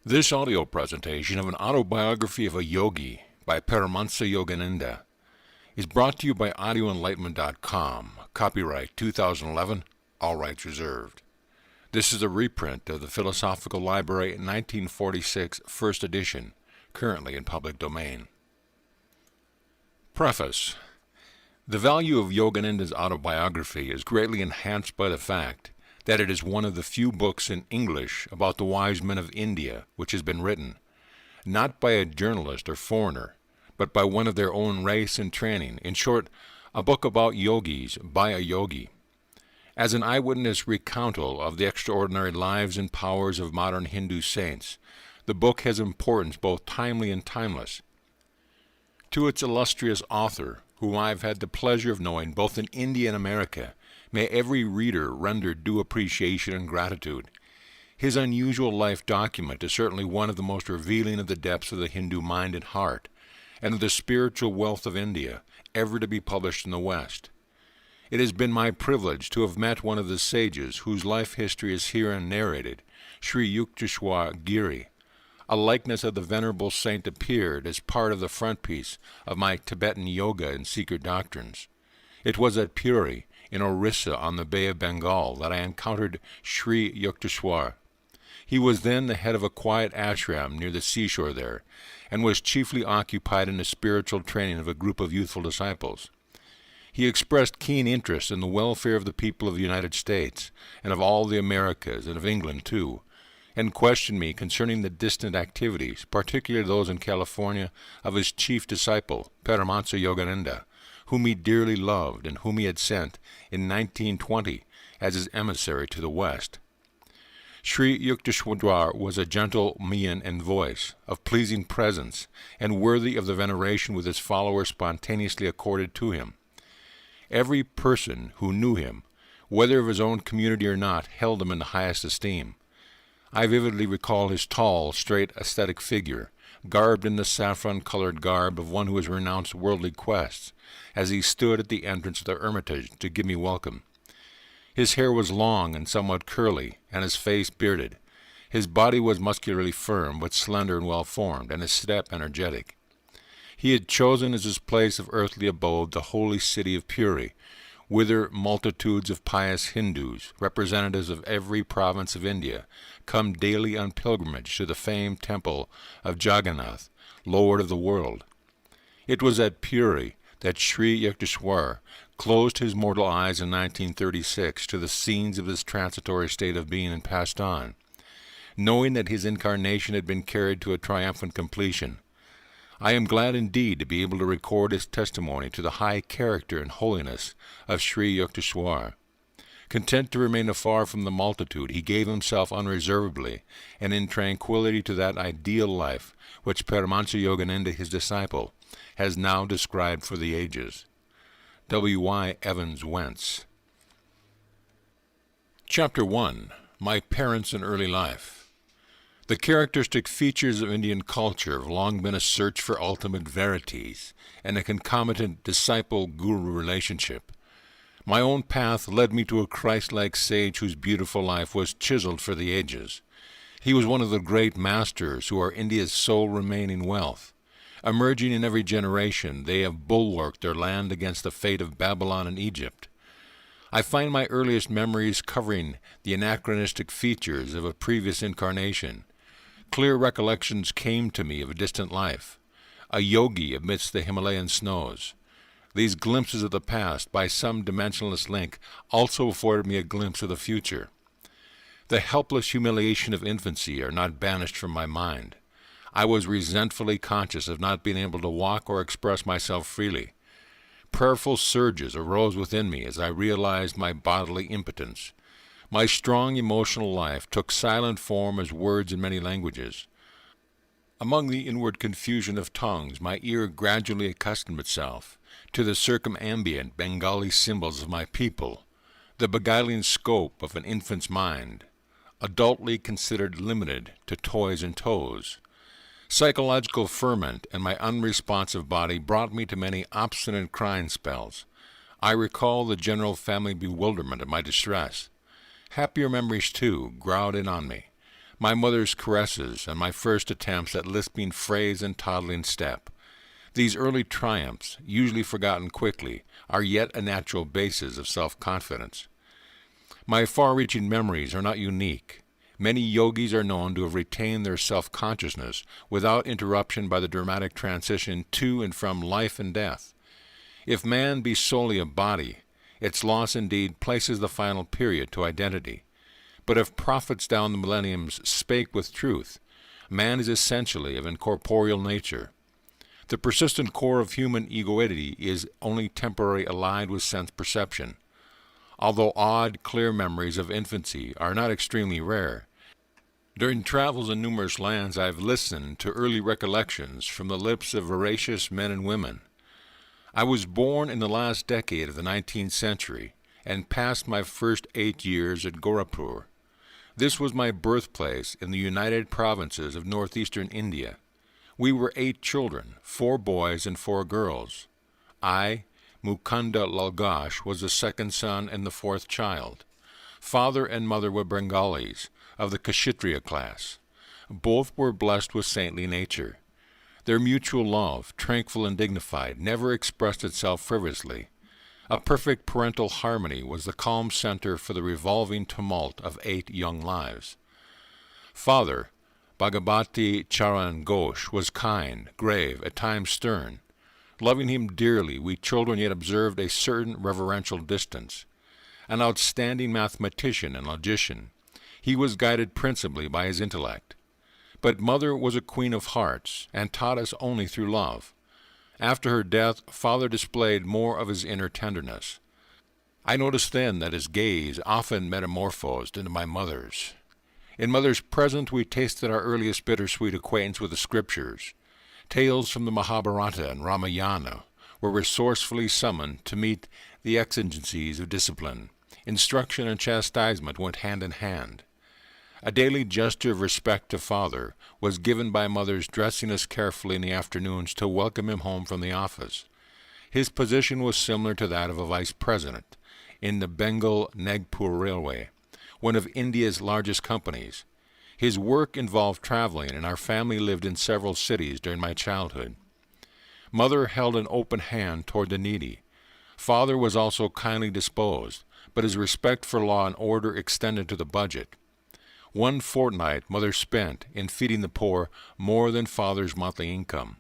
This audio presentation of an autobiography of a yogi by Paramahansa Yogananda is brought to you by audioenlightenment.com. Copyright 2011, all rights reserved. This is a reprint of the Philosophical Library 1946 first edition, currently in public domain. Preface. The value of Yogananda's autobiography is greatly enhanced by the fact that it is one of the few books in English about the wise men of India which has been written, not by a journalist or foreigner, but by one of their own race and training. In short, a book about yogis by a yogi. As an eyewitness recountal of the extraordinary lives and powers of modern Hindu saints, the book has importance both timely and timeless. To its illustrious author, whom I have had the pleasure of knowing both in India and America, may every reader render due appreciation and gratitude. His unusual life document is certainly one of the most revealing of the depths of the Hindu mind and heart, and of the spiritual wealth of India, ever to be published in the West. It has been my privilege to have met one of the sages whose life history is herein narrated, Sri Yukteswar Giri. A likeness of the venerable saint appeared as part of the frontispiece of my Tibetan yoga and secret doctrines. It was at Puri, in Orissa on the Bay of Bengal, that I encountered Sri Yukteswar. He was then the head of a quiet ashram near the seashore there, and was chiefly occupied in the spiritual training of a group of youthful disciples. He expressed keen interest in the welfare of the people of the United States, and of all the Americas, and of England too, and questioned me concerning the distant activities, particularly those in California, of his chief disciple, Paramahansa Yogananda, whom he dearly loved and whom he had sent in 1920 as his emissary to the West. Sri Yukteswar was a gentle mien and voice, of pleasing presence, and worthy of the veneration which his followers spontaneously accorded to him. Every person who knew him, whether of his own community or not, held him in the highest esteem. I vividly recall his tall, straight, ascetic figure, garbed in the saffron-colored garb of one who has renounced worldly quests, as he stood at the entrance of the hermitage to give me welcome. His hair was long and somewhat curly, and his face bearded. His body was muscularly firm, but slender and well-formed, and his step energetic. He had chosen as his place of earthly abode the holy city of Puri, whither multitudes of pious Hindus, representatives of every province of India, come daily on pilgrimage to the famed temple of Jagannath, Lord of the world. It was at Puri that Sri Yukteswar closed his mortal eyes in 1936 to the scenes of his transitory state of being and passed on, knowing that his incarnation had been carried to a triumphant completion. I am glad indeed to be able to record his testimony to the high character and holiness of Sri Yukteswar. Content to remain afar from the multitude, he gave himself unreservedly and in tranquillity to that ideal life which Paramahansa Yogananda, his disciple, has now described for the ages. W. Y. Evans Wentz. Chapter 1. My Parents in Early Life. The characteristic features of Indian culture have long been a search for ultimate verities and a concomitant disciple-guru relationship. My own path led me to a Christ-like sage whose beautiful life was chiseled for the ages. He was one of the great masters who are India's sole remaining wealth. Emerging in every generation, they have bulwarked their land against the fate of Babylon and Egypt. I find my earliest memories covering the anachronistic features of a previous incarnation. Clear recollections came to me of a distant life, a yogi amidst the Himalayan snows. These glimpses of the past, by some dimensionless link, also afforded me a glimpse of the future. The helpless humiliation of infancy are not banished from my mind. I was resentfully conscious of not being able to walk or express myself freely. Prayerful surges arose within me as I realized my bodily impotence. My strong emotional life took silent form as words in many languages. Among the inward confusion of tongues, my ear gradually accustomed itself to the circumambient Bengali symbols of my people, the beguiling scope of an infant's mind, adultly considered limited to toys and toes. Psychological ferment and my unresponsive body brought me to many obstinate crying spells. I recall the general family bewilderment of my distress. Happier memories, too, crowded in on me. my mother's caresses, and my first attempts at lisping phrase and toddling step. These early triumphs, usually forgotten quickly, are yet a natural basis of self-confidence. My far-reaching memories are not unique. Many yogis are known to have retained their self-consciousness without interruption by the dramatic transition to and from life and death. If man be solely a body, its loss indeed places the final period to identity. But if prophets down the millenniums spake with truth, man is essentially of incorporeal nature. The persistent core of human egoity is only temporarily allied with sense perception. Although odd, clear memories of infancy are not extremely rare, during travels in numerous lands I have listened to early recollections from the lips of veracious men and women. I was born in the last decade of the 19th century and passed my first 8 years at Gorakhpur. This was my birthplace in the United Provinces of northeastern India. We were 8 children, 4 boys and 4 girls. I, Mukunda Lalgash, was the second son and the 4th child. Father and mother were Bengalis, of the Kshatriya class. Both were blessed with saintly nature. Their mutual love, tranquil and dignified, never expressed itself frivolously. A perfect parental harmony was the calm center for the revolving tumult of 8 young lives. Father, Bhagavati Charan Ghosh, was kind, grave, at times stern. Loving him dearly, we children yet observed a certain reverential distance. An outstanding mathematician and logician, he was guided principally by his intellect. But mother was a queen of hearts, and taught us only through love. After her death, father displayed more of his inner tenderness. I noticed then that his gaze often metamorphosed into my mother's. In mother's presence we tasted our earliest bittersweet acquaintance with the scriptures. Tales from the Mahabharata and Ramayana were resourcefully summoned to meet the exigencies of discipline. Instruction and chastisement went hand in hand. A daily gesture of respect to father was given by mother's dressing us carefully in the afternoons to welcome him home from the office. His position was similar to that of a vice president in the Bengal Nagpur Railway, one of India's largest companies. His work involved traveling, and our family lived in several cities during my childhood. Mother held an open hand toward the needy. Father was also kindly disposed, but his respect for law and order extended to the budget. One fortnight mother spent in feeding the poor more than father's monthly income.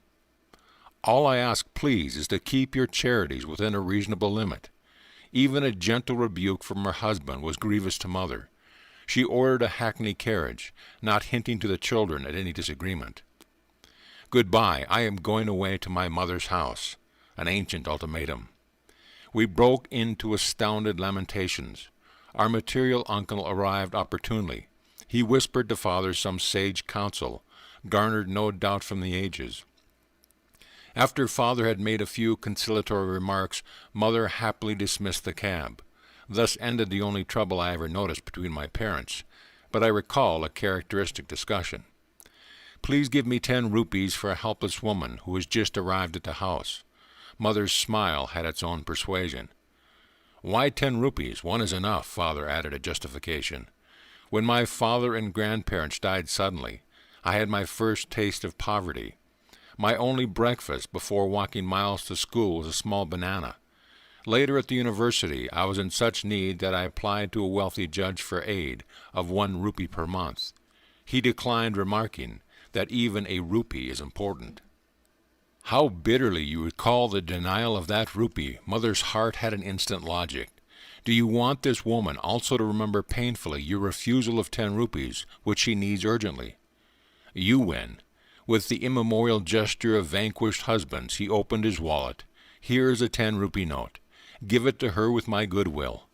All I ask, please, is to keep your charities within a reasonable limit. Even a gentle rebuke from her husband was grievous to mother. She ordered a hackney carriage, not hinting to the children at any disagreement. Goodbye, I am going away to my mother's house, an ancient ultimatum. We broke into astounded lamentations. Our material uncle arrived opportunely. He whispered to father some sage counsel, garnered no doubt from the ages. After father had made a few conciliatory remarks, mother happily dismissed the cab. Thus ended the only trouble I ever noticed between my parents, but I recall a characteristic discussion. Please give me 10 rupees for a helpless woman who has just arrived at the house. Mother's smile had its own persuasion. Why 10 rupees? 1 is enough, father added a justification. When my father and grandparents died suddenly, I had my first taste of poverty. My only breakfast before walking miles to school was a small banana. Later at the university, I was in such need that I applied to a wealthy judge for aid of 1 rupee per month. He declined, remarking that even a rupee is important. How bitterly you recall the denial of that rupee. Mother's heart had an instant logic. Do you want this woman also to remember painfully your refusal of 10 rupees, which she needs urgently? You win. With the immemorial gesture of vanquished husbands, he opened his wallet. Here is a 10-rupee note. Give it to her with my goodwill.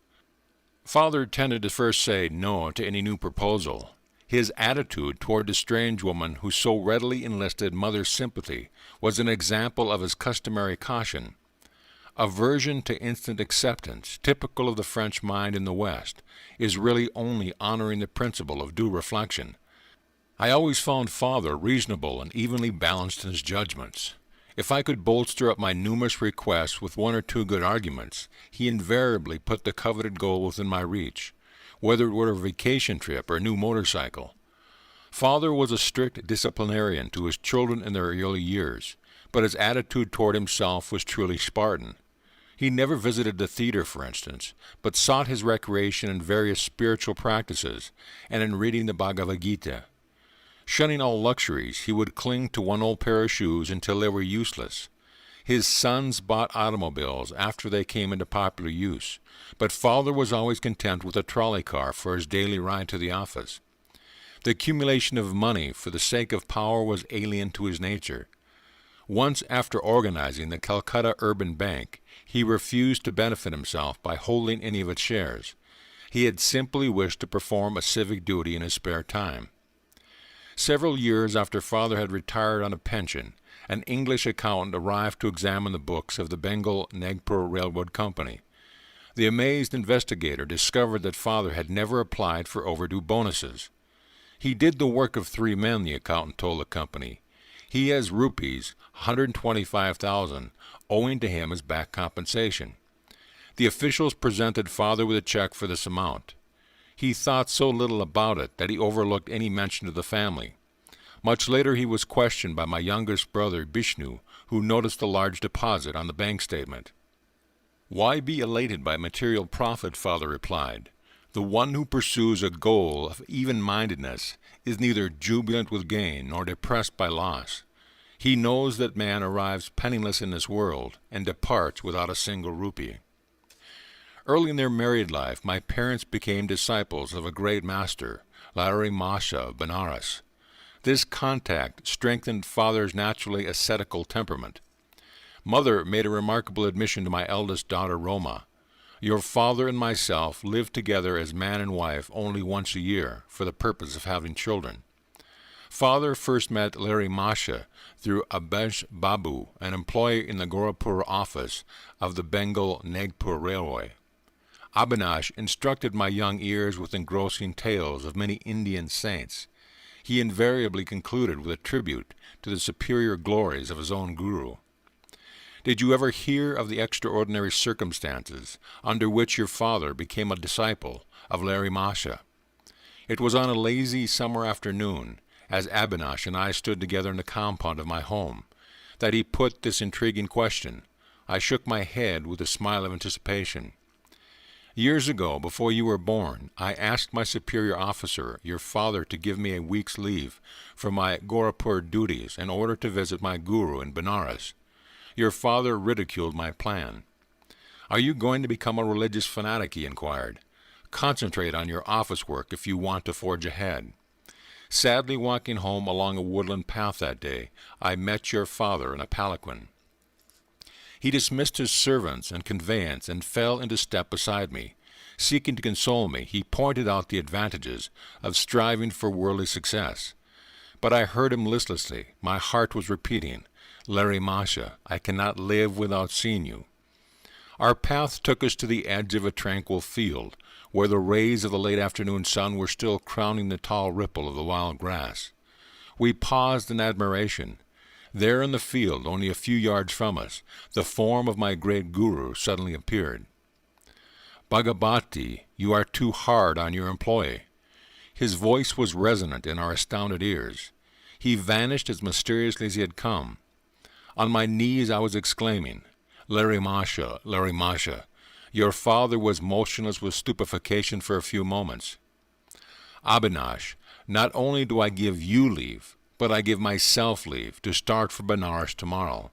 Father tended to first say no to any new proposal. His attitude toward the strange woman who so readily enlisted mother's sympathy was an example of his customary caution. Aversion to instant acceptance, typical of the French mind in the West, is really only honoring the principle of due reflection. I always found father reasonable and evenly balanced in his judgments. If I could bolster up my numerous requests with 1 or 2 good arguments, he invariably put the coveted goal within my reach, whether it were a vacation trip or a new motorcycle. Father was a strict disciplinarian to his children in their early years, but his attitude toward himself was truly Spartan. He never visited the theater, for instance, but sought his recreation in various spiritual practices and in reading the Bhagavad Gita. Shunning all luxuries, he would cling to one old pair of shoes until they were useless. His sons bought automobiles after they came into popular use, but Father was always content with a trolley car for his daily ride to the office. The accumulation of money for the sake of power was alien to his nature. Once, after organizing the Calcutta Urban Bank, he refused to benefit himself by holding any of its shares. He had simply wished to perform a civic duty in his spare time. Several years after Father had retired on a pension, an English accountant arrived to examine the books of the Bengal Nagpur Railroad Company. The amazed investigator discovered that Father had never applied for overdue bonuses. He did the work of 3 men, the accountant told the company. He has rupees 125,000 owing to him as back compensation. The officials presented Father with a check for this amount. He thought so little about it that he overlooked any mention of the family. Much later he was questioned by my youngest brother, Bishnu, who noticed the large deposit on the bank statement. "Why be elated by material profit?" Father replied. "The one who pursues a goal of even-mindedness is neither jubilant with gain nor depressed by loss. He knows that man arrives penniless in this world and departs without a single rupee." Early in their married life, my parents became disciples of a great master, Larry Masha of Benares. This contact strengthened Father's naturally ascetical temperament. Mother made a remarkable admission to my eldest daughter, Roma. "Your father and myself lived together as man and wife only once a year for the purpose of having children." Father first met Larry Masha through Abesh Babu, an employee in the Gorakhpur office of the Bengal Nagpur Railway. Abhinash instructed my young ears with engrossing tales of many Indian saints. He invariably concluded with a tribute to the superior glories of his own guru. "Did you ever hear of the extraordinary circumstances under which your father became a disciple of Larry Masha?" It was on a lazy summer afternoon, as Abhinash and I stood together in the compound of my home, that he put this intriguing question. I shook my head with a smile of anticipation. "Years ago, before you were born, I asked my superior officer, your father, to give me a week's leave from my Gorakhpur duties in order to visit my guru in Benares. Your father ridiculed my plan. 'Are you going to become a religious fanatic?' he inquired. 'Concentrate on your office work if you want to forge ahead.' Sadly walking home along a woodland path that day, I met your father in a palanquin. He dismissed his servants and conveyance and fell into step beside me. Seeking to console me, he pointed out the advantages of striving for worldly success. But I heard him listlessly. My heart was repeating, 'Larry Masha, I cannot live without seeing you.' Our path took us to the edge of a tranquil field, where the rays of the late afternoon sun were still crowning the tall ripple of the wild grass. We paused in admiration. There in the field, only a few yards from us, the form of my great guru suddenly appeared. 'Bhagavati, you are too hard on your employee.' His voice was resonant in our astounded ears. He vanished as mysteriously as he had come. On my knees I was exclaiming, 'Larry Masha, Larry Masha, your father was motionless with stupefaction for a few moments.' 'Abhinash, not only do I give you leave, but I give myself leave to start for Benares tomorrow.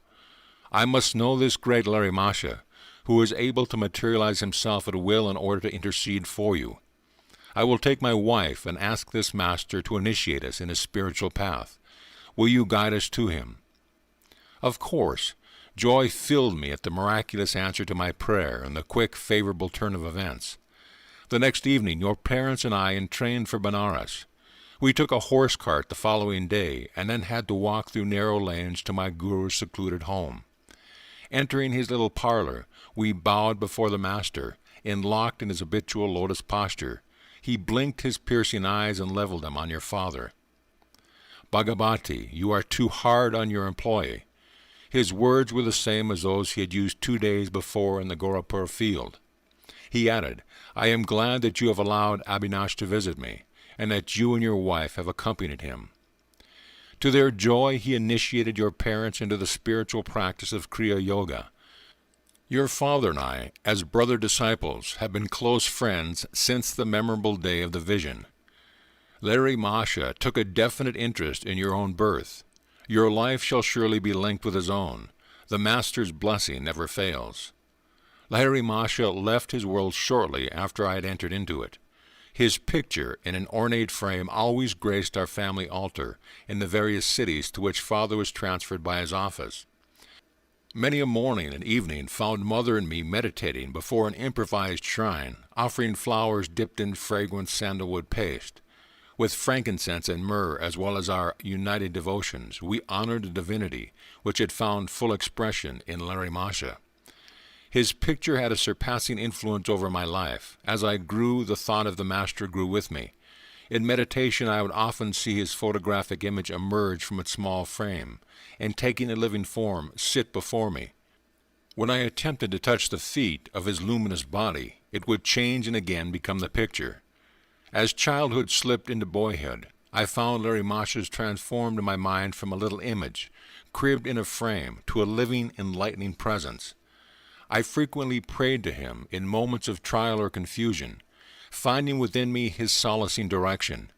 I must know this great Larry Masha, who is able to materialize himself at will in order to intercede for you. I will take my wife and ask this master to initiate us in his spiritual path. Will you guide us to him?' Of course, joy filled me at the miraculous answer to my prayer and the quick, favorable turn of events. The next evening your parents and I entrained for Benares. We took a horse cart the following day, and then had to walk through narrow lanes to my guru's secluded home. Entering his little parlor, we bowed before the master, locked in his habitual lotus posture. He blinked his piercing eyes and leveled them on your father. 'Bhagavati, you are too hard on your employee.' His words were the same as those he had used 2 days before in the Gorakhpur field. He added, 'I am glad that you have allowed Abhinash to visit me, and that you and your wife have accompanied him. To their joy, he initiated your parents into the spiritual practice of Kriya Yoga. Your father and I, as brother disciples, have been close friends since the memorable day of the vision. Larry Masha took a definite interest in your own birth. Your life shall surely be linked with his own. The Master's blessing never fails. Larry Masha left his world shortly after I had entered into it. His picture in an ornate frame always graced our family altar in the various cities to which Father was transferred by his office. Many a morning and evening found Mother and me meditating before an improvised shrine, offering flowers dipped in fragrant sandalwood paste. With frankincense and myrrh, as well as our united devotions, we honored the divinity which had found full expression in Larry Masha. His picture had a surpassing influence over my life. As I grew, the thought of the Master grew with me. In meditation, I would often see his photographic image emerge from its small frame, and taking a living form, sit before me. When I attempted to touch the feet of his luminous body, it would change and again become the picture. As childhood slipped into boyhood, I found Larry Masha's transformed in my mind from a little image, cribbed in a frame, to a living, enlightening presence. I frequently prayed to him in moments of trial or confusion, finding within me his solacing direction.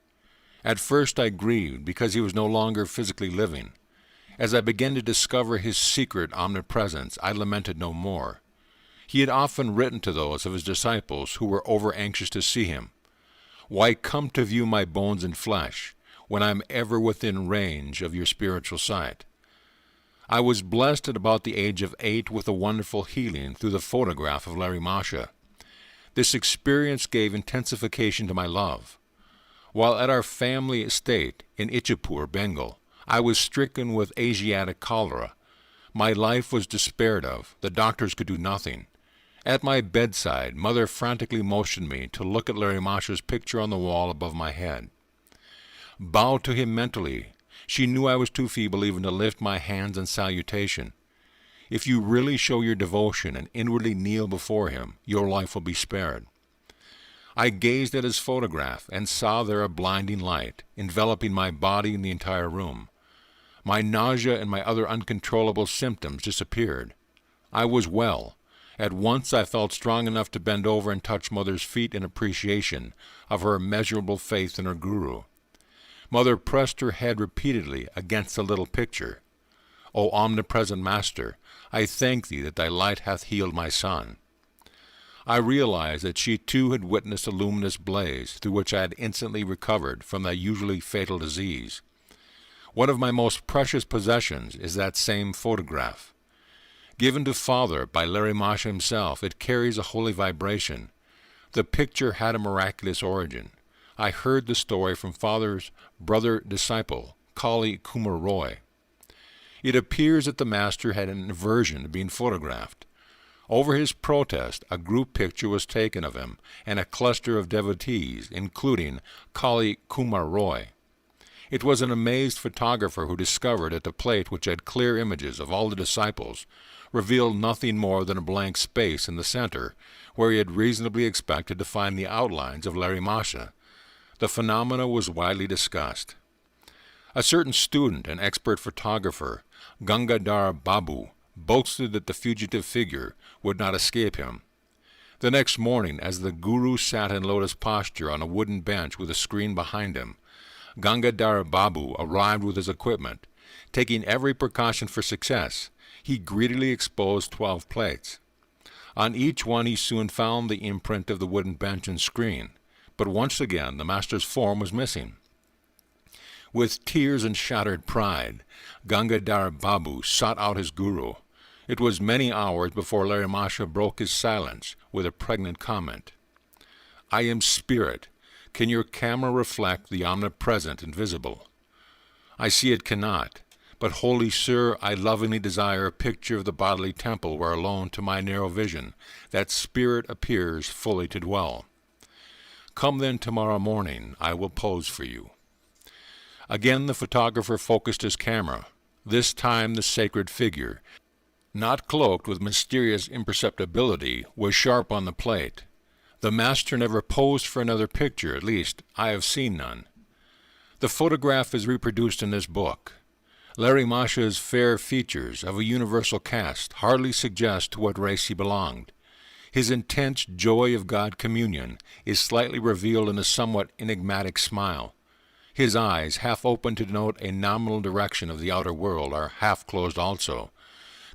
At first I grieved because he was no longer physically living. As I began to discover his secret omnipresence, I lamented no more. He had often written to those of his disciples who were over-anxious to see him, "Why come to view my bones and flesh, when I am ever within range of your spiritual sight?" I was blessed at about the age of 8 with a wonderful healing through the photograph of Larry Masha. This experience gave intensification to my love. While at our family estate in Ichapur, Bengal, I was stricken with Asiatic cholera. My life was despaired of. The doctors could do nothing. At my bedside, Mother frantically motioned me to look at Larry Masha's picture on the wall above my head. Bow to him mentally. She knew I was too feeble even to lift my hands in salutation. If you really show your devotion and inwardly kneel before him, your life will be spared. I gazed at his photograph and saw there a blinding light, enveloping my body and the entire room. My nausea and my other uncontrollable symptoms disappeared. I was well. At once I felt strong enough to bend over and touch Mother's feet in appreciation of her immeasurable faith in her Guru. Mother pressed her head repeatedly against the little picture. "O omnipresent Master, I thank thee that thy light hath healed my son." I realized that she too had witnessed a luminous blaze through which I had instantly recovered from that usually fatal disease. One of my most precious possessions is that same photograph. Given to Father by Larry Masha himself, it carries a holy vibration. The picture had a miraculous origin. I heard the story from Father's brother-disciple, Kali Kumar Roy. It appears that the Master had an aversion to being photographed. Over his protest, a group picture was taken of him and a cluster of devotees, including Kali Kumar Roy. It was an amazed photographer who discovered that the plate, which had clear images of all the disciples, revealed nothing more than a blank space in the center, where he had reasonably expected to find the outlines of Larry Masha. The phenomena was widely discussed. A certain student and expert photographer, Gangadhar Babu, boasted that the fugitive figure would not escape him. The next morning, as the Guru sat in lotus posture on a wooden bench with a screen behind him, Gangadhar Babu arrived with his equipment. Taking every precaution for success, he greedily exposed 12 plates. On each one he soon found the imprint of the wooden bench and screen, but once again the Master's form was missing. With tears and shattered pride, Gangadhar Babu sought out his Guru. It was many hours before Larry Masha broke his silence with a pregnant comment. "I am spirit. Can your camera reflect the omnipresent and visible?" "I see it cannot. But, holy sir, I lovingly desire a picture of the bodily temple where alone to my narrow vision that spirit appears fully to dwell." "Come then tomorrow morning, I will pose for you." Again the photographer focused his camera. This time the sacred figure, not cloaked with mysterious imperceptibility, was sharp on the plate. The master never posed for another picture, at least I have seen none. The photograph is reproduced in this book. Larry Masha's fair features of a universal cast hardly suggest to what race he belonged. His intense joy of God communion is slightly revealed in a somewhat enigmatic smile. His eyes, half open to denote a nominal direction of the outer world, are half closed also.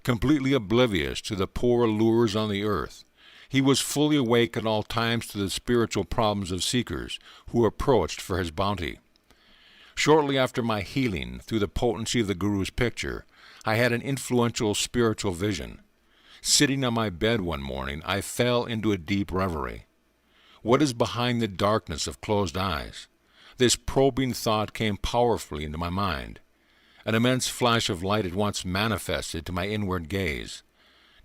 Completely oblivious to the poor lures on the earth, he was fully awake at all times to the spiritual problems of seekers who approached for his bounty. Shortly after my healing through the potency of the Guru's picture, I had an influential spiritual vision. Sitting on my bed one morning, I fell into a deep reverie. What is behind the darkness of closed eyes? This probing thought came powerfully into my mind. An immense flash of light at once manifested to my inward gaze.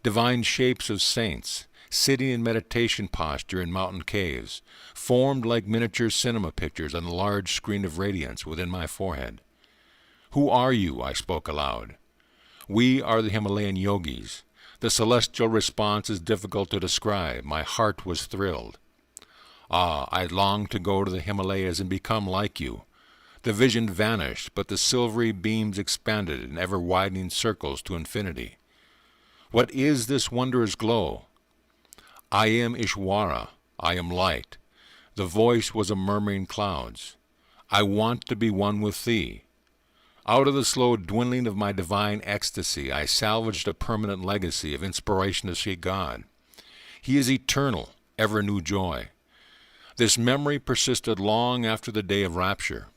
Divine shapes of saints, sitting in meditation posture in mountain caves, formed like miniature cinema pictures on the large screen of radiance within my forehead. "Who are you?" I spoke aloud. "We are the Himalayan yogis." The celestial response is difficult to describe. My heart was thrilled. Ah, I longed to go to the Himalayas and become like you. The vision vanished, but the silvery beams expanded in ever-widening circles to infinity. What is this wondrous glow? I am Ishwara. I am light. The voice was a murmuring clouds. I want to be one with thee. Out of the slow dwindling of my divine ecstasy, I salvaged a permanent legacy of inspiration to seek God. He is eternal, ever new joy. This memory persisted long after the day of rapture.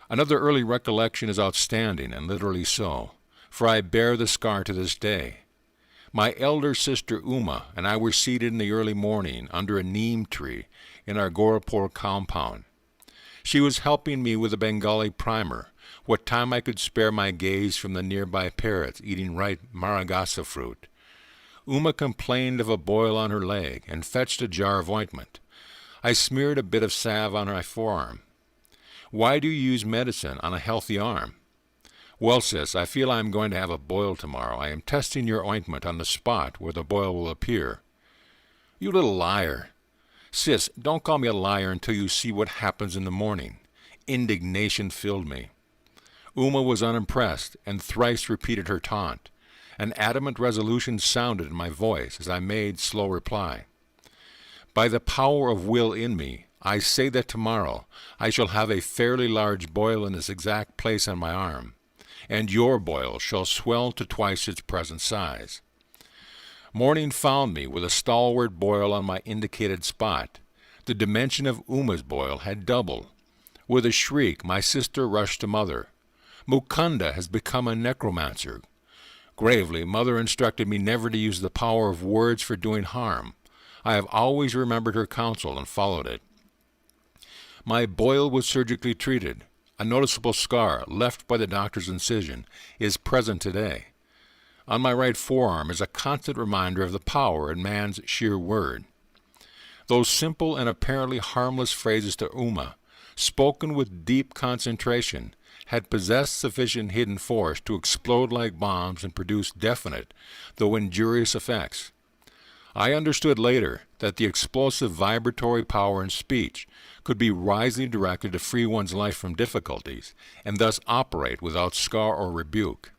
Another early recollection is outstanding, and literally so, for I bear the scar to this day. My elder sister Uma and I were seated in the early morning under a neem tree in our Gorapur compound. She was helping me with a Bengali primer, what time I could spare my gaze from the nearby parrots eating ripe maragasa fruit. Uma complained of a boil on her leg and fetched a jar of ointment. I smeared a bit of salve on my forearm. "Why do you use medicine on a healthy arm?" "Well, sis, I feel I am going to have a boil tomorrow. I am testing your ointment on the spot where the boil will appear." "You little liar." "Sis, don't call me a liar until you see what happens in the morning." Indignation filled me. Uma was unimpressed and thrice repeated her taunt. An adamant resolution sounded in my voice as I made slow reply. "By the power of will in me, I say that tomorrow I shall have a fairly large boil in this exact place on my arm, and your boil shall swell to twice its present size." Morning found me with a stalwart boil on my indicated spot. The dimension of Uma's boil had doubled. With a shriek, my sister rushed to Mother. "Mukunda has become a necromancer." Gravely, Mother instructed me never to use the power of words for doing harm. I have always remembered her counsel and followed it. My boil was surgically treated. A noticeable scar, left by the doctor's incision, is present today. On my right forearm is a constant reminder of the power in man's sheer word. Those simple and apparently harmless phrases to Uma, spoken with deep concentration, had possessed sufficient hidden force to explode like bombs and produce definite, though injurious effects. I understood later that the explosive vibratory power in speech could be wisely directed to free one's life from difficulties, and thus operate without scar or rebuke.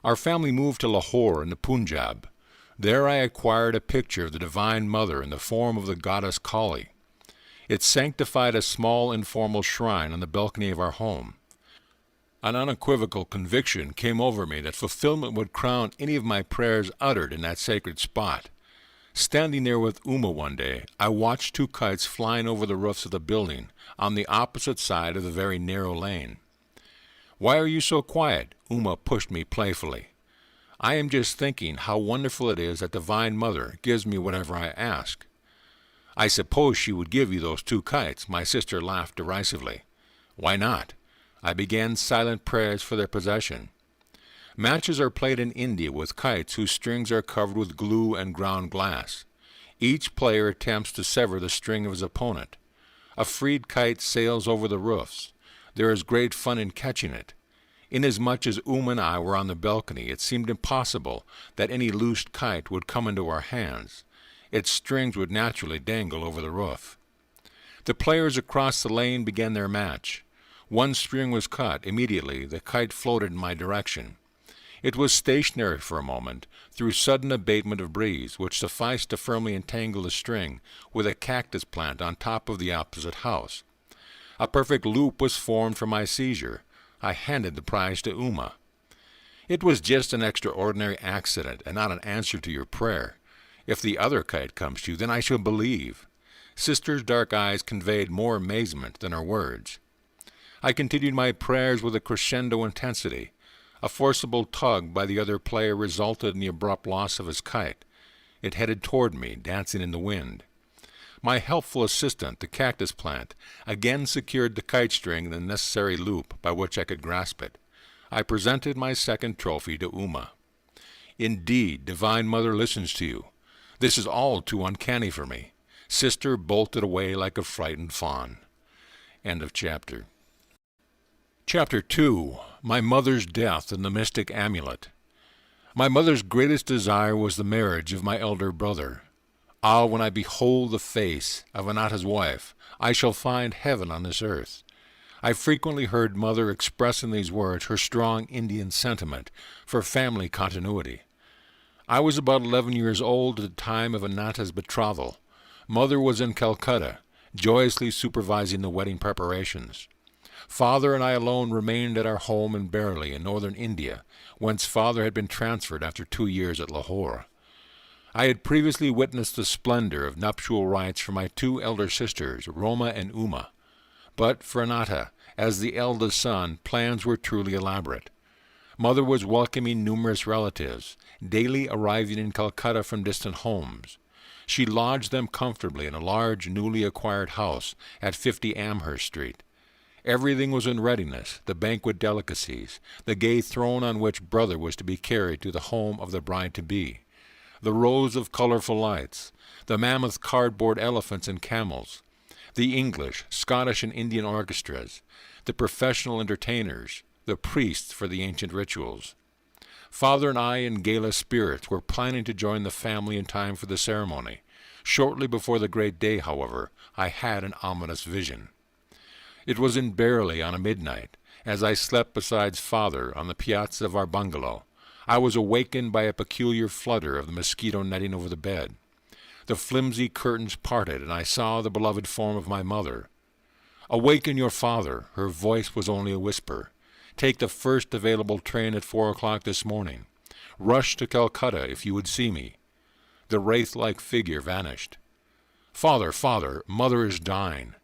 Our family moved to Lahore in the Punjab. There I acquired a picture of the Divine Mother in the form of the goddess Kali. It sanctified a small informal shrine on the balcony of our home. An unequivocal conviction came over me that fulfillment would crown any of my prayers uttered in that sacred spot. Standing there with Uma one day, I watched two kites flying over the roofs of the building on the opposite side of the very narrow lane. "Why are you so quiet?" Uma pushed me playfully. "I am just thinking how wonderful it is that Divine Mother gives me whatever I ask." "I suppose she would give you those two kites," my sister laughed derisively. "Why not?" I began silent prayers for their possession. Matches are played in India with kites whose strings are covered with glue and ground glass. Each player attempts to sever the string of his opponent. A freed kite sails over the roofs. There is great fun in catching it. Inasmuch as Uma and I were on the balcony, it seemed impossible that any loosed kite would come into our hands. its strings would naturally dangle over the roof. The players across the lane began their match. One string was cut. Immediately, the kite floated in my direction. It was stationary for a moment, through sudden abatement of breeze, which sufficed to firmly entangle the string with a cactus plant on top of the opposite house. A perfect loop was formed for my seizure. I handed the prize to Uma. It was just an extraordinary accident, and not an answer to your prayer. If the other kite comes to you, then I shall believe. Sister's dark eyes conveyed more amazement than her words. I continued my prayers with a crescendo intensity. A forcible tug by the other player resulted in the abrupt loss of his kite. It headed toward me, dancing in the wind. My helpful assistant, the cactus plant, again secured the kite string in the necessary loop by which I could grasp it. I presented my second trophy to Uma. Indeed, Divine Mother listens to you. This is all too uncanny for me. Sister bolted away like a frightened fawn. End of chapter. Chapter 2. My Mother's Death and the Mystic Amulet. My mother's greatest desire was the marriage of my elder brother. Ah, when I behold the face of Anata's wife, I shall find heaven on this earth. I frequently heard Mother express in these words her strong Indian sentiment for family continuity. I was about 11 years old at the time of Anata's betrothal. Mother was in Calcutta, joyously supervising the wedding preparations. Father and I alone remained at our home in Bareilly in northern India, whence Father had been transferred after 2 years at Lahore. I had previously witnessed the splendor of nuptial rites for my 2 elder sisters, Roma and Uma. But for Anata, as the eldest son, plans were truly elaborate. Mother was welcoming numerous relatives, daily arriving in Calcutta from distant homes. She lodged them comfortably in a large, newly acquired house at 50 Amherst Street. Everything was in readiness, the banquet delicacies, the gay throne on which brother was to be carried to the home of the bride-to-be, the rows of colorful lights, the mammoth cardboard elephants and camels, the English, Scottish, and Indian orchestras, the professional entertainers, the priests for the ancient rituals. Father and I, in gala spirits, were planning to join the family in time for the ceremony. Shortly before the great day, however, I had an ominous vision. It was in Bareilly on a midnight, as I slept beside Father on the piazza of our bungalow. I was awakened by a peculiar flutter of the mosquito netting over the bed. The flimsy curtains parted, and I saw the beloved form of my mother. "Awaken your father," her voice was only a whisper. "Take the first available train at 4 o'clock this morning. Rush to Calcutta if you would see me." The wraith-like figure vanished. "Father, father, mother is dying."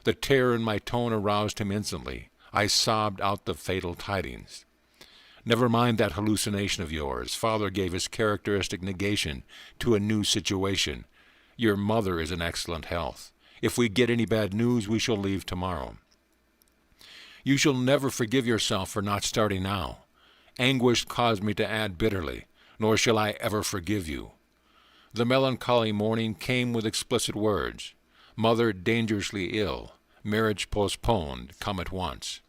The terror in my tone aroused him instantly. I sobbed out the fatal tidings. "Never mind that hallucination of yours." Father gave his characteristic negation to a new situation. "Your mother is in excellent health. If we get any bad news, we shall leave tomorrow." "You shall never forgive yourself for not starting now." Anguish caused me to add bitterly, "Nor shall I ever forgive you." The melancholy morning came with explicit words. "Mother dangerously ill. Marriage postponed. Come at once."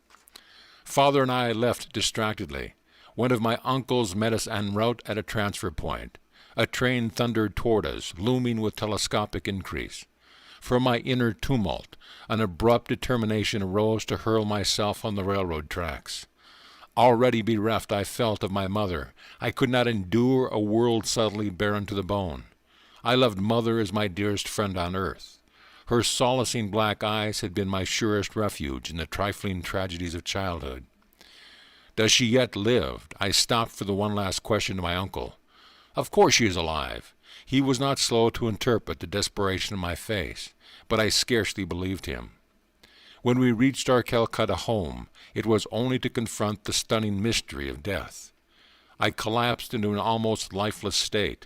Father and I left distractedly. One of my uncles met us en route at a transfer point. A train thundered toward us, looming with telescopic increase. From my inner tumult, an abrupt determination arose to hurl myself on the railroad tracks. Already bereft, I felt of my mother. I could not endure a world subtly barren to the bone. I loved Mother as my dearest friend on earth. Her solacing black eyes had been my surest refuge in the trifling tragedies of childhood. "Does she yet live?" I stopped for the one last question to my uncle. "Of course she is alive." He was not slow to interpret the desperation in my face, but I scarcely believed him. When we reached our Calcutta home, it was only to confront the stunning mystery of death. I collapsed into an almost lifeless state.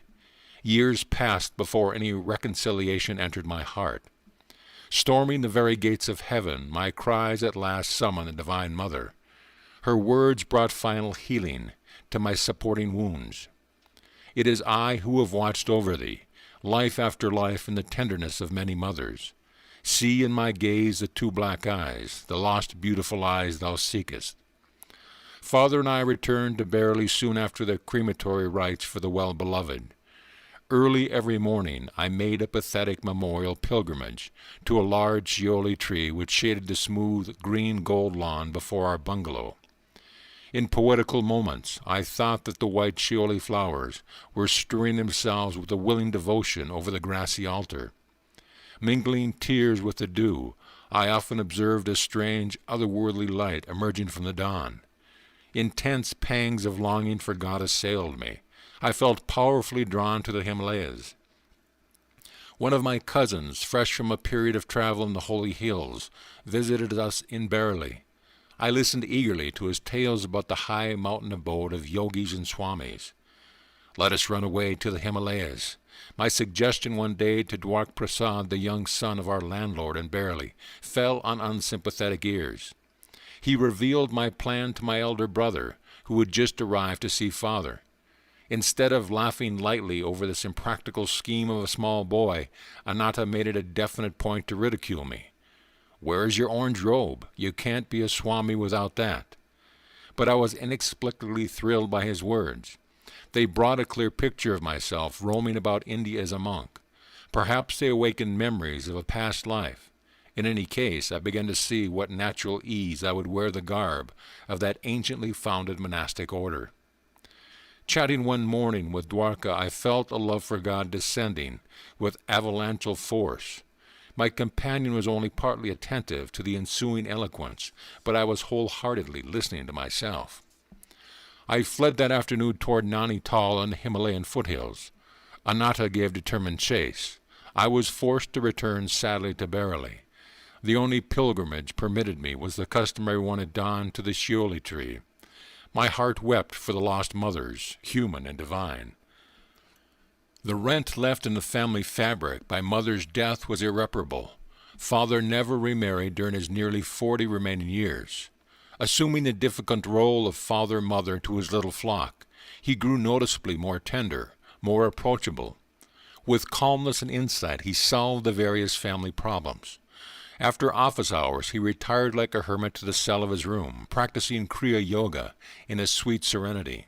Years passed before any reconciliation entered my heart. Storming the very gates of heaven, my cries at last summoned the Divine Mother. Her words brought final healing to my supporting wounds. "It is I who have watched over thee, life after life in the tenderness of many mothers. See in my gaze the 2 black eyes, the lost beautiful eyes thou seekest." Father and I returned to Bareilly soon after the crematory rites for the well-beloved. Early every morning I made a pathetic memorial pilgrimage to a large shioli tree which shaded the smooth green gold lawn before our bungalow. In poetical moments I thought that the white shioli flowers were stirring themselves with a willing devotion over the grassy altar. Mingling tears with the dew, I often observed a strange, otherworldly light emerging from the dawn. Intense pangs of longing for God assailed me. I felt powerfully drawn to the Himalayas. One of my cousins, fresh from a period of travel in the holy hills, visited us in Bareilly. I listened eagerly to his tales about the high mountain abode of yogis and swamis. Let us run away to the Himalayas. My suggestion one day to Dwark Prasad, the young son of our landlord in Bareilly, fell on unsympathetic ears. He revealed my plan to my elder brother, who had just arrived to see father. Instead of laughing lightly over this impractical scheme of a small boy, Anatta made it a definite point to ridicule me. "Where is your orange robe? You can't be a Swami without that." But I was inexplicably thrilled by his words. They brought a clear picture of myself roaming about India as a monk. Perhaps they awakened memories of a past life. In any case, I began to see what natural ease I would wear the garb of that anciently founded monastic order. Chatting one morning with Dwarka, I felt a love for God descending with avalanchal force. My companion was only partly attentive to the ensuing eloquence, but I was wholeheartedly listening to myself. I fled that afternoon toward Nainital and the Himalayan foothills. Anatta gave determined chase. I was forced to return sadly to Bareilly. The only pilgrimage permitted me was the customary one at dawn to the shioli tree. My heart wept for the lost mothers, human and divine. The rent left in the family fabric by mother's death was irreparable. Father never remarried during his nearly 40 remaining years. Assuming the difficult role of father-mother to his little flock, he grew noticeably more tender, more approachable. With calmness and insight, he solved the various family problems. After office hours, he retired like a hermit to the cell of his room, practicing Kriya Yoga in a sweet serenity.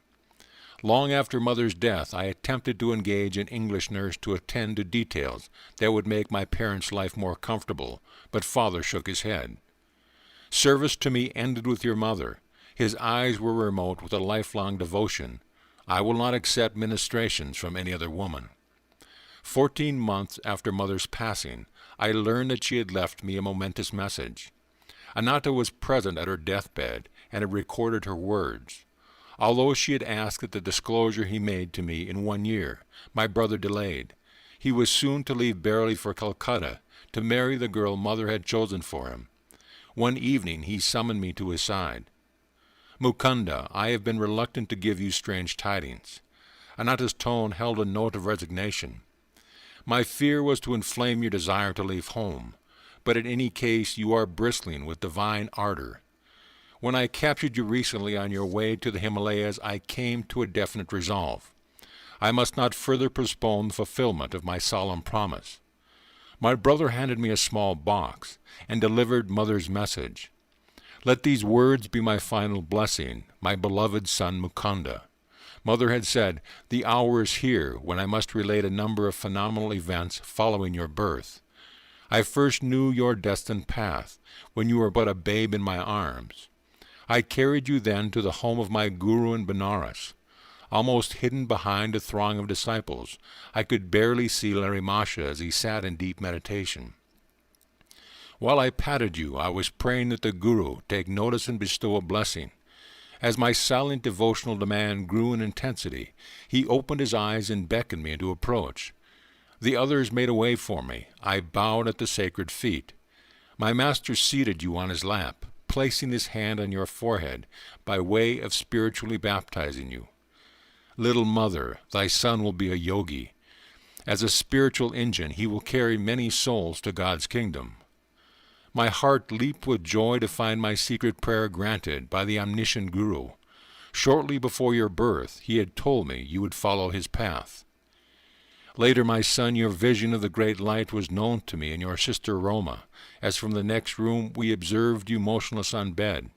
Long after mother's death, I attempted to engage an English nurse to attend to details that would make my parents' life more comfortable, but father shook his head. "Service to me ended with your mother." His eyes were remote with a lifelong devotion. "I will not accept ministrations from any other woman." 14 months after mother's passing, I learned that she had left me a momentous message. Anatta was present at her deathbed and had recorded her words. Although she had asked that the disclosure he made to me in 1 year, my brother delayed. He was soon to leave Bareilly for Calcutta, to marry the girl mother had chosen for him. One evening he summoned me to his side. "Mukunda, I have been reluctant to give you strange tidings." Anatta's tone held a note of resignation. "My fear was to inflame your desire to leave home, but in any case you are bristling with divine ardor. When I captured you recently on your way to the Himalayas, I came to a definite resolve. I must not further postpone the fulfillment of my solemn promise. My brother handed me a small box and delivered mother's message. Let these words be my final blessing, my beloved son Mukunda. Mother had said, the hour is here when I must relate a number of phenomenal events following your birth. I first knew your destined path when you were but a babe in my arms. I carried you then to the home of my guru in Benares. Almost hidden behind a throng of disciples, I could barely see Larry Masha as he sat in deep meditation. While I patted you, I was praying that the Guru take notice and bestow a blessing. As my silent devotional demand grew in intensity, he opened his eyes and beckoned me to approach. The others made a way for me. I bowed at the sacred feet. My master seated you on his lap, placing his hand on your forehead by way of spiritually baptizing you. Little mother, thy son will be a yogi. As a spiritual engine, he will carry many souls to God's kingdom. My heart leaped with joy to find my secret prayer granted by the omniscient Guru. Shortly before your birth, he had told me you would follow his path. Later, my son, your vision of the great light was known to me and your sister Roma, as from the next room we observed you motionless on bed.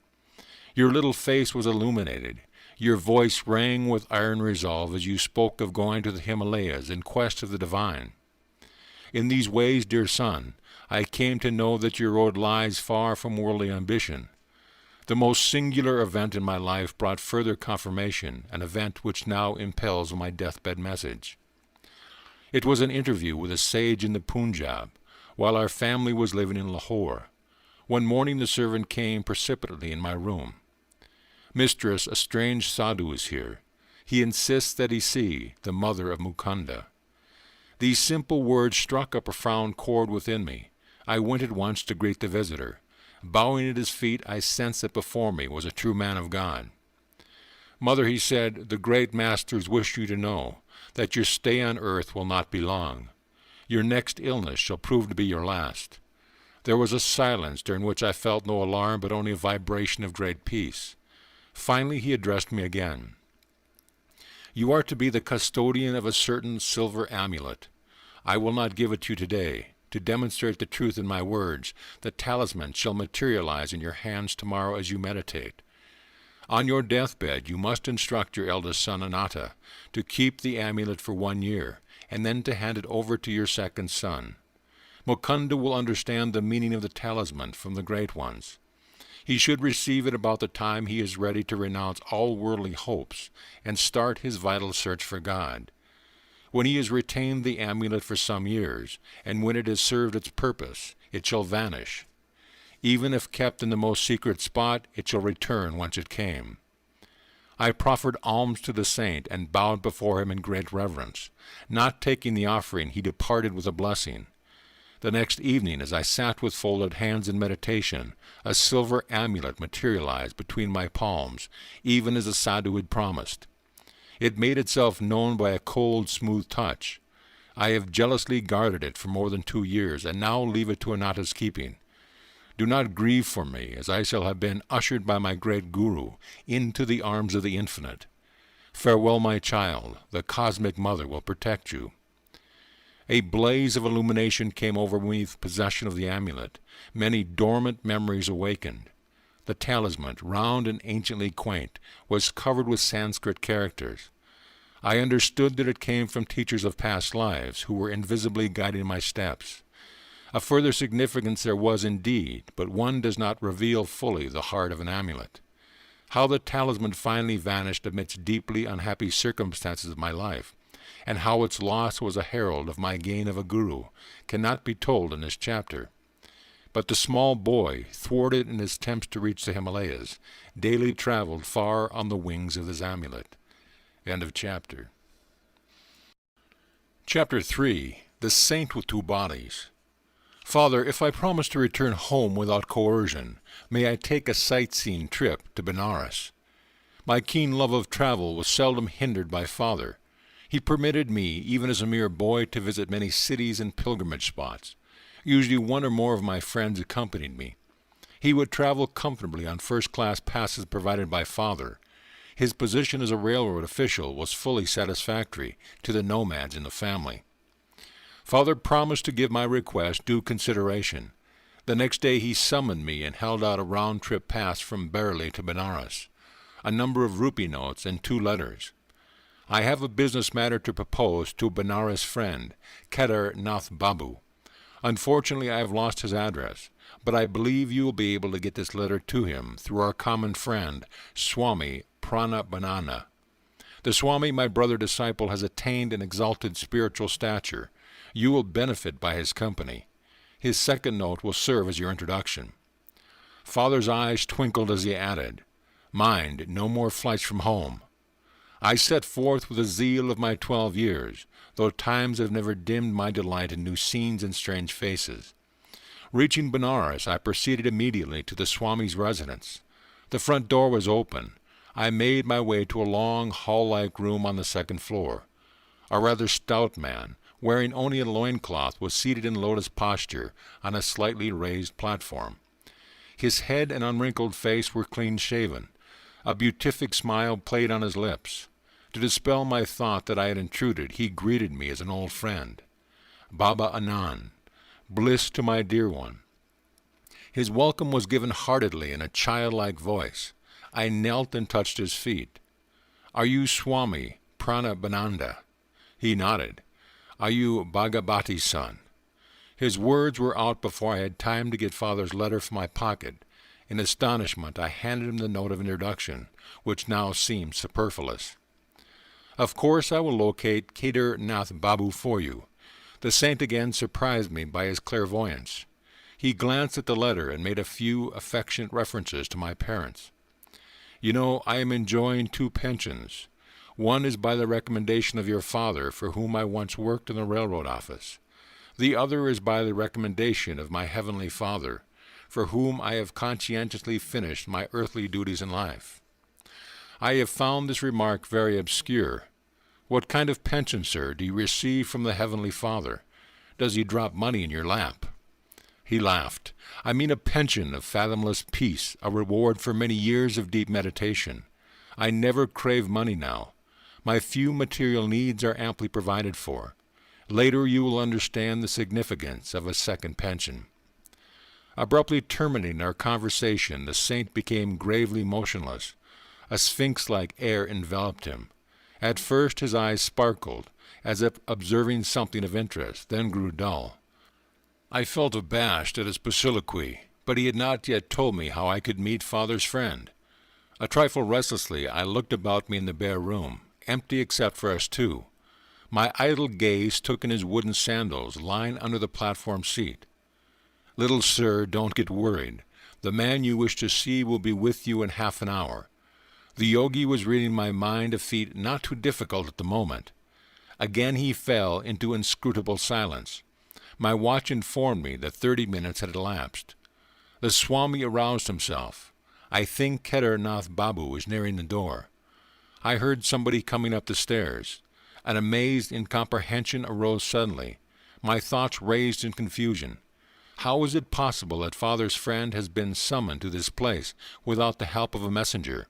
Your little face was illuminated. Your voice rang with iron resolve as you spoke of going to the Himalayas in quest of the divine. In these ways, dear son, I came to know that your road lies far from worldly ambition. The most singular event in my life brought further confirmation, an event which now impels my deathbed message. It was an interview with a sage in the Punjab, while our family was living in Lahore. One morning the servant came precipitately in my room. "Mistress, a strange sadhu is here. He insists that he see the mother of Mukunda." These simple words struck a profound chord within me. I went at once to greet the visitor. Bowing at his feet, I sensed that before me was a true man of God. "Mother," he said, "the great masters wish you to know that your stay on earth will not be long. Your next illness shall prove to be your last." There was a silence during which I felt no alarm, but only a vibration of great peace. Finally he addressed me again. "You are to be the custodian of a certain silver amulet. I will not give it to you today. To demonstrate the truth in my words, the talisman shall materialize in your hands tomorrow as you meditate. On your deathbed you must instruct your eldest son Anatta to keep the amulet for 1 year, and then to hand it over to your second son. Mukunda will understand the meaning of the talisman from the great ones. He should receive it about the time he is ready to renounce all worldly hopes and start his vital search for God. When he has retained the amulet for some years, and when it has served its purpose, it shall vanish. Even if kept in the most secret spot, it shall return whence it came." I proffered alms to the saint and bowed before him in great reverence. Not taking the offering, he departed with a blessing. The next evening, as I sat with folded hands in meditation, a silver amulet materialized between my palms, even as the sadhu had promised. It made itself known by a cold, smooth touch. I have jealously guarded it for more than 2 years, and now leave it to Anatta's keeping. Do not grieve for me, as I shall have been ushered by my great Guru into the arms of the Infinite. Farewell, my child. The Cosmic Mother will protect you." A blaze of illumination came over me with possession of the amulet. Many dormant memories awakened. The talisman, round and anciently quaint, was covered with Sanskrit characters. I understood that it came from teachers of past lives who were invisibly guiding my steps. A further significance there was indeed, but one does not reveal fully the heart of an amulet. How the talisman finally vanished amidst deeply unhappy circumstances of my life, and how its loss was a herald of my gain of a guru, cannot be told in this chapter. But the small boy, thwarted in his attempts to reach the Himalayas, daily traveled far on the wings of his amulet. End of chapter. Chapter 3. The Saint with Two Bodies. "Father, if I promise to return home without coercion, may I take a sightseeing trip to Benares?" My keen love of travel was seldom hindered by father. He permitted me, even as a mere boy, to visit many cities and pilgrimage spots. Usually 1 or more of my friends accompanied me. He would travel comfortably on first-class passes provided by father. His position as a railroad official was fully satisfactory to the nomads in the family. Father promised to give my request due consideration. The next day he summoned me and held out a round-trip pass from Bareilly to Benares, a number of rupee notes, and 2 letters. "I have a business matter to propose to a Benares friend, Kedar Nath Babu. Unfortunately, I have lost his address, but I believe you will be able to get this letter to him through our common friend, Swami Pranabhanana. The Swami, my brother disciple, has attained an exalted spiritual stature. You will benefit by his company. His second note will serve as your introduction." Father's eyes twinkled as he added, "Mind, no more flights from home." I set forth with the zeal of my 12 years, though times have never dimmed my delight in new scenes and strange faces. Reaching Benares, I proceeded immediately to the Swami's residence. The front door was open. I made my way to a long, hall-like room on the 2nd floor. A rather stout man, wearing only a loincloth, was seated in lotus posture on a slightly raised platform. His head and unwrinkled face were clean-shaven. A beatific smile played on his lips. To dispel my thought that I had intruded, he greeted me as an old friend. "Baba Anand, bliss to my dear one." His welcome was given heartedly in a childlike voice. I knelt and touched his feet. Are you Swami Pranabananda? He nodded. Are you Bhagavati's son? His words were out before I had time to get Father's letter from my pocket. In astonishment, I handed him the note of introduction, which now seemed superfluous. Of course I will locate Kedar Nath Babu for you. The saint again surprised me by his clairvoyance. He glanced at the letter and made a few affectionate references to my parents. You know, I am enjoying 2 pensions. One is by the recommendation of your father, for whom I once worked in the railroad office. The other is by the recommendation of my heavenly Father, for whom I have conscientiously finished my earthly duties in life. I have found this remark very obscure. What kind of pension, sir, do you receive from the heavenly Father? Does he drop money in your lap? He laughed. I mean a pension of fathomless peace, a reward for many years of deep meditation. I never crave money now. My few material needs are amply provided for. Later you will understand the significance of a second pension. Abruptly terminating our conversation, the saint became gravely motionless. A sphinx-like air enveloped him. At first his eyes sparkled, as if observing something of interest, then grew dull. I felt abashed at his soliloquy, but he had not yet told me how I could meet Father's friend. A trifle restlessly I looked about me in the bare room, empty except for us 2. My idle gaze took in his wooden sandals lying under the platform seat. Little sir, don't get worried. The man you wish to see will be with you in half an hour. The yogi was reading my mind a feat not too difficult at the moment. Again he fell into inscrutable silence. My watch informed me that 30 minutes had elapsed. The Swami aroused himself. I think Kedar Nath Babu was nearing the door. I heard somebody coming up the stairs. An amazed incomprehension arose suddenly. My thoughts raised in confusion. How is it possible that Father's friend has been summoned to this place without the help of a messenger?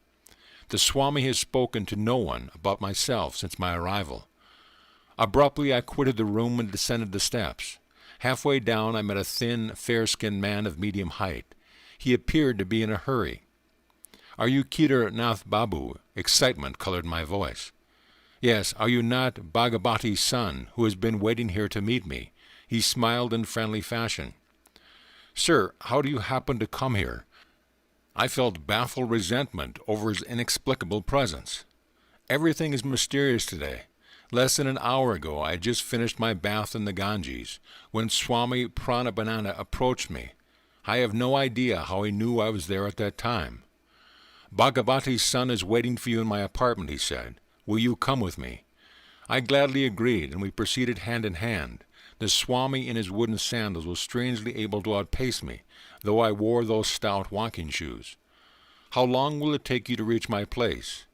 The Swami has spoken to no one about myself since my arrival. Abruptly I quitted the room and descended the steps. Halfway down I met a thin, fair-skinned man of medium height. He appeared to be in a hurry. Are you Kedar Nath Babu? Excitement colored my voice. Yes, are you not Bhagavati's son, who has been waiting here to meet me? He smiled in friendly fashion. Sir, how do you happen to come here? I felt baffled resentment over his inexplicable presence. Everything is mysterious today. Less than an hour ago I had just finished my bath in the Ganges, when Swami Pranabananda approached me. I have no idea how he knew I was there at that time. Bhagavati's son is waiting for you in my apartment, he said. Will you come with me? I gladly agreed, and we proceeded hand in hand. The Swami in his wooden sandals was strangely able to outpace me, though I wore those stout walking shoes. How long will it take you to reach my place?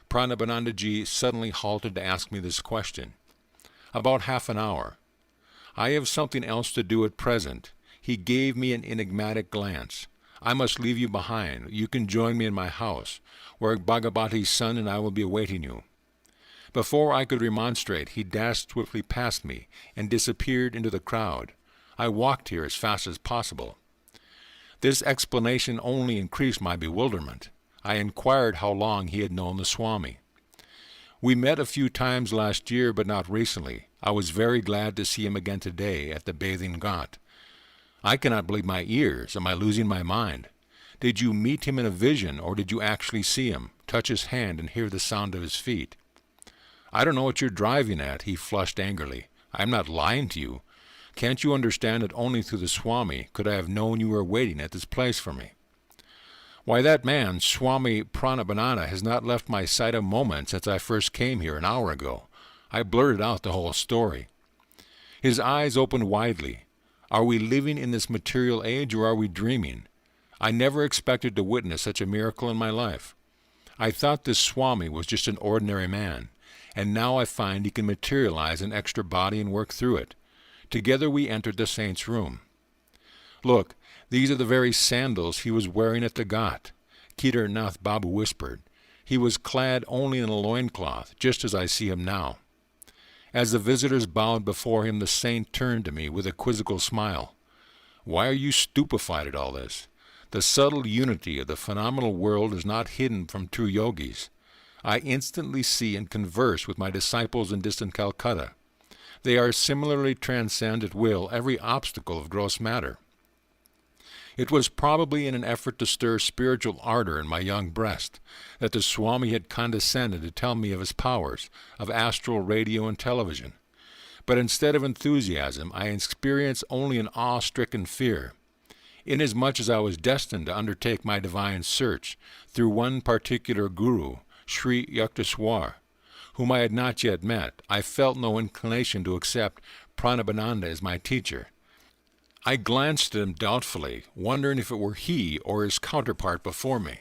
Pranabanandaji suddenly halted to ask me this question. About half an hour. I have something else to do at present. He gave me an enigmatic glance. I must leave you behind. You can join me in my house, where Bhagavati's son and I will be awaiting you. Before I could remonstrate, he dashed swiftly past me and disappeared into the crowd. I walked here as fast as possible. This explanation only increased my bewilderment. I inquired how long he had known the Swami. We met a few times last year, but not recently. I was very glad to see him again today at the bathing ghat. I cannot believe my ears. Am I losing my mind? Did you meet him in a vision, or did you actually see him, touch his hand, and hear the sound of his feet? I don't know what you're driving at, he flushed angrily. I'm not lying to you. Can't you understand that only through the Swami could I have known you were waiting at this place for me? Why, that man, Swami Pranabananda, has not left my sight a moment since I first came here an hour ago. I blurted out the whole story. His eyes opened widely. Are we living in this material age, or are we dreaming? I never expected to witness such a miracle in my life. I thought this Swami was just an ordinary man, and now I find he can materialize an extra body and work through it. Together we entered the saint's room. Look, these are the very sandals he was wearing at the ghat, Kedar Nath Babu whispered. He was clad only in a loincloth, just as I see him now. As the visitors bowed before him, the saint turned to me with a quizzical smile. Why are you stupefied at all this? The subtle unity of the phenomenal world is not hidden from true yogis. I instantly see and converse with my disciples in distant Calcutta. They are similarly transcend at will every obstacle of gross matter. It was probably in an effort to stir spiritual ardor in my young breast that the Swami had condescended to tell me of his powers, of astral radio and television. But instead of enthusiasm, I experienced only an awe-stricken fear, inasmuch as I was destined to undertake my divine search through one particular guru, Sri Yukteswar, whom I had not yet met. I felt no inclination to accept Paramahansa as my teacher. I glanced at him doubtfully, wondering if it were he or his counterpart before me.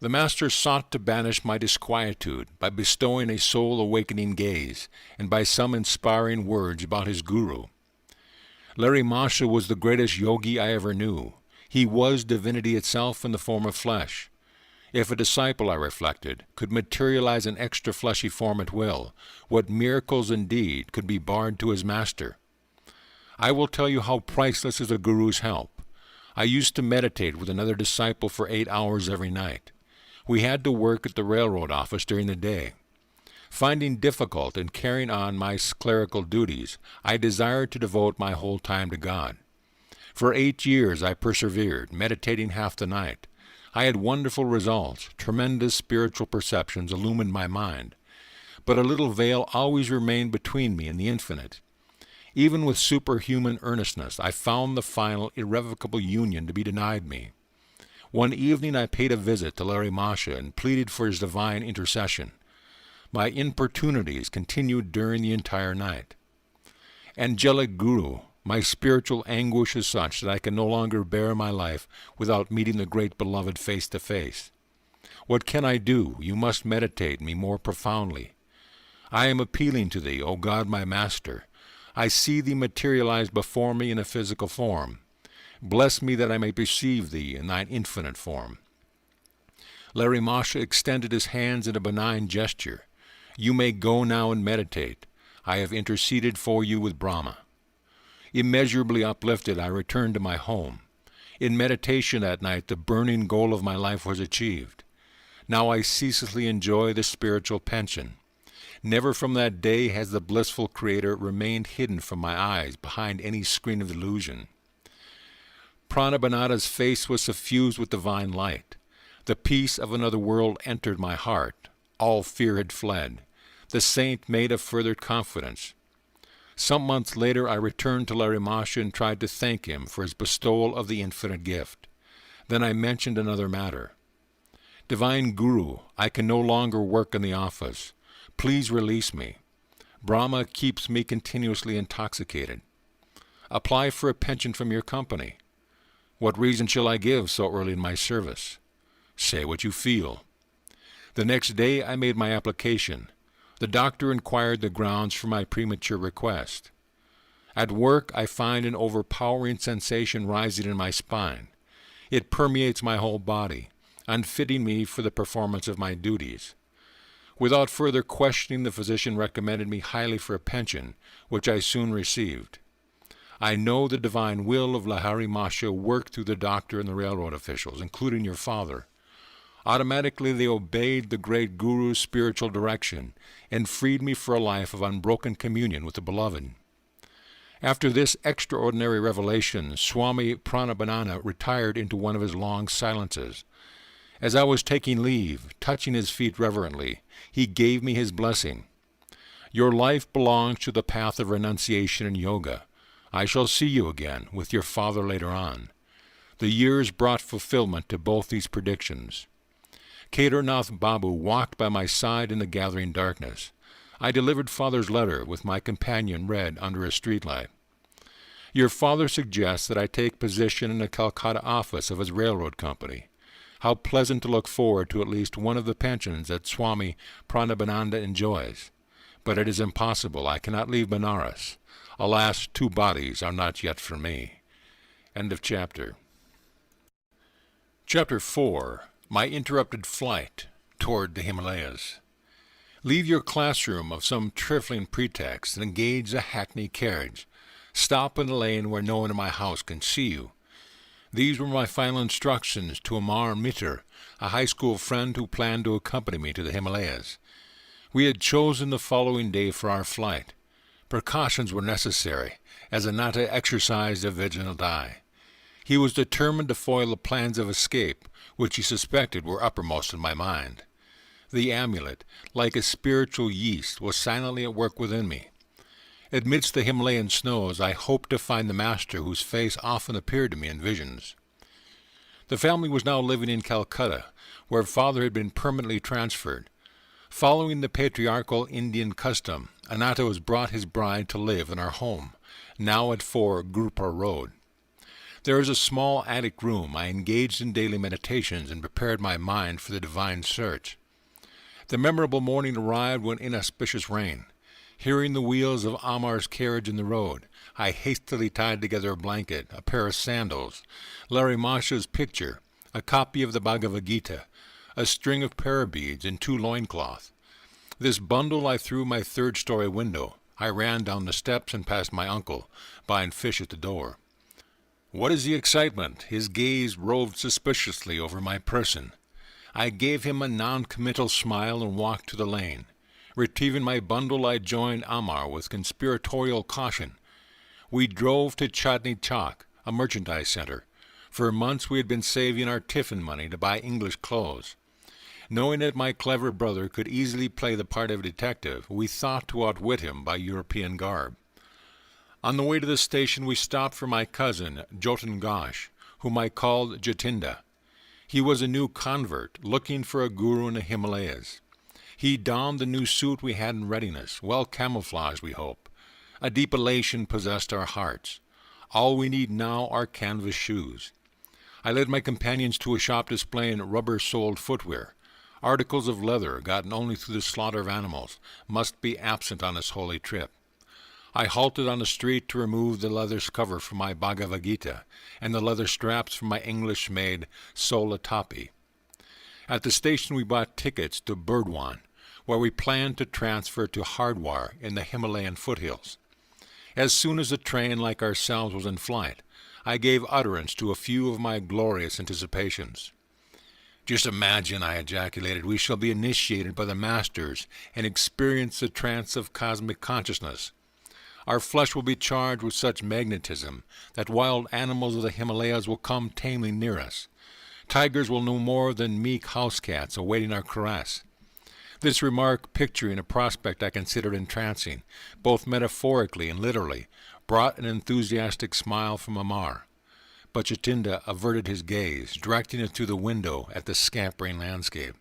The master sought to banish my disquietude by bestowing a soul-awakening gaze and by some inspiring words about his guru. Larry Masha was the greatest yogi I ever knew. He was divinity itself in the form of flesh. If a disciple, I reflected, could materialize an extra fleshy form at will, what miracles indeed could be barred to his master? I will tell you how priceless is a guru's help. I used to meditate with another disciple for 8 hours every night. We had to work at the railroad office during the day. Finding difficult in carrying on my clerical duties, I desired to devote my whole time to God. For 8 years I persevered, meditating half the night. I had wonderful results. Tremendous spiritual perceptions illumined my mind. But a little veil always remained between me and the infinite. Even with superhuman earnestness, I found the final, irrevocable union to be denied me. One evening I paid a visit to Larry Masha and pleaded for his divine intercession. My importunities continued during the entire night. Angelic Guru, my spiritual anguish is such that I can no longer bear my life without meeting the great beloved face to face. What can I do? You must meditate me more profoundly. I am appealing to thee, O God my Master. I see thee materialized before me in a physical form. Bless me that I may perceive thee in thine infinite form. Larry Masha extended his hands in a benign gesture. You may go now and meditate. I have interceded for you with Brahma. Immeasurably uplifted, I returned to my home. In meditation that night, the burning goal of my life was achieved. Now I ceaselessly enjoy the spiritual pension. Never from that day has the blissful Creator remained hidden from my eyes behind any screen of illusion. Pranabanada's face was suffused with divine light. The peace of another world entered my heart. All fear had fled. The saint made a further confidence. Some months later I returned to Larry Masha and tried to thank him for his bestowal of the infinite gift. Then I mentioned another matter. Divine Guru, I can no longer work in the office. Please release me. Brahma keeps me continuously intoxicated. Apply for a pension from your company. What reason shall I give so early in my service? Say what you feel. The next day I made my application. The doctor inquired the grounds for my premature request. At work I find an overpowering sensation rising in my spine. It permeates my whole body, unfitting me for the performance of my duties. Without further questioning, the physician recommended me highly for a pension, which I soon received. I know the divine will of Lahari Masha worked through the doctor and the railroad officials, including your father. Automatically they obeyed the great Guru's spiritual direction and freed me for a life of unbroken communion with the Beloved. After this extraordinary revelation, Swami Pranabanana retired into one of his long silences. As I was taking leave, touching his feet reverently, he gave me his blessing. Your life belongs to the path of renunciation and yoga. I shall see you again with your father later on. The years brought fulfillment to both these predictions. Kedarnath Babu walked by my side in the gathering darkness. I delivered father's letter, with my companion read under a streetlight. Your father suggests that I take position in the Calcutta office of his railroad company. How pleasant to look forward to at least one of the pensions that Swami Pranabananda enjoys. But it is impossible. I cannot leave Benares. Alas, 2 bodies are not yet for me. End of chapter. Chapter 4. My interrupted flight toward the Himalayas. Leave your classroom of some trifling pretext and engage a hackney carriage. Stop in a lane where no one in my house can see you. These were my final instructions to Amar Mitter, a high school friend who planned to accompany me to the Himalayas. We had chosen the following day for our flight. Precautions were necessary, as Anatta exercised a vigilant eye. He was determined to foil the plans of escape, which he suspected were uppermost in my mind. The amulet, like a spiritual yeast, was silently at work within me. Amidst the Himalayan snows, I hoped to find the master whose face often appeared to me in visions. The family was now living in Calcutta, where father had been permanently transferred. Following the patriarchal Indian custom, Anatta was brought his bride to live in our home, now at 4 Gurupur Road. There is a small attic room. I engaged in daily meditations and prepared my mind for the divine search. The memorable morning arrived when inauspicious rain. Hearing the wheels of Amar's carriage in the road, I hastily tied together a blanket, a pair of sandals, Larry Masha's picture, a copy of the Bhagavad Gita, a string of prayer beads, and 2 loincloths. This bundle I threw my 3rd-story window. I ran down the steps and past my uncle, buying fish at the door. What is the excitement? His gaze roved suspiciously over my person. I gave him a non-committal smile and walked to the lane. Retrieving my bundle, I joined Amar with conspiratorial caution. We drove to Chandni Chowk, a merchandise center. For months we had been saving our tiffin money to buy English clothes. Knowing that my clever brother could easily play the part of a detective, we thought to outwit him by European garb. On the way to the station, we stopped for my cousin, Jotan Ghosh, whom I called Jatinda. He was a new convert, looking for a guru in the Himalayas. He donned the new suit we had in readiness, well camouflaged, we hope. A deep elation possessed our hearts. All we need now are canvas shoes. I led my companions to a shop displaying rubber-soled footwear. Articles of leather, gotten only through the slaughter of animals, must be absent on this holy trip. I halted on the street to remove the leather cover from my Bhagavad Gita and the leather straps from my English-made Sola Tapi. At the station we bought tickets to Burdwan, where we planned to transfer to Hardwar in the Himalayan foothills. As soon as the train, like ourselves, was in flight, I gave utterance to a few of my glorious anticipations. Just imagine, I ejaculated, we shall be initiated by the masters and experience the trance of cosmic consciousness. Our flesh will be charged with such magnetism that wild animals of the Himalayas will come tamely near us. Tigers will no more than meek house cats awaiting our caress. This remark, picturing a prospect I considered entrancing, both metaphorically and literally, brought an enthusiastic smile from Amar. But Jatinda averted his gaze, directing it through the window at the scampering landscape.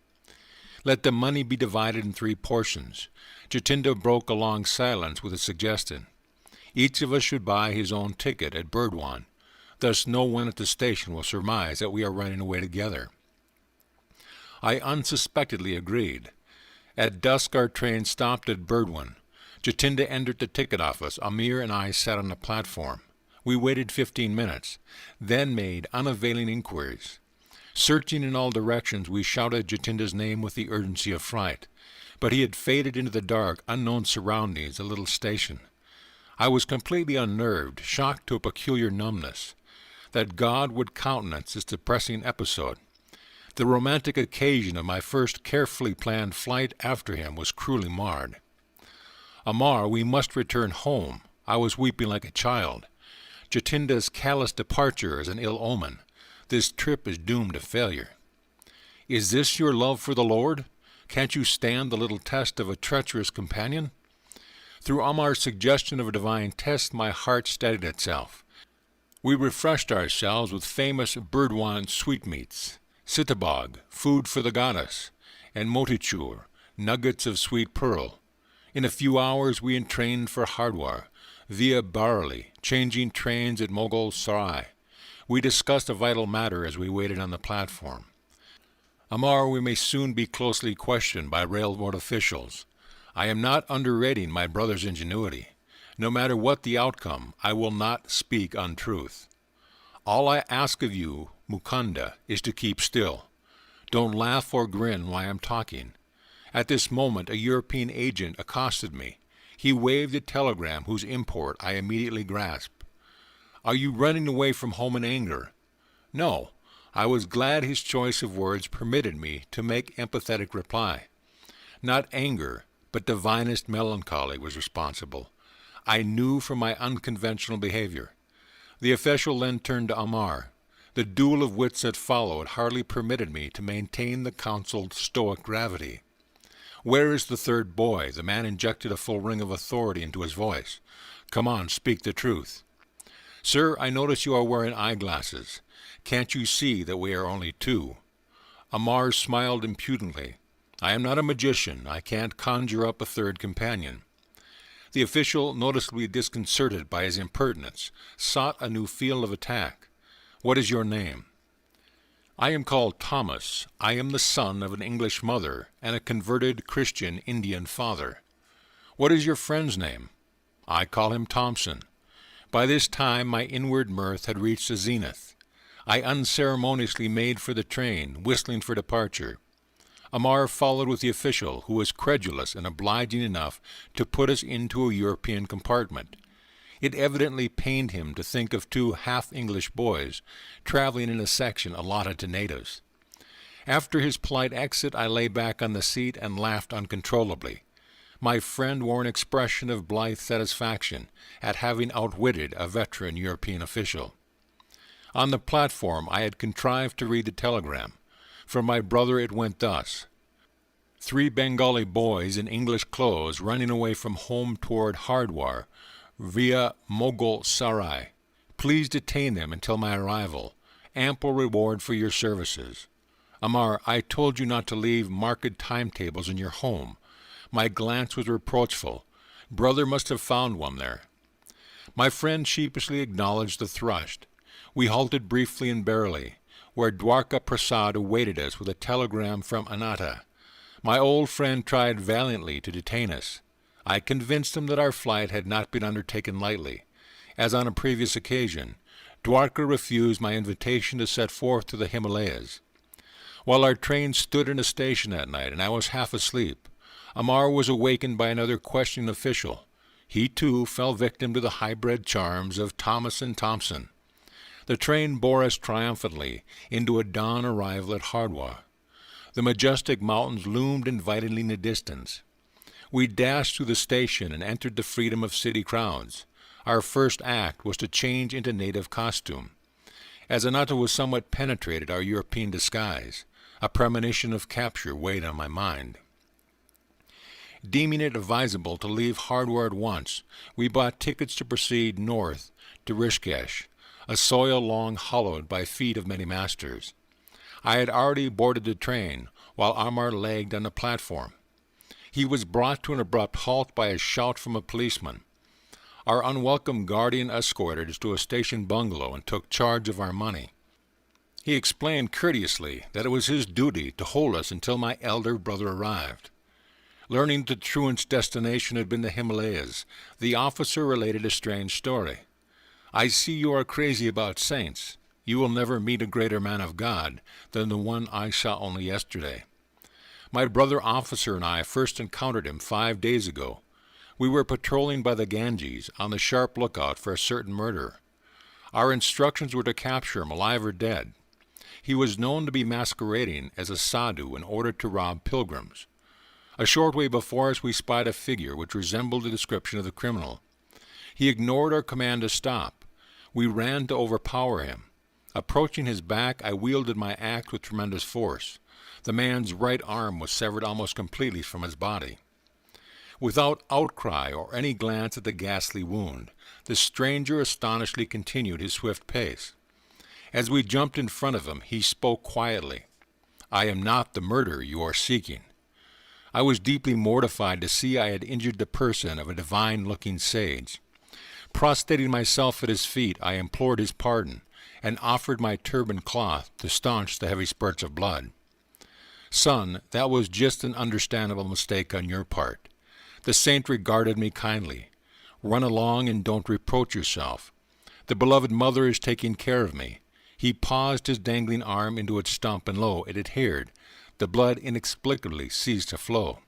Let the money be divided in 3 portions. Jatinda broke a long silence with a suggestion. Each of us should buy his own ticket at Burdwan. Thus no one at the station will surmise that we are running away together. I unsuspectedly agreed. At dusk our train stopped at Burdwan. Jatinda entered the ticket office. Amir and I sat on the platform. We waited 15 minutes, then made unavailing inquiries. Searching in all directions, we shouted Jatinda's name with the urgency of fright. But he had faded into the dark, unknown surroundings, a little station. I was completely unnerved, shocked to a peculiar numbness. That God would countenance this depressing episode. The romantic occasion of my first carefully planned flight after him was cruelly marred. Amar, we must return home. I was weeping like a child. Jatinda's callous departure is an ill omen. This trip is doomed to failure. Is this your love for the Lord? Can't you stand the little test of a treacherous companion? Through Amar's suggestion of a divine test, my heart steadied itself. We refreshed ourselves with famous Burdwan sweetmeats, sitabog, food for the goddess, and motichur, nuggets of sweet pearl. In a few hours we entrained for Hardwar, via Bareilly, changing trains at Mughal Sarai. We discussed a vital matter as we waited on the platform. Amar, we may soon be closely questioned by railroad officials. I am not underrating my brother's ingenuity. No matter what the outcome, I will not speak untruth. All I ask of you, Mukunda, is to keep still. Don't laugh or grin while I am talking. At this moment, a European agent accosted me. He waved a telegram whose import I immediately grasped. Are you running away from home in anger? No, I was glad his choice of words permitted me to make empathetic reply. Not anger, but divinest melancholy was responsible. I knew from my unconventional behavior. The official then turned to Amar. The duel of wits that followed hardly permitted me to maintain the counseled stoic gravity. "Where is the third boy?" The man injected a full ring of authority into his voice. "Come on, speak the truth." "Sir, I notice you are wearing eyeglasses. Can't you see that we are only two?" Amar smiled impudently. "I am not a magician. I can't conjure up a third companion." The official, noticeably disconcerted by his impertinence, sought a new field of attack. "What is your name?" "I am called Thomas. I am the son of an English mother and a converted Christian Indian father." "What is your friend's name?" "I call him Thompson." By this time my inward mirth had reached a zenith. I unceremoniously made for the train, whistling for departure. Amar followed with the official, who was credulous and obliging enough to put us into a European compartment. It evidently pained him to think of two half-English boys traveling in a section allotted to natives. After his polite exit, I lay back on the seat and laughed uncontrollably. My friend wore an expression of blithe satisfaction at having outwitted a veteran European official. On the platform I had contrived to read the telegram. From my brother it went thus: 3 Bengali boys in English clothes running away from home toward Hardwar via Mughal Sarai. Please detain them until my arrival. Ample reward for your services. Amar, I told you not to leave marked timetables in your home. My glance was reproachful. Brother must have found one there. My friend sheepishly acknowledged the thrust. We halted briefly in Berli, where Dwarka Prasad awaited us with a telegram from Anata. My old friend tried valiantly to detain us. I convinced him that our flight had not been undertaken lightly. As on a previous occasion, Dwarka refused my invitation to set forth to the Himalayas. While our train stood in a station that night and I was half asleep, Amar was awakened by another questioning official. He, too, fell victim to the hybrid charms of Thomas and Thompson. The train bore us triumphantly into a dawn arrival at Hardwar. The majestic mountains loomed invitingly in the distance. We dashed through the station and entered the freedom of city crowds. Our first act was to change into native costume. As Anata was somewhat penetrated our European disguise, a premonition of capture weighed on my mind. Deeming it advisable to leave Hardwar at once, we bought tickets to proceed north to Rishikesh, a soil long hollowed by feet of many masters. I had already boarded the train, while Amar lagged on the platform. He was brought to an abrupt halt by a shout from a policeman. Our unwelcome guardian escorted us to a station bungalow and took charge of our money. He explained courteously that it was his duty to hold us until my elder brother arrived. Learning that the truant's destination had been the Himalayas, the officer related a strange story. "I see you are crazy about saints. You will never meet a greater man of God than the one I saw only yesterday. My brother officer and I first encountered him 5 days ago. We were patrolling by the Ganges, on the sharp lookout for a certain murderer. Our instructions were to capture him, alive or dead. He was known to be masquerading as a sadhu in order to rob pilgrims. A short way before us we spied a figure which resembled the description of the criminal. He ignored our command to stop. We ran to overpower him. Approaching his back, I wielded my axe with tremendous force. The man's right arm was severed almost completely from his body. Without outcry or any glance at the ghastly wound, the stranger astonishedly continued his swift pace. As we jumped in front of him, he spoke quietly. "I am not the murderer you are seeking." I was deeply mortified to see I had injured the person of a divine-looking sage. Prostrating myself at his feet, I implored his pardon, and offered my turban cloth to staunch the heavy spurts of blood. "Son, that was just an understandable mistake on your part. The saint regarded me kindly. Run along and don't reproach yourself. The beloved mother is taking care of me." He paused his dangling arm into its stump, and lo, it adhered. The blood inexplicably ceased to flow.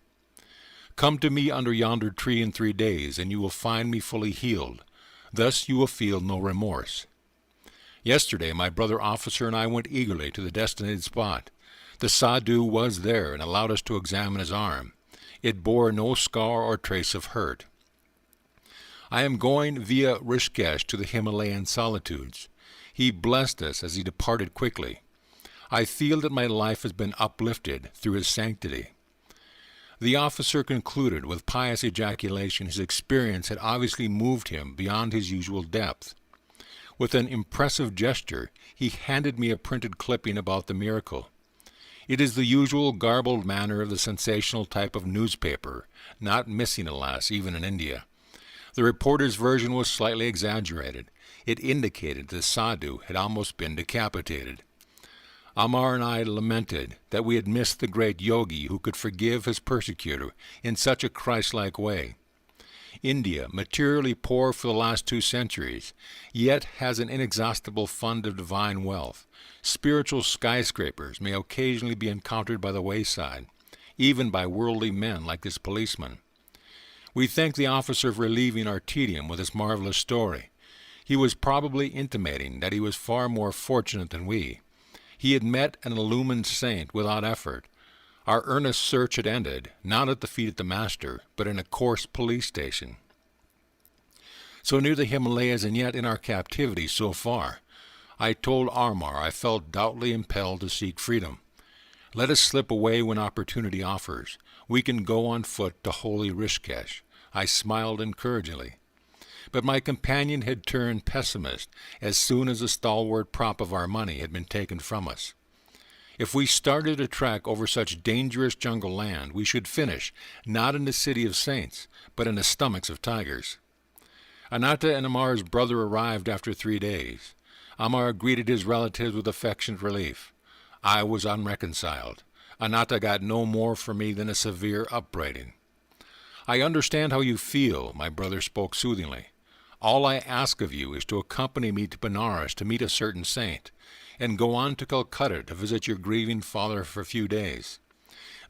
"Come to me under yonder tree in 3 days, and you will find me fully healed. Thus you will feel no remorse." Yesterday my brother officer and I went eagerly to the designated spot. The sadhu was there and allowed us to examine his arm. It bore no scar or trace of hurt. I am going via Rishikesh to the Himalayan solitudes. He blessed us as he departed quickly. I feel that my life has been uplifted through his sanctity. The officer concluded with pious ejaculation his experience had obviously moved him beyond his usual depth. With an impressive gesture, he handed me a printed clipping about the miracle. It is the usual garbled manner of the sensational type of newspaper, not missing, alas, even in India. The reporter's version was slightly exaggerated. It indicated the sadhu had almost been decapitated. Amar and I lamented that we had missed the great Yogi who could forgive his persecutor in such a Christ-like way. India, materially poor for the last 2 centuries, yet has an inexhaustible fund of divine wealth. Spiritual skyscrapers may occasionally be encountered by the wayside, even by worldly men like this policeman. We thank the officer for relieving our tedium with his marvelous story. He was probably intimating that he was far more fortunate than we. He had met an illumined saint without effort. Our earnest search had ended, not at the feet of the master, but in a coarse police station. So near the Himalayas and yet in our captivity so far, I told Amar I felt doubtfully impelled to seek freedom. Let us slip away when opportunity offers. We can go on foot to holy Rishikesh. I smiled encouragingly. But my companion had turned pessimist as soon as the stalwart prop of our money had been taken from us. If we started a trek over such dangerous jungle land, we should finish, not in the city of saints, but in the stomachs of tigers. Anatta and Amar's brother arrived after 3 days. Amar greeted his relatives with affectionate relief. I was unreconciled. Anatta got no more from me than a severe upbraiding. I understand how you feel, my brother spoke soothingly. All I ask of you is to accompany me to Benares to meet a certain saint, and go on to Calcutta to visit your grieving father for a few days.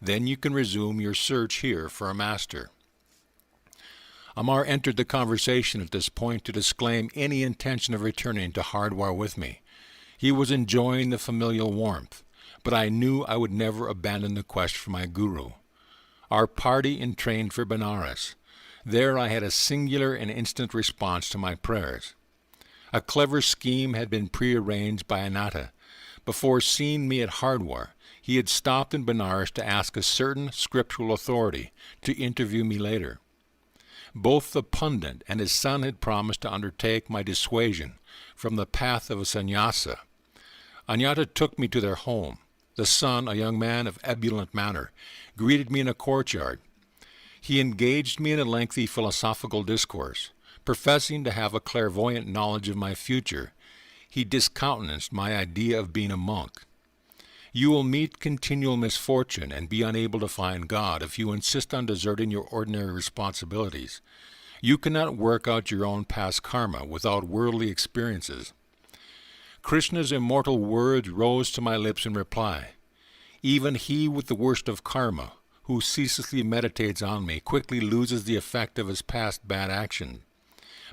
Then you can resume your search here for a master. Amar entered the conversation at this point to disclaim any intention of returning to Hardwar with me. He was enjoying the familial warmth, but I knew I would never abandon the quest for my guru. Our party entrained for Benares. There I had a singular and instant response to my prayers. A clever scheme had been prearranged by Anatta. Before seeing me at Hardwar, he had stopped in Benares to ask a certain scriptural authority to interview me later. Both the pundit and his son had promised to undertake my dissuasion from the path of a sannyasa. Anatta took me to their home. The son, a young man of ebullient manner, greeted me in a courtyard. He engaged me in a lengthy philosophical discourse. Professing to have a clairvoyant knowledge of my future, he discountenanced my idea of being a monk. You will meet continual misfortune and be unable to find God if you insist on deserting your ordinary responsibilities. You cannot work out your own past karma without worldly experiences. Krishna's immortal words rose to my lips in reply. Even he with the worst of karma, who ceaselessly meditates on me, quickly loses the effect of his past bad action.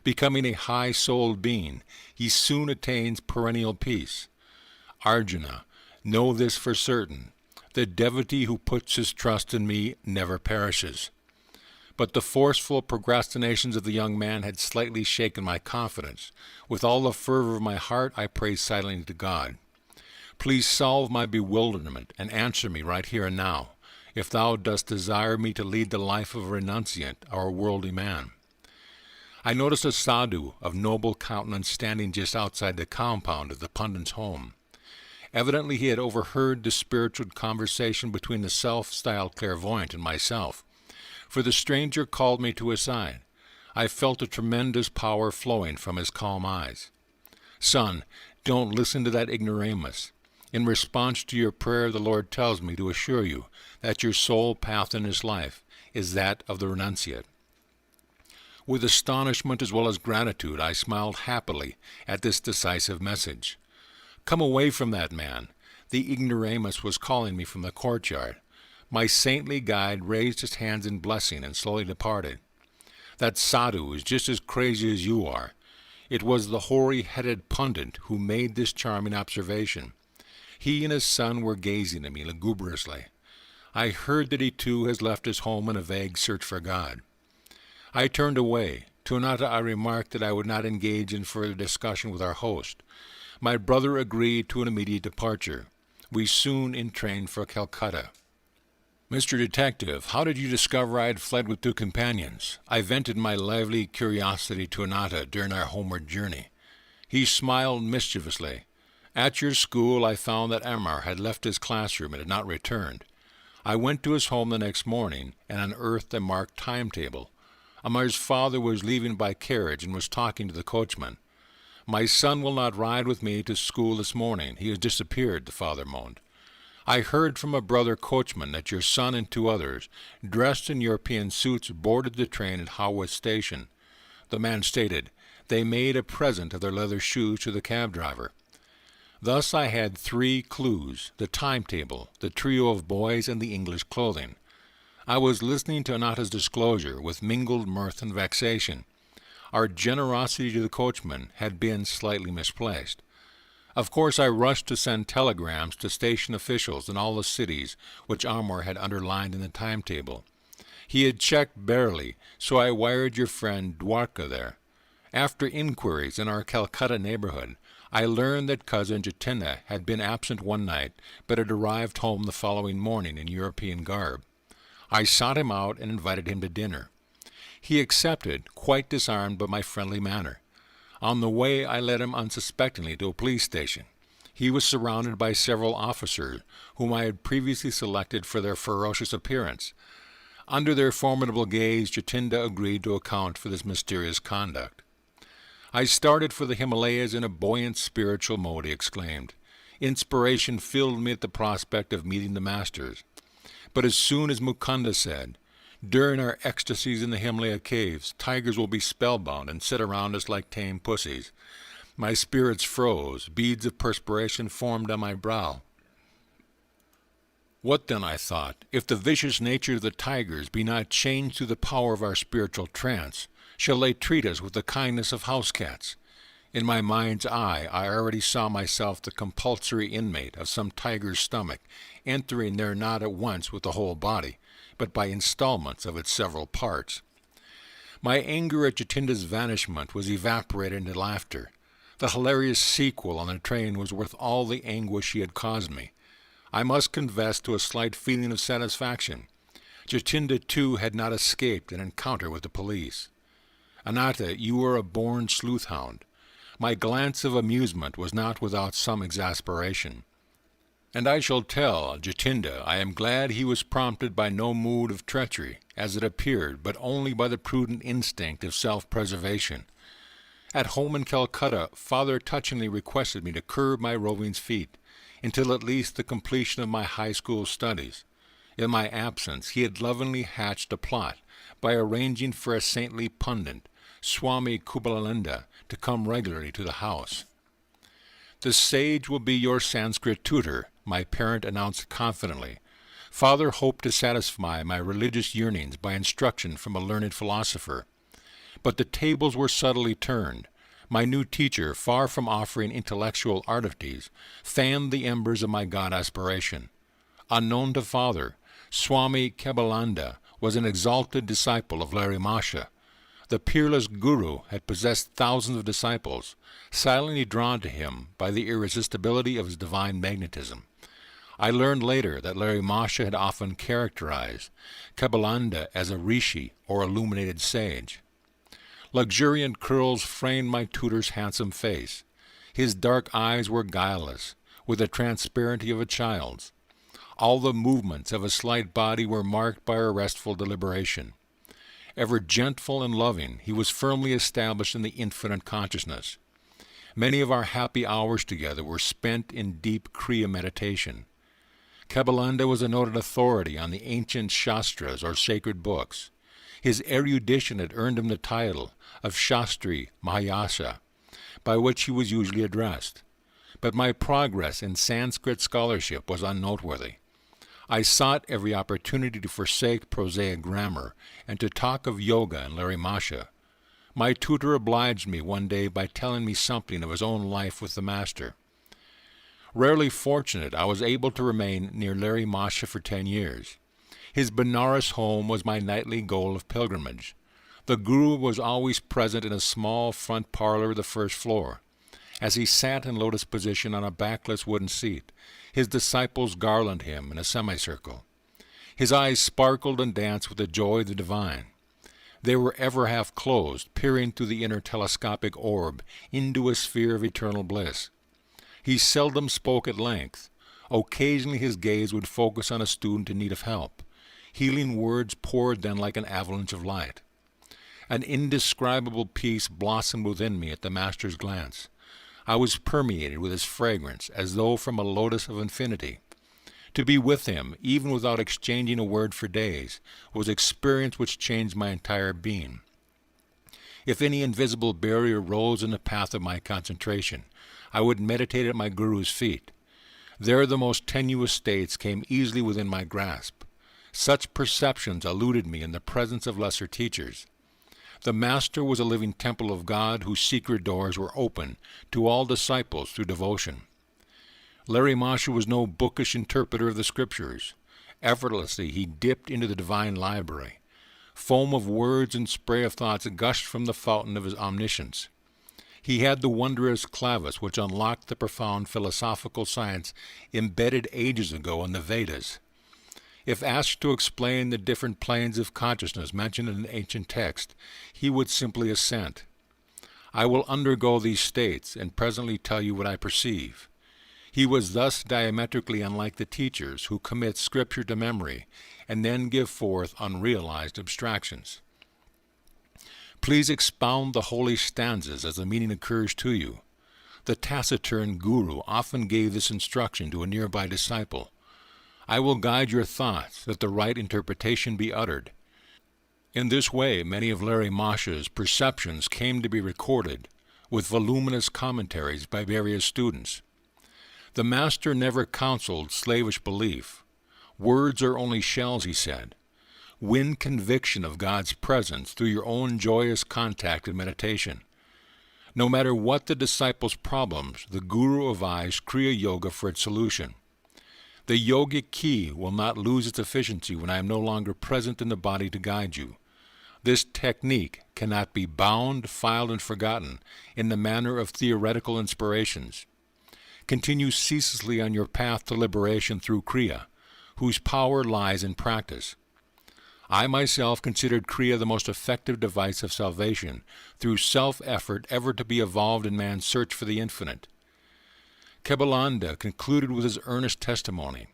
Becoming a high-souled being, he soon attains perennial peace. Arjuna, know this for certain. The devotee who puts his trust in me never perishes. But the forceful procrastinations of the young man had slightly shaken my confidence. With all the fervor of my heart, I prayed silently to God. Please solve my bewilderment and answer me right here and now, if thou dost desire me to lead the life of a renunciant or a worldly man. I noticed a sadhu of noble countenance standing just outside the compound of the pundit's home. Evidently he had overheard the spiritual conversation between the self-styled clairvoyant and myself, for the stranger called me to his side. I felt a tremendous power flowing from his calm eyes. Son, don't listen to that ignoramus. In response to your prayer, the Lord tells me to assure you that your sole path in this life is that of the renunciate. With astonishment as well as gratitude, I smiled happily at this decisive message. Come away from that man. The ignoramus was calling me from the courtyard. My saintly guide raised his hands in blessing and slowly departed. That sadhu is just as crazy as you are. It was the hoary-headed pundit who made this charming observation. He and his son were gazing at me lugubriously. I heard that he too has left his home in a vague search for God. I turned away. To Anata I remarked that I would not engage in further discussion with our host. My brother agreed to an immediate departure. We soon entrained for Calcutta. "Mr. Detective, how did you discover I had fled with 2 companions?" I vented my lively curiosity to Anata during our homeward journey. He smiled mischievously. "At your school I found that Amar had left his classroom and had not returned. I went to his home the next morning and unearthed a marked timetable. Amar's father was leaving by carriage and was talking to the coachman. 'My son will not ride with me to school this morning. He has disappeared,' the father moaned. I heard from a brother coachman that your son and 2 others, dressed in European suits, boarded the train at Haworth Station. The man stated they made a present of their leather shoes to the cab driver. Thus I had 3 clues: the timetable, the trio of boys, and the English clothing. I was listening to Anata's disclosure with mingled mirth and vexation. Our generosity to the coachman had been slightly misplaced. Of course I rushed to send telegrams to station officials in all the cities which Amar had underlined in the timetable. He had checked barely, so I wired your friend Dwarka there. After inquiries in our Calcutta neighborhood, I learned that cousin Jatinda had been absent one night, but had arrived home the following morning in European garb. I sought him out and invited him to dinner. He accepted, quite disarmed by my friendly manner. On the way I led him unsuspectingly to a police station. He was surrounded by several officers, whom I had previously selected for their ferocious appearance. Under their formidable gaze, Jatinda agreed to account for this mysterious conduct. "I started for the Himalayas in a buoyant spiritual mode," he exclaimed. "Inspiration filled me at the prospect of meeting the masters. But as soon as Mukunda said, 'During our ecstasies in the Himalaya caves, tigers will be spellbound and sit around us like tame pussies,' my spirits froze, beads of perspiration formed on my brow. What then, I thought, if the vicious nature of the tigers be not changed through the power of our spiritual trance? Shall they treat us with the kindness of house cats? In my mind's eye I already saw myself the compulsory inmate of some tiger's stomach, entering there not at once with the whole body, but by installments of its several parts. My anger at Jatinda's vanishment was evaporated into laughter. The hilarious sequel on the train was worth all the anguish he had caused me. I must confess to a slight feeling of satisfaction. Jatinda, too, had not escaped an encounter with the police. Anata, you are a born sleuth-hound. My glance of amusement was not without some exasperation. And I shall tell Jatinda I am glad he was prompted by no mood of treachery, as it appeared, but only by the prudent instinct of self-preservation. At home in Calcutta, father touchingly requested me to curb my roving feet, until at least the completion of my high school studies. In my absence, he had lovingly hatched a plot by arranging for a saintly pundit, Swami Kubalananda, to come regularly to the house. "The sage will be your Sanskrit tutor," my parent announced confidently. Father hoped to satisfy my religious yearnings by instruction from a learned philosopher. But the tables were subtly turned. My new teacher, far from offering intellectual artifices, fanned the embers of my God aspiration. Unknown to father, Swami Kebalanda was an exalted disciple of Larry Masha. The peerless guru had possessed thousands of disciples, silently drawn to him by the irresistibility of his divine magnetism. I learned later that Larry Masha had often characterized Kebalanda as a rishi, or illuminated sage. Luxuriant curls framed my tutor's handsome face. His dark eyes were guileless, with the transparency of a child's. All the movements of his slight body were marked by a restful deliberation. Ever gentle and loving, he was firmly established in the infinite consciousness. Many of our happy hours together were spent in deep Kriya meditation. Kebalanda was a noted authority on the ancient Shastras, or sacred books. His erudition had earned him the title of Shastri Mahayasa, by which he was usually addressed. But my progress in Sanskrit scholarship was unnoteworthy. I sought every opportunity to forsake prosaic grammar and to talk of yoga and Larry Masha. My tutor obliged me one day by telling me something of his own life with the Master. Rarely fortunate, I was able to remain near Larry Masha for 10 years. His Benares home was my nightly goal of pilgrimage. The Guru was always present in a small front parlor of the first floor. As he sat in lotus position on a backless wooden seat, his disciples garlanded him in a semicircle. His eyes sparkled and danced with the joy of the divine. They were ever half closed, peering through the inner telescopic orb into a sphere of eternal bliss. He seldom spoke at length. Occasionally his gaze would focus on a student in need of help. Healing words poured then like an avalanche of light. An indescribable peace blossomed within me at the Master's glance. I was permeated with his fragrance, as though from a lotus of infinity. To be with him, even without exchanging a word for days, was experience which changed my entire being. If any invisible barrier rose in the path of my concentration, I would meditate at my Guru's feet. There the most tenuous states came easily within my grasp. Such perceptions eluded me in the presence of lesser teachers. The Master was a living temple of God whose secret doors were open to all disciples through devotion. Larry Masha was no bookish interpreter of the Scriptures. Effortlessly he dipped into the divine library. Foam of words and spray of thoughts gushed from the fountain of his omniscience. He had the wondrous clavis which unlocked the profound philosophical science embedded ages ago in the Vedas. If asked to explain the different planes of consciousness mentioned in an ancient text, he would simply assent. I will undergo these states and presently tell you what I perceive. He was thus diametrically unlike the teachers who commit Scripture to memory and then give forth unrealized abstractions. Please expound the holy stanzas as the meaning occurs to you. The taciturn Guru often gave this instruction to a nearby disciple. I will guide your thoughts that the right interpretation be uttered. In this way, many of Larry Masha's perceptions came to be recorded, with voluminous commentaries by various students. The Master never counseled slavish belief. Words are only shells, he said. Win conviction of God's presence through your own joyous contact and meditation. No matter what the disciple's problems, the Guru advised Kriya Yoga for its solution. The yogic key will not lose its efficiency when I am no longer present in the body to guide you. This technique cannot be bound, filed, and forgotten in the manner of theoretical inspirations. Continue ceaselessly on your path to liberation through Kriya, whose power lies in practice. I myself considered Kriya the most effective device of salvation through self-effort ever to be evolved in man's search for the infinite. Yogananda concluded with his earnest testimony.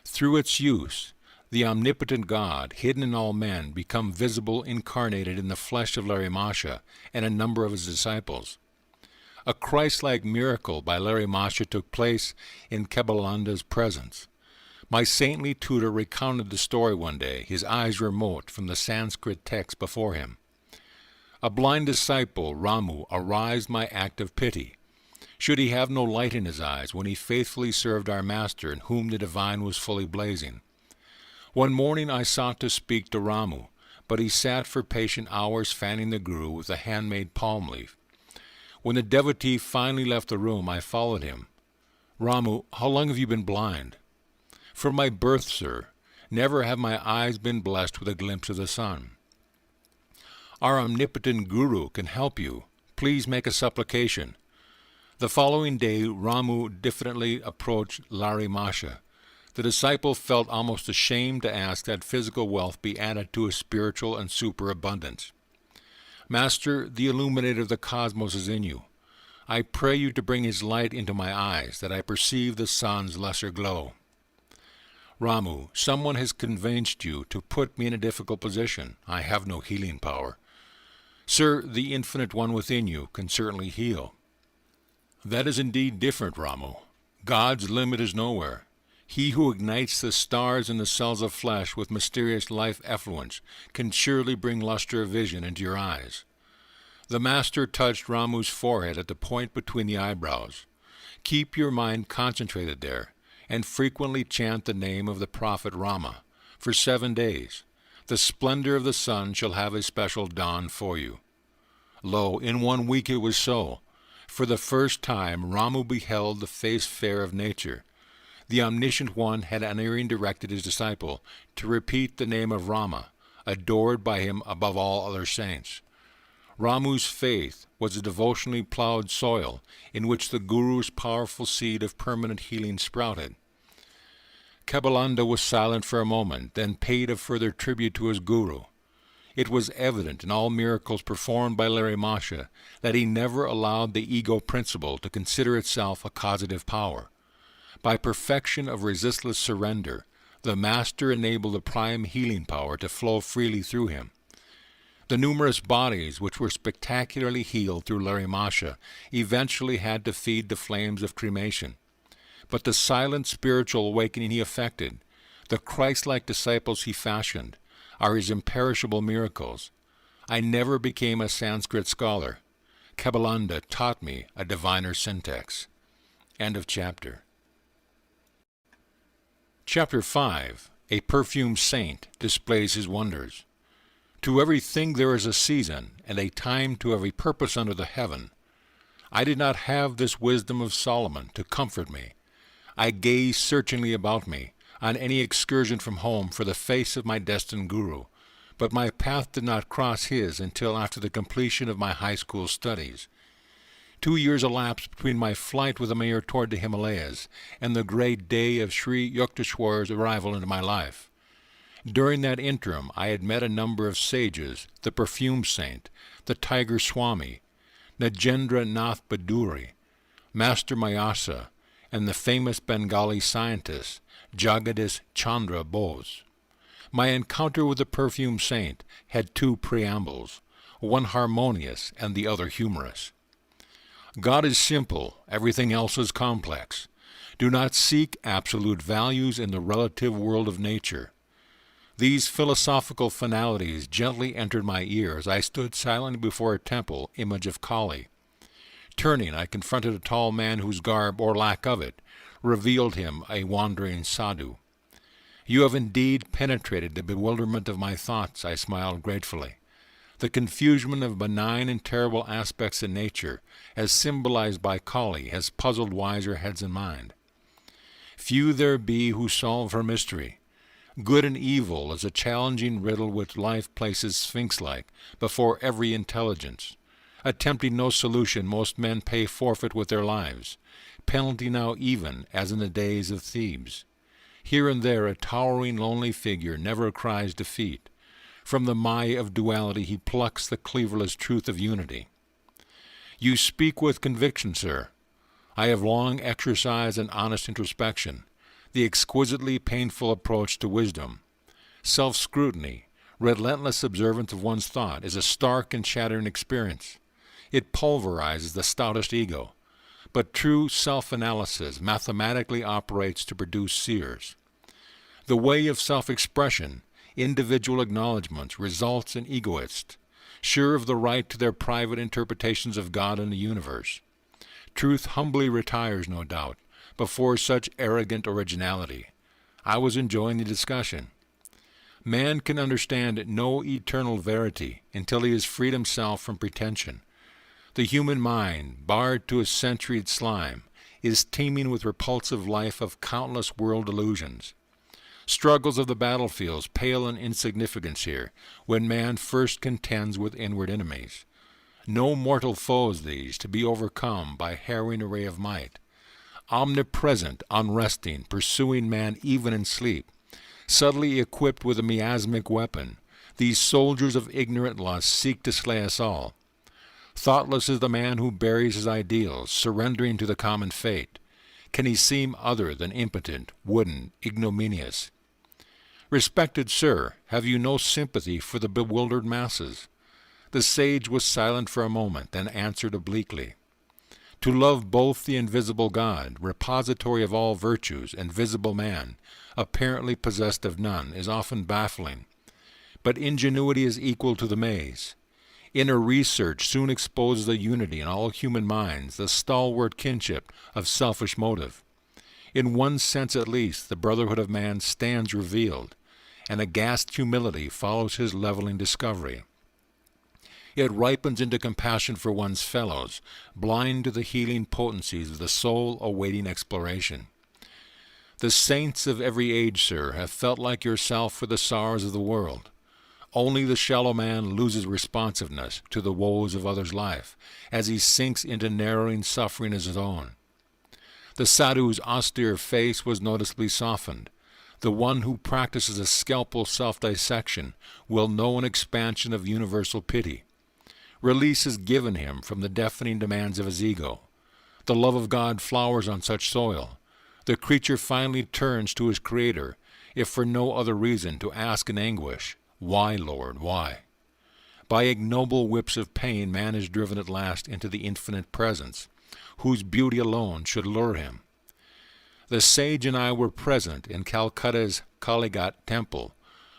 Through its use, the omnipotent God, hidden in all men, become visible incarnated in the flesh of Larry Masha and a number of his disciples. A Christ-like miracle by Larry Masha took place in Yogananda's presence. My saintly tutor recounted the story one day, his eyes remote from the Sanskrit text before him. A blind disciple, Ramu, aroused my act of pity. Should he have no light in his eyes when he faithfully served our Master in whom the divine was fully blazing? One morning I sought to speak to Ramu, but he sat for patient hours fanning the Guru with a handmade palm leaf. When the devotee finally left the room, I followed him. Ramu, how long have you been blind? From my birth, sir. Never have my eyes been blessed with a glimpse of the sun. Our omnipotent Guru can help you. Please make a supplication. The following day, Ramu diffidently approached Larry Masha. The disciple felt almost ashamed to ask that physical wealth be added to his spiritual and superabundance. Master, the illuminator of the cosmos is in you. I pray you to bring his light into my eyes, that I perceive the sun's lesser glow. Ramu, someone has convinced you to put me in a difficult position. I have no healing power. Sir, the infinite one within you can certainly heal. That is indeed different, Ramu. God's limit is nowhere. He who ignites the stars in the cells of flesh with mysterious life effluence can surely bring luster of vision into your eyes. The Master touched Ramu's forehead at the point between the eyebrows. Keep your mind concentrated there, and frequently chant the name of the prophet Rama. For 7 days, the splendor of the sun shall have a special dawn for you. Lo, in 1 week it was so. For the first time Ramu beheld the face fair of nature. The Omniscient One had unerring directed his disciple to repeat the name of Rama, adored by him above all other saints. Ramu's faith was a devotionally plowed soil in which the Guru's powerful seed of permanent healing sprouted. Yogananda was silent for a moment, then paid a further tribute to his Guru. It was evident in all miracles performed by Masha that he never allowed the ego principle to consider itself a causative power. By perfection of resistless surrender, the Master enabled the prime healing power to flow freely through him. The numerous bodies which were spectacularly healed through Masha eventually had to feed the flames of cremation. But the silent spiritual awakening he effected, the Christ-like disciples he fashioned, are his imperishable miracles. I never became a Sanskrit scholar. Yogananda taught me a diviner syntax. End of chapter. Chapter 5. A Perfumed Saint Displays His Wonders. To everything there is a season, and a time to every purpose under the heaven. I did not have this wisdom of Solomon to comfort me. I gazed searchingly about me, on any excursion from home, for the face of my destined Guru, but my path did not cross his until after the completion of my high school studies. 2 years elapsed between my flight with the mayor toward the Himalayas and the great day of Sri Yukteswar's arrival into my life. During that interim I had met a number of sages, the Perfumed Saint, the Tiger Swami, Najendra Nath Baduri, Master Mayasa, and the famous Bengali scientist Jagadish Chandra Bose. My encounter with the Perfumed Saint had 2 preambles, one harmonious and the other humorous. God is simple, everything else is complex. Do not seek absolute values in the relative world of nature. These philosophical finalities gently entered my ear as I stood silently before a temple image of Kali. Turning, I confronted a tall man whose garb, or lack of it, revealed him a wandering sadhu. You have indeed penetrated the bewilderment of my thoughts, I smiled gratefully. The confusion of benign and terrible aspects in nature, as symbolized by Kali, has puzzled wiser heads in mind. Few there be who solve her mystery. Good and evil is a challenging riddle which life places sphinx-like before every intelligence. Attempting no solution, most men pay forfeit with their lives, penalty now even as in the days of Thebes. Here and there a towering lonely figure never cries defeat. From the Maya of duality he plucks the cleaverless truth of unity. You speak with conviction, sir. I have long exercised an honest introspection, the exquisitely painful approach to wisdom. Self-scrutiny, relentless observance of one's thought, is a stark and shattering experience. It pulverizes the stoutest ego, but true self-analysis mathematically operates to produce seers. The way of self-expression, individual acknowledgments, results in egoists, sure of the right to their private interpretations of God and the universe. Truth humbly retires, no doubt, before such arrogant originality. I was enjoying the discussion. Man can understand no eternal verity until he has freed himself from pretension. The human mind, barred to a centuried slime, is teeming with repulsive life of countless world illusions. Struggles of the battlefields pale in insignificance here, when man first contends with inward enemies. No mortal foes these, to be overcome by harrowing array of might. Omnipresent, unresting, pursuing man even in sleep, subtly equipped with a miasmic weapon, these soldiers of ignorant lust seek to slay us all. Thoughtless is the man who buries his ideals, surrendering to the common fate. Can he seem other than impotent, wooden, ignominious? Respected sir, have you no sympathy for the bewildered masses? The sage was silent for a moment, then answered obliquely. To love both the invisible God, repository of all virtues, and visible man, apparently possessed of none, is often baffling. But ingenuity is equal to the maze. Inner research soon exposes the unity in all human minds, the stalwart kinship of selfish motive. In one sense at least, the brotherhood of man stands revealed, and aghast humility follows his leveling discovery. It ripens into compassion for one's fellows, blind to the healing potencies of the soul awaiting exploration. The saints of every age, sir, have felt like yourself for the sorrows of the world. Only the shallow man loses responsiveness to the woes of others' life as he sinks into narrowing suffering as his own. The sadhu's austere face was noticeably softened. The one who practices a scalpel self-dissection will know an expansion of universal pity. Release is given him from the deafening demands of his ego. The love of God flowers on such soil. The creature finally turns to his Creator, if for no other reason, to ask in anguish, "Why, Lord, why?" By ignoble whips of pain man is driven at last into the infinite presence, whose beauty alone should lure him. The sage and I were present in Calcutta's Kalighat temple,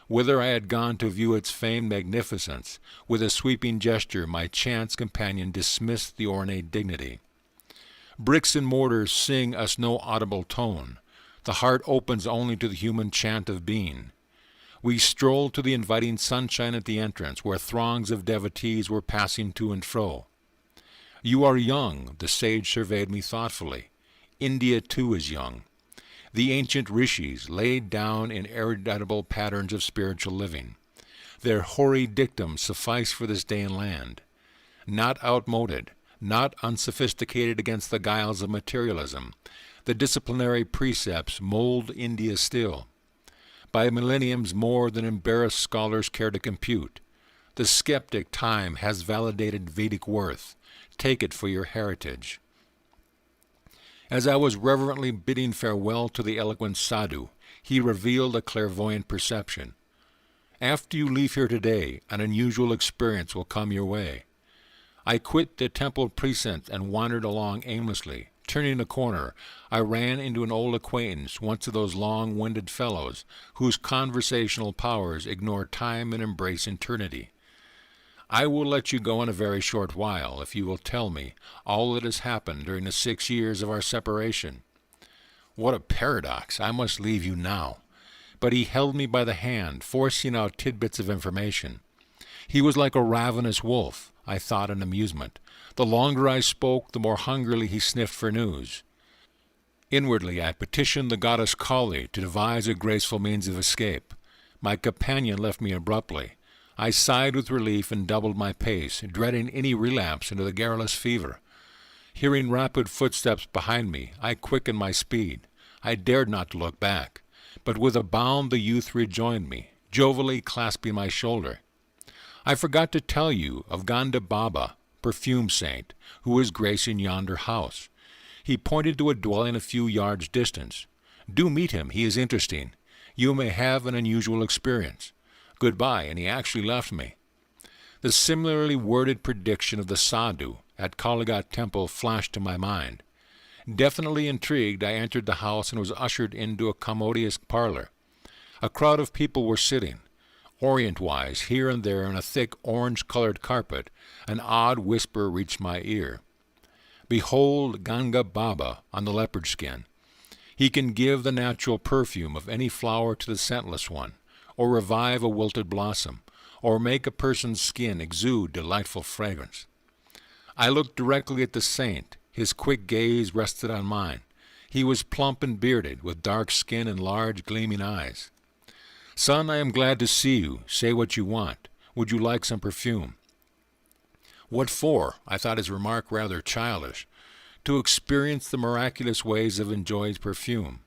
whither I had gone to view its famed magnificence. With a sweeping gesture my chance companion dismissed the ornate dignity. Bricks and mortars sing us no audible tone. The heart opens only to the human chant of being. We strolled to the inviting sunshine at the entrance, where throngs of devotees were passing to and fro. "You are young," the sage surveyed me thoughtfully. "India, too, is young. The ancient rishis laid down in eruditable patterns of spiritual living. Their hoary dictums suffice for this day and land. Not outmoded, not unsophisticated against the guiles of materialism, the disciplinary precepts mold India still. By millenniums more than embarrassed scholars care to compute. The skeptic time has validated Vedic worth. Take it for your heritage." As I was reverently bidding farewell to the eloquent sadhu, he revealed a clairvoyant perception. "After you leave here today, an unusual experience will come your way." I quit the temple precinct and wandered along aimlessly. Turning a corner, I ran into an old acquaintance, once of those long-winded fellows whose conversational powers ignore time and embrace eternity. "I will let you go in a very short while, if you will tell me all that has happened during the 6 years of our separation." What a paradox! I must leave you now. But he held me by the hand, forcing out tidbits of information. He was like a ravenous wolf, I thought in amusement. The longer I spoke, the more hungrily he sniffed for news. Inwardly I petitioned the goddess Kali to devise a graceful means of escape. My companion left me abruptly. I sighed with relief and doubled my pace, dreading any relapse into the garrulous fever. Hearing rapid footsteps behind me, I quickened my speed. I dared not to look back, but with a bound the youth rejoined me, jovially clasping my shoulder. "I forgot to tell you of Ganda Baba, perfume saint, who is gracing yonder house." He pointed to a dwelling a few yards distant. "Do meet him, he is interesting. You may have an unusual experience. Goodbye," and he actually left me. The similarly worded prediction of the sadhu at Kalighat temple flashed to my mind. Definitely intrigued, I entered the house and was ushered into a commodious parlor. A crowd of people were sitting. Orient-wise, here and there on a thick orange-colored carpet, an odd whisper reached my ear. "Behold Ganga Baba on the leopard skin. He can give the natural perfume of any flower to the scentless one, or revive a wilted blossom, or make a person's skin exude delightful fragrance." I looked directly at the saint. His quick gaze rested on mine. He was plump and bearded, with dark skin and large gleaming eyes. "Son, I am glad to see you. Say what you want. Would you like some perfume?" "What for?" I thought his remark rather childish. "To experience the miraculous ways of enjoying perfume."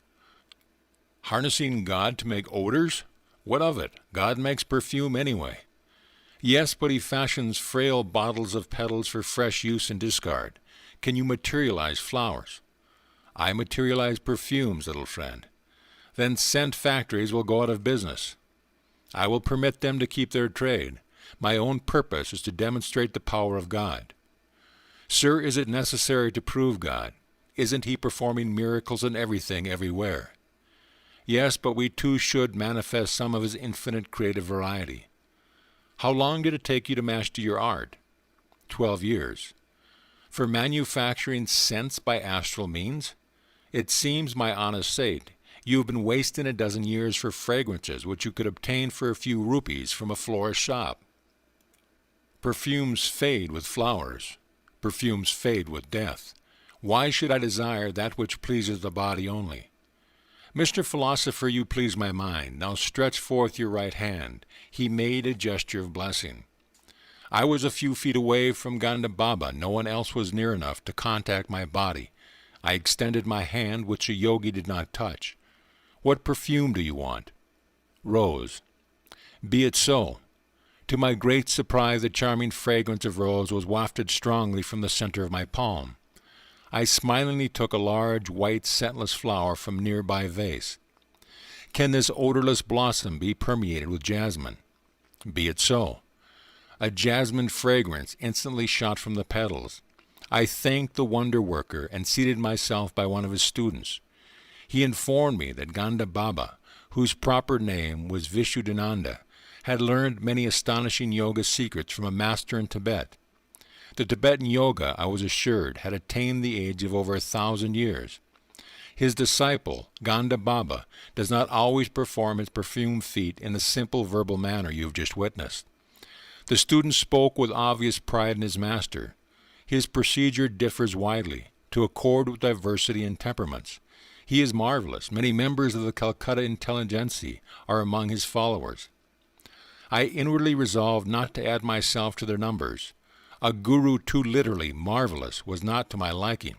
"Harnessing God to make odors? What of it? God makes perfume anyway." "Yes, but he fashions frail bottles of petals for fresh use and discard. Can you materialize flowers?" "I materialize perfumes, little friend." "Then scent factories will go out of business." "I will permit them to keep their trade. My own purpose is to demonstrate the power of God." "Sir, is it necessary to prove God? Isn't he performing miracles in everything, everywhere?" "Yes, but we too should manifest some of his infinite creative variety." "How long did it take you to master your art?" 12 years. "For manufacturing scents by astral means? It seems, my honest saint, you have been wasting a dozen years for fragrances which you could obtain for a few rupees from a florist's shop." Perfumes fade with flowers. Perfumes fade with death. Why should I desire that which pleases the body only? Mr. Philosopher, you please my mind. Now stretch forth your right hand. He made a gesture of blessing. I was a few feet away from Ganda Baba. No one else was near enough to contact my body. I extended my hand, which a yogi did not touch. What perfume do you want? Rose. Be it so. To my great surprise, the charming fragrance of rose was wafted strongly from the center of my palm. I smilingly took a large, white, scentless flower from a nearby vase. Can this odorless blossom be permeated with jasmine? Be it so. A jasmine fragrance instantly shot from the petals. I thanked the wonder worker and seated myself by one of his students. He informed me that Ganda Baba, whose proper name was Yogananda, had learned many astonishing yoga secrets from a master in Tibet. The Tibetan yoga, I was assured, had attained the age of over 1,000 years. His disciple, Ganda Baba, does not always perform his perfumed feat in the simple verbal manner you have just witnessed. The student spoke with obvious pride in his master. His procedure differs widely, to accord with diversity in temperaments. He is marvelous. Many members of the Calcutta intelligentsia are among his followers. I inwardly resolved not to add myself to their numbers. A guru too literally marvelous was not to my liking.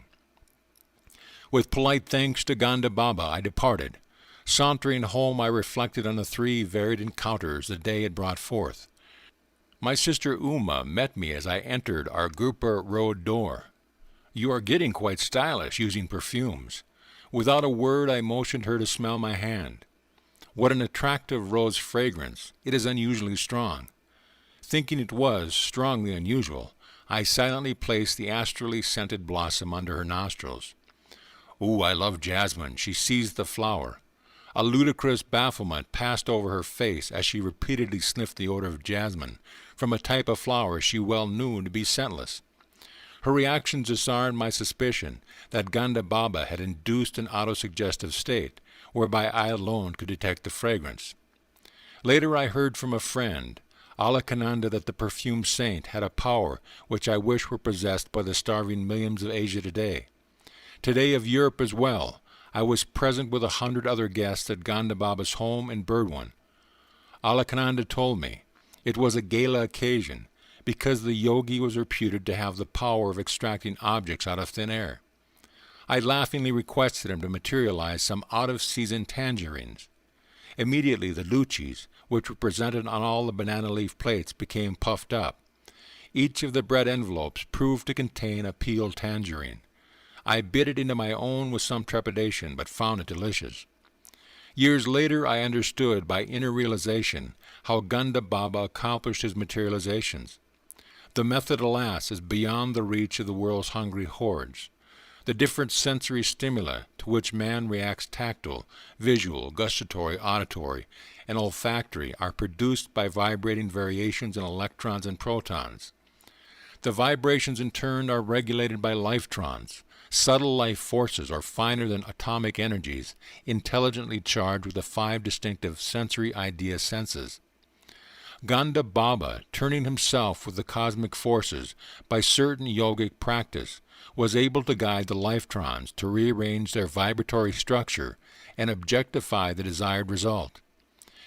With polite thanks to Ganda Baba, I departed. Sauntering home, I reflected on the 3 varied encounters the day had brought forth. My sister Uma met me as I entered our Gurpa Road door. You are getting quite stylish, using perfumes. Without a word, I motioned her to smell my hand. What an attractive rose fragrance! It is unusually strong. Thinking it was strongly unusual, I silently placed the astrally scented blossom under her nostrils. Ooh, I love jasmine. She seized the flower. A ludicrous bafflement passed over her face as she repeatedly sniffed the odor of jasmine from a type of flower she well knew to be scentless. Her reactions disarmed my suspicion that Ganda Baba had induced an autosuggestive state, whereby I alone could detect the fragrance. Later I heard from a friend, Yogananda, that the perfumed saint had a power which I wish were possessed by the starving millions of Asia today. Today of Europe as well. I was present with 100 other guests at Ganda Baba's home in Burdwan. Yogananda told me it was a gala occasion because the yogi was reputed to have the power of extracting objects out of thin air. I laughingly requested him to materialize some out-of-season tangerines. Immediately the luchis, which were presented on all the banana leaf plates, became puffed up. Each of the bread envelopes proved to contain a peeled tangerine. I bit it into my own with some trepidation, but found it delicious. Years later I understood by inner realization how Ganda Baba accomplished his materializations. The method, alas, is beyond the reach of the world's hungry hordes. The different sensory stimuli to which man reacts, tactile, visual, gustatory, auditory, and olfactory, are produced by vibrating variations in electrons and protons. The vibrations in turn are regulated by lifetrons, subtle life forces or finer than atomic energies, intelligently charged with the 5 distinctive sensory idea senses. Ganda Baba, turning himself with the cosmic forces by certain yogic practice, was able to guide the lifetrons to rearrange their vibratory structure and objectify the desired result.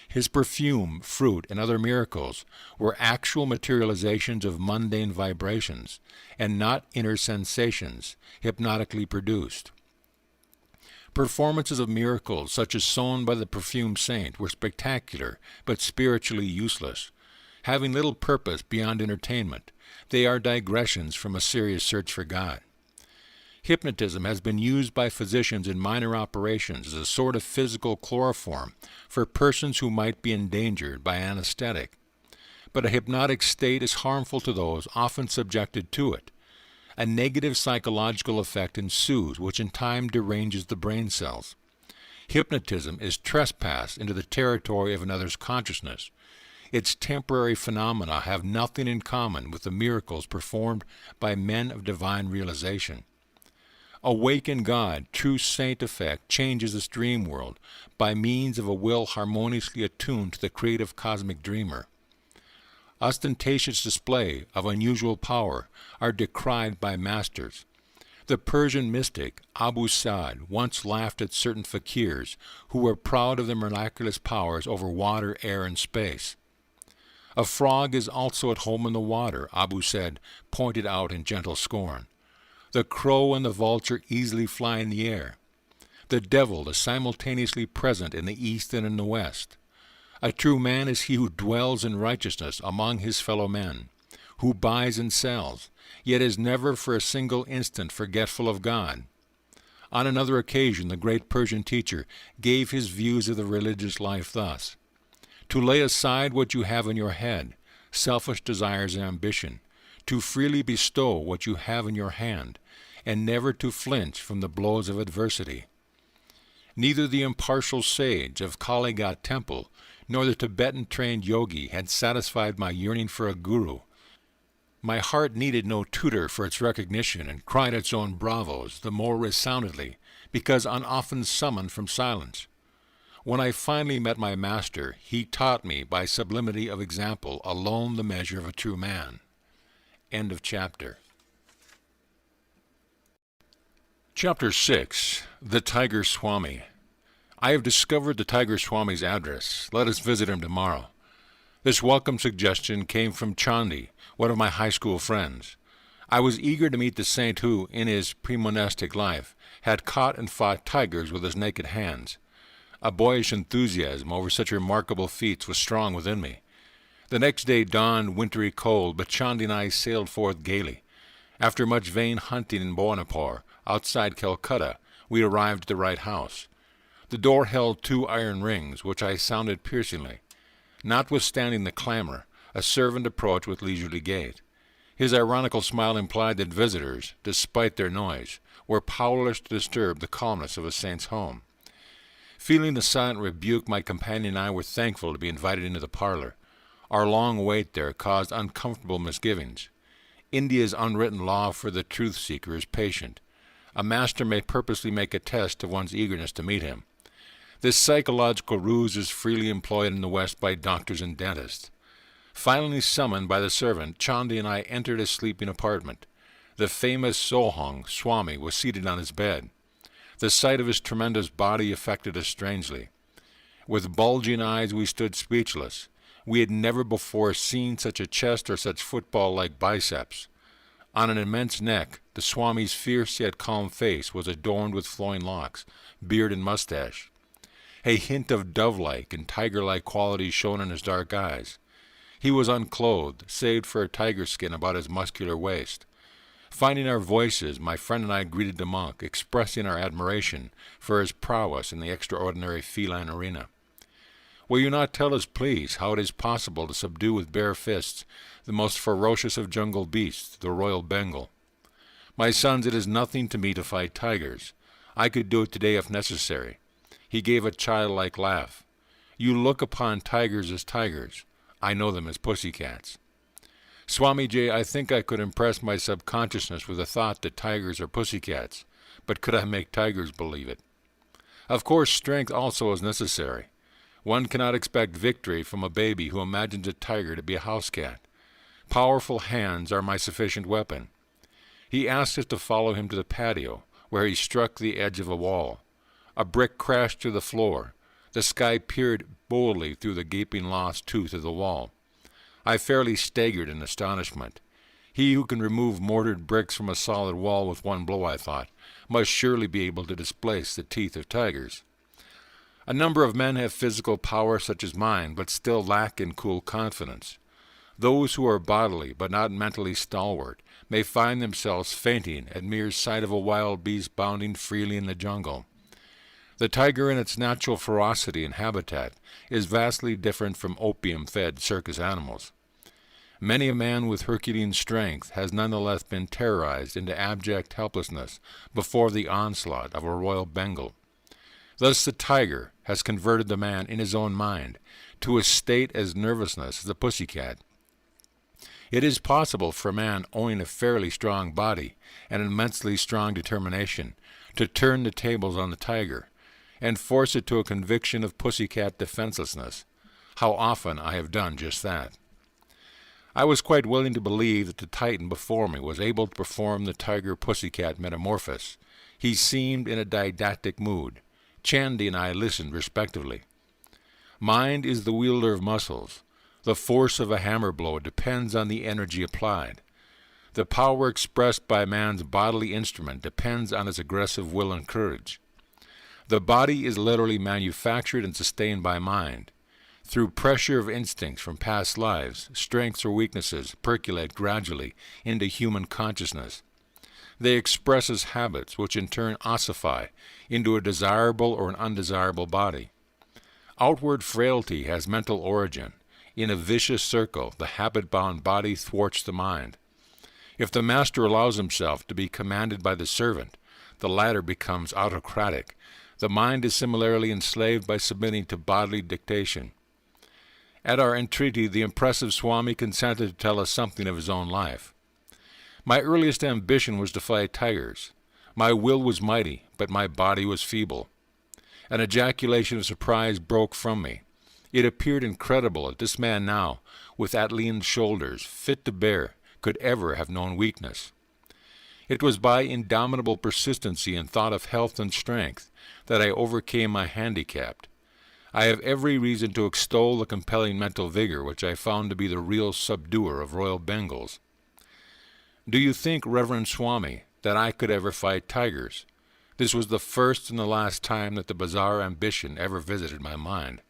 His perfume, fruit, and other miracles were actual materializations of mundane vibrations, and not inner sensations, hypnotically produced. Performances of miracles, such as sown by the perfumed saint, were spectacular, but spiritually useless. Having little purpose beyond entertainment, they are digressions from a serious search for God. Hypnotism has been used by physicians in minor operations as a sort of physical chloroform for persons who might be endangered by anesthetic. But a hypnotic state is harmful to those often subjected to it. A negative psychological effect ensues, which in time deranges the brain cells. Hypnotism is trespass into the territory of another's consciousness. Its temporary phenomena have nothing in common with the miracles performed by men of divine realization. Awake in God, true saint effect changes this dream world by means of a will harmoniously attuned to the creative cosmic dreamer. ostentatious display of unusual power are decried by masters. The Persian mystic Abu Sa'd once laughed at certain fakirs who were proud of their miraculous powers over water, air, and space. A frog is also at home in the water, Abu Sa'd pointed out in gentle scorn. The crow and the vulture easily fly in the air. The devil is simultaneously present in the east and in the west. A true man is he who dwells in righteousness among his fellow men, who buys and sells, yet is never for a single instant forgetful of God. On another occasion, the great Persian teacher gave his views of the religious life thus: to lay aside what you have in your head, selfish desires and ambition, to freely bestow what you have in your hand, and never to flinch from the blows of adversity. Neither the impartial sage of Kaligat temple nor the Tibetan-trained yogi had satisfied my yearning for a guru. My heart needed no tutor for its recognition, and cried its own bravos the more resoundingly because unoften summoned from silence. When I finally met my master, he taught me by sublimity of example alone the measure of a true man. End of chapter. Chapter 6. The Tiger Swami. I have discovered the Tiger Swami's address. Let us visit him tomorrow. This welcome suggestion came from Chandi, one of my high school friends. I was eager to meet the saint who, in his pre-monastic life, had caught and fought tigers with his naked hands. A boyish enthusiasm over such remarkable feats was strong within me. The next day dawned wintry cold, but Chandi and I sailed forth gaily. After much vain hunting in Bhawanapur, outside Calcutta, we arrived at the right house. The door held 2 iron rings, which I sounded piercingly. Notwithstanding the clamor, a servant approached with leisurely gait. His ironical smile implied that visitors, despite their noise, were powerless to disturb the calmness of a saint's home. Feeling the silent rebuke, my companion and I were thankful to be invited into the parlor. Our long wait there caused uncomfortable misgivings. India's unwritten law for the truth-seeker is patient. A master may purposely make a test of one's eagerness to meet him. This psychological ruse is freely employed in the West by doctors and dentists. Finally summoned by the servant, Chandi and I entered his sleeping apartment. The famous Sohang Swami was seated on his bed. The sight of his tremendous body affected us strangely. With bulging eyes we stood speechless. We had never before seen such a chest or such football-like biceps. On an immense neck, the Swami's fierce yet calm face was adorned with flowing locks, beard and mustache. A hint of dove-like and tiger-like qualities shone in his dark eyes. He was unclothed, save for a tiger skin about his muscular waist. Finding our voices, my friend and I greeted the monk, expressing our admiration for his prowess in the extraordinary feline arena. Will you not tell us, please, how it is possible to subdue with bare fists the most ferocious of jungle beasts, the royal Bengal? My sons, it is nothing to me to fight tigers. I could do it today if necessary. He gave a childlike laugh. You look upon tigers as tigers. I know them as pussycats. Swamiji, I think I could impress my subconsciousness with the thought that tigers are pussycats, but could I make tigers believe it? Of course, strength also is necessary. One cannot expect victory from a baby who imagines a tiger to be a house cat. Powerful hands are my sufficient weapon. He asked us to follow him to the patio, where he struck the edge of a wall. A brick crashed to the floor. The sky peered boldly through the gaping lost tooth of the wall. I fairly staggered in astonishment. He who can remove mortared bricks from a solid wall with one blow, I thought, must surely be able to displace the teeth of tigers. A number of men have physical power such as mine, but still lack in cool confidence. Those who are bodily but not mentally stalwart may find themselves fainting at mere sight of a wild beast bounding freely in the jungle. The tiger in its natural ferocity and habitat is vastly different from opium-fed circus animals. Many a man with Herculean strength has nonetheless been terrorized into abject helplessness before the onslaught of a royal Bengal. Thus the tiger has converted the man in his own mind to a state as nervousness as the pussycat. It is possible for a man owning a fairly strong body and an immensely strong determination to turn the tables on the tiger and force it to a conviction of pussycat defenselessness. How often I have done just that. I was quite willing to believe that the Titan before me was able to perform the tiger-pussycat metamorphosis. He seemed in a didactic mood. Chandy and I listened respectively. Mind is the wielder of muscles. The force of a hammer blow depends on the energy applied. The power expressed by man's bodily instrument depends on his aggressive will and courage. The body is literally manufactured and sustained by mind. Through pressure of instincts from past lives, strengths or weaknesses percolate gradually into human consciousness. They express as habits, which in turn ossify into a desirable or an undesirable body. Outward frailty has mental origin. In a vicious circle, the habit-bound body thwarts the mind. If the master allows himself to be commanded by the servant, the latter becomes autocratic. The mind is similarly enslaved by submitting to bodily dictation. At our entreaty, the impressive Swami consented to tell us something of his own life. My earliest ambition was to fight tigers. My will was mighty, but my body was feeble. An ejaculation of surprise broke from me. It appeared incredible that this man now, with Atlean shoulders, fit to bear, could ever have known weakness. It was by indomitable persistency and thought of health and strength that I overcame my handicap. I have every reason to extol the compelling mental vigor which I found to be the real subduer of royal Bengals. Do you think, Reverend Swami, that I could ever fight tigers? This was the first and the last time that the bizarre ambition ever visited my mind.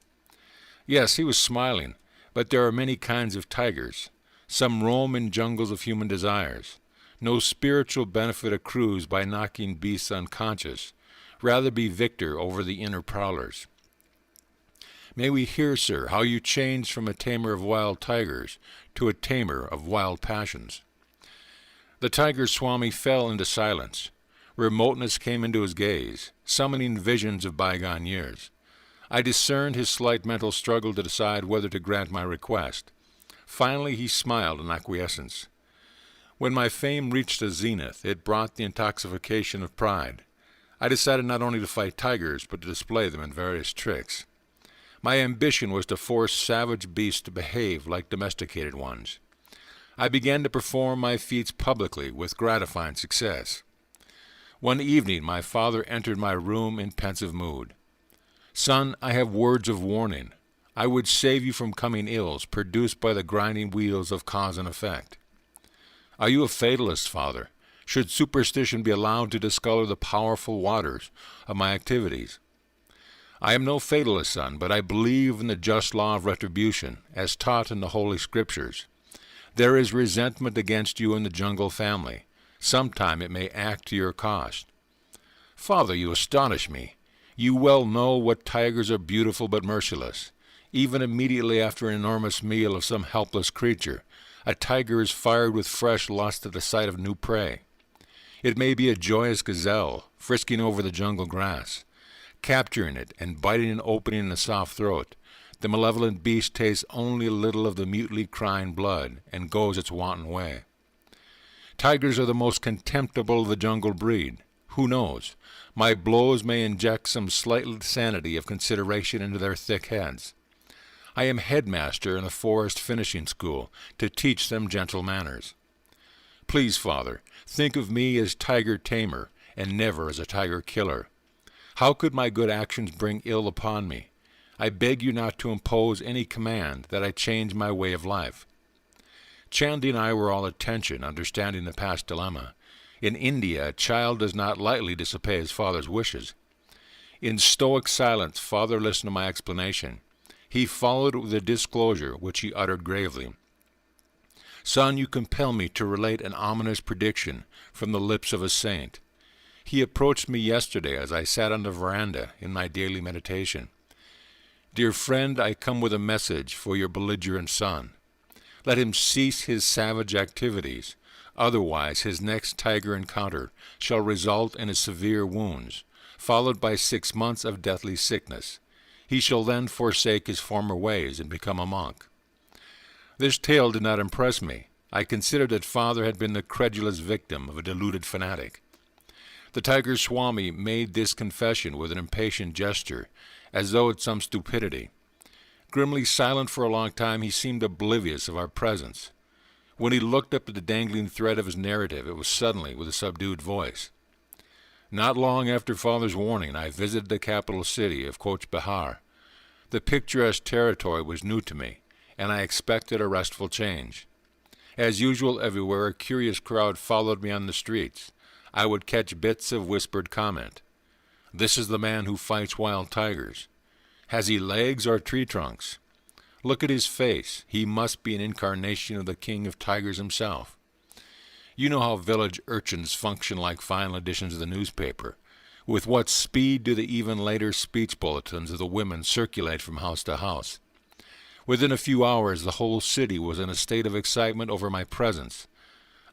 Yes, he was smiling, but there are many kinds of tigers. Some roam in jungles of human desires. No spiritual benefit accrues by knocking beasts unconscious. Rather be victor over the inner prowlers. May we hear, sir, how you changed from a tamer of wild tigers to a tamer of wild passions? The tiger Swami fell into silence. Remoteness came into his gaze, summoning visions of bygone years. I discerned his slight mental struggle to decide whether to grant my request. Finally he smiled in acquiescence. When my fame reached a zenith, it brought the intoxication of pride. I decided not only to fight tigers, but to display them in various tricks. My ambition was to force savage beasts to behave like domesticated ones. I began to perform my feats publicly with gratifying success. One evening my father entered my room in pensive mood. Son, I have words of warning. I would save you from coming ills produced by the grinding wheels of cause and effect. Are you a fatalist, father? Should superstition be allowed to discolor the powerful waters of my activities? I am no fatalist, son, but I believe in the just law of retribution, as taught in the Holy Scriptures. There is resentment against you in the jungle family. Sometime it may act to your cost. Father, you astonish me. You well know what tigers are beautiful but merciless. Even immediately after an enormous meal of some helpless creature, a tiger is fired with fresh lust at the sight of new prey. It may be a joyous gazelle, frisking over the jungle grass. Capturing it and biting an opening in the soft throat, the malevolent beast tastes only a little of the mutely crying blood and goes its wanton way. Tigers are the most contemptible of the jungle breed. Who knows? My blows may inject some slight sanity of consideration into their thick heads. I am headmaster in a forest finishing school to teach them gentle manners. Please, father, think of me as tiger tamer and never as a tiger killer. How could my good actions bring ill upon me? I beg you not to impose any command that I change my way of life. Chandy and I were all attention, understanding the past dilemma. In India, a child does not lightly disobey his father's wishes. In stoic silence, father listened to my explanation. He followed it with a disclosure, which he uttered gravely. Son, you compel me to relate an ominous prediction from the lips of a saint. He approached me yesterday as I sat on the veranda in my daily meditation. Dear friend, I come with a message for your belligerent son. Let him cease his savage activities. Otherwise, his next tiger encounter shall result in his severe wounds, followed by 6 months of deathly sickness. He shall then forsake his former ways and become a monk. This tale did not impress me. I considered that father had been the credulous victim of a deluded fanatic. The tiger Swami made this confession with an impatient gesture, as though at some stupidity. Grimly silent for a long time, he seemed oblivious of our presence. When he looked up at the dangling thread of his narrative, it was suddenly with a subdued voice. Not long after Father's warning, I visited the capital city of Coach Behar. The picturesque territory was new to me, and I expected a restful change. As usual everywhere, a curious crowd followed me on the streets. I would catch bits of whispered comment. This is the man who fights wild tigers. Has he legs or tree trunks? Look at his face. He must be an incarnation of the king of tigers himself. You know how village urchins function like final editions of the newspaper. With what speed do the even later speech bulletins of the women circulate from house to house? Within a few hours, the whole city was in a state of excitement over my presence.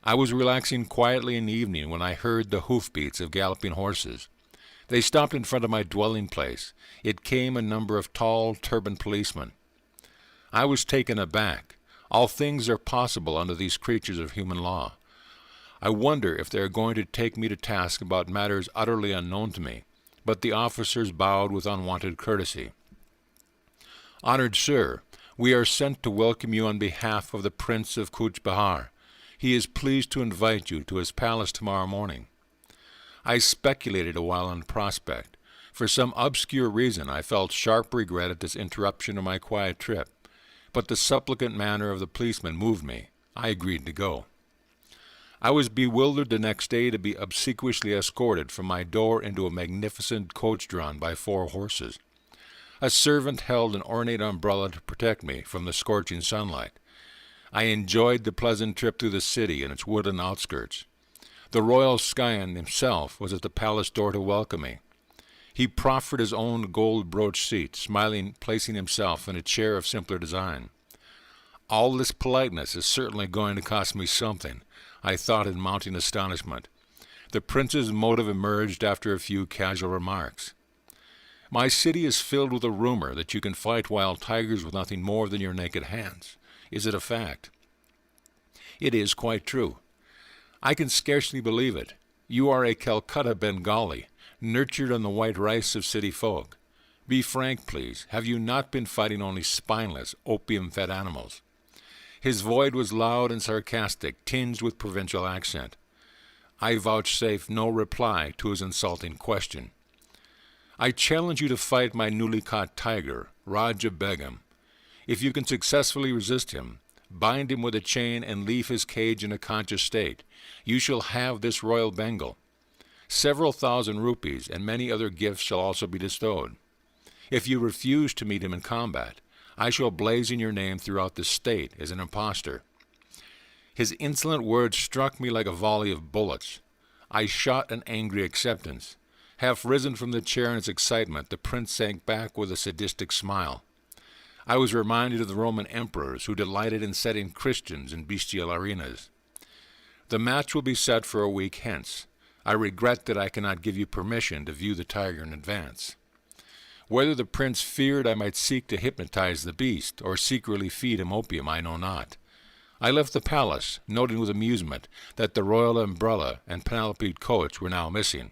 I was relaxing quietly in the evening when I heard the hoofbeats of galloping horses. They stopped in front of my dwelling place. It came a number of tall, turbaned policemen. I was taken aback. All things are possible under these creatures of human law. I wonder if they are going to take me to task about matters utterly unknown to me, but the officers bowed with unwonted courtesy. Honored sir, we are sent to welcome you on behalf of the Prince of Cooch Behar. He is pleased to invite you to his palace tomorrow morning. I speculated a while on the prospect. For some obscure reason, I felt sharp regret at this interruption of my quiet trip, but the supplicant manner of the policeman moved me. I agreed to go. I was bewildered the next day to be obsequiously escorted from my door into a magnificent coach drawn by 4 horses. A servant held an ornate umbrella to protect me from the scorching sunlight. I enjoyed the pleasant trip through the city and its woodland outskirts. The royal scion himself was at the palace door to welcome me. He proffered his own gold-brooch seat, smiling, placing himself in a chair of simpler design. All this politeness is certainly going to cost me something, I thought in mounting astonishment. The prince's motive emerged after a few casual remarks. My city is filled with a rumor that you can fight wild tigers with nothing more than your naked hands. Is it a fact? It is quite true. I can scarcely believe it. You are a Calcutta Bengali, nurtured on the white rice of city folk. Be frank, please. Have you not been fighting only spineless, opium-fed animals? His voice was loud and sarcastic, tinged with provincial accent. I vouchsafed no reply to his insulting question. I challenge you to fight my newly caught tiger, Raja Begum. If you can successfully resist him, bind him with a chain and leave his cage in a conscious state, you shall have this royal Bengal. Several thousand rupees and many other gifts shall also be bestowed. If you refuse to meet him in combat, I shall blazon your name throughout the state as an impostor. His insolent words struck me like a volley of bullets. I shot an angry acceptance. Half risen from the chair in its excitement, the prince sank back with a sadistic smile. I was reminded of the Roman emperors who delighted in setting Christians in bestial arenas. The match will be set for a week hence. I regret that I cannot give you permission to view the tiger in advance. Whether the prince feared I might seek to hypnotize the beast or secretly feed him opium, I know not. I left the palace, noting with amusement that the royal umbrella and panoplied coach were now missing.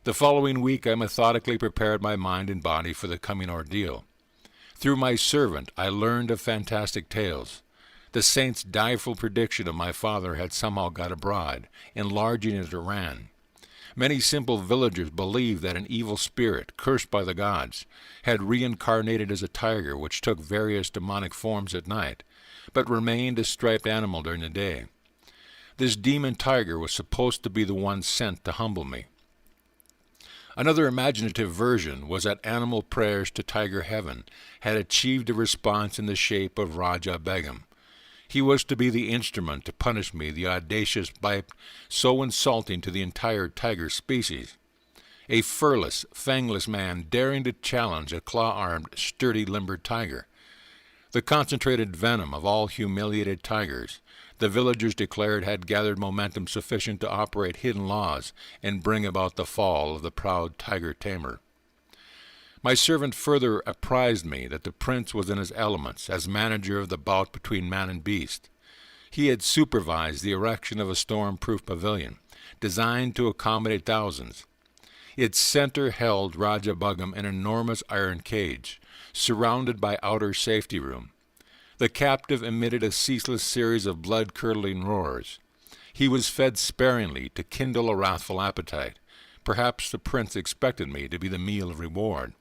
The following week I methodically prepared my mind and body for the coming ordeal. Through my servant I learned of fantastic tales. The saint's direful prediction of my father had somehow got abroad, enlarging as it ran. Many simple villagers believed that an evil spirit, cursed by the gods, had reincarnated as a tiger which took various demonic forms at night, but remained a striped animal during the day. This demon tiger was supposed to be the one sent to humble me. Another imaginative version was that animal prayers to Tiger Heaven had achieved a response in the shape of Raja Begum. He was to be the instrument to punish me the audacious bite so insulting to the entire tiger species. A furless, fangless man daring to challenge a claw-armed, sturdy-limbered tiger. The concentrated venom of all humiliated tigers, the villagers declared, had gathered momentum sufficient to operate hidden laws and bring about the fall of the proud tiger-tamer. My servant further apprised me that the prince was in his elements as manager of the bout between man and beast. He had supervised the erection of a storm-proof pavilion, designed to accommodate thousands. Its center held Raja Begum in an enormous iron cage, surrounded by outer safety room. The captive emitted a ceaseless series of blood-curdling roars. He was fed sparingly to kindle a wrathful appetite. Perhaps the prince expected me to be the meal of reward.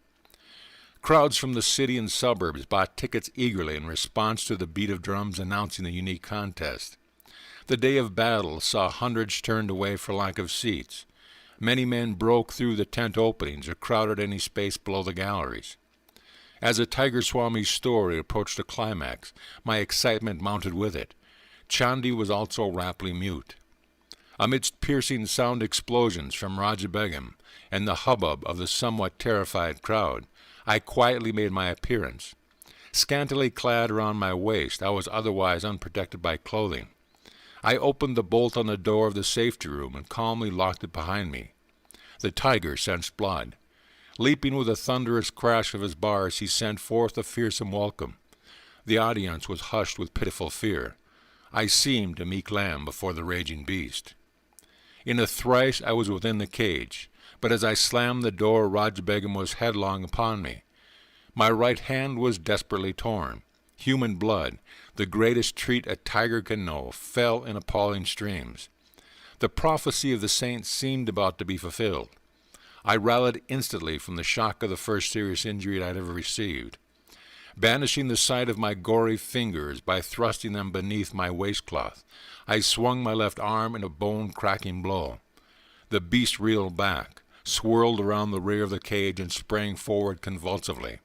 Crowds from the city and suburbs bought tickets eagerly in response to the beat of drums announcing the unique contest. The day of battle saw hundreds turned away for lack of seats. Many men broke through the tent openings or crowded any space below the galleries. As a Tiger Swami's story approached a climax, my excitement mounted with it. Chandi was also rapidly mute. Amidst piercing sound explosions from Raja Begum and the hubbub of the somewhat terrified crowd, I quietly made my appearance. Scantily clad around my waist, I was otherwise unprotected by clothing. I opened the bolt on the door of the safety room and calmly locked it behind me. The tiger sensed blood. Leaping with a thunderous crash of his bars, he sent forth a fearsome welcome. The audience was hushed with pitiful fear. I seemed a meek lamb before the raging beast. In a thrice I was within the cage, but as I slammed the door, Raja Begum was headlong upon me. My right hand was desperately torn. Human blood, the greatest treat a tiger can know, fell in appalling streams. The prophecy of the saints seemed about to be fulfilled. I rallied instantly from the shock of the first serious injury I had ever received. Banishing the sight of my gory fingers by thrusting them beneath my waistcloth, I swung my left arm in a bone-cracking blow. The beast reeled back, swirled around the rear of the cage, and sprang forward convulsively.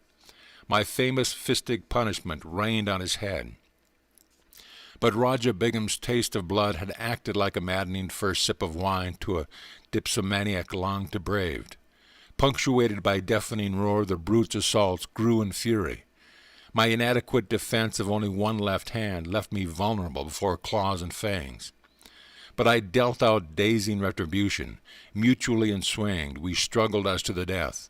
My famous fistic punishment rained on his head. But Raja Begum's taste of blood had acted like a maddening first sip of wine to a dipsomaniac longed to braved. Punctuated by deafening roar, the brute's assaults grew in fury. My inadequate defense of only one left hand left me vulnerable before claws and fangs. But I dealt out dazing retribution. Mutually enswinged, we struggled as to the death.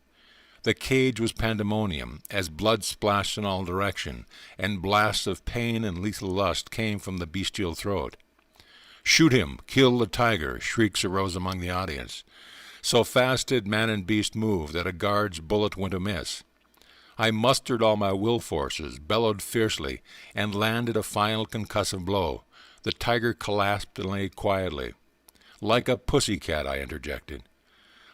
The cage was pandemonium, as blood splashed in all direction, and blasts of pain and lethal lust came from the bestial throat. "Shoot him! Kill the tiger!" shrieks arose among the audience. So fast did man and beast move that a guard's bullet went amiss. I mustered all my will forces, bellowed fiercely, and landed a final concussive blow. The tiger collapsed and lay quietly. "Like a pussy-cat," I interjected.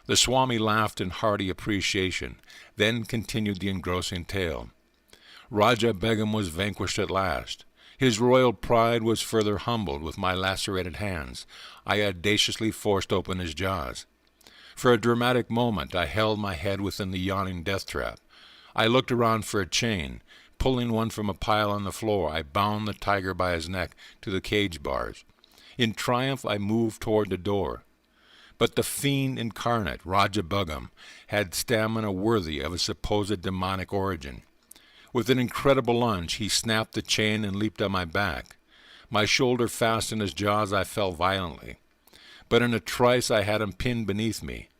The Swami laughed in hearty appreciation, then continued the engrossing tale. Raja Begum was vanquished at last. His royal pride was further humbled with my lacerated hands. I audaciously forced open his jaws. For a dramatic moment I held my head within the yawning death-trap. I looked around for a chain. Pulling one from a pile on the floor, I bound the tiger by his neck to the cage bars. In triumph I moved toward the door. But the fiend incarnate, Raja Begum, had stamina worthy of a supposed demonic origin. With an incredible lunge, he snapped the chain and leaped on my back. My shoulder fast in his jaws, I fell violently. But in a trice I had him pinned beneath me.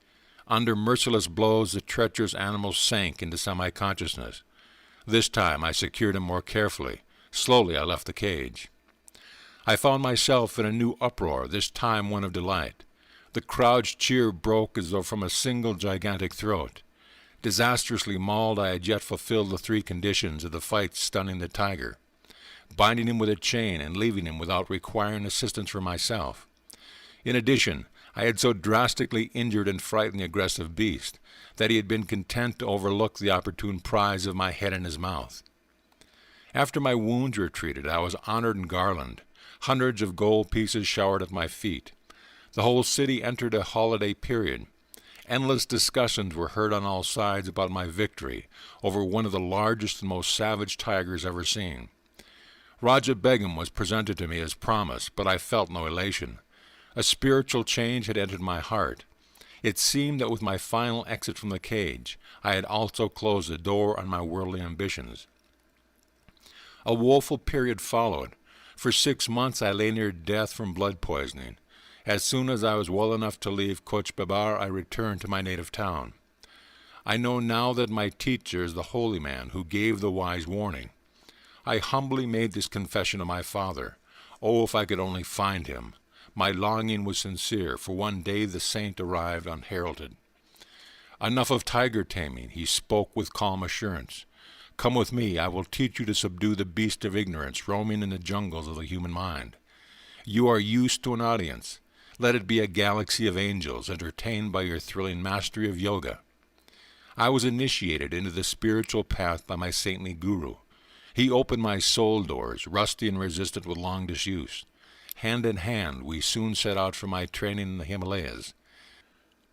Under merciless blows, the treacherous animal sank into semi-consciousness. This time I secured him more carefully. Slowly I left the cage. I found myself in a new uproar, this time one of delight. The crowd's cheer broke as though from a single gigantic throat. Disastrously mauled, I had yet fulfilled the three conditions of the fight stunning the tiger, binding him with a chain and leaving him without requiring assistance from myself. In addition, I had so drastically injured and frightened the aggressive beast that he had been content to overlook the opportune prize of my head in his mouth. After my wounds were treated, I was honored and garlanded. Hundreds of gold pieces showered at my feet. The whole city entered a holiday period. Endless discussions were heard on all sides about my victory over one of the largest and most savage tigers ever seen. Raja Begum was presented to me as promised, but I felt no elation. A spiritual change had entered my heart. It seemed that with my final exit from the cage, I had also closed the door on my worldly ambitions. A woeful period followed. For 6 months I lay near death from blood poisoning. As soon as I was well enough to leave Coach Babar, I returned to my native town. I know now that my teacher is the holy man who gave the wise warning. I humbly made this confession to my father. Oh, if I could only find him! My longing was sincere, for one day the saint arrived unheralded. Enough of tiger taming, he spoke with calm assurance. Come with me, I will teach you to subdue the beast of ignorance roaming in the jungles of the human mind. You are used to an audience. Let it be a galaxy of angels entertained by your thrilling mastery of yoga. I was initiated into the spiritual path by my saintly guru. He opened my soul doors, rusty and resistant with long disuse. Hand in hand, we soon set out for my training in the Himalayas.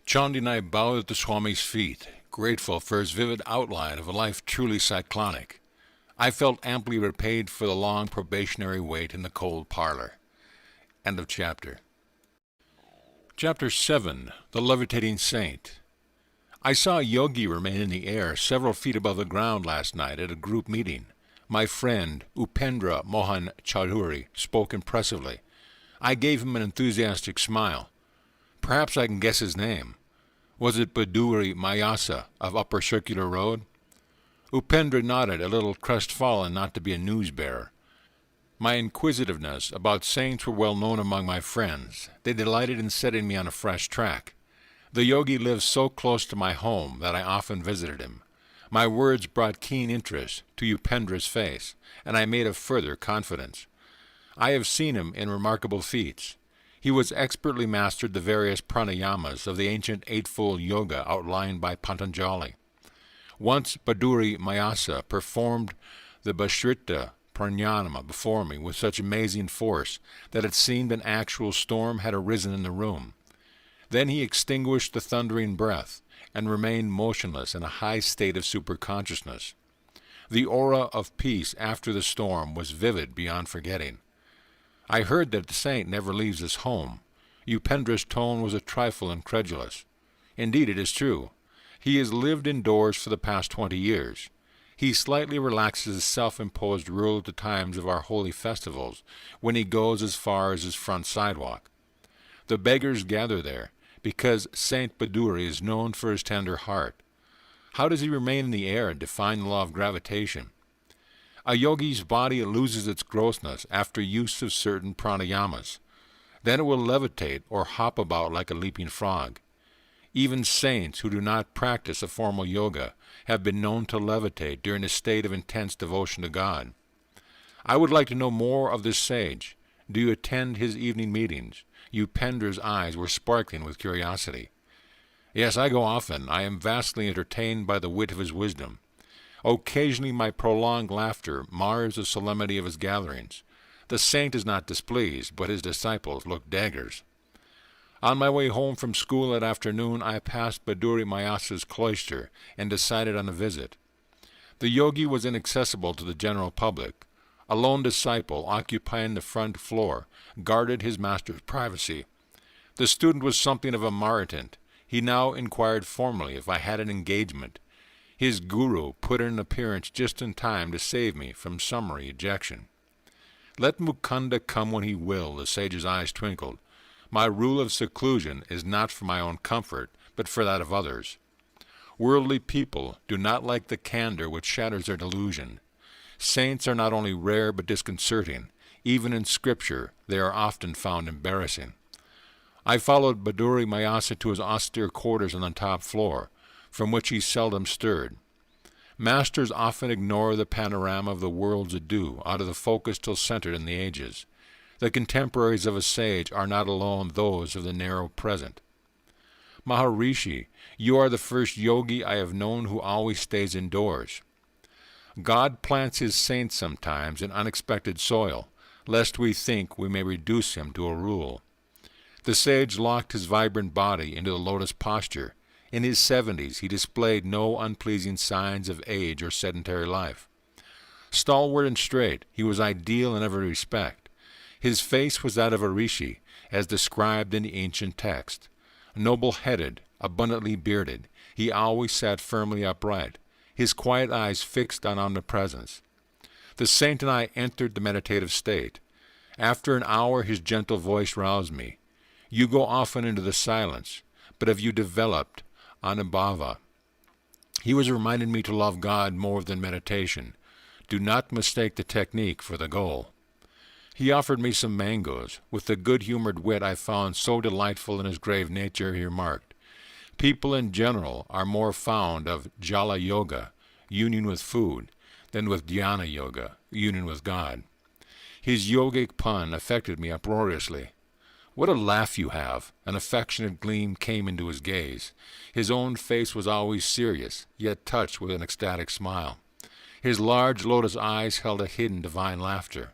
Chandi and I bowed at the Swami's feet, grateful for his vivid outline of a life truly cyclonic. I felt amply repaid for the long probationary wait in the cold parlor. End of chapter. Chapter 7. The Levitating Saint. I saw Yogi remain in the air several feet above the ground last night at a group meeting. My friend, Upendra Mohan Chaudhuri, spoke impressively. I gave him an enthusiastic smile. Perhaps I can guess his name. Was it Baduri Mayasa of Upper Circular Road? Upendra nodded, a little crestfallen not to be a news-bearer. My inquisitiveness about saints were well known among my friends. They delighted in setting me on a fresh track. The yogi lives so close to my home that I often visited him. My words brought keen interest to Upendra's face, and I made a further confidence. I have seen him in remarkable feats. He was expertly mastered the various pranayamas of the ancient eightfold yoga outlined by Patanjali. Once Baduri Mayasa performed the Bashrita pranayama before me with such amazing force that it seemed an actual storm had arisen in the room. Then he extinguished the thundering breath and remained motionless in a high state of superconsciousness. The aura of peace after the storm was vivid beyond forgetting. I heard that the saint never leaves his home. Upendra's tone was a trifle incredulous. Indeed, it is true. He has lived indoors for the past 20 years. He slightly relaxes his self-imposed rule at the times of our holy festivals, when he goes as far as his front sidewalk. The beggars gather there, because Saint Baduri is known for his tender heart. How does he remain in the air and defy the law of gravitation? A yogi's body loses its grossness after use of certain pranayamas. Then it will levitate or hop about like a leaping frog. Even saints who do not practice a formal yoga have been known to levitate during a state of intense devotion to God. I would like to know more of this sage. Do you attend his evening meetings? Upendra's eyes were sparkling with curiosity. Yes, I go often. I am vastly entertained by the wit of his wisdom. Occasionally my prolonged laughter mars the solemnity of his gatherings. The saint is not displeased, but his disciples look daggers. On my way home from school that afternoon, I passed Baduri Mayasa's cloister and decided on a visit. The yogi was inaccessible to the general public. A lone disciple, occupying the front floor, guarded his master's privacy. The student was something of a Maritant. He now inquired formally if I had an engagement. His guru put in an appearance just in time to save me from summary ejection. Let Mukunda come when he will, the sage's eyes twinkled. My rule of seclusion is not for my own comfort, but for that of others. Worldly people do not like the candor which shatters their delusion. Saints are not only rare but disconcerting. Even in Scripture they are often found embarrassing. I followed Baduri Mayasa to his austere quarters on the top floor, from which he seldom stirred. Masters often ignore the panorama of the world's ado, out of the focus still centered in the ages. The contemporaries of a sage are not alone those of the narrow present. Maharishi, you are the first yogi I have known who always stays indoors. God plants his saints sometimes in unexpected soil, lest we think we may reduce him to a rule. The sage locked his vibrant body into the lotus posture. In his 70s, he displayed no unpleasing signs of age or sedentary life. Stalwart and straight, he was ideal in every respect. His face was that of a rishi, as described in the ancient text. Noble-headed, abundantly bearded, he always sat firmly upright, his quiet eyes fixed on omnipresence. The saint and I entered the meditative state. After an hour, his gentle voice roused me. You go often into the silence, but have you developed anubhava? He was reminding me to love God more than meditation. Do not mistake the technique for the goal. He offered me some mangoes. With the good-humored wit I found so delightful in his grave nature, he remarked, people in general are more fond of jala yoga, union with food, than with dhyana yoga, union with God. His yogic pun affected me uproariously. What a laugh you have! An affectionate gleam came into his gaze. His own face was always serious, yet touched with an ecstatic smile. His large lotus eyes held a hidden divine laughter.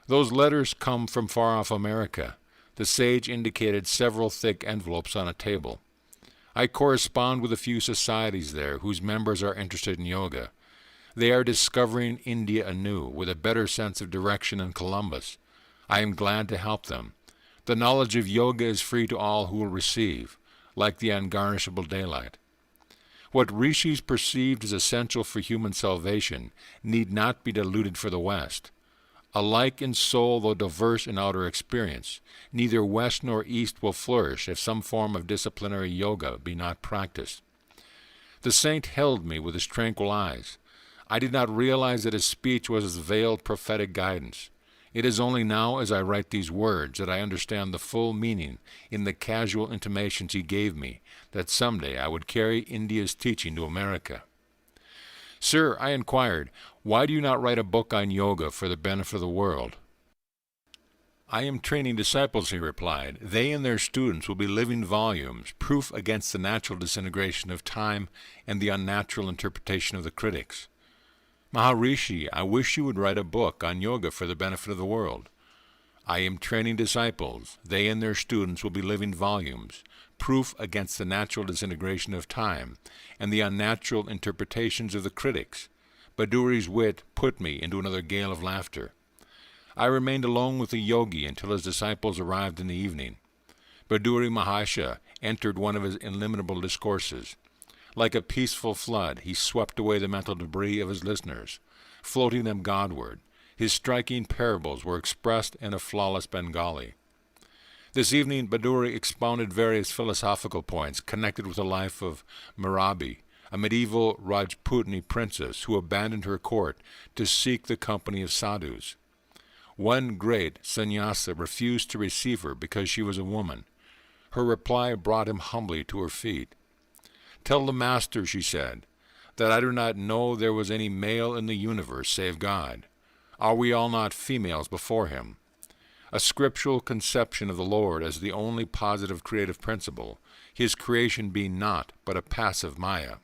Those letters come from far-off America. The sage indicated several thick envelopes on a table. I correspond with a few societies there whose members are interested in yoga. They are discovering India anew, with a better sense of direction than Columbus. I am glad to help them. The knowledge of yoga is free to all who will receive, like the ungarnishable daylight. What rishis perceived as essential for human salvation need not be diluted for the West. Alike in soul, though diverse in outer experience, neither West nor East will flourish if some form of disciplinary yoga be not practiced. The saint held me with his tranquil eyes. I did not realize that his speech was his veiled prophetic guidance. It is only now, as I write these words, that I understand the full meaning in the casual intimations he gave me that someday I would carry India's teaching to America. Sir, I inquired, why do you not write a book on yoga for the benefit of the world? I am training disciples, he replied. They and their students will be living volumes, proof against the natural disintegration of time and the unnatural interpretation of the critics. Maharishi, I wish you would write a book on yoga for the benefit of the world. I am training disciples. They and their students will be living volumes, proof against the natural disintegration of time and the unnatural interpretations of the critics. Baduri's wit put me into another gale of laughter. I remained alone with the yogi until his disciples arrived in the evening. Baduri Mahasaya entered one of his illimitable discourses. Like a peaceful flood, he swept away the mental debris of his listeners, floating them Godward. His striking parables were expressed in a flawless Bengali. This evening, Baduri expounded various philosophical points connected with the life of Mirabi, a medieval Rajputani princess who abandoned her court to seek the company of sadhus. One great sannyasa refused to receive her because she was a woman. Her reply brought him humbly to her feet. Tell the Master, she said, that I do not know there was any male in the universe save God. Are we all not females before him? A scriptural conception of the Lord as the only positive creative principle, his creation being not but a passive maya.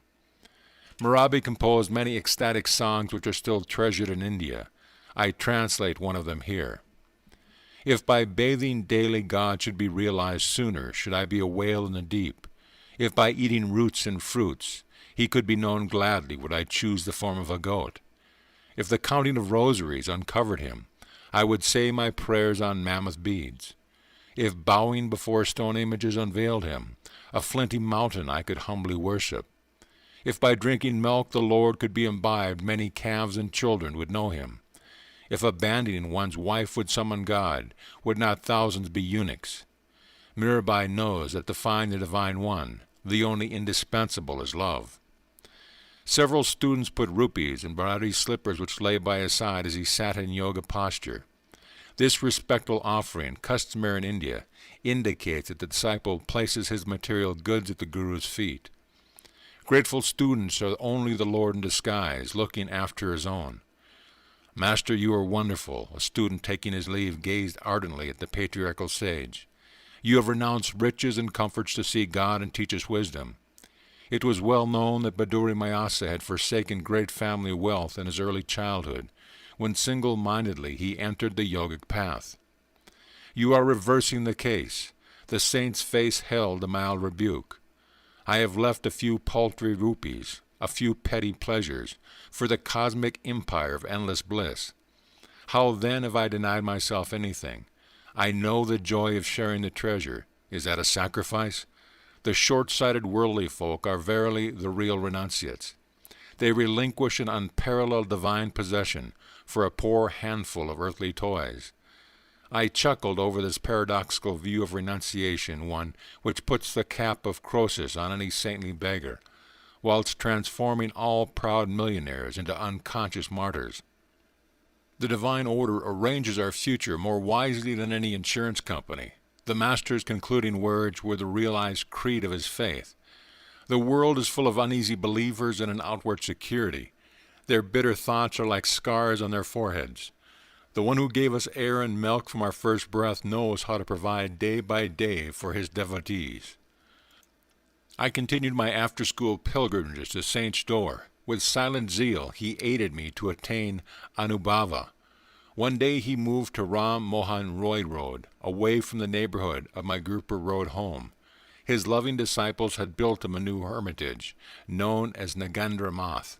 Mirabi composed many ecstatic songs which are still treasured in India. I translate one of them here. If by bathing daily God should be realized sooner, should I be a whale in the deep. If by eating roots and fruits he could be known gladly, would I choose the form of a goat. If the counting of rosaries uncovered him, I would say my prayers on mammoth beads. If bowing before stone images unveiled him, a flinty mountain I could humbly worship. If by drinking milk the Lord could be imbibed, many calves and children would know him. If abandoning one's wife would summon God, would not thousands be eunuchs? Mirabai knows that to find the Divine One, the only indispensable is love. Several students put rupees in Bharati's slippers which lay by his side as he sat in yoga posture. This respectful offering, customary in India, indicates that the disciple places his material goods at the Guru's feet. Grateful students are only the Lord in disguise, looking after his own. Master, you are wonderful. A student taking his leave gazed ardently at the patriarchal sage. You have renounced riches and comforts to seek God and teach us wisdom. It was well known that Baduri Mayasa had forsaken great family wealth in his early childhood, when single-mindedly he entered the yogic path. You are reversing the case. The saint's face held a mild rebuke. I have left a few paltry rupees, a few petty pleasures, for the cosmic empire of endless bliss. How then have I denied myself anything? I know the joy of sharing the treasure. Is that a sacrifice? The short-sighted worldly folk are verily the real renunciates. They relinquish an unparalleled divine possession for a poor handful of earthly toys. I chuckled over this paradoxical view of renunciation, one which puts the cap of Croesus on any saintly beggar, whilst transforming all proud millionaires into unconscious martyrs. The divine order arranges our future more wisely than any insurance company. The Master's concluding words were the realized creed of his faith. The world is full of uneasy believers and an outward security. Their bitter thoughts are like scars on their foreheads. The one who gave us air and milk from our first breath knows how to provide day by day for his devotees. I continued my after-school pilgrimages to Saint's door. With silent zeal, he aided me to attain Anubhava. One day he moved to Ram Mohan Roy Road, away from the neighborhood of my Gurupur Road home. His loving disciples had built him a new hermitage, known as Nagendra Math.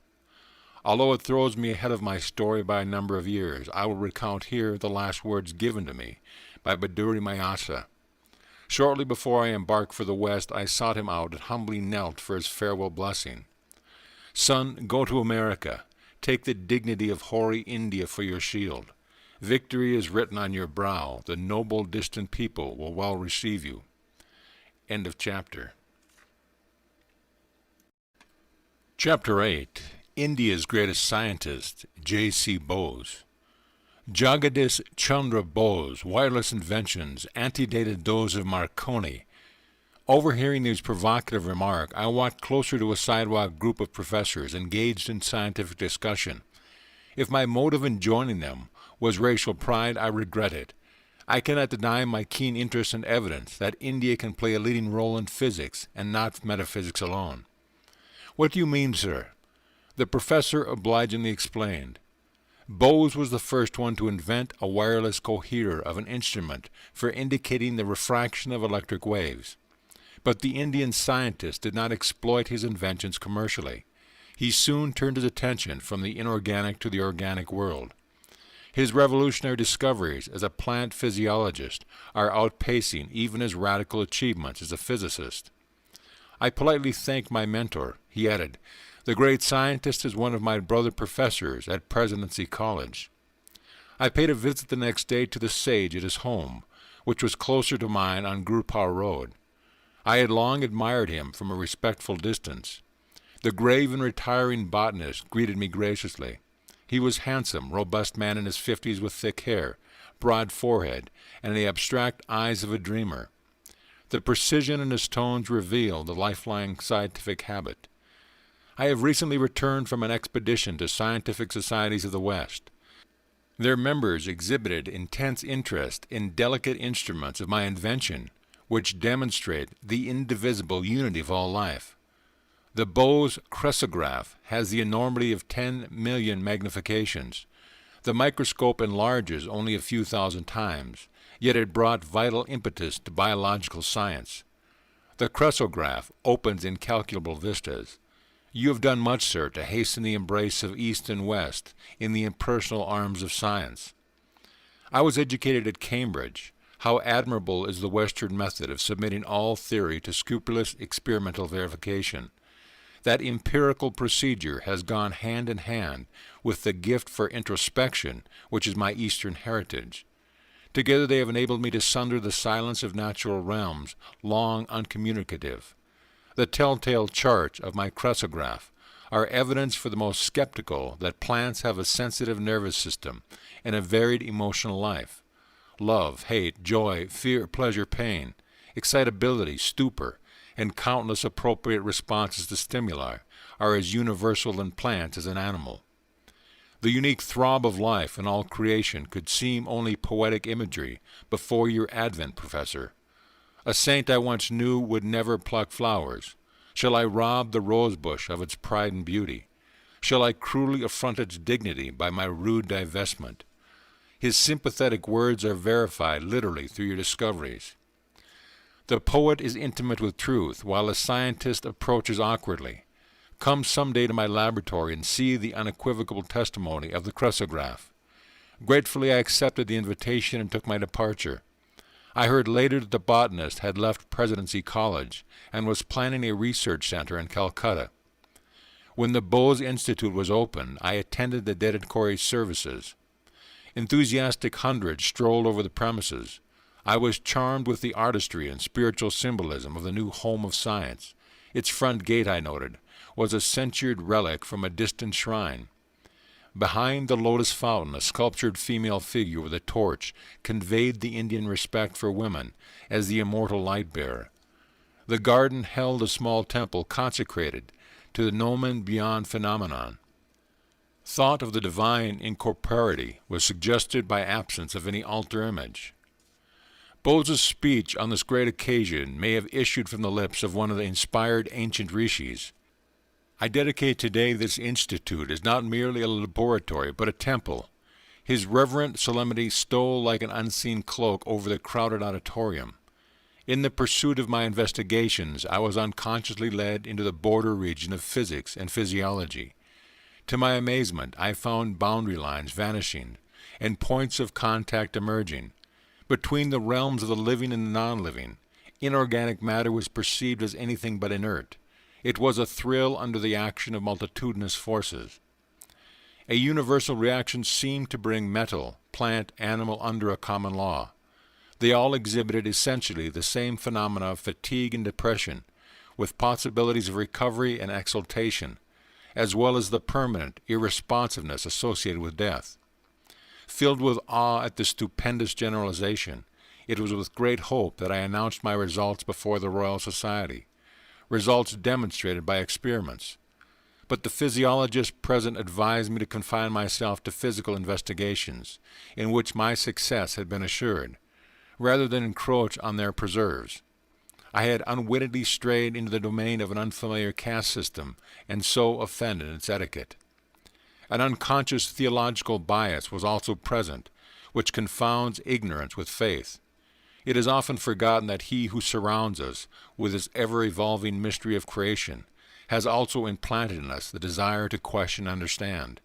Although it throws me ahead of my story by a number of years, I will recount here the last words given to me by Baduri Mayasa. Shortly before I embarked for the West, I sought him out and humbly knelt for his farewell blessing. Son, go to America. Take the dignity of hoary India for your shield. Victory is written on your brow. The noble distant people will well receive you. End of chapter. Chapter 8. India's Greatest Scientist, J.C. Bose. Jagadish Chandra Bose' wireless inventions antedated those of Marconi. Overhearing these provocative remarks, I walked closer to a sidewalk group of professors engaged in scientific discussion. If my motive in joining them was racial pride, I regret it. I cannot deny my keen interest in evidence that India can play a leading role in physics and not metaphysics alone. What do you mean, sir? The professor obligingly explained. Bose was the first one to invent a wireless coherer of an instrument for indicating the refraction of electric waves. But the Indian scientist did not exploit his inventions commercially. He soon turned his attention from the inorganic to the organic world. His revolutionary discoveries as a plant physiologist are outpacing even his radical achievements as a physicist. I politely thanked my mentor. He added, "The great scientist is one of my brother professors at Presidency College." I paid a visit the next day to the sage at his home, which was closer to mine on Gurupur Road. I had long admired him from a respectful distance. The grave and retiring botanist greeted me graciously. He was handsome, robust man in his 50s with thick hair, broad forehead, and the abstract eyes of a dreamer. The precision in his tones revealed the lifelong scientific habit. I have recently returned from an expedition to scientific societies of the West. Their members exhibited intense interest in delicate instruments of my invention, which demonstrate the indivisible unity of all life. The Bose cresograph has the enormity of 10 million magnifications. The microscope enlarges only a few thousand times, yet it brought vital impetus to biological science. The cresograph opens incalculable vistas. You have done much, sir, to hasten the embrace of East and West in the impersonal arms of science. I was educated at Cambridge. How admirable is the Western method of submitting all theory to scrupulous experimental verification. That empirical procedure has gone hand in hand with the gift for introspection, which is my Eastern heritage. Together they have enabled me to sunder the silence of natural realms, long uncommunicative. The telltale charts of my cresograph are evidence for the most skeptical that plants have a sensitive nervous system and a varied emotional life. Love, hate, joy, fear, pleasure, pain, excitability, stupor, and countless appropriate responses to stimuli are as universal in plants as in animal. The unique throb of life in all creation could seem only poetic imagery before your advent, Professor. A saint I once knew would never pluck flowers. Shall I rob the rosebush of its pride and beauty? Shall I cruelly affront its dignity by my rude divestment? His sympathetic words are verified literally through your discoveries. The poet is intimate with truth, while the scientist approaches awkwardly. Come some day to my laboratory and see the unequivocal testimony of the cresograph. Gratefully I accepted the invitation and took my departure. I heard later that the botanist had left Presidency College and was planning a research center in Calcutta. When the Bose Institute was open, I attended the dedicatory services. Enthusiastic hundreds strolled over the premises. I was charmed with the artistry and spiritual symbolism of the new home of science. Its front gate, I noted, was a censured relic from a distant shrine. Behind the lotus fountain, a sculptured female figure with a torch conveyed the Indian respect for women as the immortal light-bearer. The garden held a small temple consecrated to the Nomen Beyond phenomenon. Thought of the divine incorporeity was suggested by absence of any altar image. Bose's speech on this great occasion may have issued from the lips of one of the inspired ancient rishis. I dedicate today this institute as not merely a laboratory, but a temple. His reverent solemnity stole like an unseen cloak over the crowded auditorium. In the pursuit of my investigations, I was unconsciously led into the border region of physics and physiology. To my amazement, I found boundary lines vanishing and points of contact emerging. Between the realms of the living and the non-living, inorganic matter was perceived as anything but inert. It was a thrill under the action of multitudinous forces. A universal reaction seemed to bring metal, plant, animal under a common law. They all exhibited essentially the same phenomena of fatigue and depression, with possibilities of recovery and exaltation, as well as the permanent irresponsiveness associated with death. Filled with awe at this stupendous generalization, it was with great hope that I announced my results before the Royal Society, results demonstrated by experiments. But the physiologists present advised me to confine myself to physical investigations, in which my success had been assured, rather than encroach on their preserves. I had unwittingly strayed into the domain of an unfamiliar caste system, and so offended its etiquette. An unconscious theological bias was also present, which confounds ignorance with faith. It is often forgotten that He who surrounds us with His ever-evolving mystery of creation has also implanted in us the desire to question and understand.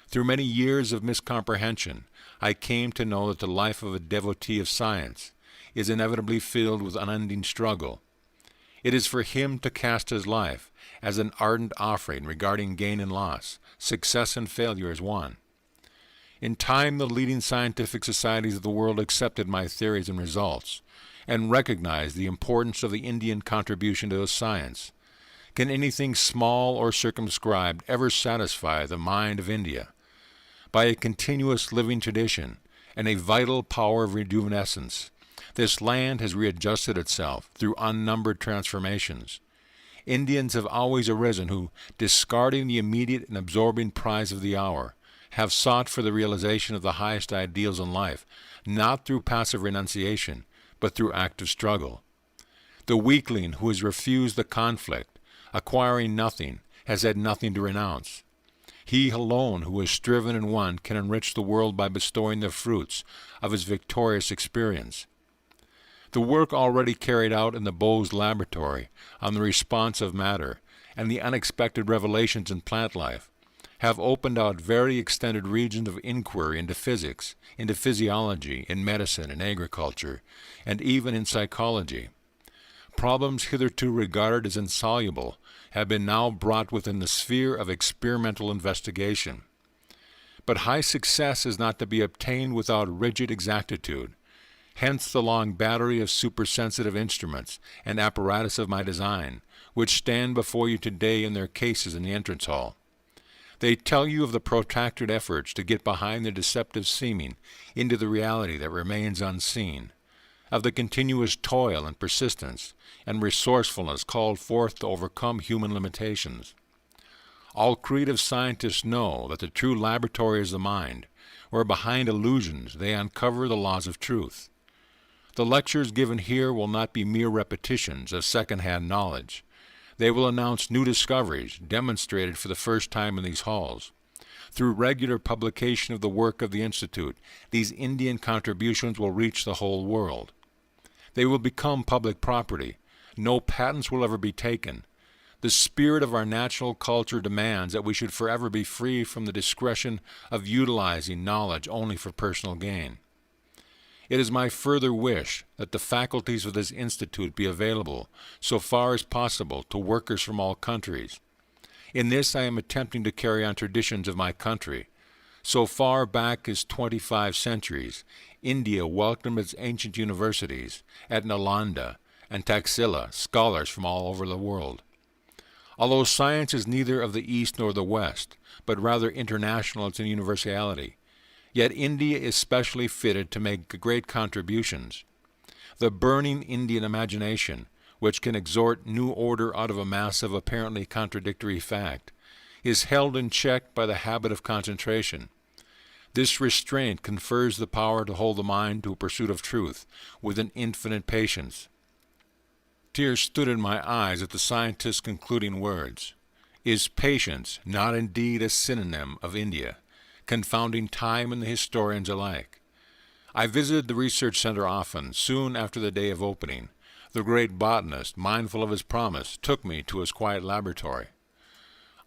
Through many years of miscomprehension, I came to know that the life of a devotee of science is inevitably filled with unending struggle. It is for him to cast his life as an ardent offering regarding gain and loss, success and failure as one. In time, the leading scientific societies of the world accepted my theories and results, and recognized the importance of the Indian contribution to science. Can anything small or circumscribed ever satisfy the mind of India? By a continuous living tradition and a vital power of rejuvenescence, this land has readjusted itself through unnumbered transformations. Indians have always arisen who, discarding the immediate and absorbing prize of the hour, have sought for the realization of the highest ideals in life, not through passive renunciation, but through active struggle. The weakling who has refused the conflict, acquiring nothing, has had nothing to renounce. He alone who has striven and won can enrich the world by bestowing the fruits of his victorious experience. The work already carried out in the Bose laboratory on the response of matter and the unexpected revelations in plant life have opened out very extended regions of inquiry into physics, into physiology, in medicine, in agriculture, and even in psychology. Problems hitherto regarded as insoluble have been now brought within the sphere of experimental investigation. But high success is not to be obtained without rigid exactitude. Hence the long battery of supersensitive instruments and apparatus of my design, which stand before you today in their cases in the entrance hall. They tell you of the protracted efforts to get behind the deceptive seeming into the reality that remains unseen, of the continuous toil and persistence and resourcefulness called forth to overcome human limitations. All creative scientists know that the true laboratory is the mind, where behind illusions they uncover the laws of truth. The lectures given here will not be mere repetitions of second-hand knowledge. They will announce new discoveries demonstrated for the first time in these halls. Through regular publication of the work of the Institute, these Indian contributions will reach the whole world. They will become public property. No patents will ever be taken. The spirit of our national culture demands that we should forever be free from the discretion of utilizing knowledge only for personal gain. It is my further wish that the faculties of this institute be available, so far as possible, to workers from all countries. In this I am attempting to carry on traditions of my country. So far back as 25 centuries, India welcomed its ancient universities, at Nalanda and Taxila, scholars from all over the world. Although science is neither of the East nor the West, but rather international in its universality, yet India is specially fitted to make great contributions. The burning Indian imagination, which can exhort new order out of a mass of apparently contradictory fact, is held in check by the habit of concentration. This restraint confers the power to hold the mind to a pursuit of truth with an infinite patience. Tears stood in my eyes at the scientist's concluding words. Is patience not indeed a synonym of India, confounding time and the historians alike? I visited the research center often. Soon after the day of opening, the great botanist, mindful of his promise, took me to his quiet laboratory.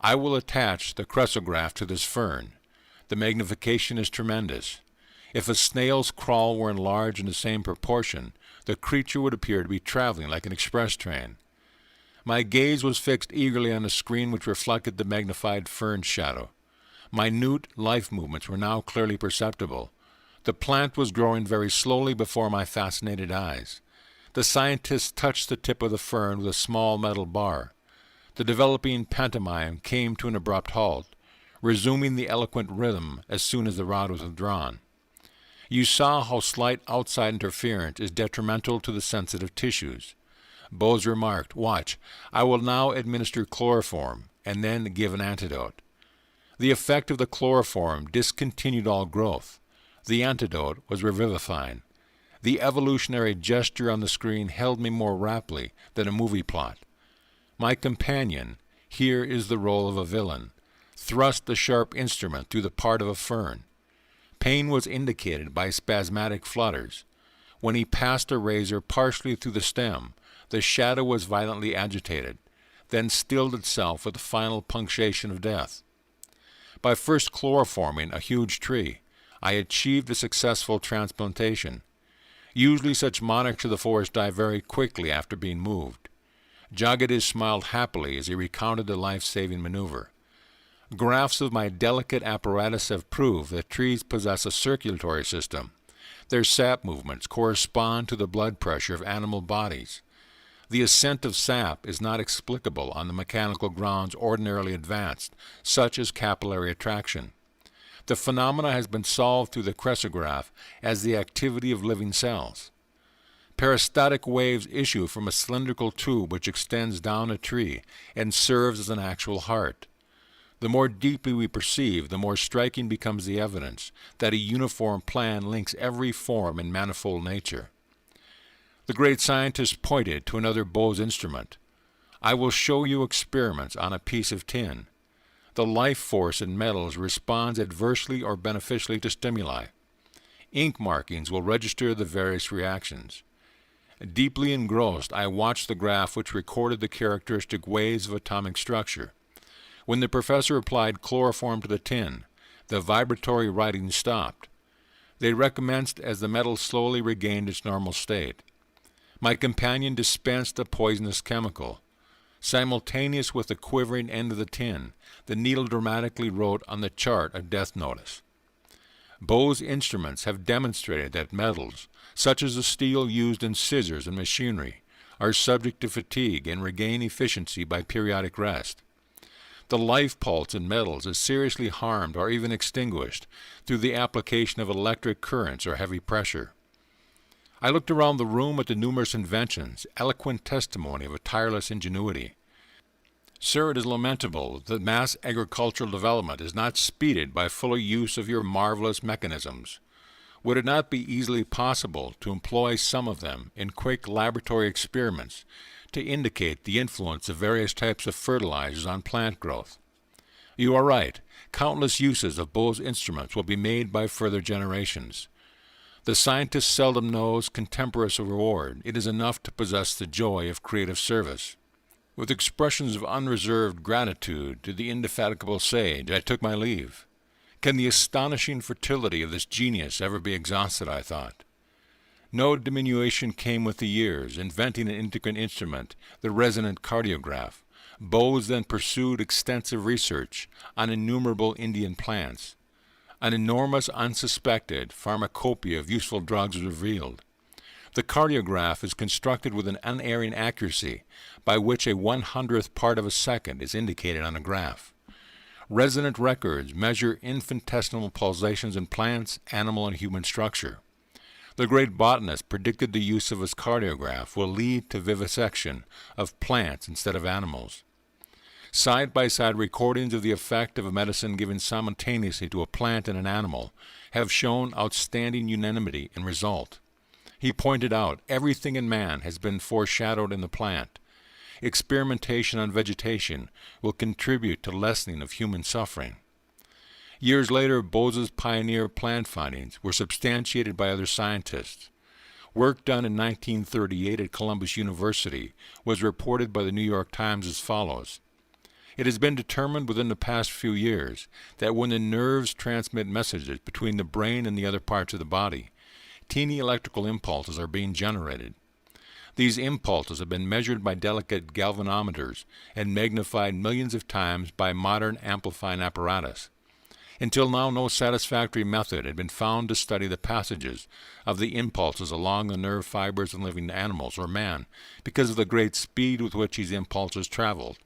I will attach the cresograph to this fern. The magnification is tremendous. If a snail's crawl were enlarged in the same proportion, the creature would appear to be traveling like an express train. My gaze was fixed eagerly on a screen which reflected the magnified fern's shadow. Minute life movements were now clearly perceptible. The plant was growing very slowly before my fascinated eyes. The scientist touched the tip of the fern with a small metal bar. The developing pantomime came to an abrupt halt, resuming the eloquent rhythm as soon as the rod was withdrawn. You saw how slight outside interference is detrimental to the sensitive tissues. Bose remarked, "Watch, I will now administer chloroform, and then give an antidote." The effect of the chloroform discontinued all growth. The antidote was revivifying. The evolutionary gesture on the screen held me more raptly than a movie plot. My companion, here is the role of a villain, thrust the sharp instrument through the part of a fern. Pain was indicated by spasmodic flutters. When he passed a razor partially through the stem, the shadow was violently agitated, then stilled itself with the final punctuation of death. By first chloroforming a huge tree, I achieved a successful transplantation. Usually such monarchs of the forest die very quickly after being moved. Jagadish smiled happily as he recounted the life-saving maneuver. Graphs of my delicate apparatus have proved that trees possess a circulatory system. Their sap movements correspond to the blood pressure of animal bodies. The ascent of sap is not explicable on the mechanical grounds ordinarily advanced, such as capillary attraction. The phenomena has been solved through the cresograph as the activity of living cells. Peristatic waves issue from a cylindrical tube which extends down a tree and serves as an actual heart. The more deeply we perceive, the more striking becomes the evidence that a uniform plan links every form in manifold nature. The great scientist pointed to another Bose instrument. I will show you experiments on a piece of tin. The life force in metals responds adversely or beneficially to stimuli. Ink markings will register the various reactions. Deeply engrossed, I watched the graph which recorded the characteristic waves of atomic structure. When the professor applied chloroform to the tin, the vibratory writing stopped. They recommenced as the metal slowly regained its normal state. My companion dispensed a poisonous chemical. Simultaneous with the quivering end of the tin, the needle dramatically wrote on the chart a death notice. Bose instruments have demonstrated that metals, such as the steel used in scissors and machinery, are subject to fatigue and regain efficiency by periodic rest. The life pulse in metals is seriously harmed or even extinguished through the application of electric currents or heavy pressure. I looked around the room at the numerous inventions, eloquent testimony of a tireless ingenuity. Sir, it is lamentable that mass agricultural development is not speeded by fuller use of your marvelous mechanisms. Would it not be easily possible to employ some of them in quick laboratory experiments to indicate the influence of various types of fertilizers on plant growth? You are right. Countless uses of Bose instruments will be made by further generations. The scientist seldom knows contemporaneous reward. It is enough to possess the joy of creative service. With expressions of unreserved gratitude to the indefatigable sage, I took my leave. Can the astonishing fertility of this genius ever be exhausted, I thought. No diminution came with the years. Inventing an intricate instrument, the resonant cardiograph, Bose then pursued extensive research on innumerable Indian plants. An enormous unsuspected pharmacopoeia of useful drugs was revealed. The cardiograph is constructed with an unerring accuracy by which a 100th part of a second is indicated on a graph. Resonant records measure infinitesimal pulsations in plants, animal, and human structure. The great botanist predicted the use of his cardiograph will lead to vivisection of plants instead of animals. Side-by-side recordings of the effect of a medicine given simultaneously to a plant and an animal have shown outstanding unanimity in result. He pointed out everything in man has been foreshadowed in the plant. Experimentation on vegetation will contribute to lessening of human suffering. Years later, Bose's pioneer plant findings were substantiated by other scientists. Work done in 1938 at Columbus University was reported by the New York Times as follows. It has been determined within the past few years that when the nerves transmit messages between the brain and the other parts of the body, teeny electrical impulses are being generated. These impulses have been measured by delicate galvanometers and magnified millions of times by modern amplifying apparatus. Until now, no satisfactory method had been found to study the passages of the impulses along the nerve fibers in living animals or man because of the great speed with which these impulses traveled.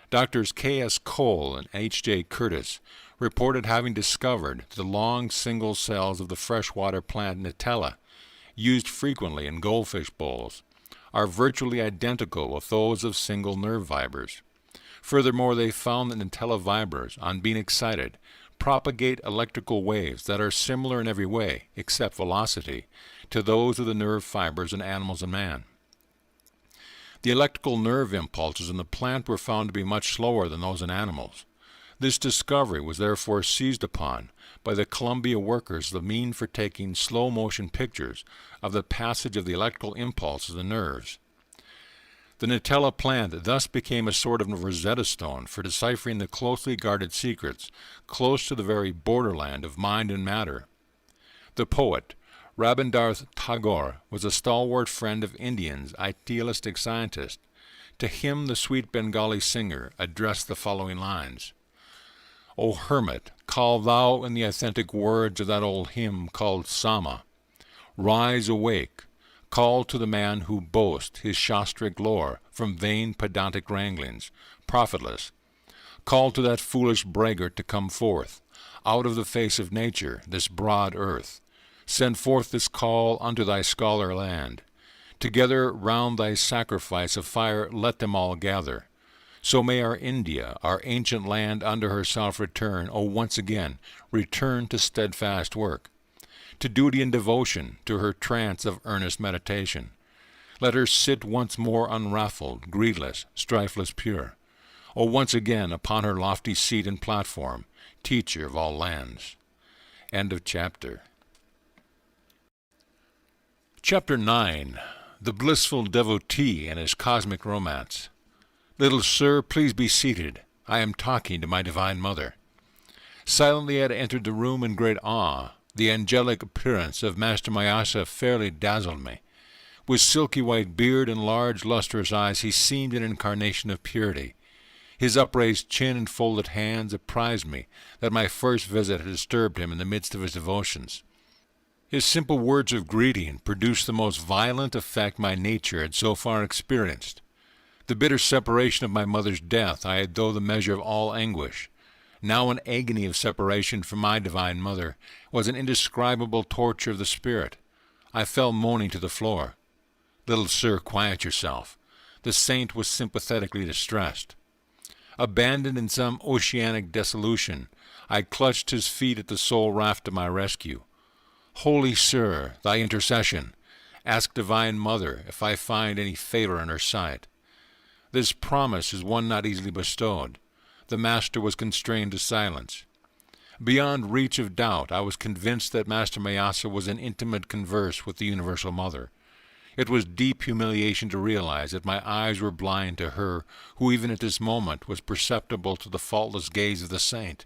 Doctors K.S. Cole and H.J. Curtis reported having discovered the long single cells of the freshwater plant Nutella, used frequently in goldfish bowls, are virtually identical with those of single nerve fibers. Furthermore, they found that Nutella fibers, on being excited, propagate electrical waves that are similar in every way, except velocity, to those of the nerve fibers in animals and man. The electrical nerve impulses in the plant were found to be much slower than those in animals. This discovery was therefore seized upon by the Columbia workers as the mean for taking slow-motion pictures of the passage of the electrical impulses of the nerves. The Nutella plant thus became a sort of Rosetta Stone for deciphering the closely guarded secrets close to the very borderland of mind and matter. The poet, Rabindranath Tagore, was a stalwart friend of Indians, idealistic scientist. To him the sweet Bengali singer addressed the following lines. O hermit, call thou in the authentic words of that old hymn called Sama. Rise, awake, call to the man who boasts his shastric lore from vain pedantic wranglings, profitless. Call to that foolish braggart to come forth, out of the face of nature, this broad earth. Send forth this call unto thy scholar land. Together round thy sacrifice of fire let them all gather. So may our India, our ancient land, unto herself return, O once again, return to steadfast work, to duty and devotion, to her trance of earnest meditation. Let her sit once more unruffled, greedless, strifeless, pure. O once again upon her lofty seat and platform, teacher of all lands. End of chapter. Chapter 9. The Blissful Devotee and His Cosmic Romance. Little sir, please be seated. I am talking to my Divine Mother. Silently I had entered the room in great awe. The angelic appearance of Master Mayasa fairly dazzled me. With silky white beard and large lustrous eyes, he seemed an incarnation of purity. His upraised chin and folded hands apprised me that my first visit had disturbed him in the midst of his devotions. His simple words of greeting produced the most violent effect my nature had so far experienced. The bitter separation of my mother's death I had though the measure of all anguish. Now an agony of separation from my Divine Mother was an indescribable torture of the spirit. I fell moaning to the floor. Little sir, quiet yourself. The saint was sympathetically distressed. Abandoned in some oceanic dissolution, I clutched his feet at the sole raft of my rescue. Holy sir, thy intercession. Ask Divine Mother if I find any favor in her sight. This promise is one not easily bestowed. The master was constrained to silence. Beyond reach of doubt, I was convinced that Master Mayasa was in intimate converse with the Universal Mother. It was deep humiliation to realize that my eyes were blind to her who even at this moment was perceptible to the faultless gaze of the saint.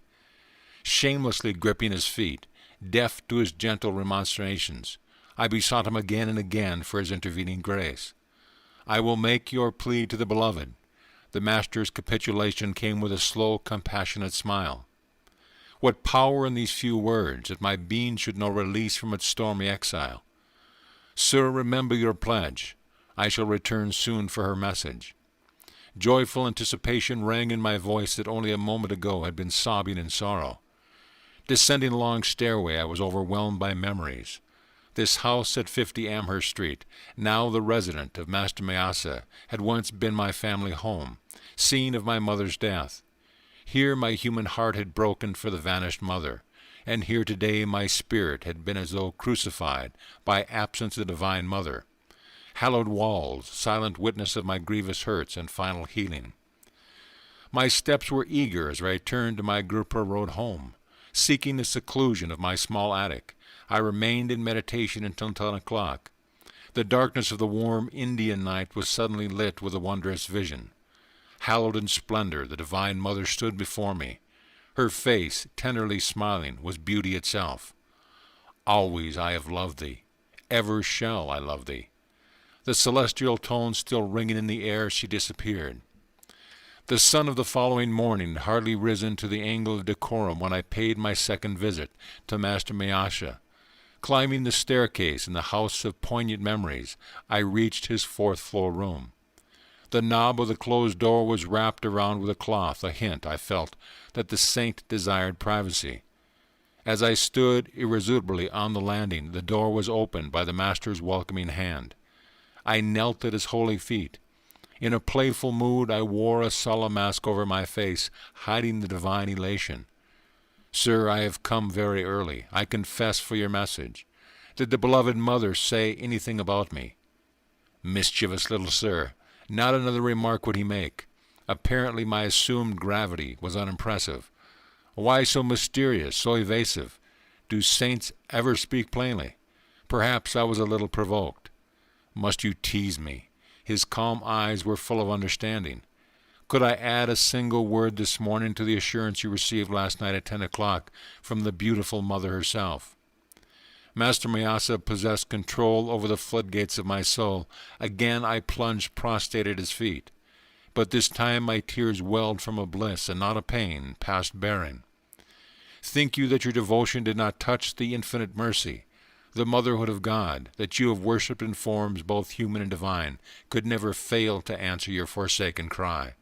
Shamelessly gripping his feet, deaf to his gentle remonstrations, I besought him again and again for his intervening grace. I will make your plea to the beloved. The master's capitulation came with a slow, compassionate smile. What power in these few words, that my being should know release from its stormy exile. Sir, remember your pledge. I shall return soon for her message. Joyful anticipation rang in my voice that only a moment ago had been sobbing in sorrow. Descending a long stairway, I was overwhelmed by memories. This house at 50 Amherst Street, now the residence of Master Mayasa, had once been my family home, scene of my mother's death. Here my human heart had broken for the vanished mother, and here today my spirit had been as though crucified by absence of the Divine Mother. Hallowed walls, silent witness of my grievous hurts and final healing. My steps were eager as I turned to my Gurpur Road home. Seeking the seclusion of my small attic, I remained in meditation until 10 o'clock. The darkness of the warm Indian night was suddenly lit with a wondrous vision. Hallowed in splendor, the Divine Mother stood before me. Her face, tenderly smiling, was beauty itself. Always I have loved thee. Ever shall I love thee. The celestial tones still ringing in the air, she disappeared. The sun of the following morning had hardly risen to the angle of decorum when I paid my second visit to Master Mayasa. Climbing the staircase in the house of poignant memories, I reached his fourth-floor room. The knob of the closed door was wrapped around with a cloth, a hint, I felt, that the saint desired privacy. As I stood irresolutely on the landing, the door was opened by the Master's welcoming hand. I knelt at his holy feet. In a playful mood, I wore a solemn mask over my face, hiding the divine elation. Sir, I have come very early. I confess for your message. Did the beloved mother say anything about me? Mischievous little sir. Not another remark would he make. Apparently my assumed gravity was unimpressive. Why so mysterious, so evasive? Do saints ever speak plainly? Perhaps I was a little provoked. Must you tease me? His calm eyes were full of understanding. Could I add a single word this morning to the assurance you received last night at 10 o'clock from the beautiful mother herself? Master Mayasa possessed control over the floodgates of my soul. Again I plunged prostrate at his feet. But this time my tears welled from a bliss and not a pain, past bearing. Think you that your devotion did not touch the infinite mercy, the motherhood of God, that you have worshipped in forms both human and divine, could never fail to answer your forsaken cry?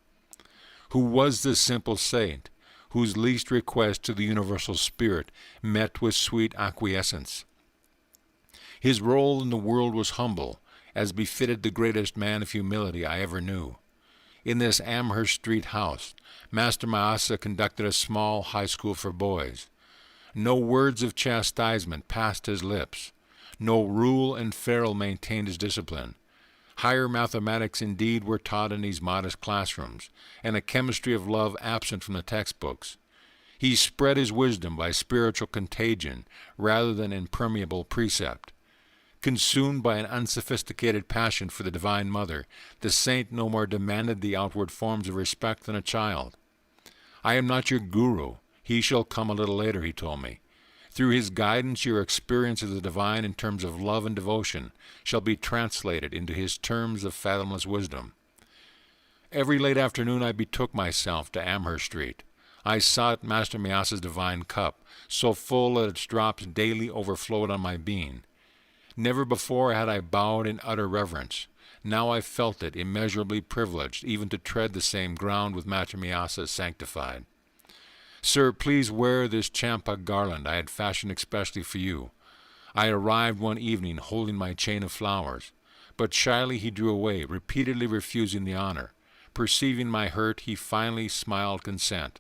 Who was this simple saint, whose least request to the universal spirit met with sweet acquiescence? His role in the world was humble, as befitted the greatest man of humility I ever knew. In this Amherst Street house, Master Mayasa conducted a small high school for boys. No words of chastisement passed his lips. No rule and ferule maintained his discipline. Higher mathematics indeed were taught in these modest classrooms, and a chemistry of love absent from the textbooks. He spread his wisdom by spiritual contagion rather than impermeable precept. Consumed by an unsophisticated passion for the Divine Mother, the saint no more demanded the outward forms of respect than a child. I am not your guru. He shall come a little later, he told me. Through his guidance, your experience of the divine in terms of love and devotion shall be translated into his terms of fathomless wisdom. Every late afternoon I betook myself to Amherst Street. I sought Master Mayasa's divine cup, so full that its drops daily overflowed on my being. Never before had I bowed in utter reverence. Now I felt it immeasurably privileged even to tread the same ground with Master Mayasa sanctified. Sir, please wear this champa garland I had fashioned especially for you. I arrived one evening holding my chain of flowers, but shyly he drew away, repeatedly refusing the honor. Perceiving my hurt, he finally smiled consent.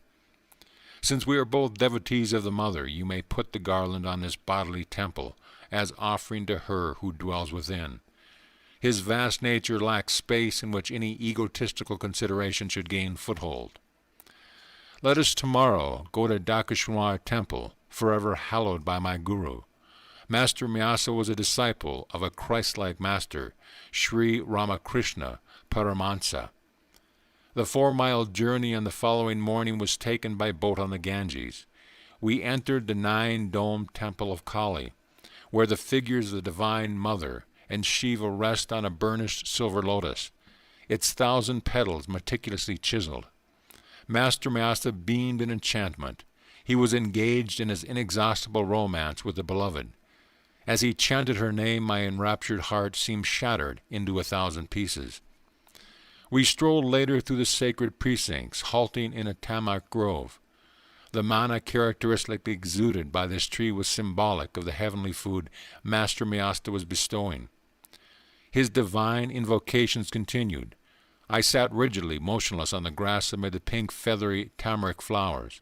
Since we are both devotees of the Mother, you may put the garland on this bodily temple, as offering to her who dwells within. His vast nature lacks space in which any egotistical consideration should gain foothold. Let us tomorrow go to Dakeshwar Temple, forever hallowed by my Guru. Master Mayasa was a disciple of a Christ-like master, Sri Ramakrishna Paramahansa. The 4-mile journey on the following morning was taken by boat on the Ganges. We entered the 9-domed temple of Kali, where the figures of the Divine Mother and Shiva rest on a burnished silver lotus, its 1,000 petals meticulously chiseled. Master Mayasa beamed in enchantment. He was engaged in his inexhaustible romance with the beloved. As he chanted her name, my enraptured heart seemed shattered into 1,000 pieces. We strolled later through the sacred precincts, halting in a tamak grove. The mana characteristically exuded by this tree was symbolic of the heavenly food Master Myasta was bestowing. His divine invocations continued. I sat rigidly motionless on the grass amid the pink, feathery tamarisk flowers.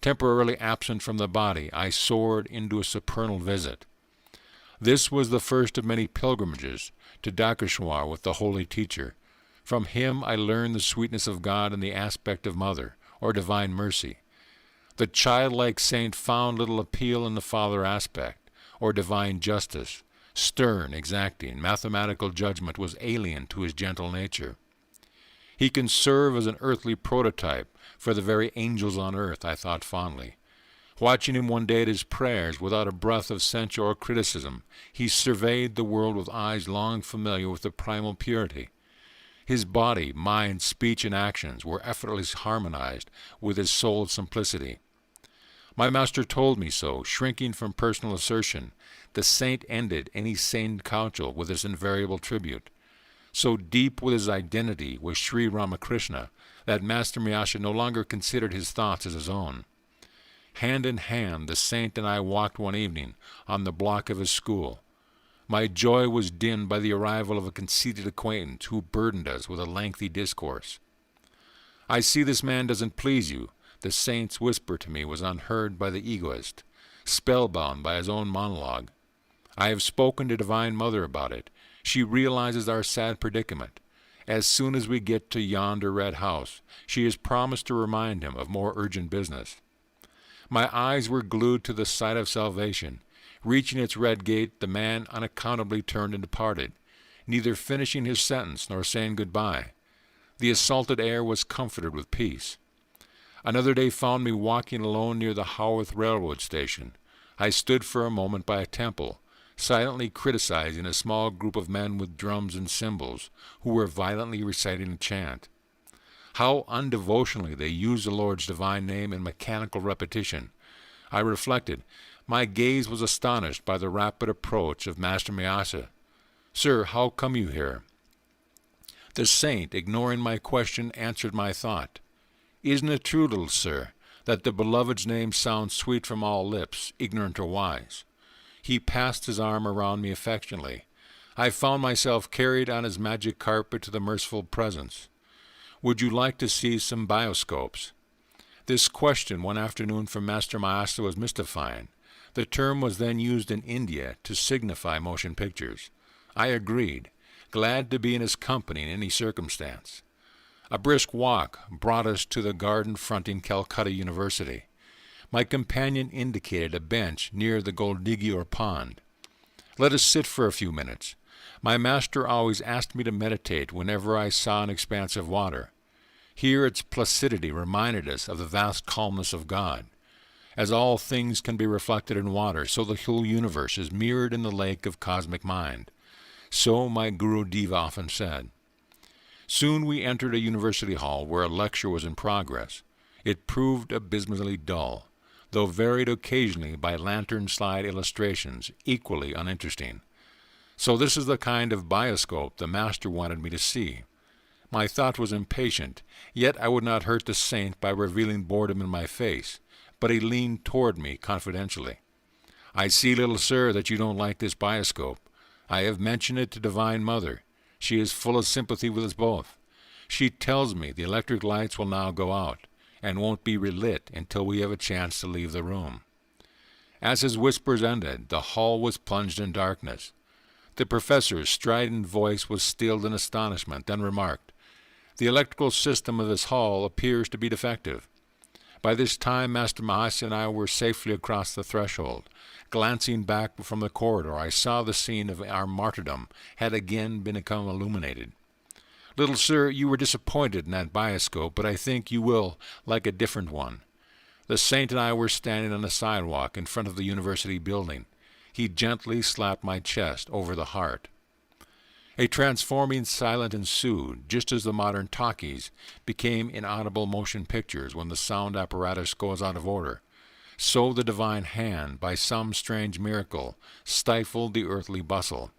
Temporarily absent from the body, I soared into a supernal visit. This was the first of many pilgrimages to Dakeshwar with the holy teacher. From him I learned the sweetness of God in the aspect of Mother, or divine mercy. The childlike saint found little appeal in the father aspect, or divine justice. Stern, exacting, mathematical judgment was alien to his gentle nature. He can serve as an earthly prototype for the very angels on earth, I thought fondly. Watching him one day at his prayers, without a breath of censure or criticism, he surveyed the world with eyes long familiar with the primal purity. His body, mind, speech, and actions were effortlessly harmonized with his soul's simplicity. My master told me so, shrinking from personal assertion. The saint ended any sane counsel with this invariable tribute. So deep with his identity was Sri Ramakrishna that Master Myasha no longer considered his thoughts as his own. Hand in hand, the saint and I walked one evening on the block of his school. My joy was dimmed by the arrival of a conceited acquaintance who burdened us with a lengthy discourse. "I see this man doesn't please you," the saint's whisper to me was unheard by the egoist, spellbound by his own monologue. "I have spoken to Divine Mother about it. She realizes our sad predicament. As soon as we get to yonder red house, she has promised to remind him of more urgent business." My eyes were glued to the sight of salvation. Reaching its red gate, the man unaccountably turned and departed, neither finishing his sentence nor saying good-bye. The assaulted air was comforted with peace. Another day found me walking alone near the Haworth railroad station. I stood for a moment by a temple, silently criticizing a small group of men with drums and cymbals, who were violently reciting a chant. How undevotionally they used the Lord's divine name in mechanical repetition. I reflected. My gaze was astonished by the rapid approach of Master Myasa. "Sir, how come you here?" The saint, ignoring my question, answered my thought. "Isn't it true, little sir, that the beloved's name sounds sweet from all lips, ignorant or wise?" He passed his arm around me affectionately. I found myself carried on his magic carpet to the merciful presence. "Would you like to see some bioscopes?" This question one afternoon from Master Myasa was mystifying. The term was then used in India to signify motion pictures. I agreed, glad to be in his company in any circumstance. A brisk walk brought us to the garden fronting Calcutta University. My companion indicated a bench near the Goldigi or pond. "Let us sit for a few minutes." My master always asked me to meditate whenever I saw an expanse of water. Here its placidity reminded us of the vast calmness of God. As all things can be reflected in water, so the whole universe is mirrored in the lake of cosmic mind. So my Guru Deva often said. Soon we entered a university hall where a lecture was in progress. It proved abysmally dull, though varied occasionally by lantern-slide illustrations, equally uninteresting. So this is the kind of bioscope the master wanted me to see. My thought was impatient, yet I would not hurt the saint by revealing boredom in my face, but he leaned toward me confidentially. "I see, little sir, that you don't like this bioscope. I have mentioned it to Divine Mother. She is full of sympathy with us both. She tells me the electric lights will now go out, and won't be relit until we have a chance to leave the room." As his whispers ended, the hall was plunged in darkness. The professor's strident voice was stilled in astonishment, then remarked, "The electrical system of this hall appears to be defective." By this time, Master Mahasi and I were safely across the threshold. Glancing back from the corridor, I saw the scene of our martyrdom had again become illuminated. "Little sir, you were disappointed in that bioscope, but I think you will like a different one." The saint and I were standing on the sidewalk in front of the university building. He gently slapped my chest over the heart. A transforming silence ensued, just as the modern talkies became inaudible motion pictures when the sound apparatus goes out of order. So the divine hand, by some strange miracle, stifled the earthly bustle.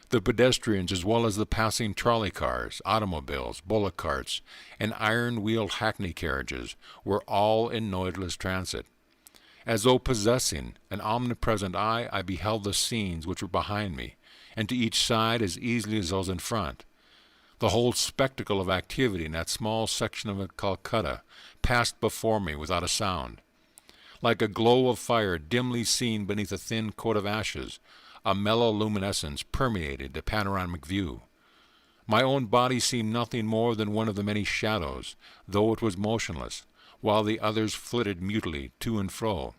The pedestrians, as well as the passing trolley cars, automobiles, bullock carts, and iron-wheeled hackney carriages, were all in noiseless transit. As though possessing an omnipresent eye, I beheld the scenes which were behind me, and to each side as easily as those in front. The whole spectacle of activity in that small section of Calcutta passed before me without a sound. Like a glow of fire dimly seen beneath a thin coat of ashes, a mellow luminescence permeated the panoramic view. My own body seemed nothing more than one of the many shadows, though it was motionless, while the others flitted mutely to and fro.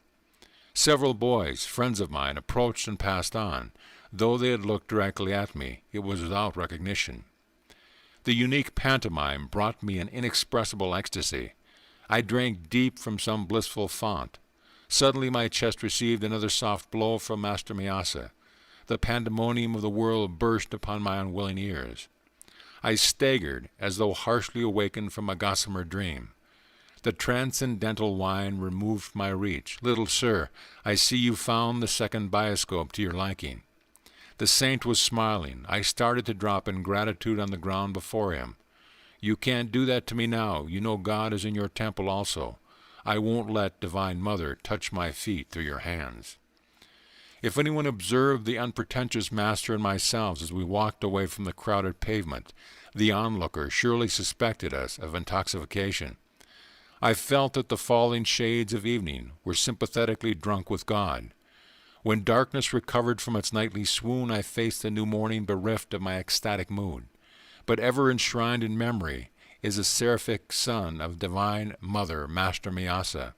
Several boys, friends of mine, approached and passed on. Though they had looked directly at me, it was without recognition. The unique pantomime brought me an inexpressible ecstasy. I drank deep from some blissful fount. Suddenly my chest received another soft blow from Master Myasa. The pandemonium of the world burst upon my unwilling ears. I staggered as though harshly awakened from a gossamer dream. The transcendental wine removed my reach. "Little sir, I see you found the second bioscope to your liking." The saint was smiling. I started to drop in gratitude on the ground before him. "You can't do that to me now. You know God is in your temple also. I won't let Divine Mother touch my feet through your hands." If anyone observed the unpretentious master and myself as we walked away from the crowded pavement, the onlooker surely suspected us of intoxication. I felt that the falling shades of evening were sympathetically drunk with God. When darkness recovered from its nightly swoon, I faced the new morning bereft of my ecstatic mood. But ever enshrined in memory is the seraphic son of Divine Mother, Master Myasa.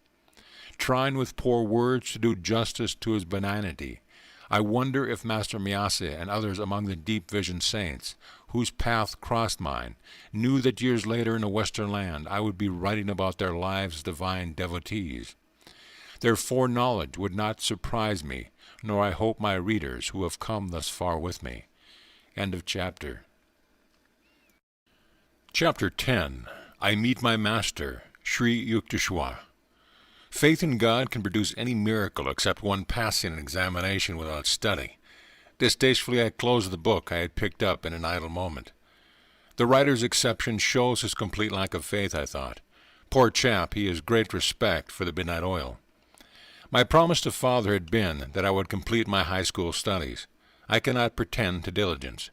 Trying with poor words to do justice to his benignity, I wonder if Master Myasa and others among the deep-visioned saints, whose path crossed mine, knew that years later in a Western land I would be writing about their lives as divine devotees. Their foreknowledge would not surprise me, nor I hope my readers who have come thus far with me. End of chapter. Chapter 10. I Meet My Master, Sri Yukteswar. Faith in God can produce any miracle except one passing an examination without study. Distastefully I closed the book I had picked up in an idle moment. The writer's exception shows his complete lack of faith, I thought. Poor chap, he has great respect for the midnight oil. My promise to father had been that I would complete my high school studies. I cannot pretend to diligence.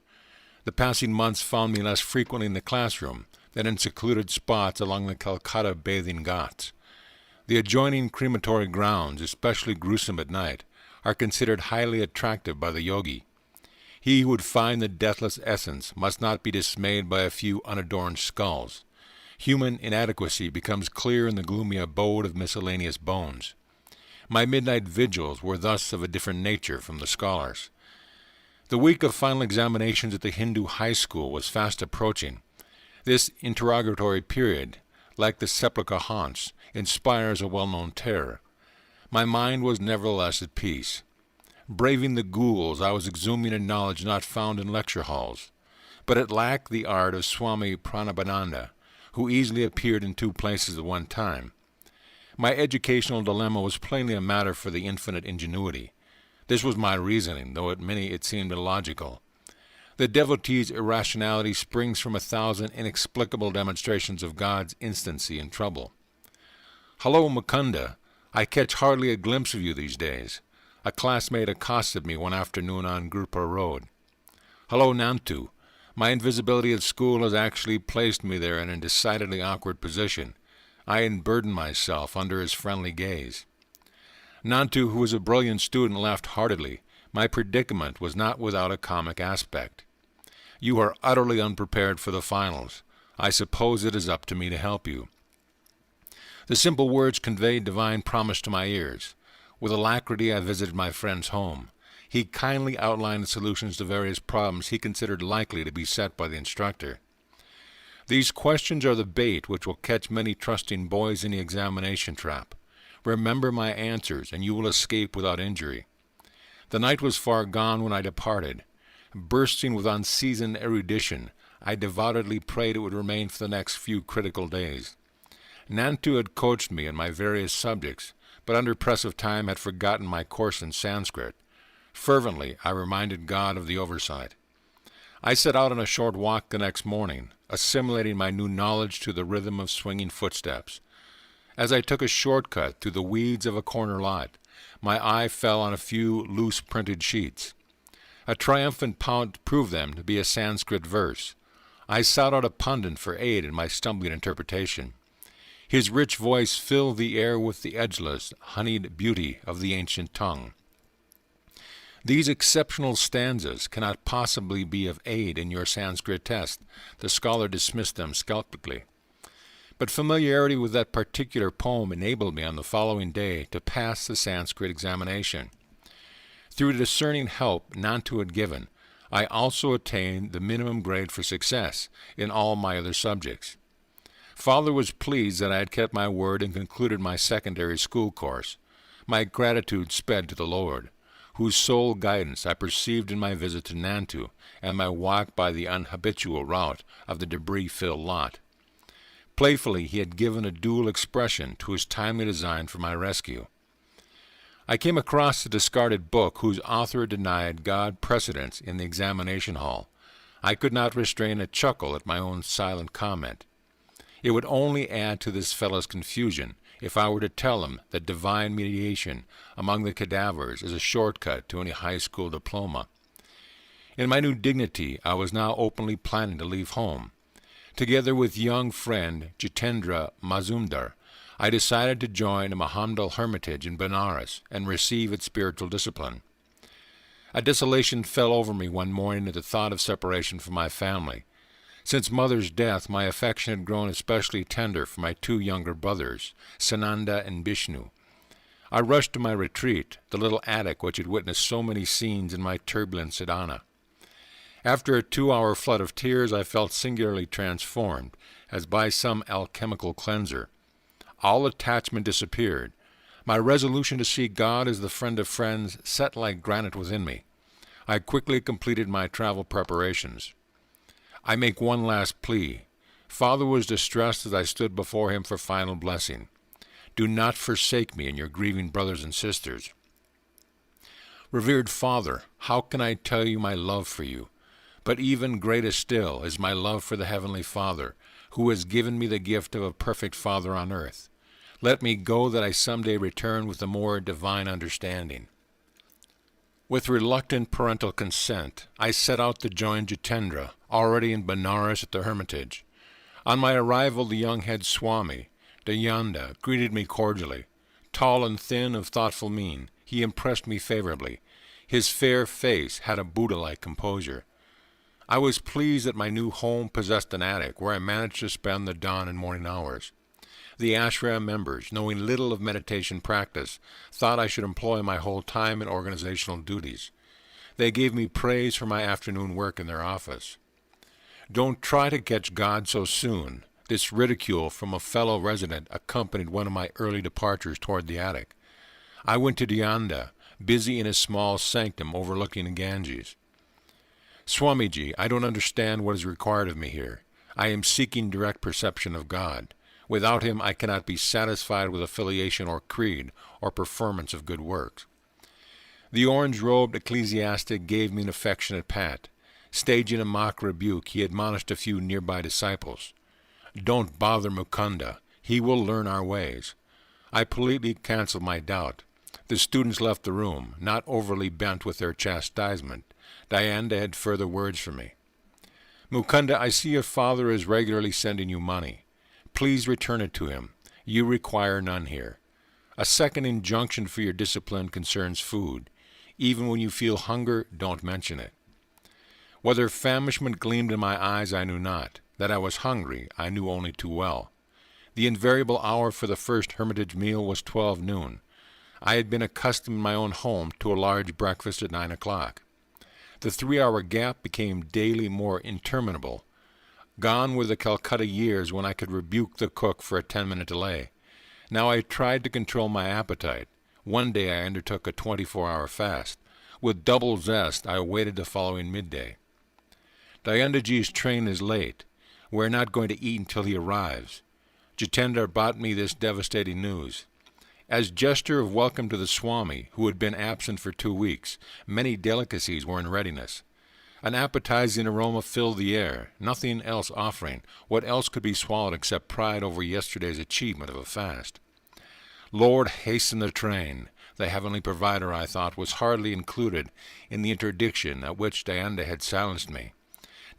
The passing months found me less frequently in the classroom than in secluded spots along the Calcutta bathing ghats. The adjoining crematory grounds, especially gruesome at night, are considered highly attractive by the yogi. He who would find the deathless essence must not be dismayed by a few unadorned skulls. Human inadequacy becomes clear in the gloomy abode of miscellaneous bones. My midnight vigils were thus of a different nature from the scholars. The week of final examinations at the Hindu high school was fast approaching. This interrogatory period, like the sepulchre haunts, inspires a well-known terror. My mind was nevertheless at peace. Braving the ghouls, I was exhuming a knowledge not found in lecture halls. But it lacked the art of Swami Paramahansa, who easily appeared in two places at one time. My educational dilemma was plainly a matter for the infinite ingenuity. This was my reasoning, though at many it seemed illogical. The devotee's irrationality springs from 1,000 inexplicable demonstrations of God's instancy in trouble. "Hello, Mukunda. I catch hardly a glimpse of you these days." A classmate accosted me one afternoon on Gurpur Road. "Hello, Nantu. My invisibility at school has actually placed me there in a decidedly awkward position. I unburden myself under his friendly gaze." Nantu, who was a brilliant student, laughed heartily. My predicament was not without a comic aspect. "You are utterly unprepared for the finals. I suppose it is up to me to help you." The simple words conveyed divine promise to my ears. With alacrity I visited my friend's home. He kindly outlined the solutions to various problems he considered likely to be set by the instructor. These questions are the bait which will catch many trusting boys in the examination trap. Remember my answers, and you will escape without injury. The night was far gone when I departed. Bursting with unseasoned erudition, I devoutly prayed it would remain for the next few critical days. Nantu had coached me in my various subjects, but under press of time had forgotten my course in Sanskrit. Fervently I reminded God of the oversight. I set out on a short walk the next morning, assimilating my new knowledge to the rhythm of swinging footsteps. As I took a shortcut through the weeds of a corner lot, my eye fell on a few loose printed sheets. A triumphant pound proved them to be a Sanskrit verse. I sought out a pundit for aid in my stumbling interpretation. His rich voice filled the air with the edgeless, honeyed beauty of the ancient tongue. These exceptional stanzas cannot possibly be of aid in your Sanskrit test. The scholar dismissed them skeptically. But familiarity with that particular poem enabled me on the following day to pass the Sanskrit examination. Through discerning help Nantu had given, I also attained the minimum grade for success in all my other subjects. Father was pleased that I had kept my word and concluded my secondary school course. My gratitude sped to the Lord, whose sole guidance I perceived in my visit to Nantu and my walk by the unhabitual route of the debris-filled lot. Playfully, he had given a dual expression to his timely design for my rescue. I came across a discarded book whose author denied God precedence in the examination hall. I could not restrain a chuckle at my own silent comment. It would only add to this fellow's confusion if I were to tell him that divine mediation among the cadavers is a shortcut to any high school diploma. In my new dignity, I was now openly planning to leave home. Together with young friend Jitendra Mazumdar, I decided to join a Mohammedan hermitage in Benares and receive its spiritual discipline. A desolation fell over me one morning at the thought of separation from my family. Since Mother's death, my affection had grown especially tender for my two younger brothers, Sananda and Bishnu. I rushed to my retreat, the little attic which had witnessed so many scenes in my turbulent sadhana. After a 2-hour flood of tears, I felt singularly transformed, as by some alchemical cleanser. All attachment disappeared. My resolution to see God as the friend of friends set like granite within me. I quickly completed my travel preparations. I make one last plea. Father was distressed as I stood before him for final blessing. Do not forsake me and your grieving brothers and sisters. Revered Father, how can I tell you my love for you? But even greater still is my love for the Heavenly Father, who has given me the gift of a perfect Father on earth. Let me go that I someday return with a more divine understanding. With reluctant parental consent, I set out to join Jitendra, already in Benares at the hermitage. On my arrival, the young head Swami, Yogananda, greeted me cordially. Tall and thin, of thoughtful mien, he impressed me favorably. His fair face had a Buddha-like composure. I was pleased that my new home possessed an attic where I managed to spend the dawn and morning hours. The ashram members, knowing little of meditation practice, thought I should employ my whole time in organizational duties. They gave me praise for my afternoon work in their office. Don't try to catch God so soon. This ridicule from a fellow resident accompanied one of my early departures toward the attic. I went to Yogananda, busy in his small sanctum overlooking the Ganges. Swamiji, I don't understand what is required of me here. I am seeking direct perception of God. Without him, I cannot be satisfied with affiliation or creed or performance of good works. The orange-robed ecclesiastic gave me an affectionate pat. Staging a mock rebuke, he admonished a few nearby disciples. Don't bother Mukunda. He will learn our ways. I politely canceled my doubt. The students left the room, not overly bent with their chastisement. Dayanda had further words for me. Mukunda, I see your father is regularly sending you money. Please return it to him. You require none here. A second injunction for your discipline concerns food. Even when you feel hunger, don't mention it. Whether famishment gleamed in my eyes, I knew not. That I was hungry, I knew only too well. The invariable hour for the first hermitage meal was 12 noon. I had been accustomed in my own home to a large breakfast at 9 o'clock. The 3-hour gap became daily more interminable. Gone were the Calcutta years when I could rebuke the cook for a 10-minute delay. Now I tried to control my appetite. One day I undertook a 24-hour fast. With double zest, I awaited the following midday. Dayandaji's train is late. We're not going to eat until he arrives. Jitendra brought me this devastating news. As gesture of welcome to the Swami, who had been absent for 2 weeks, many delicacies were in readiness. An appetizing aroma filled the air, nothing else offering. What else could be swallowed except pride over yesterday's achievement of a fast? Lord, hasten the train. The heavenly provider, I thought, was hardly included in the interdiction at which Diana had silenced me.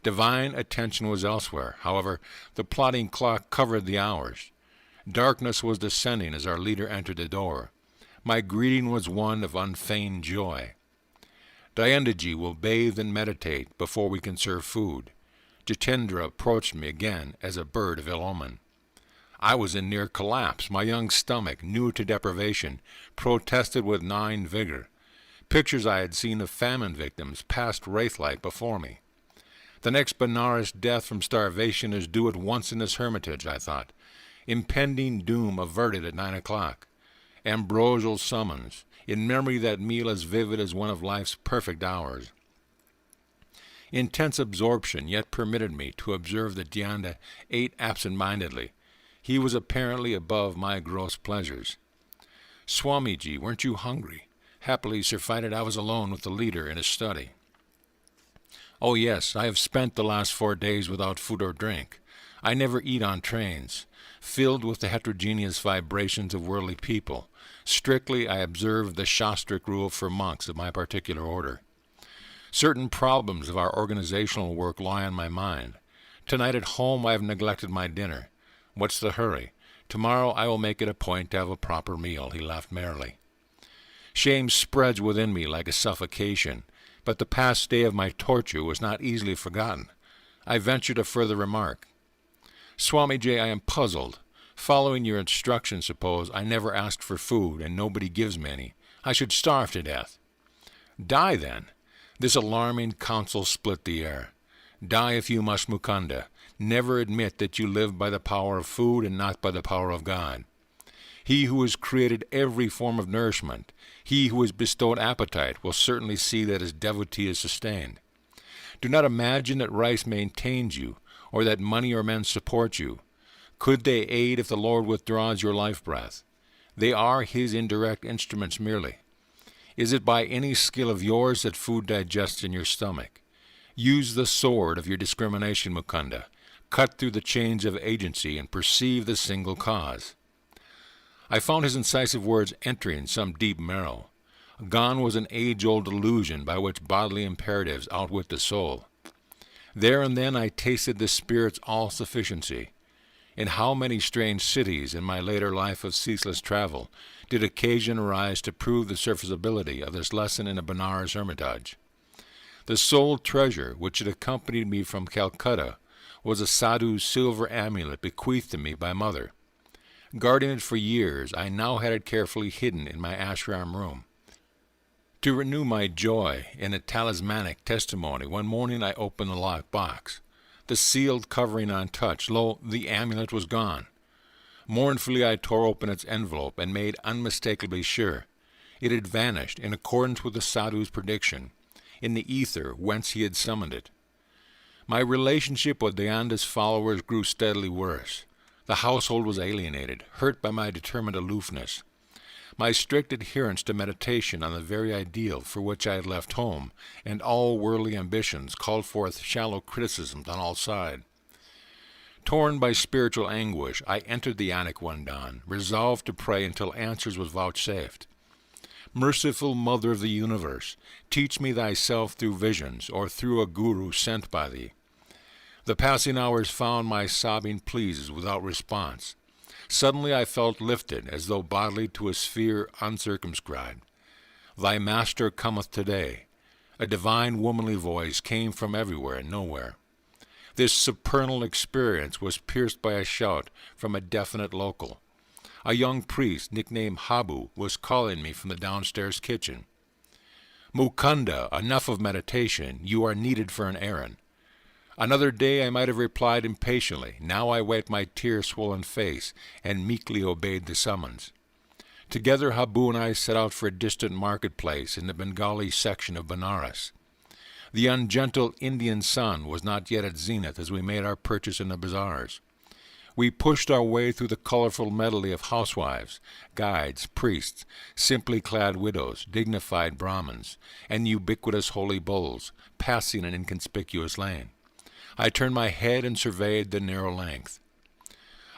Divine attention was elsewhere. However, the plodding clock covered the hours. Darkness was descending as our leader entered the door. My greeting was one of unfeigned joy. Dayandaji will bathe and meditate before we can serve food. Jitendra approached me again as a bird of ill omen. I was in near collapse. My young stomach, new to deprivation, protested with gnawing vigor. Pictures I had seen of famine victims passed wraith-like before me. The next Benares death from starvation is due at once in this hermitage, I thought. Impending doom averted at 9 o'clock. Ambrosial summons. In memory that meal as vivid as one of life's perfect hours. Intense absorption yet permitted me to observe that Dhyanda ate absent-mindedly. He was apparently above my gross pleasures. Swamiji, weren't you hungry? Happily surfeited, I was alone with the leader in his study. Oh yes, I have spent the last 4 days without food or drink. I never eat on trains, filled with the heterogeneous vibrations of worldly people. Strictly I observe the Shastric rule for monks of my particular order. Certain problems of our organizational work lie on my mind. Tonight at home I have neglected my dinner. What's the hurry? Tomorrow I will make it a point to have a proper meal, he laughed merrily. Shame spreads within me like a suffocation, but the past day of my torture was not easily forgotten. I ventured a further remark. Swamiji, I am puzzled. Following your instructions, suppose I never asked for food and nobody gives me any. I should starve to death. Die, then. This alarming counsel split the air. Die if you must, Mukunda. Never admit that you live by the power of food and not by the power of God. He who has created every form of nourishment, he who has bestowed appetite, will certainly see that his devotee is sustained. Do not imagine that rice maintains you, or that money or men support you. Could they aid if the Lord withdraws your life breath? They are his indirect instruments merely. Is it by any skill of yours that food digests in your stomach? Use the sword of your discrimination, Mukunda. Cut through the chains of agency and perceive the single cause. I found his incisive words entering some deep marrow. Gone was an age-old illusion by which bodily imperatives outwit the soul. There and then I tasted the Spirit's all-sufficiency. In how many strange cities in my later life of ceaseless travel did occasion arise to prove the serviceability of this lesson in a Benares hermitage. The sole treasure which had accompanied me from Calcutta was a sadhu's silver amulet bequeathed to me by mother. Guarding it for years, I now had it carefully hidden in my ashram room. To renew my joy in a talismanic testimony, one morning I opened the locked box. The sealed covering untouched, lo, the amulet was gone. Mournfully I tore open its envelope and made unmistakably sure. It had vanished, in accordance with the sadhu's prediction, in the ether whence he had summoned it. My relationship with Dayanda's followers grew steadily worse. The household was alienated, hurt by my determined aloofness. My strict adherence to meditation on the very ideal for which I had left home, and all worldly ambitions, called forth shallow criticisms on all sides. Torn by spiritual anguish, I entered the attic one dawn, resolved to pray until answers was vouchsafed. Merciful Mother of the universe, teach me thyself through visions, or through a guru sent by thee. The passing hours found my sobbing pleas without response. Suddenly I felt lifted, as though bodily to a sphere uncircumscribed. Thy Master cometh today. A divine womanly voice came from everywhere and nowhere. This supernal experience was pierced by a shout from a definite local. A young priest, nicknamed Habu, was calling me from the downstairs kitchen. Mukunda, enough of meditation. You are needed for an errand. Another day I might have replied impatiently. Now I wiped my tear-swollen face and meekly obeyed the summons. Together Habu and I set out for a distant marketplace in the Bengali section of Benares. The ungentle Indian sun was not yet at zenith as we made our purchase in the bazaars. We pushed our way through the colorful medley of housewives, guides, priests, simply clad widows, dignified Brahmins, and ubiquitous holy bulls, passing an inconspicuous lane. I turned my head and surveyed the narrow length.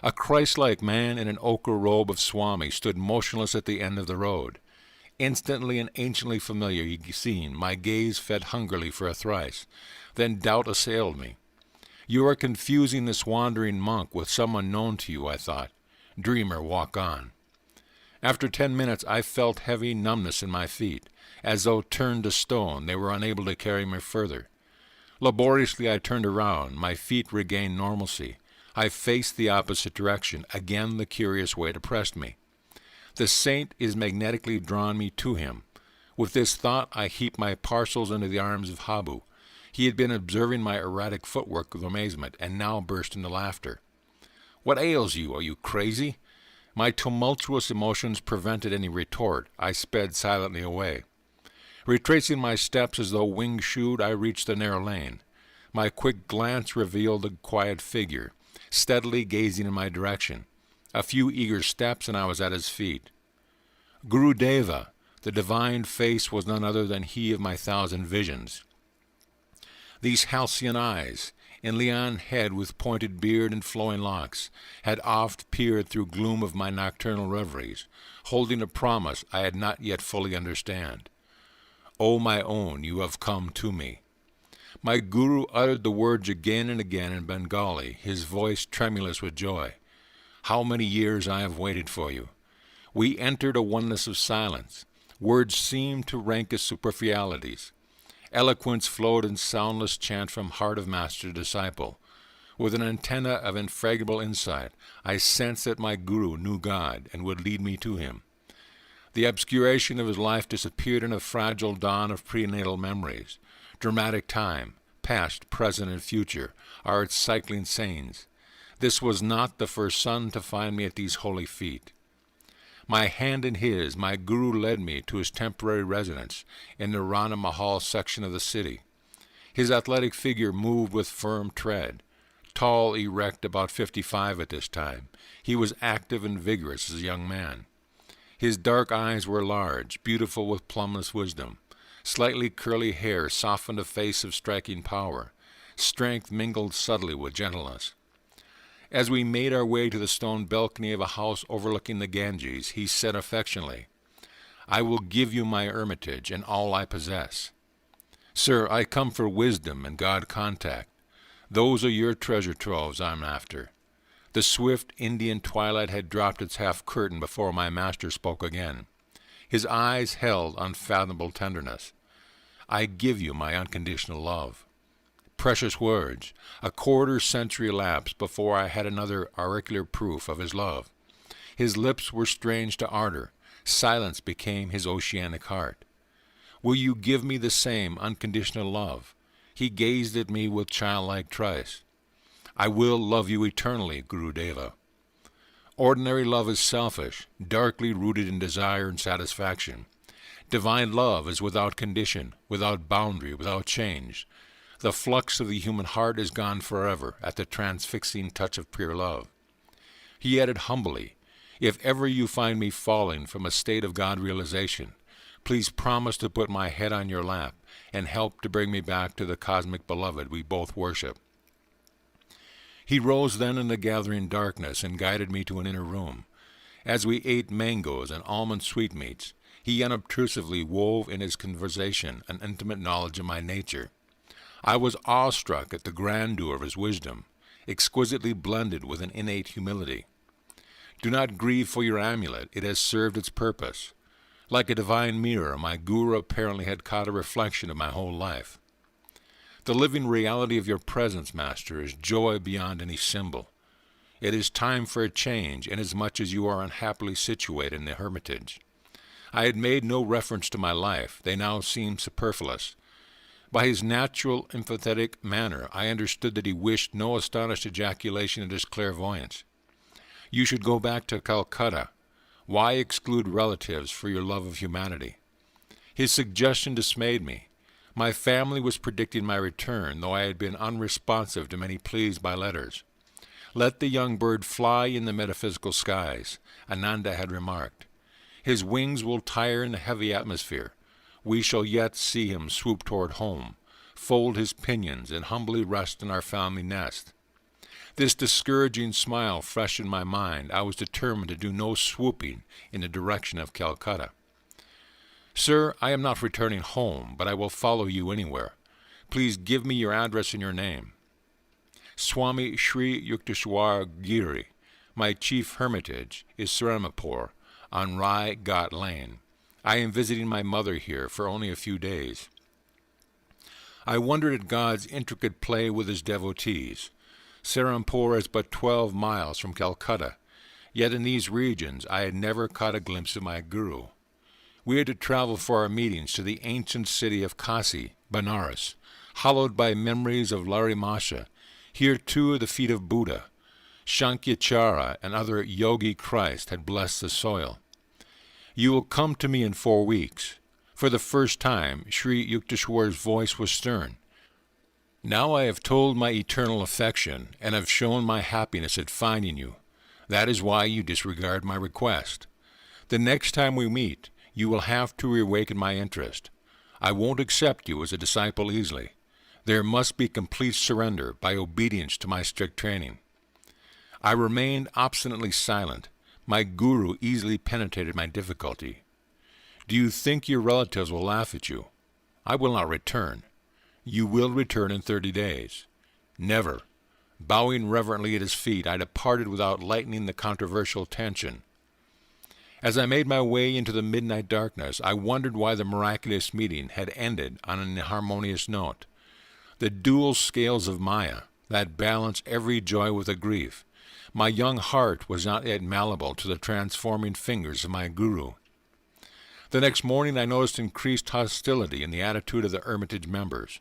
A Christ-like man in an ochre robe of Swami stood motionless at the end of the road. Instantly and anciently familiar scene, my gaze fed hungrily for a thrice. Then doubt assailed me. You are confusing this wandering monk with someone known to you, I thought. Dreamer, walk on. After 10 minutes I felt heavy numbness in my feet. As though turned to stone, they were unable to carry me further. Laboriously I turned around. My feet regained normalcy. I faced the opposite direction. Again the curious weight oppressed me. The saint is magnetically drawn me to him. With this thought I heaped my parcels into the arms of Habu. He had been observing my erratic footwork with amazement, and now burst into laughter. "What ails you? Are you crazy?" My tumultuous emotions prevented any retort. I sped silently away. Retracing my steps as though wing-shoed, I reached the narrow lane. My quick glance revealed a quiet figure, steadily gazing in my direction. A few eager steps, and I was at his feet. Gurudeva, the divine face, was none other than he of my 1,000 visions. These halcyon eyes, in Leon head with pointed beard and flowing locks, had oft peered through gloom of my nocturnal reveries, holding a promise I had not yet fully understand. "O my own, you have come to me." My guru uttered the words again and again in Bengali, his voice tremulous with joy. "How many years I have waited for you." We entered a oneness of silence. Words seemed to rank as superfluities. Eloquence flowed in soundless chant from heart of master to disciple. With an antenna of infragable insight, I sensed that my guru knew God and would lead me to him. The obscuration of his life disappeared in a fragile dawn of prenatal memories. Dramatic time, past, present, and future, are its cycling scenes. This was not the first sun to find me at these holy feet. My hand in his, my guru led me to his temporary residence in the Rana Mahal section of the city. His athletic figure moved with firm tread. Tall, erect, about 55 at this time, he was active and vigorous as a young man. His dark eyes were large, beautiful with plumbless wisdom. Slightly curly hair softened a face of striking power. Strength mingled subtly with gentleness. As we made our way to the stone balcony of a house overlooking the Ganges, he said affectionately, "I will give you my hermitage and all I possess. Sir, I come for wisdom and God contact. Those are your treasure troves I'm after." The swift Indian twilight had dropped its half-curtain before my master spoke again. His eyes held unfathomable tenderness. "I give you my unconditional love." Precious words. A quarter-century elapsed before I had another auricular proof of his love. His lips were strange to ardor. Silence became his oceanic heart. "Will you give me the same unconditional love?" He gazed at me with childlike trust. "I will love you eternally, Gurudeva." Ordinary love is selfish, darkly rooted in desire and satisfaction. Divine love is without condition, without boundary, without change. The flux of the human heart is gone forever at the transfixing touch of pure love. He added humbly, "If ever you find me falling from a state of God realization, please promise to put my head on your lap and help to bring me back to the cosmic beloved we both worship." He rose then in the gathering darkness and guided me to an inner room. As we ate mangoes and almond sweetmeats, he unobtrusively wove in his conversation an intimate knowledge of my nature. I was awestruck at the grandeur of his wisdom, exquisitely blended with an innate humility. "Do not grieve for your amulet, it has served its purpose." Like a divine mirror, my guru apparently had caught a reflection of my whole life. "The living reality of your presence, Master, is joy beyond any symbol. It is time for a change, inasmuch as you are unhappily situated in the hermitage." I had made no reference to my life. They now seemed superfluous. By his natural, emphatic manner, I understood that he wished no astonished ejaculation at his clairvoyance. "You should go back to Calcutta. Why exclude relatives for your love of humanity?" His suggestion dismayed me. My family was predicting my return, though I had been unresponsive to many pleas by letters. Let the young bird fly in the metaphysical skies, Ananda had remarked. His wings will tire in the heavy atmosphere. We shall yet see him swoop toward home, fold his pinions, and humbly rest in our family nest. This discouraging smile fresh in my mind, I was determined to do no swooping in the direction of Calcutta. Sir, I am not returning home, but I will follow you anywhere. Please give me your address and your name. Swami Sri Yukteswar Giri. My chief hermitage is Serampore on Rai Ghat Lane. I am visiting my mother here for only a few days. I wondered at God's intricate play with his devotees. Serampore is but 12 miles from Calcutta, yet in these regions I had never caught a glimpse of my guru. We had to travel for our meetings to the ancient city of Kasi, Benares, hallowed by memories of Larimasha. Here too are the feet of Buddha. Shankyachara and other Yogi Christ had blessed the soil. You will come to me in 4 weeks. For the first time, Sri Yukteswar's voice was stern. Now I have told my eternal affection, and have shown my happiness at finding you. That is why you disregard my request. The next time we meet, you will have to reawaken my interest. I won't accept you as a disciple easily. There must be complete surrender by obedience to my strict training. I remained obstinately silent. My guru easily penetrated my difficulty. Do you think your relatives will laugh at you? I will not return. You will return in 30 days. Never. Bowing reverently at his feet, I departed without lightening the controversial tension. As I made my way into the midnight darkness, I wondered why the miraculous meeting had ended on an inharmonious note. The dual scales of Maya, that balance every joy with a grief. My young heart was not yet malleable to the transforming fingers of my guru. The next morning I noticed increased hostility in the attitude of the hermitage members.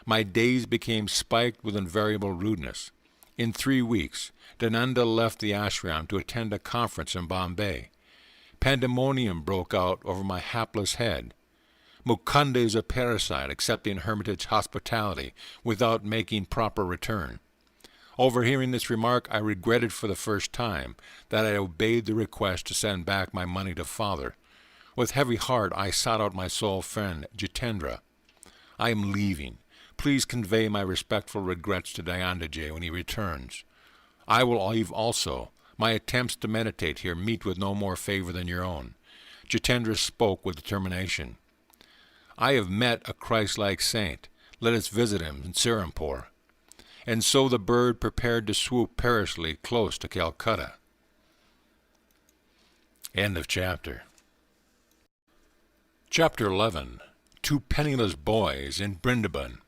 My days became spiked with invariable rudeness. In 3 weeks, Yogananda left the ashram to attend a conference in Bombay. Pandemonium broke out over my hapless head. Mukunda is a parasite, accepting hermitage hospitality without making proper return. Overhearing this remark, I regretted for the first time that I obeyed the request to send back my money to father. With heavy heart, I sought out my soul friend, Jitendra. I am leaving. Please convey my respectful regrets to Dayandaji when he returns. I will leave also. My attempts to meditate here meet with no more favor than your own. Jitendra spoke with determination. I have met a Christ-like saint. Let us visit him in Serampore. And so the bird prepared to swoop perilously close to Calcutta. End of chapter. Chapter 11. 2 Penniless Boys in Brindaban.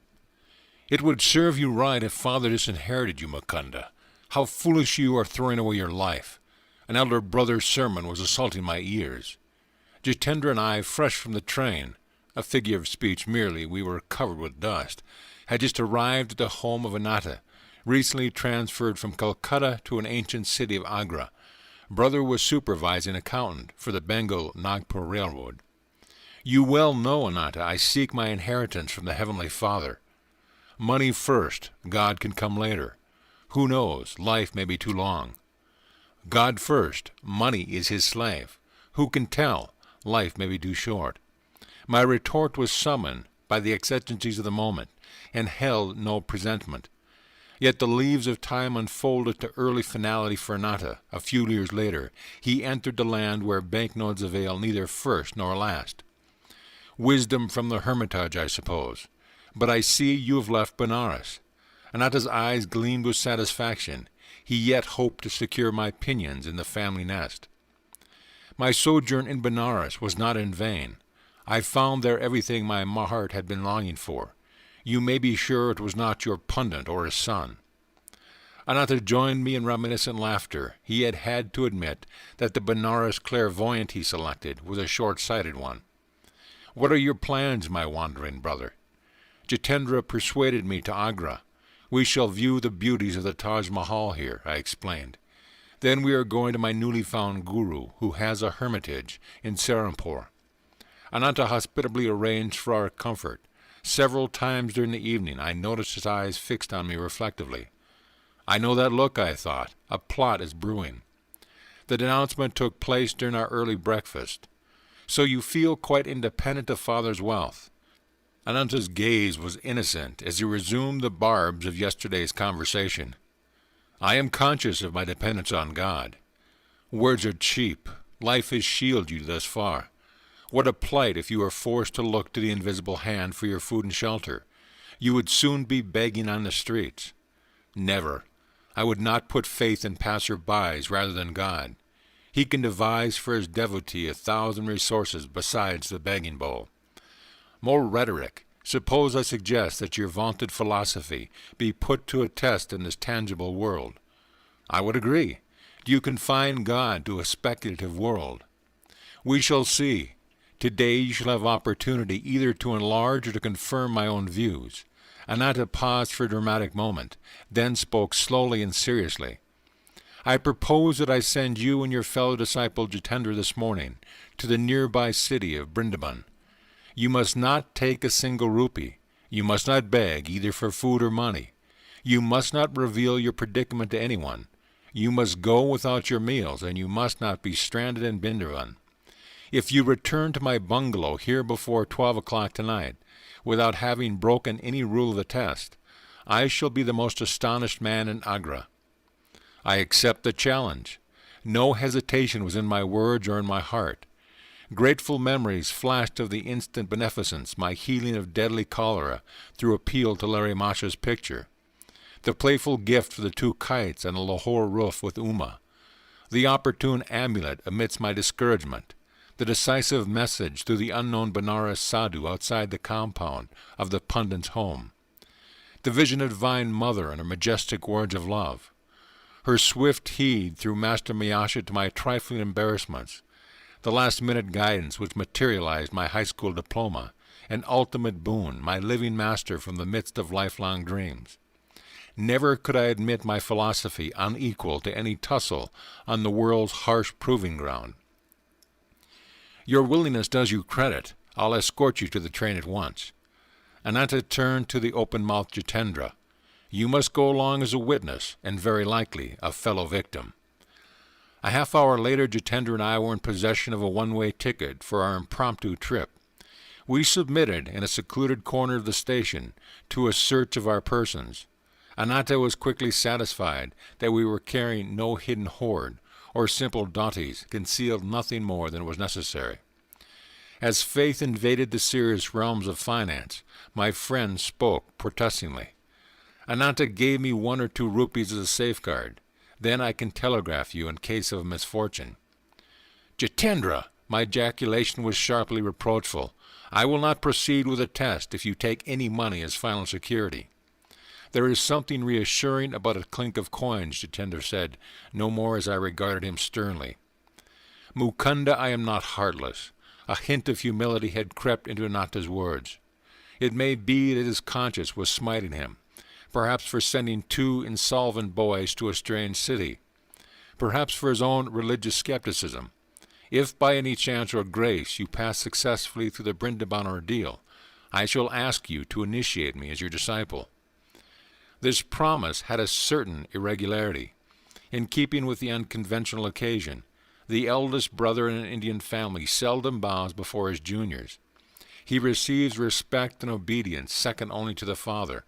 It would serve you right if father disinherited you, Mukunda. How foolish you are throwing away your life. An elder brother's sermon was assaulting my ears. Jitendra and I, fresh from the train, a figure of speech merely, we were covered with dust, had just arrived at the home of Ananta, recently transferred from Calcutta to an ancient city of Agra. Brother was supervising accountant for the Bengal-Nagpur Railroad. You well know, Ananta, I seek my inheritance from the Heavenly Father. Money first, God can come later. Who knows, life may be too long. God first, money is his slave. Who can tell, life may be too short. My retort was summoned by the exigencies of the moment, and held no presentment. Yet the leaves of time unfolded to early finality for Ananta. A few years later, he entered the land where banknotes avail neither first nor last. Wisdom from the hermitage, I suppose. But I see you have left Benares. Ananta's eyes gleamed with satisfaction. He yet hoped to secure my pinions in the family nest. My sojourn in Benares was not in vain. I found there everything my heart had been longing for. You may be sure it was not your pundit or his son. Ananta joined me in reminiscent laughter. He had had to admit that the Benares clairvoyant he selected was a short-sighted one. What are your plans, my wandering brother? Jitendra persuaded me to Agra. We shall view the beauties of the Taj Mahal here, I explained. Then we are going to my newly found guru, who has a hermitage in Serampore. Ananta hospitably arranged for our comfort. Several times during the evening I noticed his eyes fixed on me reflectively. I know that look, I thought. A plot is brewing. The denouncement took place during our early breakfast. So you feel quite independent of father's wealth. Ananta's gaze was innocent as he resumed the barbs of yesterday's conversation. I am conscious of my dependence on God. Words are cheap. Life has shielded you thus far. What a plight if you are forced to look to the invisible hand for your food and shelter. You would soon be begging on the streets. Never. I would not put faith in passers-bys rather than God. He can devise for his devotee 1,000 resources besides the begging bowl. More rhetoric. Suppose I suggest that your vaunted philosophy be put to a test in this tangible world. I would agree. Do you confine God to a speculative world? We shall see. Today you shall have opportunity either to enlarge or to confirm my own views. Ananta paused for a dramatic moment, then spoke slowly and seriously. I propose that I send you and your fellow disciple Jitendra this morning to the nearby city of Brindaban. You must not take a single rupee. You must not beg either for food or money. You must not reveal your predicament to anyone. You must go without your meals, and you must not be stranded in Brindaban. If you return to my bungalow here before 12 o'clock tonight, without having broken any rule of the test, I shall be the most astonished man in Agra. I accept the challenge. No hesitation was in my words or in my heart. Grateful memories flashed of the instant beneficence, my healing of deadly cholera through appeal to Larry Masha's picture, the playful gift for the 2 kites on the Lahore roof with Uma, the opportune amulet amidst my discouragement, the decisive message through the unknown Benares sadhu outside the compound of the pundit's home, the vision of Divine Mother and her majestic words of love, her swift heed through Master Miyasha to my trifling embarrassments, the last-minute guidance which materialized my high school diploma, an ultimate boon, my living master from the midst of lifelong dreams. Never could I admit my philosophy unequal to any tussle on the world's harsh proving ground. Your willingness does you credit. I'll escort you to the train at once. Ananta turned to the open-mouthed Jitendra. You must go along as a witness, and very likely a fellow victim. A half-hour later, Jitendra and I were in possession of a one-way ticket for our impromptu trip. We submitted, in a secluded corner of the station, to a search of our persons. Ananta was quickly satisfied that we were carrying no hidden hoard, or simple dainties, concealed nothing more than was necessary. As faith invaded the serious realms of finance, my friend spoke protestingly. Ananta gave me 1 or 2 rupees as a safeguard. Then I can telegraph you in case of a misfortune. Jitendra! My ejaculation was sharply reproachful. I will not proceed with a test if you take any money as final security. There is something reassuring about a clink of coins, Jitendra said, no more as I regarded him sternly. Mukunda, I am not heartless. A hint of humility had crept into Ananta's words. It may be that his conscience was smiting him, perhaps for sending 2 insolvent boys to a strange city, perhaps for his own religious skepticism. If by any chance or grace you pass successfully through the Brindaban ordeal, I shall ask you to initiate me as your disciple. This promise had a certain irregularity. In keeping with the unconventional occasion, the eldest brother in an Indian family seldom bows before his juniors. He receives respect and obedience second only to the father.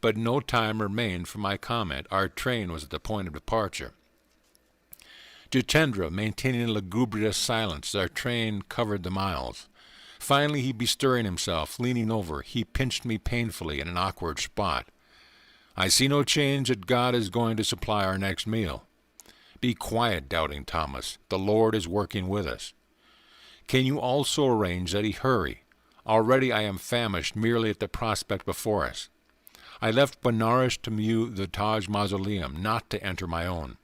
But no time remained for my comment. Our train was at the point of departure. Jitendra, maintaining a lugubrious silence as our train covered the miles. Finally, he bestirring himself, leaning over, he pinched me painfully in an awkward spot. I see no change that God is going to supply our next meal. Be quiet, doubting Thomas. The Lord is working with us. Can you also arrange that he hurry? Already I am famished merely at the prospect before us. I left Benares to view the Taj Mausoleum, not to enter my own.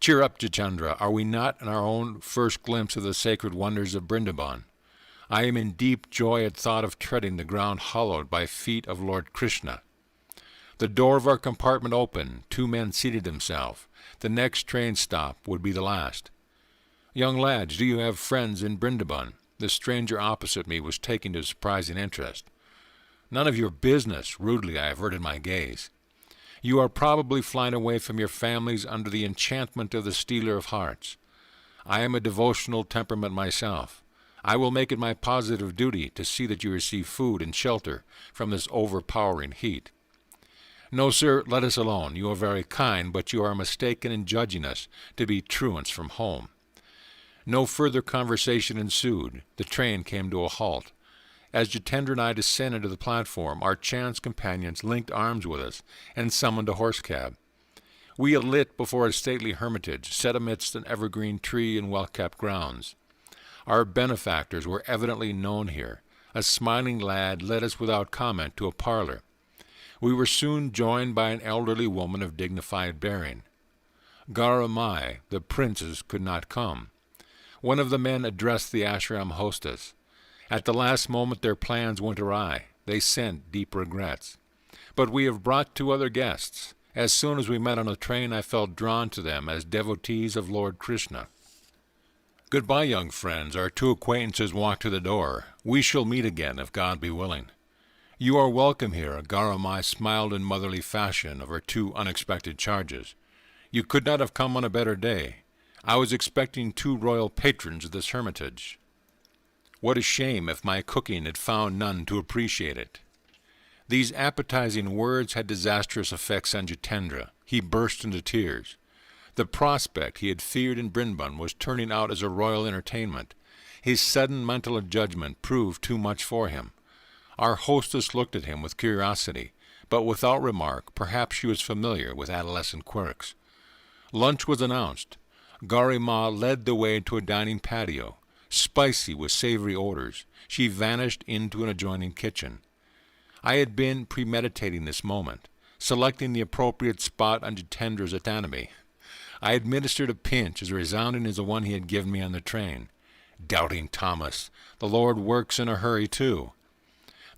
Cheer up, Jitendra. Are we not in our own first glimpse of the sacred wonders of Brindaban? I am in deep joy at thought of treading the ground hallowed by feet of Lord Krishna. The door of our compartment opened. 2 men seated themselves. The next train stop would be the last. Young lads, do you have friends in Brindaban? The stranger opposite me was taking a surprising interest. None of your business. Rudely I averted my gaze. You are probably flying away from your families under the enchantment of the stealer of hearts. I am a devotional temperament myself. I will make it my positive duty to see that you receive food and shelter from this overpowering heat. No, sir, let us alone. You are very kind, but you are mistaken in judging us to be truants from home. No further conversation ensued. The train came to a halt. As Jitendra and I descended to the platform, our chance companions linked arms with us and summoned a horse cab. We alit before a stately hermitage set amidst an evergreen tree and well-kept grounds. Our benefactors were evidently known here. A smiling lad led us without comment to a parlor. We were soon joined by an elderly woman of dignified bearing. Garamai, the princes, could not come. One of the men addressed the ashram hostess. At the last moment their plans went awry. They sent deep regrets. But we have brought 2 other guests. As soon as we met on the train, I felt drawn to them as devotees of Lord Krishna. Goodbye, young friends. Our 2 acquaintances walked to the door. We shall meet again, if God be willing. You are welcome here. Garamai smiled in motherly fashion over 2 unexpected charges. You could not have come on a better day. I was expecting 2 royal patrons of this hermitage. What a shame if my cooking had found none to appreciate it. These appetizing words had disastrous effects on Jitendra. He burst into tears. The prospect he had feared in Brinban was turning out as a royal entertainment. His sudden mental judgment proved too much for him. Our hostess looked at him with curiosity, but without remark. Perhaps she was familiar with adolescent quirks. Lunch was announced. Garima led the way to a dining patio, spicy with savory odors. She vanished into an adjoining kitchen. I had been premeditating this moment, selecting the appropriate spot on Jitendra's anatomy. I administered a pinch as resounding as the one he had given me on the train. Doubting Thomas, the Lord works in a hurry too.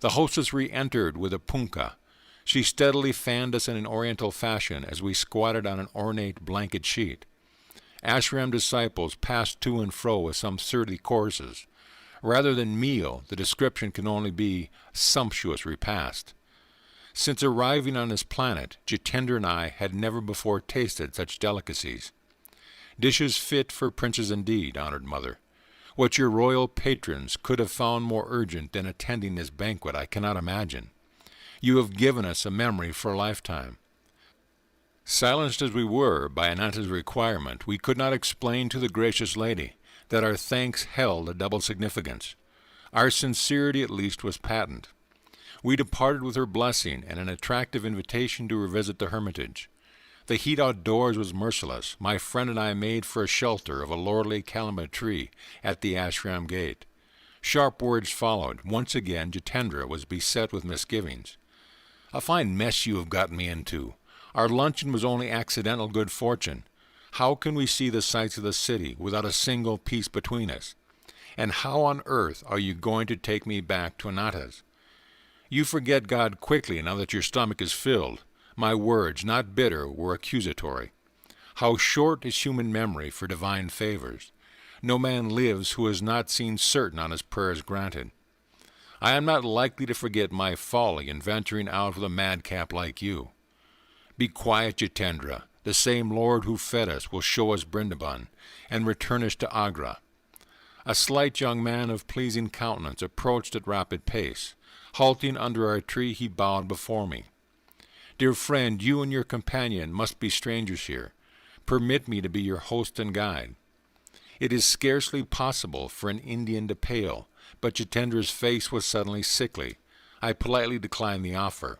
The hostess re-entered with a punkah. She steadily fanned us in an oriental fashion as we squatted on an ornate blanket sheet. Ashram disciples passed to and fro with some 30 courses. Rather than meal, the description can only be sumptuous repast. Since arriving on this planet, Jitendra and I had never before tasted such delicacies. Dishes fit for princes indeed, honored mother. What your royal patrons could have found more urgent than attending this banquet I cannot imagine. You have given us a memory for a lifetime. Silenced as we were by Ananta's requirement, we could not explain to the gracious lady that our thanks held a double significance. Our sincerity at least was patent. We departed with her blessing and an attractive invitation to revisit the hermitage. The heat outdoors was merciless. My friend and I made for a shelter of a lordly calamine tree at the ashram gate. Sharp words followed. Once again Jitendra was beset with misgivings. A fine mess you have gotten me into. Our luncheon was only accidental good fortune. How can we see the sights of the city without a single piece between us? And how on earth are you going to take me back to Ananta's? You forget God quickly now that your stomach is filled. My words, not bitter, were accusatory. How short is human memory for divine favors. No man lives who has not seen certain on his prayers granted. I am not likely to forget my folly in venturing out with a madcap like you. Be quiet, Jitendra. The same Lord who fed us will show us Brindaban, and return us to Agra. A slight young man of pleasing countenance approached at rapid pace. Halting under our tree, he bowed before me. Dear friend, you and your companion must be strangers here. Permit me to be your host and guide. It is scarcely possible for an Indian to pale, but Jitendra's face was suddenly sickly. I politely declined the offer.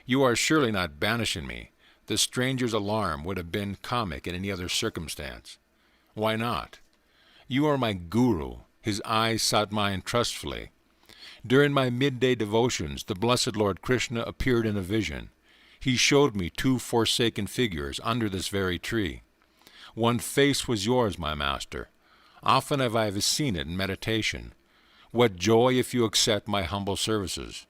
You are surely not banishing me. The stranger's alarm would have been comic in any other circumstance. Why not? You are my guru. His eyes sought mine trustfully. During my midday devotions, the blessed Lord Krishna appeared in a vision. He showed me 2 forsaken figures under this very tree. One face was yours, my master. Often have I seen it in meditation. What joy if you accept my humble services.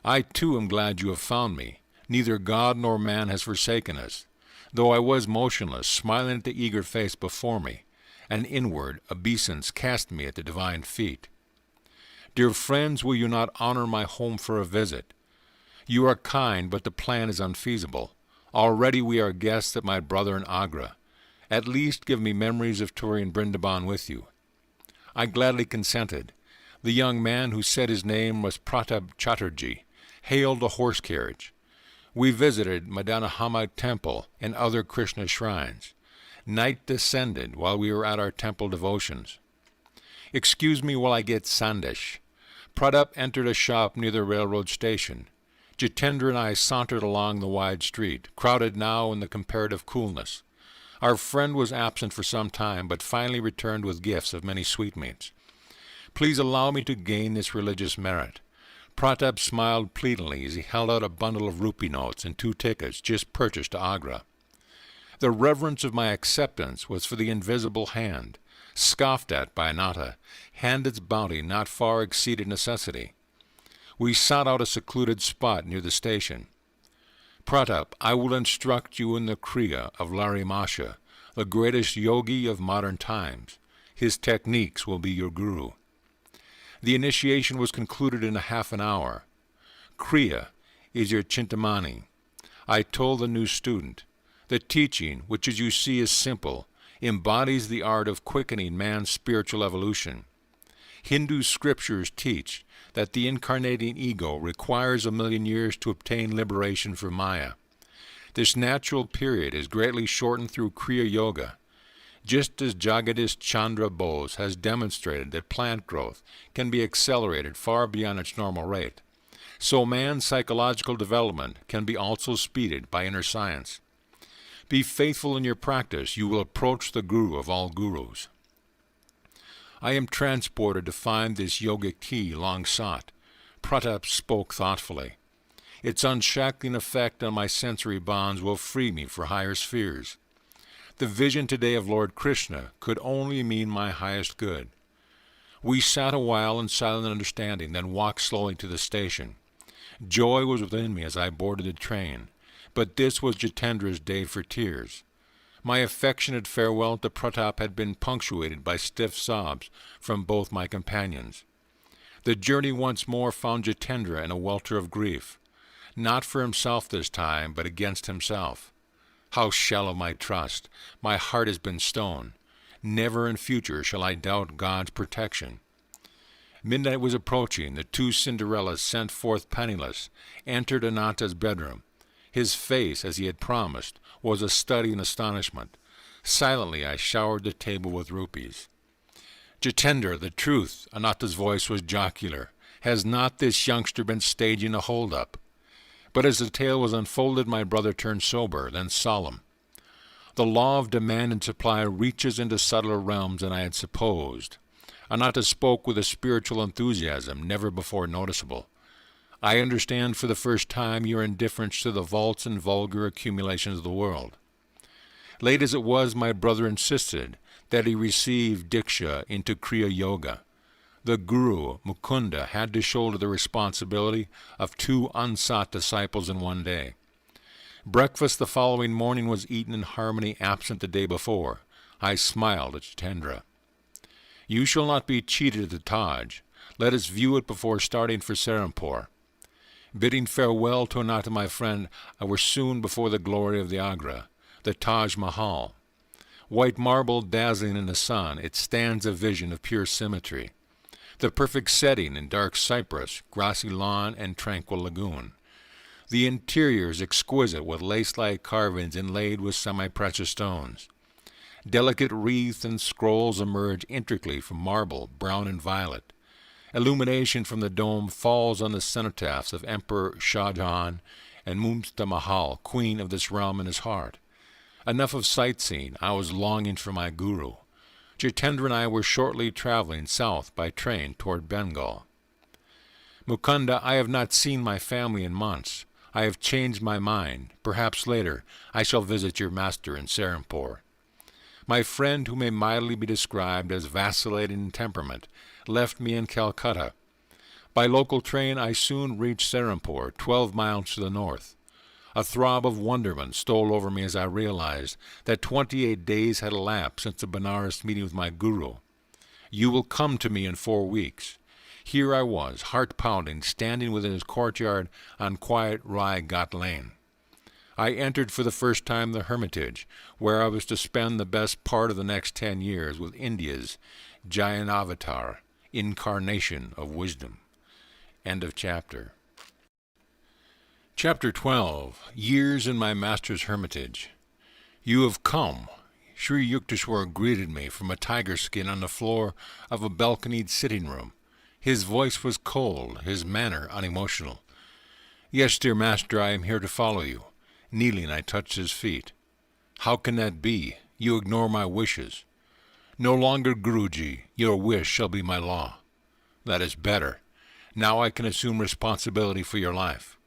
I too am glad you have found me. Neither God nor man has forsaken us. Though I was motionless, smiling at the eager face before me, an inward obeisance cast me at the divine feet. Dear friends, will you not honor my home for a visit? You are kind, but the plan is unfeasible. Already we are guests at my brother in Agra. At least give me memories of touring Brindaban with you. I gladly consented. The young man, who said his name was Pratap Chatterjee, hailed a horse carriage. We visited Madanahama Temple and other Krishna shrines. Night descended while we were at our temple devotions. Excuse me while I get sandesh. Pratap entered a shop near the railroad station. Jitendra and I sauntered along the wide street, crowded now in the comparative coolness. Our friend was absent for some time, but finally returned with gifts of many sweetmeats. Please allow me to gain this religious merit. Pratap smiled pleadingly as he held out a bundle of rupee notes and 2 tickets just purchased to Agra. The reverence of my acceptance was for the invisible hand, scoffed at by Ananta, hand its bounty not far exceeded necessity. We sought out a secluded spot near the station. Pratap, I will instruct you in the Kriya of Larimasha, the greatest yogi of modern times. His techniques will be your guru. The initiation was concluded in a half an hour. Kriya is your Chintamani. I told the new student, the teaching, which as you see is simple, embodies the art of quickening man's spiritual evolution. Hindu scriptures teach that the incarnating ego requires 1,000,000 years to obtain liberation from Maya. This natural period is greatly shortened through Kriya Yoga, just as Jagadish Chandra Bose has demonstrated that plant growth can be accelerated far beyond its normal rate. So man's psychological development can be also speeded by inner science. Be faithful in your practice, you will approach the guru of all gurus. I am transported to find this yogic tea long sought. Pratap spoke thoughtfully. Its unshackling effect on my sensory bonds will free me for higher spheres. The vision today of Lord Krishna could only mean my highest good. We sat a while in silent understanding, then walked slowly to the station. Joy was within me as I boarded the train, but this was Jitendra's day for tears. My affectionate farewell to Pratap had been punctuated by stiff sobs from both my companions. The journey once more found Jitendra in a welter of grief, not for himself this time, but against himself. How shallow my trust! My heart has been stone. Never in future shall I doubt God's protection. Midnight was approaching. The 2 Cinderellas, sent forth penniless, entered Ananta's bedroom. His face, as he had promised, was a study in astonishment. Silently I showered the table with rupees. Jitendra, the truth, Ananta's voice was jocular. Has not this youngster been staging a hold-up? But as the tale was unfolded, my brother turned sober, then solemn. The law of demand and supply reaches into subtler realms than I had supposed. Ananta spoke with a spiritual enthusiasm never before noticeable. I understand for the first time your indifference to the vaults and vulgar accumulations of the world. Late as it was, my brother insisted that he receive Diksha into Kriya Yoga. The Guru, Mukunda, had to shoulder the responsibility of 2 unsought disciples in one day. Breakfast the following morning was eaten in harmony absent the day before. I smiled at Jitendra. You shall not be cheated at the Taj. Let us view it before starting for Serampore. Bidding farewell to Ananta, my friend, I were soon before the glory of the Agra, the Taj Mahal. White marble dazzling in the sun, it stands a vision of pure symmetry. The perfect setting in dark cypress, grassy lawn, and tranquil lagoon. The interior is exquisite with lace-like carvings inlaid with semi-precious stones. Delicate wreaths and scrolls emerge intricately from marble, brown and violet. Illumination from the dome falls on the cenotaphs of Emperor Shah Jahan and Mumtaz Mahal, queen of this realm, in his heart. Enough of sightseeing. I was longing for my guru. Jitendra and I were shortly traveling south by train toward Bengal. Mukunda, I have not seen my family in months. I have changed my mind. Perhaps later I shall visit your master in Serampore. My friend, who may mildly be described as vacillating in temperament, left me in Calcutta. By local train I soon reached Serampore, 12 miles to the north. A throb of wonderment stole over me as I realized that 28 days had elapsed since the Benares meeting with my guru. You will come to me in 4 weeks. Here I was, heart-pounding, standing within his courtyard on quiet Rai Ghat Lane. I entered for the first time the Hermitage, where I was to spend the best part of the next 10 years with India's Jayanavatar, incarnation of wisdom. End of chapter. Chapter 12. Years in my Master's Hermitage. You have come. Sri Yukteswar greeted me from a tiger skin on the floor of a balconied sitting room. His voice was cold, his manner unemotional. Yes, dear Master, I am here to follow you. Kneeling, I touched his feet. How can that be? You ignore my wishes. No longer, Guruji, your wish shall be my law. That is better. Now I can assume responsibility for your life.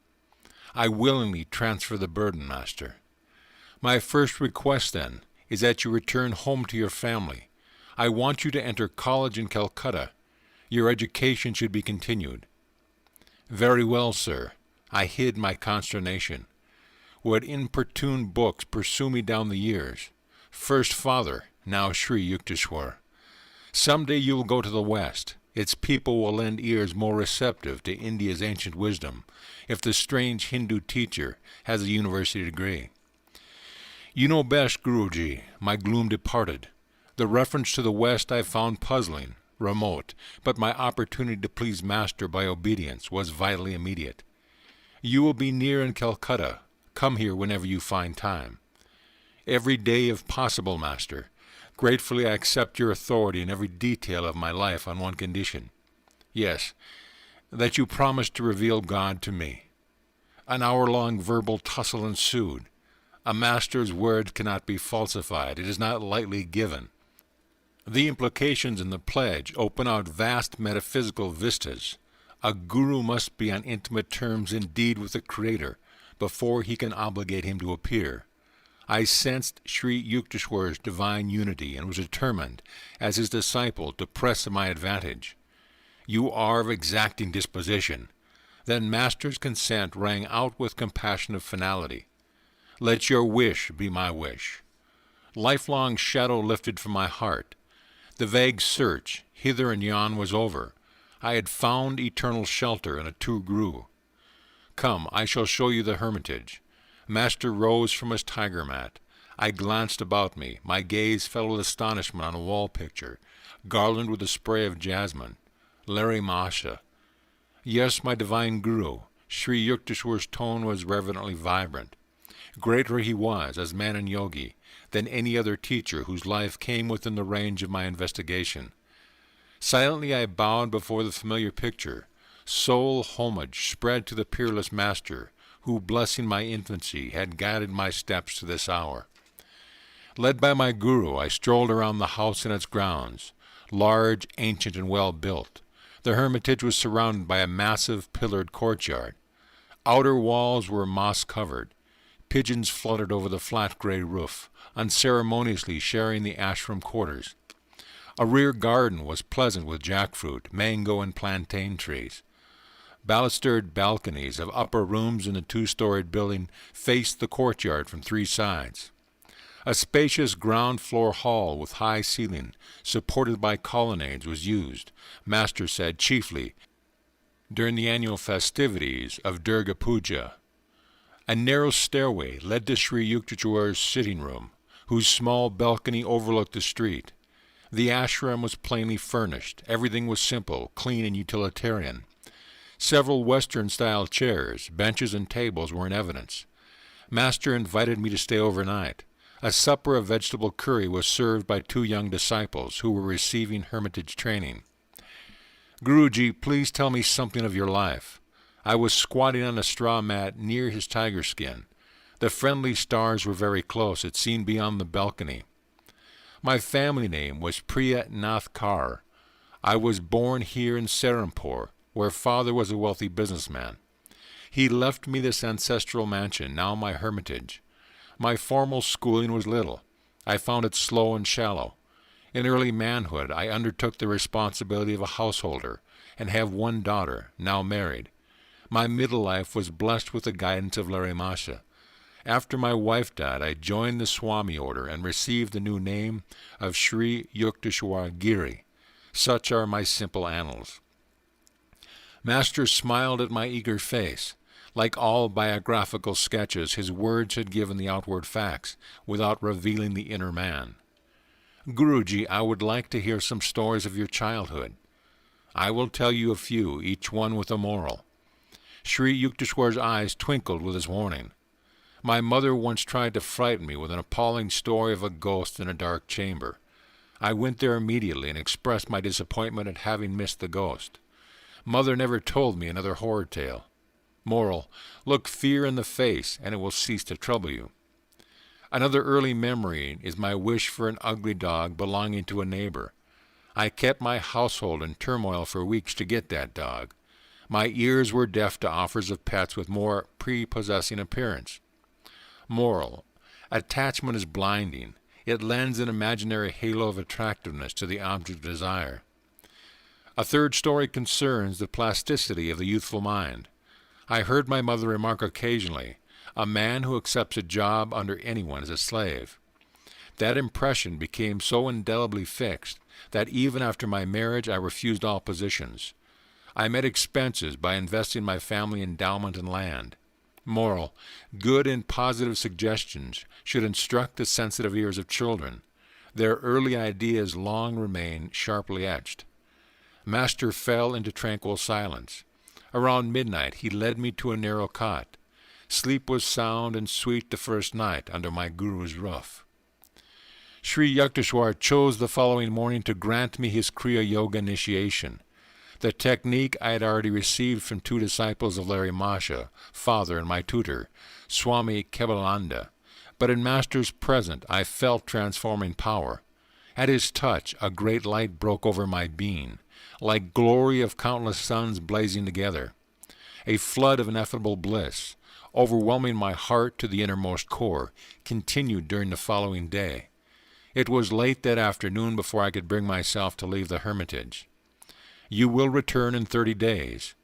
I willingly transfer the burden, Master. My first request, then, is that you return home to your family. I want you to enter college in Calcutta. Your education should be continued. Very well, sir. I hid my consternation. Would importune books pursue me down the years? First father, now Sri Yukteswar. Some day you will go to the West. Its people will lend ears more receptive to India's ancient wisdom, if the strange Hindu teacher has a university degree. You know best, Guruji, my gloom departed. The reference to the West I found puzzling, remote, but my opportunity to please Master by obedience was vitally immediate. You will be near in Calcutta. Come here whenever you find time. Every day if possible, Master. Gratefully I accept your authority in every detail of my life on one condition. Yes, that you promise to reveal God to me. An hour-long verbal tussle ensued. A master's word cannot be falsified. It is not lightly given. The implications in the pledge open out vast metaphysical vistas. A guru must be on intimate terms indeed with the Creator before he can obligate him to appear. I sensed Sri Yukteswar's divine unity and was determined, as his disciple, to press my advantage. You are of exacting disposition. Then Master's consent rang out with compassionate finality. Let your wish be my wish. Lifelong shadow lifted from my heart. The vague search, hither and yon, was over. I had found eternal shelter in a true guru. Come, I shall show you the hermitage. Master rose from his tiger mat. I glanced about me. My gaze fell with astonishment on a wall picture, garlanded with a spray of jasmine. Larry Masha. Yes, my divine guru. Sri Yukteswar's tone was reverently vibrant. Greater he was, as man and yogi, than any other teacher whose life came within the range of my investigation. Silently I bowed before the familiar picture. Sole homage spread to the peerless Master, who, blessing my infancy, had guided my steps to this hour. Led by my guru, I strolled around the house and its grounds. Large, ancient, and well-built, the hermitage was surrounded by a massive pillared courtyard. Outer walls were moss-covered. Pigeons fluttered over the flat gray roof, unceremoniously sharing the ashram quarters. A rear garden was pleasant with jackfruit, mango, and plantain trees. Balustered balconies of upper rooms in the two-storied building faced the courtyard from three sides. A spacious ground-floor hall with high ceiling, supported by colonnades, was used, Master said, chiefly during the annual festivities of Durga Puja. A narrow stairway led to Sri Yukteswar's sitting room, whose small balcony overlooked the street. The ashram was plainly furnished. Everything was simple, clean, and utilitarian. Several Western-style chairs, benches, and tables were in evidence. Master invited me to stay overnight. A supper of vegetable curry was served by two young disciples who were receiving hermitage training. Guruji, please tell me something of your life. I was squatting on a straw mat near his tiger skin. The friendly stars were very close. It seemed beyond the balcony. My family name was Priya Nath Kaur. I was born here in Serampore, where father was a wealthy businessman. He left me this ancestral mansion, now my hermitage. My formal schooling was little. I found it slow and shallow. In early manhood, I undertook the responsibility of a householder and have one daughter, now married. My middle life was blessed with the guidance of Larry Masha. After my wife died, I joined the Swami order and received the new name of Sri Yukteswar Giri. Such are my simple annals. Master smiled at my eager face. Like all biographical sketches, his words had given the outward facts, without revealing the inner man. Guruji, I would like to hear some stories of your childhood. I will tell you a few, each one with a moral. Sri Yukteswar's eyes twinkled with his warning. My mother once tried to frighten me with an appalling story of a ghost in a dark chamber. I went there immediately and expressed my disappointment at having missed the ghost. Mother never told me another horror tale. Moral: look fear in the face, and it will cease to trouble you. Another early memory is my wish for an ugly dog belonging to a neighbor. I kept my household in turmoil for weeks to get that dog. My ears were deaf to offers of pets with more prepossessing appearance. Moral: attachment is blinding. It lends an imaginary halo of attractiveness to the object of desire. A third story concerns the plasticity of the youthful mind. I heard my mother remark occasionally, a man who accepts a job under anyone is a slave. That impression became so indelibly fixed that even after my marriage I refused all positions. I met expenses by investing my family endowment in land. Moral: good and positive suggestions should instruct the sensitive ears of children. Their early ideas long remain sharply etched. Master fell into tranquil silence. Around midnight he led me to a narrow cot. Sleep was sound and sweet the first night under my guru's roof. Sri Yukteswar chose the following morning to grant me his Kriya Yoga initiation. The technique I had already received from two disciples of Larry Masha, father and my tutor, Swami Kebalananda, but in Master's presence I felt transforming power. At his touch a great light broke over my being, like glory of countless suns blazing together. A flood of ineffable bliss, overwhelming my heart to the innermost core, continued during the following day. It was late that afternoon before I could bring myself to leave the hermitage. You will return in 30 days.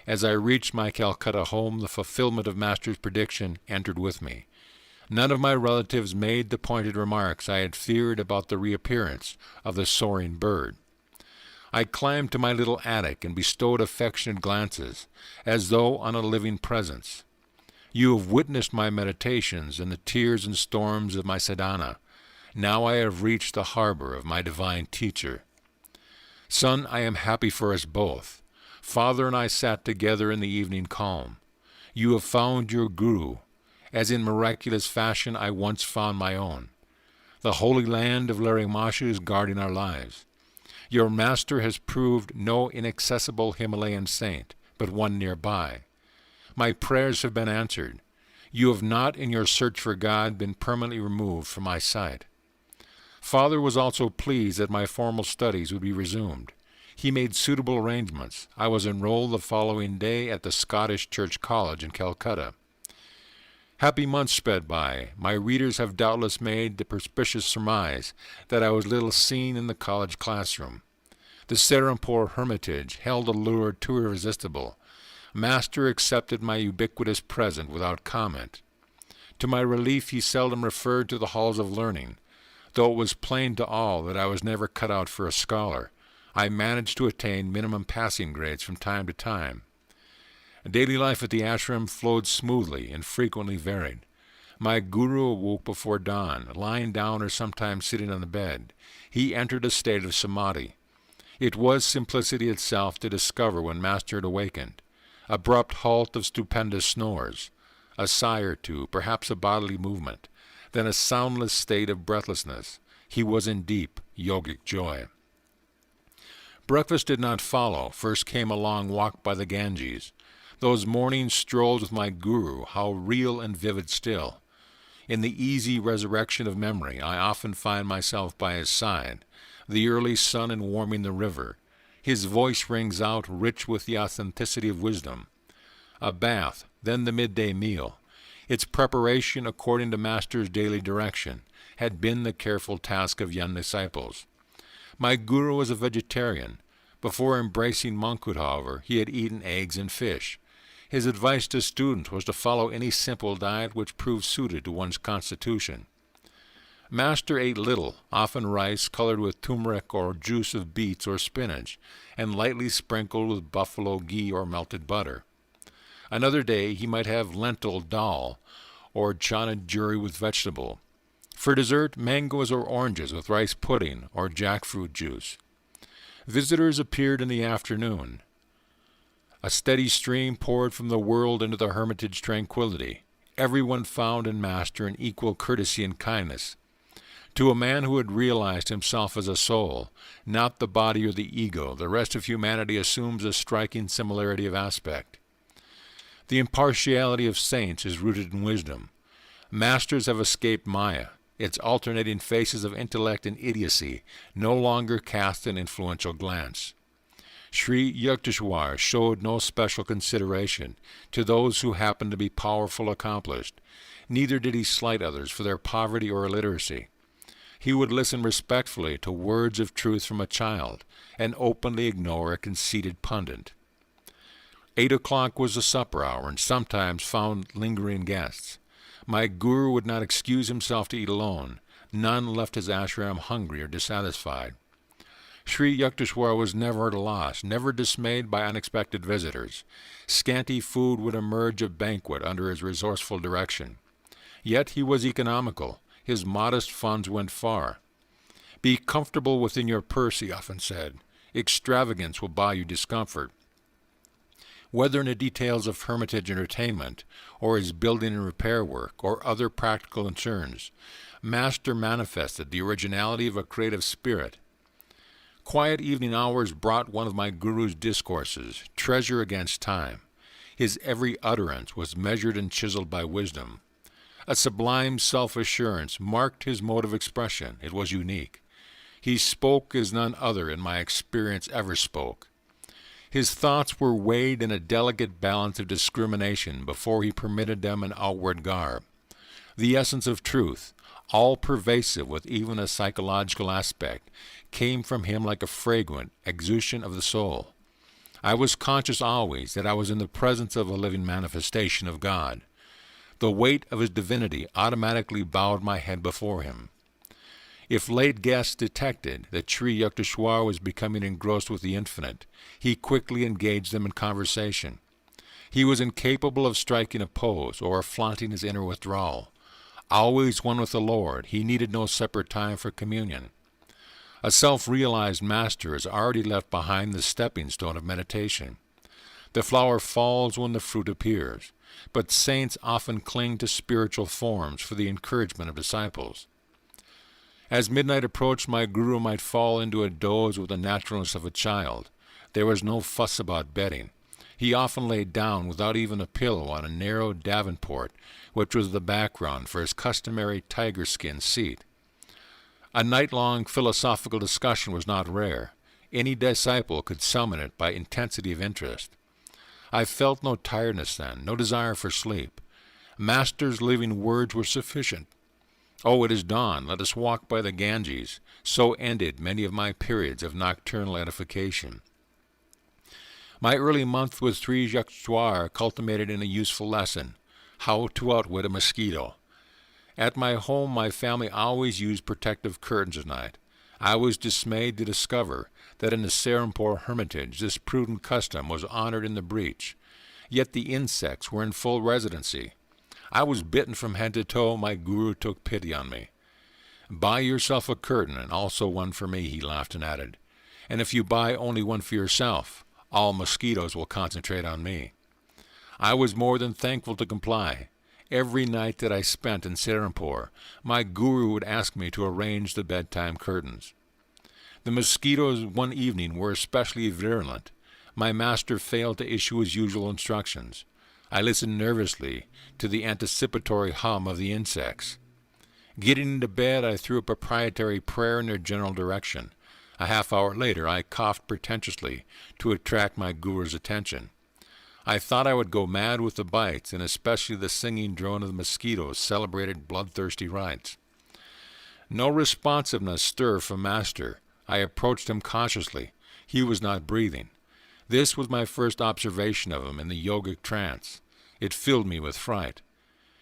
As I reached my Calcutta home, the fulfillment of Master's prediction entered with me. None of my relatives made the pointed remarks I had feared about the reappearance of the soaring bird. I climbed to my little attic and bestowed affectionate glances, as though on a living presence. You have witnessed my meditations and the tears and storms of my sadhana. Now I have reached the harbor of my divine teacher. Son, I am happy for us both. Father and I sat together in the evening calm. You have found your guru, as in miraculous fashion I once found my own. The holy land of Larimasha is guarding our lives. Your master has proved no inaccessible Himalayan saint, but one nearby. My prayers have been answered. You have not, in your search for God, been permanently removed from my sight. Father was also pleased that my formal studies would be resumed. He made suitable arrangements. I was enrolled the following day at the Scottish Church College in Calcutta. Happy months sped by. My readers have doubtless made the perspicacious surmise that I was little seen in the college classroom. The Serampore Hermitage held a lure too irresistible. Master accepted my ubiquitous present without comment. To my relief, he seldom referred to the halls of learning. Though it was plain to all that I was never cut out for a scholar, I managed to attain minimum passing grades from time to time. Daily life at the ashram flowed smoothly and frequently varied. My guru awoke before dawn, lying down or sometimes sitting on the bed. He entered a state of samadhi. It was simplicity itself to discover when Master had awakened. Abrupt halt of stupendous snores, a sigh or two, perhaps a bodily movement, then a soundless state of breathlessness. He was in deep yogic joy. Breakfast did not follow. First came a long walk by the Ganges. Those morning strolls with my guru, how real and vivid still. In the easy resurrection of memory, I often find myself by his side, the early sun in warming the river. His voice rings out, rich with the authenticity of wisdom. A bath, then the midday meal. Its preparation, according to Master's daily direction, had been the careful task of young disciples. My guru was a vegetarian. Before embracing monkhood, however, he had eaten eggs and fish. His advice to students was to follow any simple diet which proved suited to one's constitution. Master ate little, often rice colored with turmeric or juice of beets or spinach, and lightly sprinkled with buffalo ghee or melted butter. Another day he might have lentil dal or chana juri with vegetable. For dessert, mangoes or oranges with rice pudding or jackfruit juice. Visitors appeared in the afternoon. A steady stream poured from the world into the hermitage tranquility. Everyone found in Master an equal courtesy and kindness. To a man who had realized himself as a soul, not the body or the ego, the rest of humanity assumes a striking similarity of aspect. The impartiality of saints is rooted in wisdom. Masters have escaped Maya. Its alternating faces of intellect and idiocy no longer cast an influential glance. Sri Yukteswar showed no special consideration to those who happened to be powerful accomplished. Neither did he slight others for their poverty or illiteracy. He would listen respectfully to words of truth from a child and openly ignore a conceited pundit. 8 o'clock was the supper hour, and sometimes found lingering guests. My guru would not excuse himself to eat alone. None left his ashram hungry or dissatisfied. Sri Yukteswar was never at a loss, never dismayed by unexpected visitors. Scanty food would emerge of banquet under his resourceful direction. Yet he was economical. His modest funds went far. Be comfortable within your purse, he often said. Extravagance will buy you discomfort. Whether in the details of hermitage entertainment, or his building and repair work, or other practical concerns, Master manifested the originality of a creative spirit. Quiet evening hours brought one of my guru's discourses, treasure against time. His every utterance was measured and chiseled by wisdom. A sublime self-assurance marked his mode of expression. It was unique. He spoke as none other in my experience ever spoke. His thoughts were weighed in a delicate balance of discrimination before he permitted them an outward garb. The essence of truth, all-pervasive with even a psychological aspect, came from him like a fragrant exusion of the soul. I was conscious always that I was in the presence of a living manifestation of God. The weight of his divinity automatically bowed my head before him. If late guests detected that Sri Yukteswar was becoming engrossed with the infinite, he quickly engaged them in conversation. He was incapable of striking a pose or of flaunting his inner withdrawal. Always one with the Lord, he needed no separate time for communion. A self-realized master has already left behind the stepping stone of meditation. The flower falls when the fruit appears, but saints often cling to spiritual forms for the encouragement of disciples. As midnight approached, my guru might fall into a doze with the naturalness of a child. There was no fuss about bedding. He often lay down without even a pillow on a narrow davenport, which was the background for his customary tiger-skin seat. A night-long philosophical discussion was not rare. Any disciple could summon it by intensity of interest. I felt no tiredness then, no desire for sleep. Master's living words were sufficient. Oh, it is dawn, let us walk by the Ganges. So ended many of my periods of nocturnal edification. My early month with Sri Yukteswar culminated in a useful lesson, how to outwit a mosquito. At my home, my family always used protective curtains at night. I was dismayed to discover that in the Serampore hermitage this prudent custom was honored in the breach. Yet the insects were in full residency. I was bitten from head to toe. My guru took pity on me. Buy yourself a curtain, and also one for me, he laughed and added. And if you buy only one for yourself, all mosquitoes will concentrate on me. I was more than thankful to comply. Every night that I spent in Serampore, my guru would ask me to arrange the bedtime curtains. The mosquitoes one evening were especially virulent. My master failed to issue his usual instructions. I listened nervously to the anticipatory hum of the insects. Getting into bed, I threw a proprietary prayer in their general direction. A half-hour later, I coughed pretentiously to attract my guru's attention. I thought I would go mad with the bites, and especially the singing drone of the mosquitoes celebrated bloodthirsty rites. No responsiveness stirred from Master. I approached him cautiously. He was not breathing. This was my first observation of him in the yogic trance. It filled me with fright.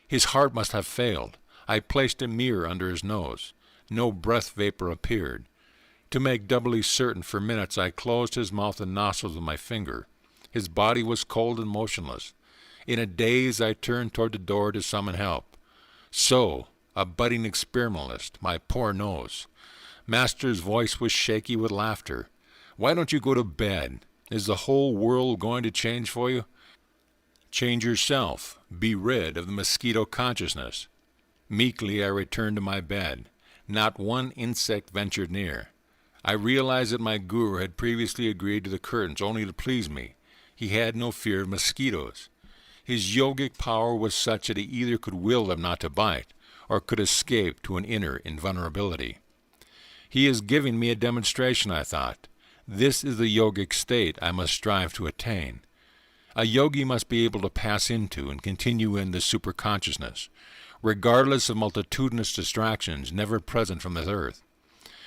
His heart must have failed. I placed a mirror under his nose. No breath vapor appeared. To make doubly certain, for minutes I closed his mouth and nostrils with my finger. His body was cold and motionless. In a daze I turned toward the door to summon help. So, a budding experimentalist, my poor nose. Master's voice was shaky with laughter. Why don't you go to bed? Is the whole world going to change for you? Change yourself. Be rid of the mosquito consciousness. Meekly I returned to my bed. Not one insect ventured near. I realized that my guru had previously agreed to the curtains only to please me. He had no fear of mosquitoes. His yogic power was such that he either could will them not to bite, or could escape to an inner invulnerability. He is giving me a demonstration, I thought. This is the yogic state I must strive to attain. A yogi must be able to pass into and continue in the superconsciousness, regardless of multitudinous distractions never present from this earth.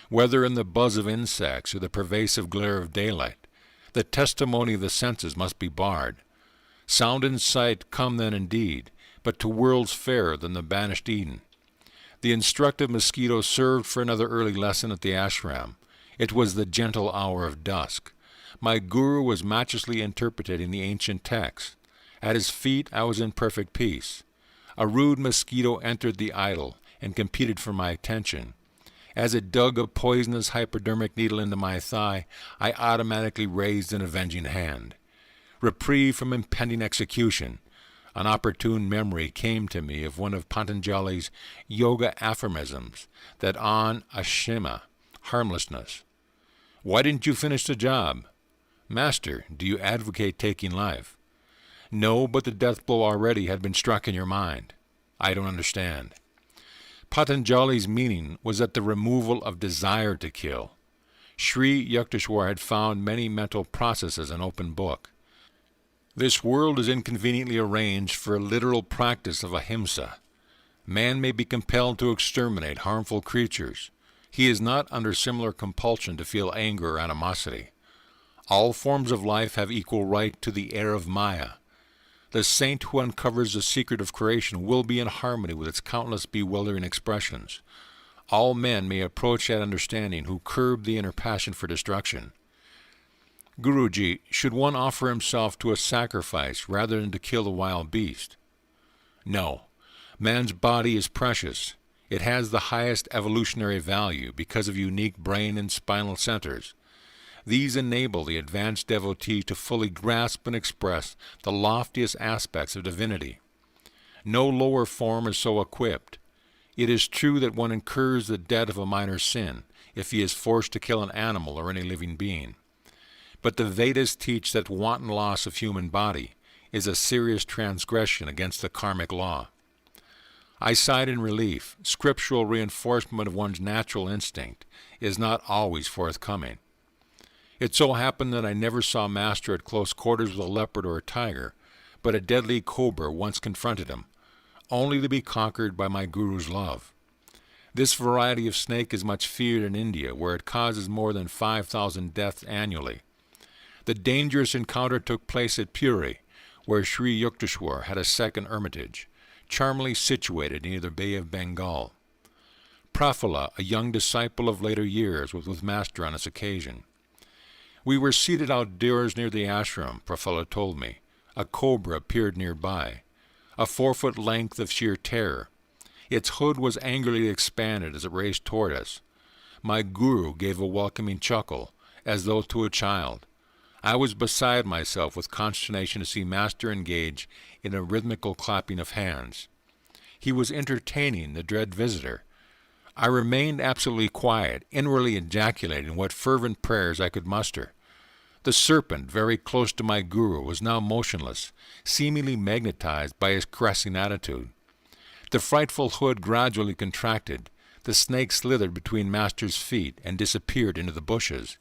Whether in the buzz of insects or the pervasive glare of daylight, the testimony of the senses must be barred. Sound and sight come then indeed, but to worlds fairer than the banished Eden. The instructive mosquito served for another early lesson at the ashram. It was the gentle hour of dusk. My guru was matchlessly interpreting the ancient text. At his feet I was in perfect peace. A rude mosquito entered the idol and competed for my attention. As it dug a poisonous hypodermic needle into my thigh, I automatically raised an avenging hand. Reprieve from impending execution. An opportune memory came to me of one of Patanjali's yoga aphorisms, that on ashima, harmlessness. Why didn't you finish the job? Master, do you advocate taking life? No, but the death blow already had been struck in your mind. I don't understand. Patanjali's meaning was that the removal of desire to kill. Sri Yukteswar had found many mental processes an open book. This world is inconveniently arranged for a literal practice of ahimsa. Man may be compelled to exterminate harmful creatures. He is not under similar compulsion to feel anger or animosity. All forms of life have equal right to the air of Maya. The saint who uncovers the secret of creation will be in harmony with its countless bewildering expressions. All men may approach that understanding who curb the inner passion for destruction. Guruji, should one offer himself to a sacrifice rather than to kill the wild beast? No. Man's body is precious. It has the highest evolutionary value because of unique brain and spinal centers. These enable the advanced devotee to fully grasp and express the loftiest aspects of divinity. No lower form is so equipped. It is true that one incurs the debt of a minor sin if he is forced to kill an animal or any living being. But the Vedas teach that wanton loss of human body is a serious transgression against the karmic law. I sighed in relief. Scriptural reinforcement of one's natural instinct is not always forthcoming. It so happened that I never saw Master at close quarters with a leopard or a tiger, but a deadly cobra once confronted him, only to be conquered by my guru's love. This variety of snake is much feared in India, where it causes more than 5,000 deaths annually. The dangerous encounter took place at Puri, where Sri Yukteswar had a second hermitage, charmingly situated near the Bay of Bengal. Prafulla, a young disciple of later years, was with Master on this occasion. We were seated outdoors near the ashram, Prafulla told me. A cobra appeared nearby, a 4-foot length of sheer terror. Its hood was angrily expanded as it raced toward us. My guru gave a welcoming chuckle, as though to a child. I was beside myself with consternation to see Master engage in a rhythmical clapping of hands. He was entertaining the dread visitor. I remained absolutely quiet, inwardly ejaculating what fervent prayers I could muster. The serpent, very close to my guru, was now motionless, seemingly magnetized by his caressing attitude. The frightful hood gradually contracted. The snake slithered between Master's feet and disappeared into the bushes.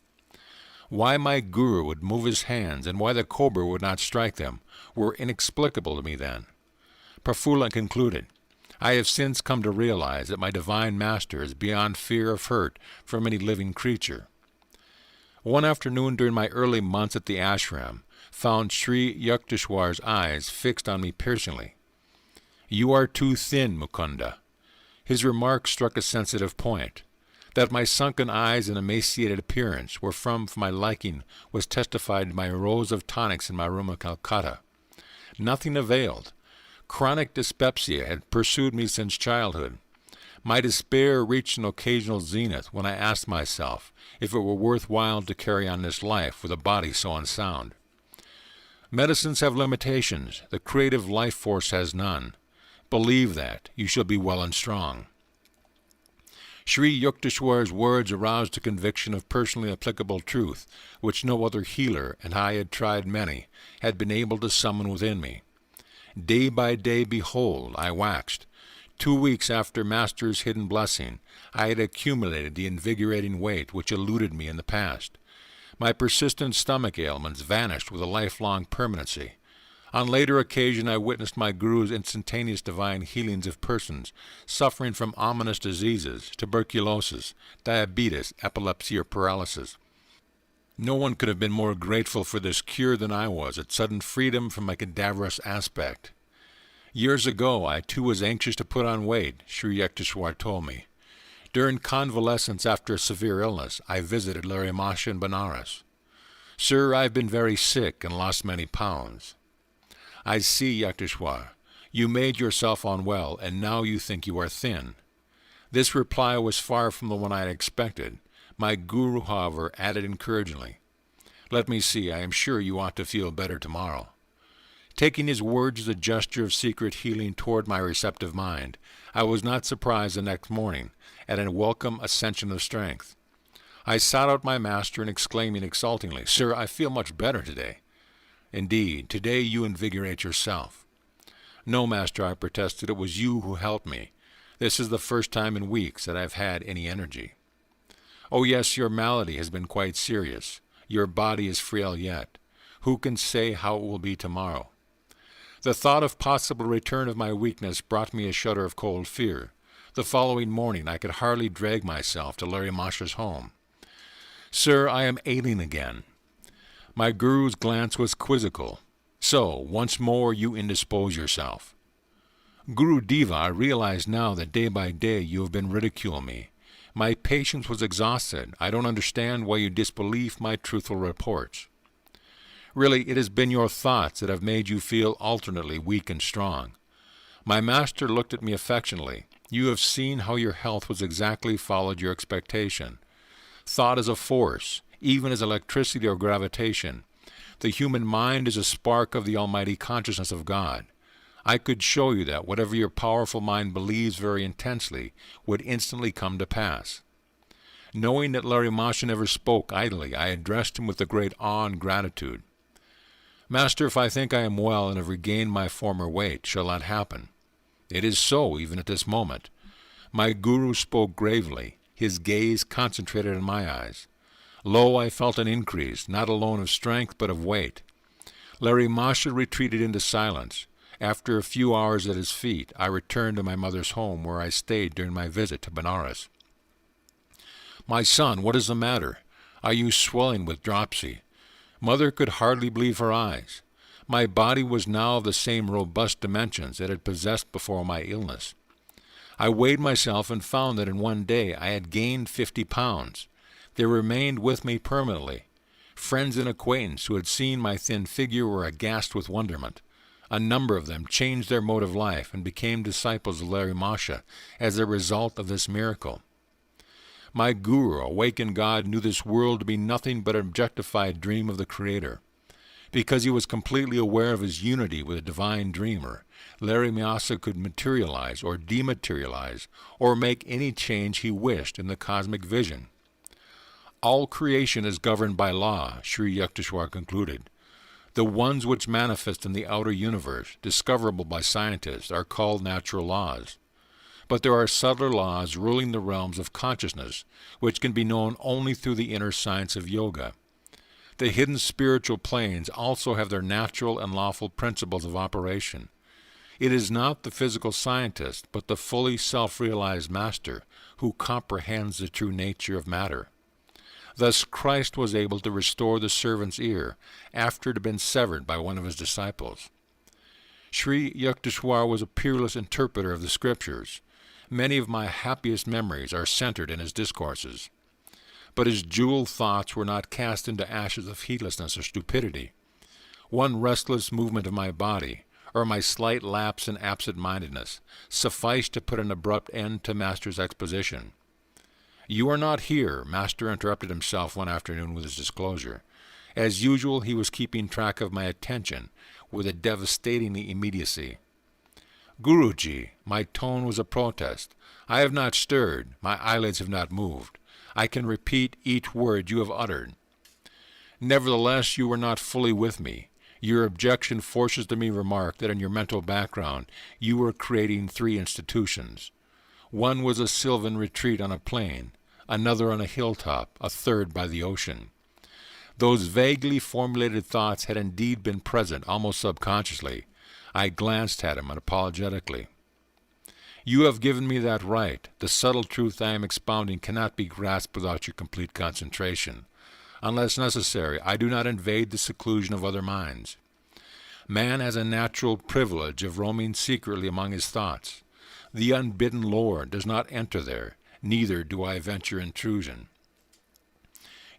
Why my guru would move his hands and why the cobra would not strike them were inexplicable to me then. Prafulla concluded, I have since come to realize that my divine Master is beyond fear of hurt from any living creature. One afternoon during my early months at the ashram found Sri Yukteswar's eyes fixed on me piercingly. You are too thin, Mukunda. His remark struck a sensitive point. That my sunken eyes and emaciated appearance were for my liking was testified by rows of tonics in my room in Calcutta. Nothing availed. Chronic dyspepsia had pursued me since childhood. My despair reached an occasional zenith when I asked myself if it were worthwhile to carry on this life with a body so unsound. Medicines have limitations. The creative life force has none. Believe that. You shall be well and strong. Sri Yukteswar's words aroused a conviction of personally applicable truth, which no other healer, and I had tried many, had been able to summon within me. Day by day, behold, I waxed. 2 weeks after Master's hidden blessing, I had accumulated the invigorating weight which eluded me in the past. My persistent stomach ailments vanished with a lifelong permanency. On later occasion I witnessed my Guru's instantaneous divine healings of persons suffering from ominous diseases, tuberculosis, diabetes, epilepsy, or paralysis. No one could have been more grateful for this cure than I was at sudden freedom from my cadaverous aspect. Years ago I too was anxious to put on weight, Sri Yukteswar told me. During convalescence after a severe illness, I visited Larry Masha in Benares. Sir, I've been very sick and lost many pounds. I see, Yukteswar. You made yourself unwell, and now you think you are thin. This reply was far from the one I had expected. My Guru, however, added encouragingly, Let me see, I am sure you ought to feel better tomorrow. Taking his words as a gesture of secret healing toward my receptive mind, I was not surprised the next morning at a welcome ascension of strength. I sought out my master and exclaiming exultingly, Sir, I feel much better today. Indeed, today you invigorate yourself. No, Master, I protested, it was you who helped me. This is the first time in weeks that I've had any energy. Oh yes, your malady has been quite serious. Your body is frail yet. Who can say how it will be tomorrow? The thought of possible return of my weakness brought me a shudder of cold fear. The following morning I could hardly drag myself to Larry Masha's home. Sir, I am ailing again. My Guru's glance was quizzical. So, once more you indispose yourself. Guru Deva, I realize now that day by day you have been ridiculing me. My patience was exhausted. I don't understand why you disbelieve my truthful reports. Really, it has been your thoughts that have made you feel alternately weak and strong. My master looked at me affectionately. You have seen how your health was exactly followed your expectation. Thought is a force, even as electricity or gravitation. The human mind is a spark of the almighty consciousness of God. I could show you that whatever your powerful mind believes very intensely would instantly come to pass. Knowing that Larry Masha never spoke idly, I addressed him with a great awe and gratitude. Master, if I think I am well and have regained my former weight, shall that happen? It is so, even at this moment. My Guru spoke gravely, his gaze concentrated on my eyes. Lo, I felt an increase, not alone of strength, but of weight. Larry Masha retreated into silence. After a few hours at his feet, I returned to my mother's home, where I stayed during my visit to Benares. My son, what is the matter? Are you swelling with dropsy? Mother could hardly believe her eyes. My body was now of the same robust dimensions it had possessed before my illness. I weighed myself and found that in one day I had gained 50 pounds. They remained with me permanently. Friends and acquaintance who had seen my thin figure were aghast with wonderment. A number of them changed their mode of life and became disciples of Larry Masha as a result of this miracle. My Guru, awakened God, knew this world to be nothing but an objectified dream of the Creator. Because he was completely aware of his unity with the divine dreamer, Larry Masha could materialize or dematerialize or make any change he wished in the cosmic vision. All creation is governed by law, Sri Yukteswar concluded. The ones which manifest in the outer universe, discoverable by scientists, are called natural laws. But there are subtler laws ruling the realms of consciousness, which can be known only through the inner science of yoga. The hidden spiritual planes also have their natural and lawful principles of operation. It is not the physical scientist, but the fully self-realized master who comprehends the true nature of matter. Thus Christ was able to restore the servant's ear after it had been severed by one of his disciples. Sri Yukteswar was a peerless interpreter of the Scriptures. Many of my happiest memories are centered in his discourses. But his jeweled thoughts were not cast into ashes of heedlessness or stupidity. One restless movement of my body, or my slight lapse in absent-mindedness, sufficed to put an abrupt end to Master's exposition. "You are not here," Master interrupted himself one afternoon with his disclosure. As usual, he was keeping track of my attention with a devastating immediacy. "Guruji," my tone was a protest. "I have not stirred. My eyelids have not moved. I can repeat each word you have uttered." "Nevertheless, you were not fully with me. Your objection forces me to remark that in your mental background you were creating three institutions. One was a sylvan retreat on a plain, another on a hilltop, a third by the ocean. Those vaguely formulated thoughts had indeed been present, almost subconsciously. I glanced at him apologetically. "You have given me that right. The subtle truth I am expounding cannot be grasped without your complete concentration. Unless necessary, I do not invade the seclusion of other minds. Man has a natural privilege of roaming secretly among his thoughts. The unbidden Lord does not enter there, neither do I venture intrusion."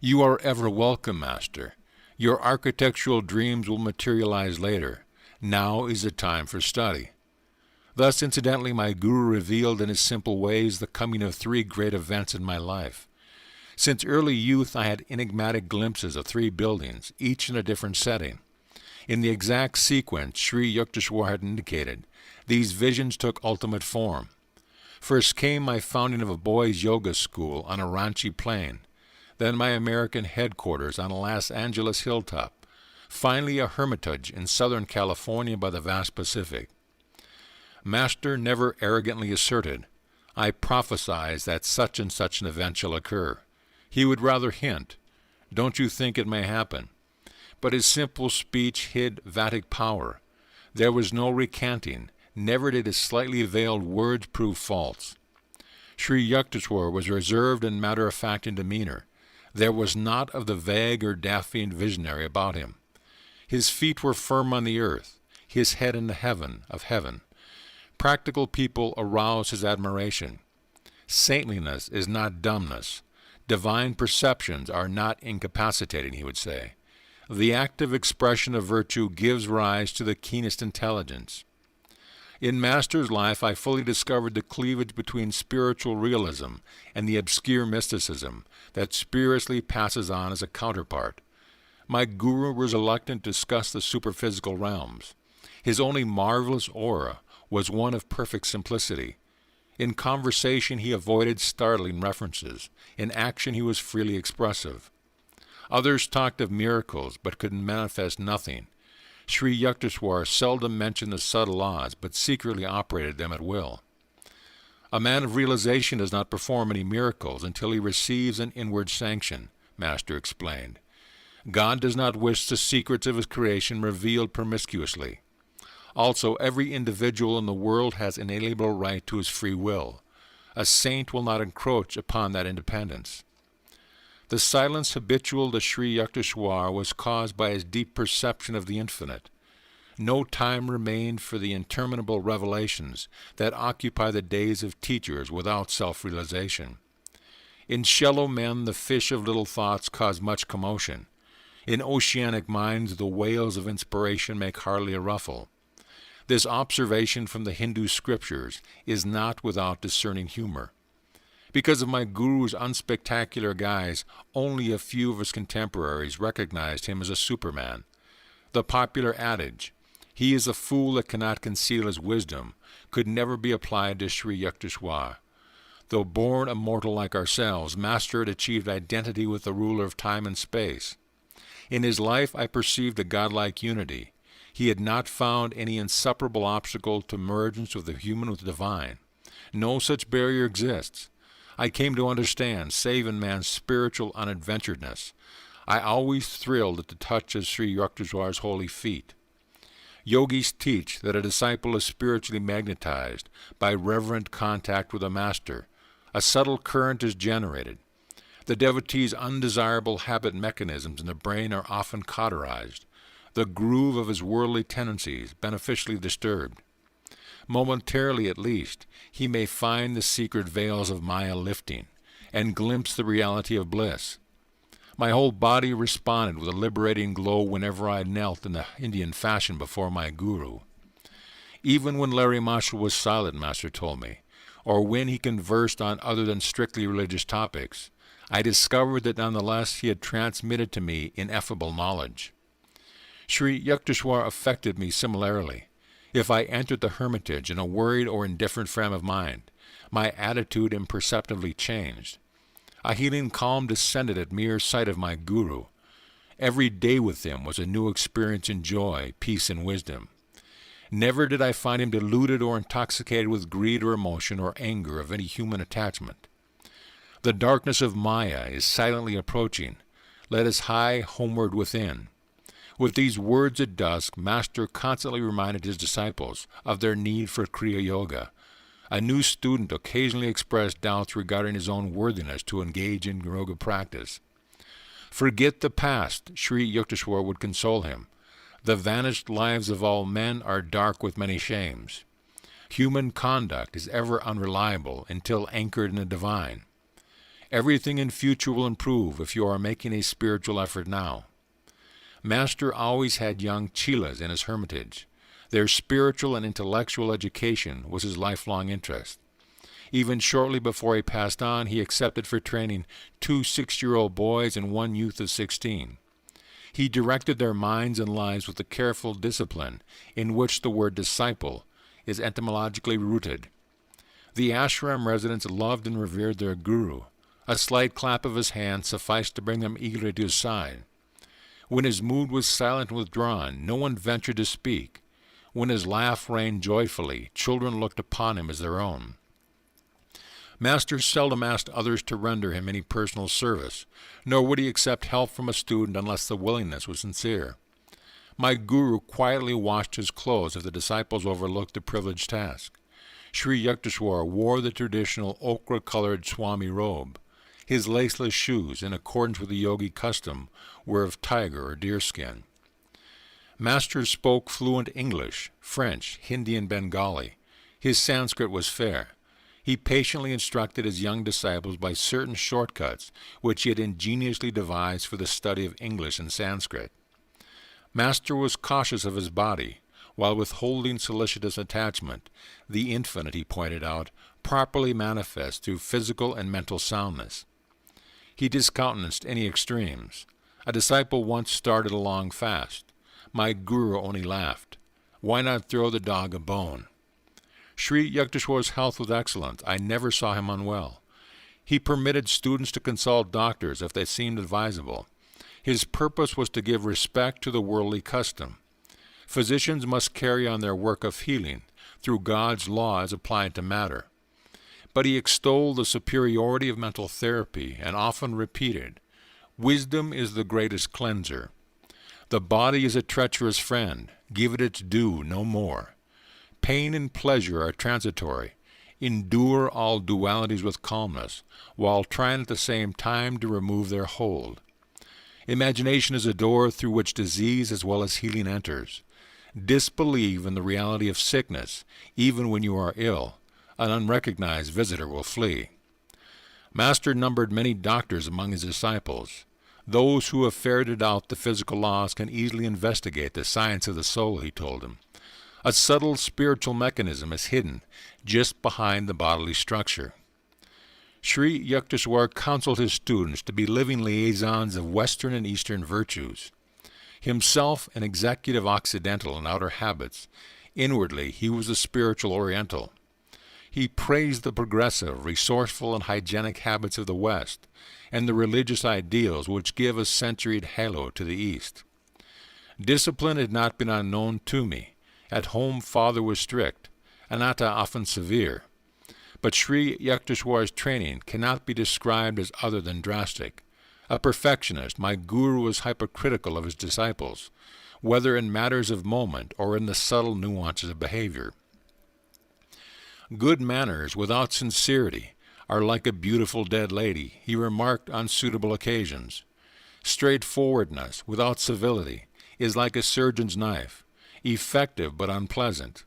"You are ever welcome, Master. Your architectural dreams will materialize later. Now is the time for study." Thus, incidentally, my Guru revealed in his simple ways the coming of three great events in my life. Since early youth I had enigmatic glimpses of three buildings, each in a different setting. In the exact sequence Sri Yukteswar had indicated, these visions took ultimate form. First came my founding of a boys' yoga school on a Ranchi plain, then my American headquarters on a Los Angeles hilltop, finally a hermitage in Southern California by the vast Pacific. Master never arrogantly asserted, "I prophesize that such and such an event shall occur." He would rather hint, "Don't you think it may happen?" But his simple speech hid Vedic power. There was no recanting. Never did his slightly veiled words prove false. Sri Yukteswar was reserved and matter-of-fact in demeanor. There was not of the vague or daffy visionary about him. His feet were firm on the earth, his head in the heaven of heaven. Practical people aroused his admiration. Saintliness is not dumbness. Divine perceptions are not incapacitating, he would say. The active expression of virtue gives rise to the keenest intelligence. In Master's life I fully discovered the cleavage between spiritual realism and the obscure mysticism that spuriously passes on as a counterpart. My Guru was reluctant to discuss the superphysical realms. His only marvelous aura was one of perfect simplicity. In conversation he avoided startling references. In action he was freely expressive. Others talked of miracles, but could manifest nothing. Sri Yukteswar seldom mentioned the subtle laws, but secretly operated them at will. A man of realization does not perform any miracles until he receives an inward sanction, Master explained. God does not wish the secrets of his creation revealed promiscuously. Also, every individual in the world has inalienable right to his free will. A saint will not encroach upon that independence. The silence habitual to Sri Yukteswar was caused by his deep perception of the infinite. No time remained for the interminable revelations that occupy the days of teachers without self-realization. In shallow men the fish of little thoughts cause much commotion. In oceanic minds the whales of inspiration make hardly a ruffle. This observation from the Hindu scriptures is not without discerning humor. Because of my Guru's unspectacular guise, only a few of his contemporaries recognized him as a superman. The popular adage, "He is a fool that cannot conceal his wisdom," could never be applied to Sri Yukteswar. Though born a mortal like ourselves, Master had achieved identity with the ruler of time and space. In his life I perceived a godlike unity. He had not found any insuperable obstacle to mergence of the human with the divine. No such barrier exists. I came to understand, save in man's spiritual unadventuredness. I always thrilled at the touch of Sri Yukteswar's holy feet. Yogis teach that a disciple is spiritually magnetized by reverent contact with a master. A subtle current is generated. The devotee's undesirable habit mechanisms in the brain are often cauterized, the groove of his worldly tendencies beneficially disturbed. Momentarily at least, he may find the secret veils of Maya lifting, and glimpse the reality of bliss. My whole body responded with a liberating glow whenever I knelt in the Indian fashion before my guru. Even when Larry Marshall was silent, Master told me, or when he conversed on other than strictly religious topics, I discovered that nonetheless he had transmitted to me ineffable knowledge. Sri Yukteswar affected me similarly. If I entered the hermitage in a worried or indifferent frame of mind, my attitude imperceptibly changed. A healing calm descended at mere sight of my guru. Every day with him was a new experience in joy, peace, and wisdom. Never did I find him deluded or intoxicated with greed or emotion or anger of any human attachment. The darkness of Maya is silently approaching. Let us hie homeward within. With these words at dusk, Master constantly reminded his disciples of their need for Kriya Yoga. A new student occasionally expressed doubts regarding his own worthiness to engage in yoga practice. Forget the past, Sri Yukteswar would console him. The vanished lives of all men are dark with many shames. Human conduct is ever unreliable until anchored in the divine. Everything in future will improve if you are making a spiritual effort now. Master always had young chelas in his hermitage. Their spiritual and intellectual education was his lifelong interest. Even shortly before he passed on, he accepted for training 2 6-year-old boys and 1 youth of 16. He directed their minds and lives with a careful discipline in which the word disciple is etymologically rooted. The ashram residents loved and revered their guru. A slight clap of his hand sufficed to bring them eagerly to his side. When his mood was silent and withdrawn, no one ventured to speak. When his laugh rang joyfully, children looked upon him as their own. Master seldom asked others to render him any personal service, nor would he accept help from a student unless the willingness was sincere. My guru quietly washed his clothes if the disciples overlooked the privileged task. Sri Yukteswar wore the traditional ochre-colored Swami robe. His laceless shoes, in accordance with the yogi custom, were of tiger or deerskin. Master spoke fluent English, French, Hindi, and Bengali. His Sanskrit was fair. He patiently instructed his young disciples by certain shortcuts which he had ingeniously devised for the study of English and Sanskrit. Master was cautious of his body, while withholding solicitous attachment, the infinite, he pointed out, properly manifest through physical and mental soundness. He discountenanced any extremes. A disciple once started a long fast. My guru only laughed. Why not throw the dog a bone? Sri Yukteswar's health was excellent. I never saw him unwell. He permitted students to consult doctors if they seemed advisable. His purpose was to give respect to the worldly custom. Physicians must carry on their work of healing through God's law as applied to matter. But he extolled the superiority of mental therapy and often repeated, "Wisdom is the greatest cleanser. The body is a treacherous friend. Give it its due, no more. Pain and pleasure are transitory. Endure all dualities with calmness, while trying at the same time to remove their hold. Imagination is a door through which disease as well as healing enters. Disbelieve in the reality of sickness, even when you are ill. An unrecognized visitor will flee." Master numbered many doctors among his disciples. Those who have ferreted out the physical laws can easily investigate the science of the soul, he told him. A subtle spiritual mechanism is hidden just behind the bodily structure. Sri Yukteswar counseled his students to be living liaisons of Western and Eastern virtues. Himself an executive Occidental in outer habits, inwardly he was a spiritual Oriental. He praised the progressive, resourceful, and hygienic habits of the West, and the religious ideals which give a centuried halo to the East. Discipline had not been unknown to me. At home father was strict, Anatta often severe. But Sri Yukteswar's training cannot be described as other than drastic. A perfectionist, my guru was hypercritical of his disciples, whether in matters of moment or in the subtle nuances of behavior. Good manners without sincerity are like a beautiful dead lady, he remarked on suitable occasions. Straightforwardness without civility is like a surgeon's knife, effective but unpleasant.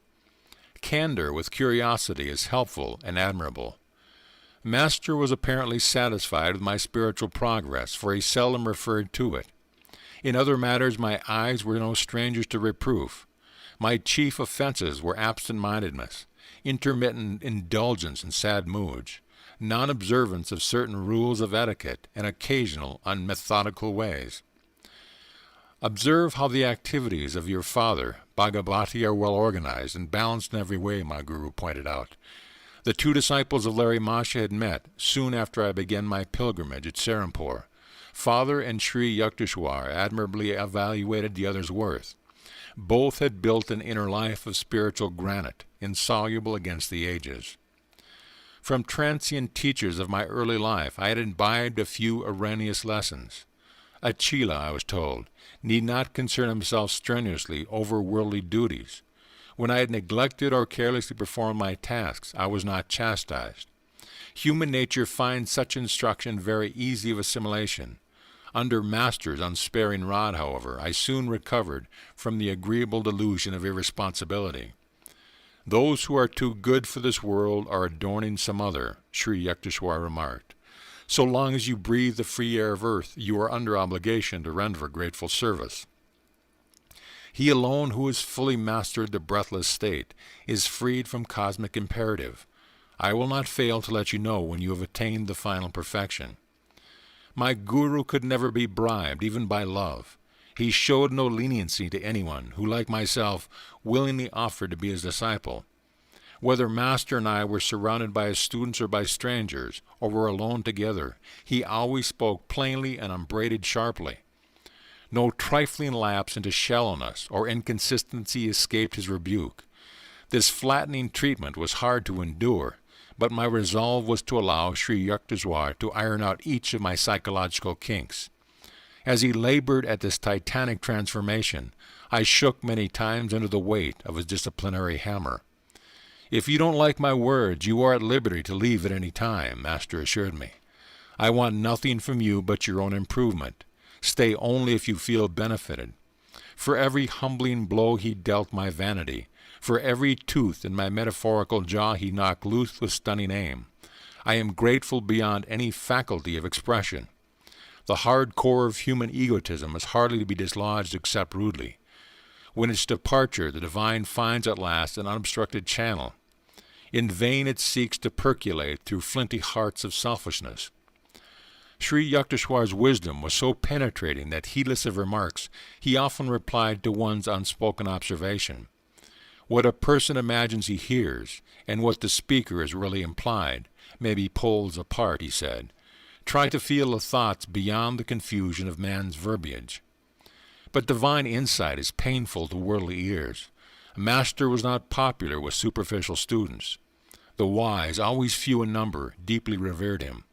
candor with curiosity is helpful and admirable. Master was apparently satisfied with my spiritual progress, for he seldom referred to it. In other matters my eyes were no strangers to reproof. My chief offenses were absent-mindedness, intermittent indulgence in sad moods, non-observance of certain rules of etiquette, and occasional unmethodical ways. Observe how the activities of your father, Bhagavati, are well organized and balanced in every way, my guru pointed out. The two disciples of Larry Masha had met soon after I began my pilgrimage at Serampore. Father and Sri Yukteswar admirably evaluated the other's worth. Both had built an inner life of spiritual granite, insoluble against the ages. From transient teachers of my early life I had imbibed a few erroneous lessons. A Chela, I was told, need not concern himself strenuously over worldly duties. When I had neglected or carelessly performed my tasks, I was not chastised. Human nature finds such instruction very easy of assimilation. Under Master's unsparing rod, however, I soon recovered from the agreeable delusion of irresponsibility. Those who are too good for this world are adorning some other, Sri Yukteswar remarked. So long as you breathe the free air of earth, you are under obligation to render grateful service. He alone who has fully mastered the breathless state is freed from cosmic imperative. I will not fail to let you know when you have attained the final perfection. My guru could never be bribed, even by love. He showed no leniency to anyone who, like myself, willingly offered to be his disciple. Whether Master and I were surrounded by his students or by strangers, or were alone together, he always spoke plainly and upbraided sharply. No trifling lapse into shallowness or inconsistency escaped his rebuke. This flattening treatment was hard to endure, but my resolve was to allow Sri Yukteswar to iron out each of my psychological kinks. As he labored at this titanic transformation, I shook many times under the weight of his disciplinary hammer. If you don't like my words, you are at liberty to leave at any time, Master assured me. I want nothing from you but your own improvement. Stay only if you feel benefited. For every humbling blow he dealt my vanity, for every tooth in my metaphorical jaw he knocked loose with stunning aim. I am grateful beyond any faculty of expression. The hard core of human egotism is hardly to be dislodged except rudely. When its departure, the divine finds at last an unobstructed channel. In vain it seeks to percolate through flinty hearts of selfishness. Sri Yukteswar's wisdom was so penetrating that, heedless of remarks, he often replied to one's unspoken observation. What a person imagines he hears, and what the speaker has really implied, may be poles apart, he said. Try to feel the thoughts beyond the confusion of man's verbiage. But divine insight is painful to worldly ears. Master was not popular with superficial students. The wise, always few in number, deeply revered him.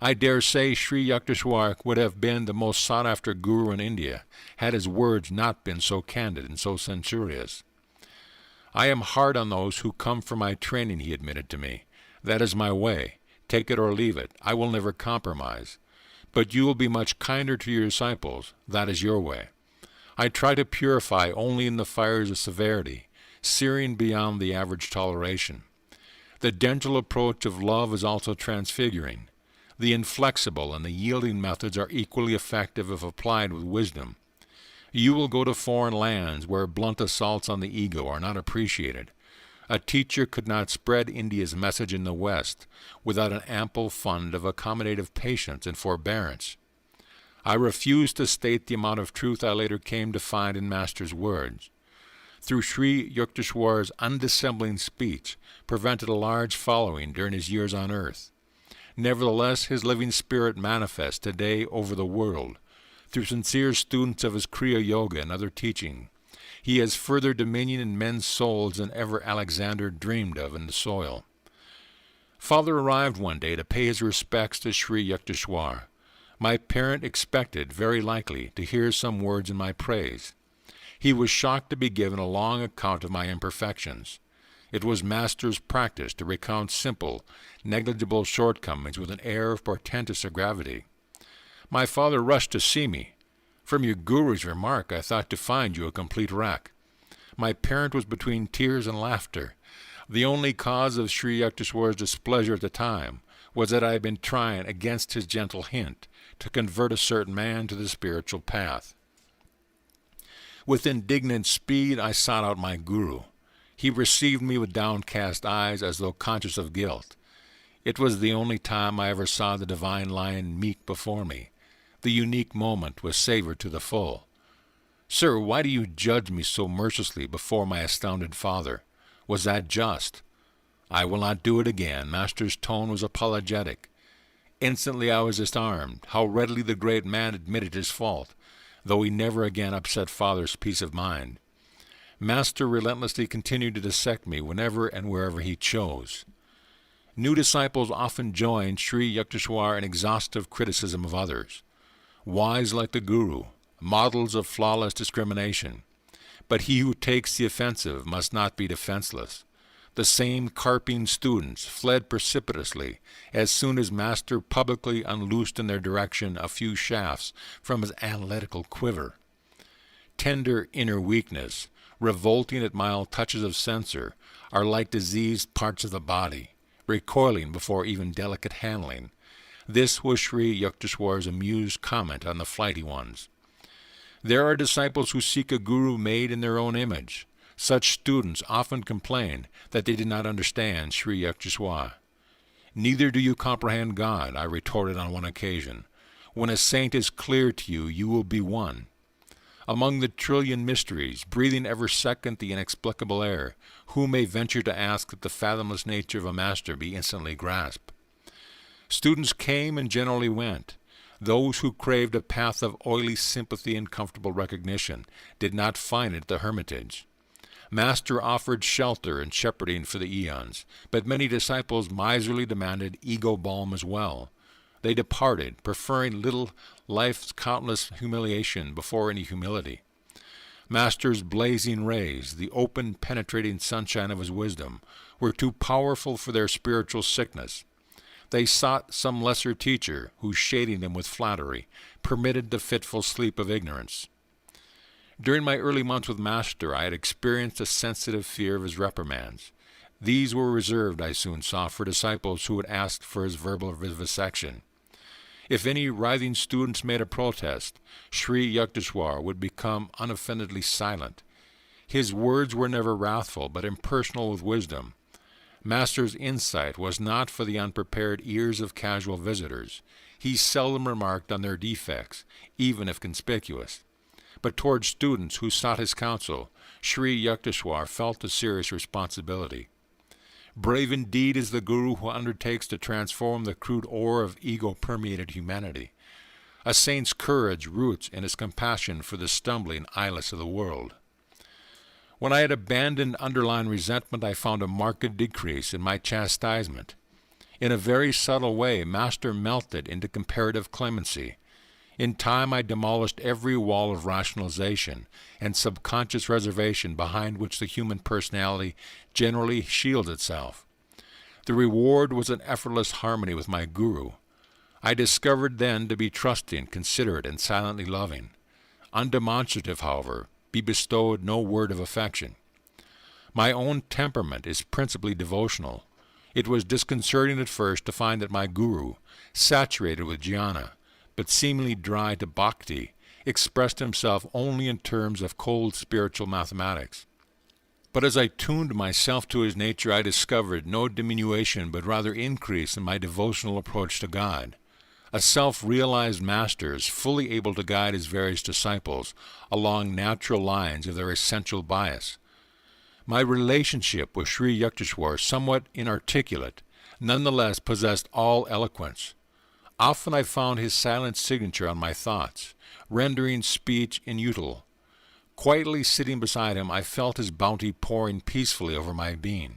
I dare say Sri Yukteswar would have been the most sought-after guru in India, had his words not been so candid and so censorious. I am hard on those who come for my training, he admitted to me. That is my way. Take it or leave it. I will never compromise. But you will be much kinder to your disciples. That is your way. I try to purify only in the fires of severity, searing beyond the average toleration. The gentle approach of love is also transfiguring. The inflexible and the yielding methods are equally effective if applied with wisdom. You will go to foreign lands where blunt assaults on the ego are not appreciated. A teacher could not spread India's message in the West without an ample fund of accommodative patience and forbearance. I refuse to state the amount of truth I later came to find in Master's words. Through Sri Yukteswar's undissembling speech prevented a large following during his years on earth. Nevertheless, his living spirit manifests today over the world. Through sincere students of his Kriya Yoga and other teaching, he has further dominion in men's souls than ever Alexander dreamed of in the soil. Father arrived one day to pay his respects to Sri Yukteswar. My parent expected, very likely, to hear some words in my praise. He was shocked to be given a long account of my imperfections. It was Master's practice to recount simple, negligible shortcomings with an air of portentous gravity. My father rushed to see me. From your guru's remark, I thought to find you a complete wreck. My parent was between tears and laughter. The only cause of Sri Yukteswar's displeasure at the time was that I had been trying, against his gentle hint, to convert a certain man to the spiritual path. With indignant speed I sought out my guru. He received me with downcast eyes as though conscious of guilt. It was the only time I ever saw the divine lion meek before me. The unique moment was savored to the full. "Sir, why do you judge me so mercilessly before my astounded father? Was that just?" "I will not do it again." Master's tone was apologetic. Instantly I was disarmed. How readily the great man admitted his fault, though he never again upset father's peace of mind. Master relentlessly continued to dissect me whenever and wherever he chose. New disciples often join Sri Yukteswar in exhaustive criticism of others. Wise like the Guru, models of flawless discrimination. But he who takes the offensive must not be defenseless. The same carping students fled precipitously as soon as Master publicly unloosed in their direction a few shafts from his analytical quiver. Tender inner weakness, revolting at mild touches of censor, are like diseased parts of the body, recoiling before even delicate handling. This was Sri Yukteswar's amused comment on the flighty ones. There are disciples who seek a guru made in their own image. Such students often complain that they did not understand Sri Yukteswar. "Neither do you comprehend God," I retorted on one occasion. "When a saint is clear to you, you will be one. Among the trillion mysteries, breathing ever second the inexplicable air, who may venture to ask that the fathomless nature of a master be instantly grasped?" Students came and generally went. Those who craved a path of oily sympathy and comfortable recognition did not find it at the Hermitage. Master offered shelter and shepherding for the eons, but many disciples miserly demanded ego balm as well. They departed, preferring little life's countless humiliation before any humility. Master's blazing rays, the open, penetrating sunshine of his wisdom, were too powerful for their spiritual sickness. They sought some lesser teacher who, shading them with flattery, permitted the fitful sleep of ignorance. During my early months with Master, I had experienced a sensitive fear of his reprimands. These were reserved, I soon saw, for disciples who had asked for his verbal vivisection. If any writhing students made a protest, Sri Yukteswar would become unoffendedly silent. His words were never wrathful, but impersonal with wisdom. Master's insight was not for the unprepared ears of casual visitors. He seldom remarked on their defects, even if conspicuous. But toward students who sought his counsel, Sri Yukteswar felt a serious responsibility. Brave indeed is the Guru who undertakes to transform the crude ore of ego-permeated humanity. A saint's courage roots in his compassion for the stumbling eyeless of the world. When I had abandoned underlying resentment, I found a marked decrease in my chastisement. In a very subtle way, Master melted into comparative clemency. In time I demolished every wall of rationalization and subconscious reservation behind which the human personality generally shields itself. The reward was an effortless harmony with my Guru. I discovered then to be trusting, considerate, and silently loving. Undemonstrative, however, be bestowed no word of affection. My own temperament is principally devotional. It was disconcerting at first to find that my Guru, saturated with jnana, but seemingly dry to bhakti, expressed himself only in terms of cold spiritual mathematics. But as I tuned myself to his nature, I discovered no diminution but rather increase in my devotional approach to God. A self-realized master is fully able to guide his various disciples along natural lines of their essential bias. My relationship with Sri Yukteswar, somewhat inarticulate, nonetheless possessed all eloquence. Often I found his silent signature on my thoughts, rendering speech inutile. Quietly sitting beside him, I felt his bounty pouring peacefully over my being.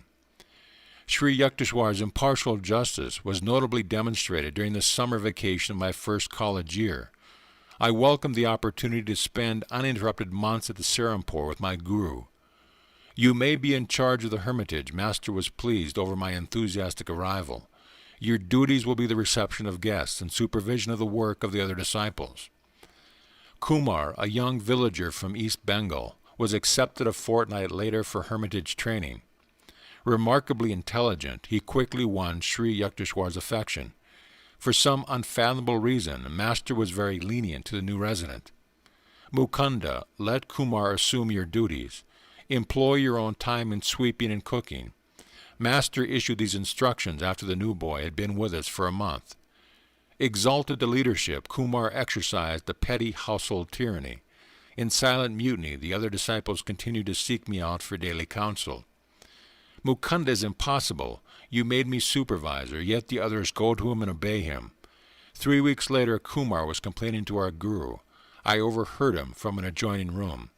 Sri Yukteswar's impartial justice was notably demonstrated during the summer vacation of my first college year. I welcomed the opportunity to spend uninterrupted months at the Serampore with my Guru. "You may be in charge of the Hermitage," Master was pleased over my enthusiastic arrival. "Your duties will be the reception of guests and supervision of the work of the other disciples." Kumar, a young villager from East Bengal, was accepted a fortnight later for Hermitage training. Remarkably intelligent, he quickly won Sri Yukteswar's affection. For some unfathomable reason, the master was very lenient to the new resident. Mukunda, let Kumar assume your duties. Employ your own time in sweeping and cooking. Master issued these instructions after the new boy had been with us for a month. Exalted to leadership, Kumar exercised the petty household tyranny. In silent mutiny, the other disciples continued to seek me out for daily counsel. Mukunda is impossible. You made me supervisor, yet the others go to him and obey him. 3 weeks later, Kumar was complaining to our guru. I overheard him from an adjoining room.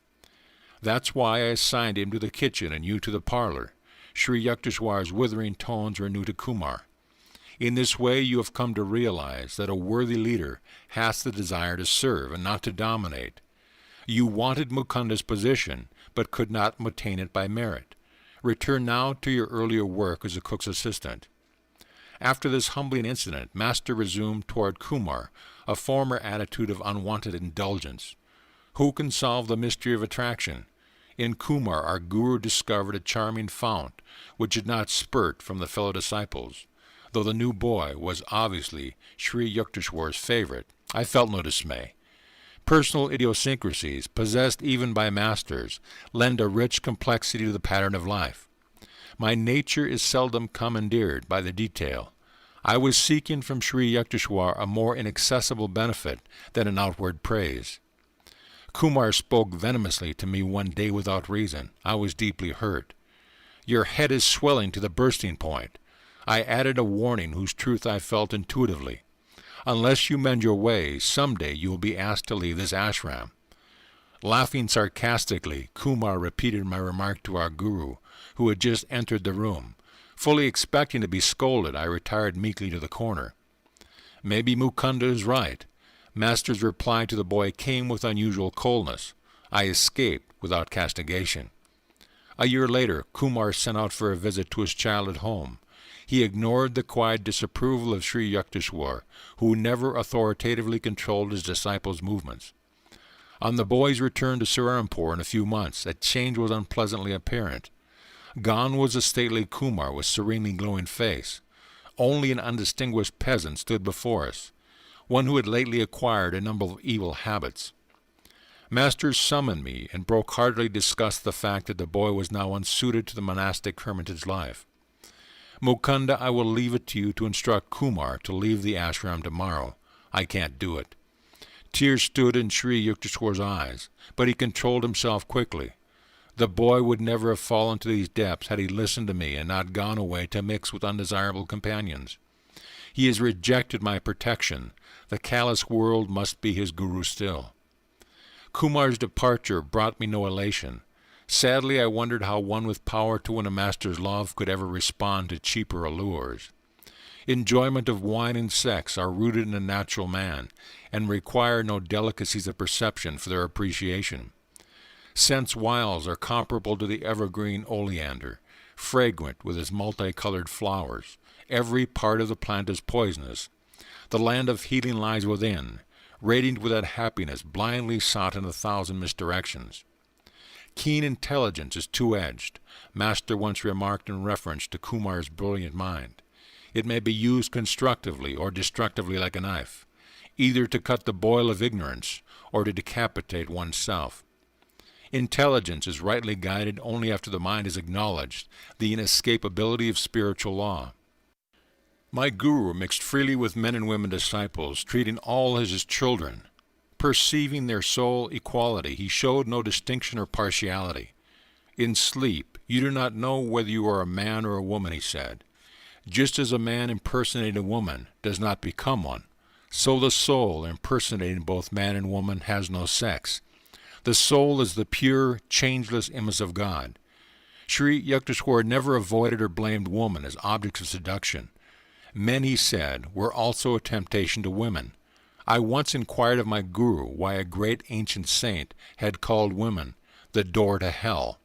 That's why I assigned him to the kitchen and you to the parlor. Sri Yukteswar's withering tones were new to Kumar. In this way you have come to realize that a worthy leader has the desire to serve and not to dominate. You wanted Mukunda's position, but could not attain it by merit. Return now to your earlier work as a cook's assistant. After this humbling incident, Master resumed toward Kumar a former attitude of unwanted indulgence. Who can solve the mystery of attraction? In Kumar, our guru discovered a charming fount which did not spurt from the fellow disciples. Though the new boy was obviously Sri Yukteswar's favorite, I felt no dismay. Personal idiosyncrasies, possessed even by masters, lend a rich complexity to the pattern of life. My nature is seldom commandeered by the detail. I was seeking from Sri Yukteswar a more inaccessible benefit than an outward praise. Kumar spoke venomously to me one day without reason. I was deeply hurt. Your head is swelling to the bursting point. I added a warning whose truth I felt intuitively. Unless you mend your ways, someday you will be asked to leave this ashram. Laughing sarcastically, Kumar repeated my remark to our guru, who had just entered the room. Fully expecting to be scolded, I retired meekly to the corner. Maybe Mukunda is right. Master's reply to the boy came with unusual coldness. I escaped without castigation. A year later, Kumar sent out for a visit to his child at home. He ignored the quiet disapproval of Sri Yukteswar, who never authoritatively controlled his disciples' movements. On the boy's return to Serampore in a few months, a change was unpleasantly apparent. Gone was the stately Kumar with serenely glowing face. Only an undistinguished peasant stood before us, one who had lately acquired a number of evil habits. Master summoned me and broke-heartedly discussed the fact that the boy was now unsuited to the monastic hermitage life. Mukunda, I will leave it to you to instruct Kumar to leave the ashram tomorrow. I can't do it. Tears stood in Sri Yukteswar's eyes, but he controlled himself quickly. The boy would never have fallen to these depths had he listened to me and not gone away to mix with undesirable companions. He has rejected my protection. The callous world must be his guru still. Kumar's departure brought me no elation. Sadly, I wondered how one with power to win a master's love could ever respond to cheaper allures. Enjoyment of wine and sex are rooted in a natural man, and require no delicacies of perception for their appreciation. Sense wiles are comparable to the evergreen oleander, fragrant with its multicolored flowers. Every part of the plant is poisonous. The land of healing lies within, radiant with that happiness blindly sought in 1,000 misdirections. Keen intelligence is two-edged, Master once remarked in reference to Kumar's brilliant mind. It may be used constructively or destructively like a knife, either to cut the boil of ignorance or to decapitate oneself. Intelligence is rightly guided only after the mind has acknowledged the inescapability of spiritual law. My guru mixed freely with men and women disciples, treating all as his children. Perceiving their soul equality, he showed no distinction or partiality. In sleep, you do not know whether you are a man or a woman, he said. Just as a man impersonating a woman does not become one, so the soul, impersonating both man and woman, has no sex. The soul is the pure, changeless image of God. Sri Yukteswar never avoided or blamed woman as objects of seduction. Men, he said, were also a temptation to women. I once inquired of my guru why a great ancient saint had called women the door to hell.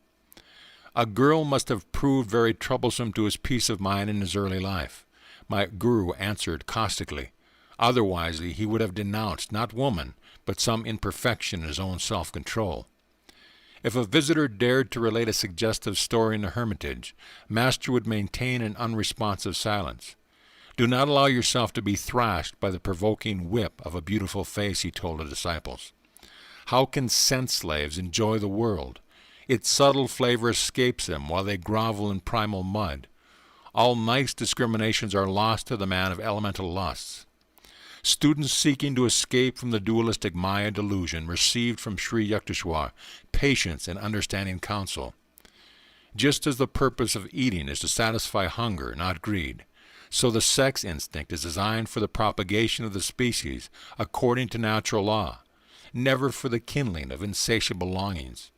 A girl must have proved very troublesome to his peace of mind in his early life. My guru answered caustically. Otherwise he would have denounced not woman, but some imperfection in his own self-control. If a visitor dared to relate a suggestive story in the hermitage, Master would maintain an unresponsive silence. Do not allow yourself to be thrashed by the provoking whip of a beautiful face, he told the disciples. How can sense slaves enjoy the world? Its subtle flavor escapes them while they grovel in primal mud. All nice discriminations are lost to the man of elemental lusts. Students seeking to escape from the dualistic Maya delusion received from Sri Yukteswar patience and understanding counsel. Just as the purpose of eating is to satisfy hunger, not greed, so the sex instinct is designed for the propagation of the species according to natural law, never for the kindling of insatiable longings.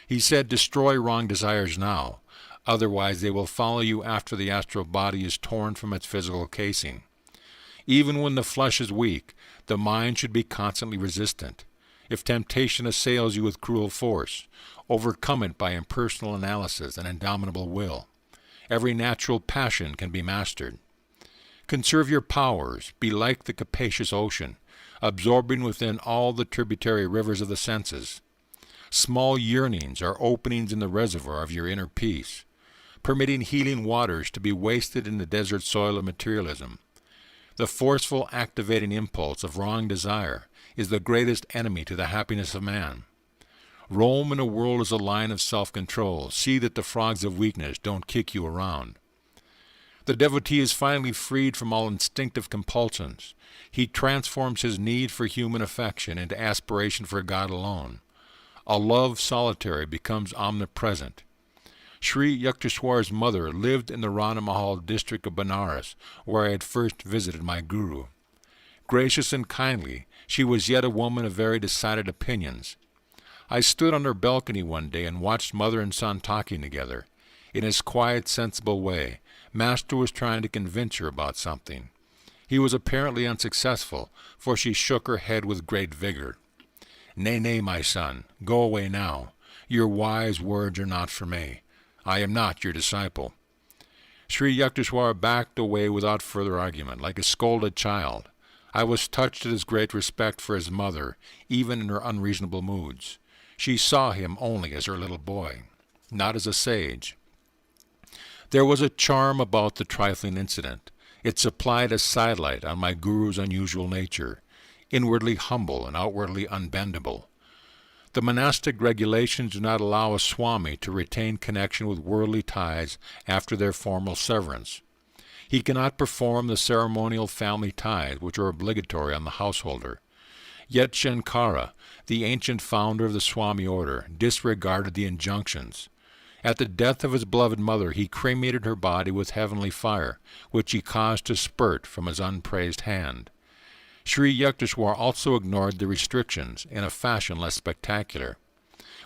He said, destroy wrong desires now, otherwise they will follow you after the astral body is torn from its physical casing. Even when the flesh is weak, the mind should be constantly resistant. If temptation assails you with cruel force, overcome it by impersonal analysis and indomitable will. Every natural passion can be mastered. Conserve your powers, be like the capacious ocean, absorbing within all the tributary rivers of the senses. Small yearnings are openings in the reservoir of your inner peace, permitting healing waters to be wasted in the desert soil of materialism. The forceful activating impulse of wrong desire is the greatest enemy to the happiness of man. Roam in a world as a line of self-control. See that the frogs of weakness don't kick you around. The devotee is finally freed from all instinctive compulsions. He transforms his need for human affection into aspiration for God alone. A love solitary becomes omnipresent. Sri Yukteswar's mother lived in the Rana Mahal district of Benares, where I had first visited my guru. Gracious and kindly, she was yet a woman of very decided opinions. I stood on her balcony one day and watched mother and son talking together. In his quiet, sensible way, Master was trying to convince her about something. He was apparently unsuccessful, for she shook her head with great vigor. Nay, nay, my son, go away now. Your wise words are not for me. I am not your disciple. Sri Yukteswar backed away without further argument, like a scolded child. I was touched at his great respect for his mother, even in her unreasonable moods. She saw him only as her little boy, not as a sage. There was a charm about the trifling incident. It supplied a sidelight on my guru's unusual nature, inwardly humble and outwardly unbendable. The monastic regulations do not allow a swami to retain connection with worldly ties after their formal severance. He cannot perform the ceremonial family ties which are obligatory on the householder. Yet Shankara, the ancient founder of the Swami order, disregarded the injunctions. At the death of his beloved mother, he cremated her body with heavenly fire, which he caused to spurt from his unpraised hand. Sri Yukteswar also ignored the restrictions in a fashion less spectacular.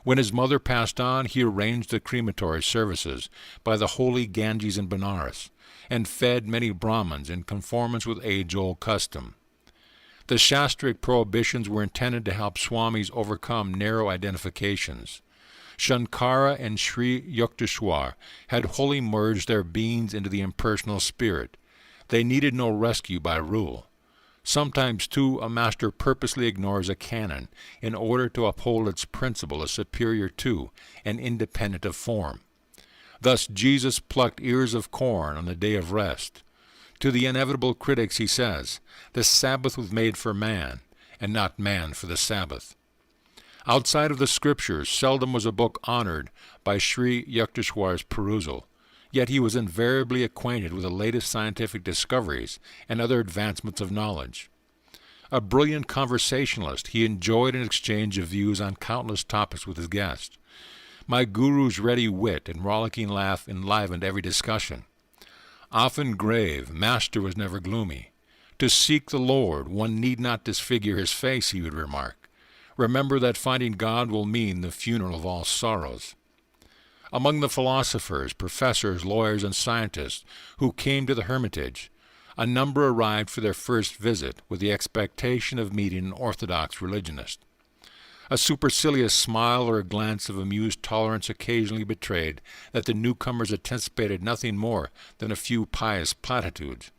When his mother passed on, he arranged the crematory services by the holy Ganges in Benares, and fed many Brahmins in conformance with age-old custom. The Shastric prohibitions were intended to help swamis overcome narrow identifications. Shankara and Sri Yukteswar had wholly merged their beings into the impersonal spirit. They needed no rescue by rule. Sometimes, too, a master purposely ignores a canon in order to uphold its principle as superior to and independent of form. Thus Jesus plucked ears of corn on the day of rest. To the inevitable critics he says, the Sabbath was made for man, and not man for the Sabbath. Outside of the scriptures, seldom was a book honored by Sri Yukteswar's perusal, yet he was invariably acquainted with the latest scientific discoveries and other advancements of knowledge. A brilliant conversationalist, he enjoyed an exchange of views on countless topics with his guests. My guru's ready wit and rollicking laugh enlivened every discussion. Often grave, Master was never gloomy. To seek the Lord, one need not disfigure his face, he would remark. Remember that finding God will mean the funeral of all sorrows. Among the philosophers, professors, lawyers, and scientists who came to the hermitage, a number arrived for their first visit with the expectation of meeting an orthodox religionist. A supercilious smile or a glance of amused tolerance occasionally betrayed that the newcomers anticipated nothing more than a few pious platitudes.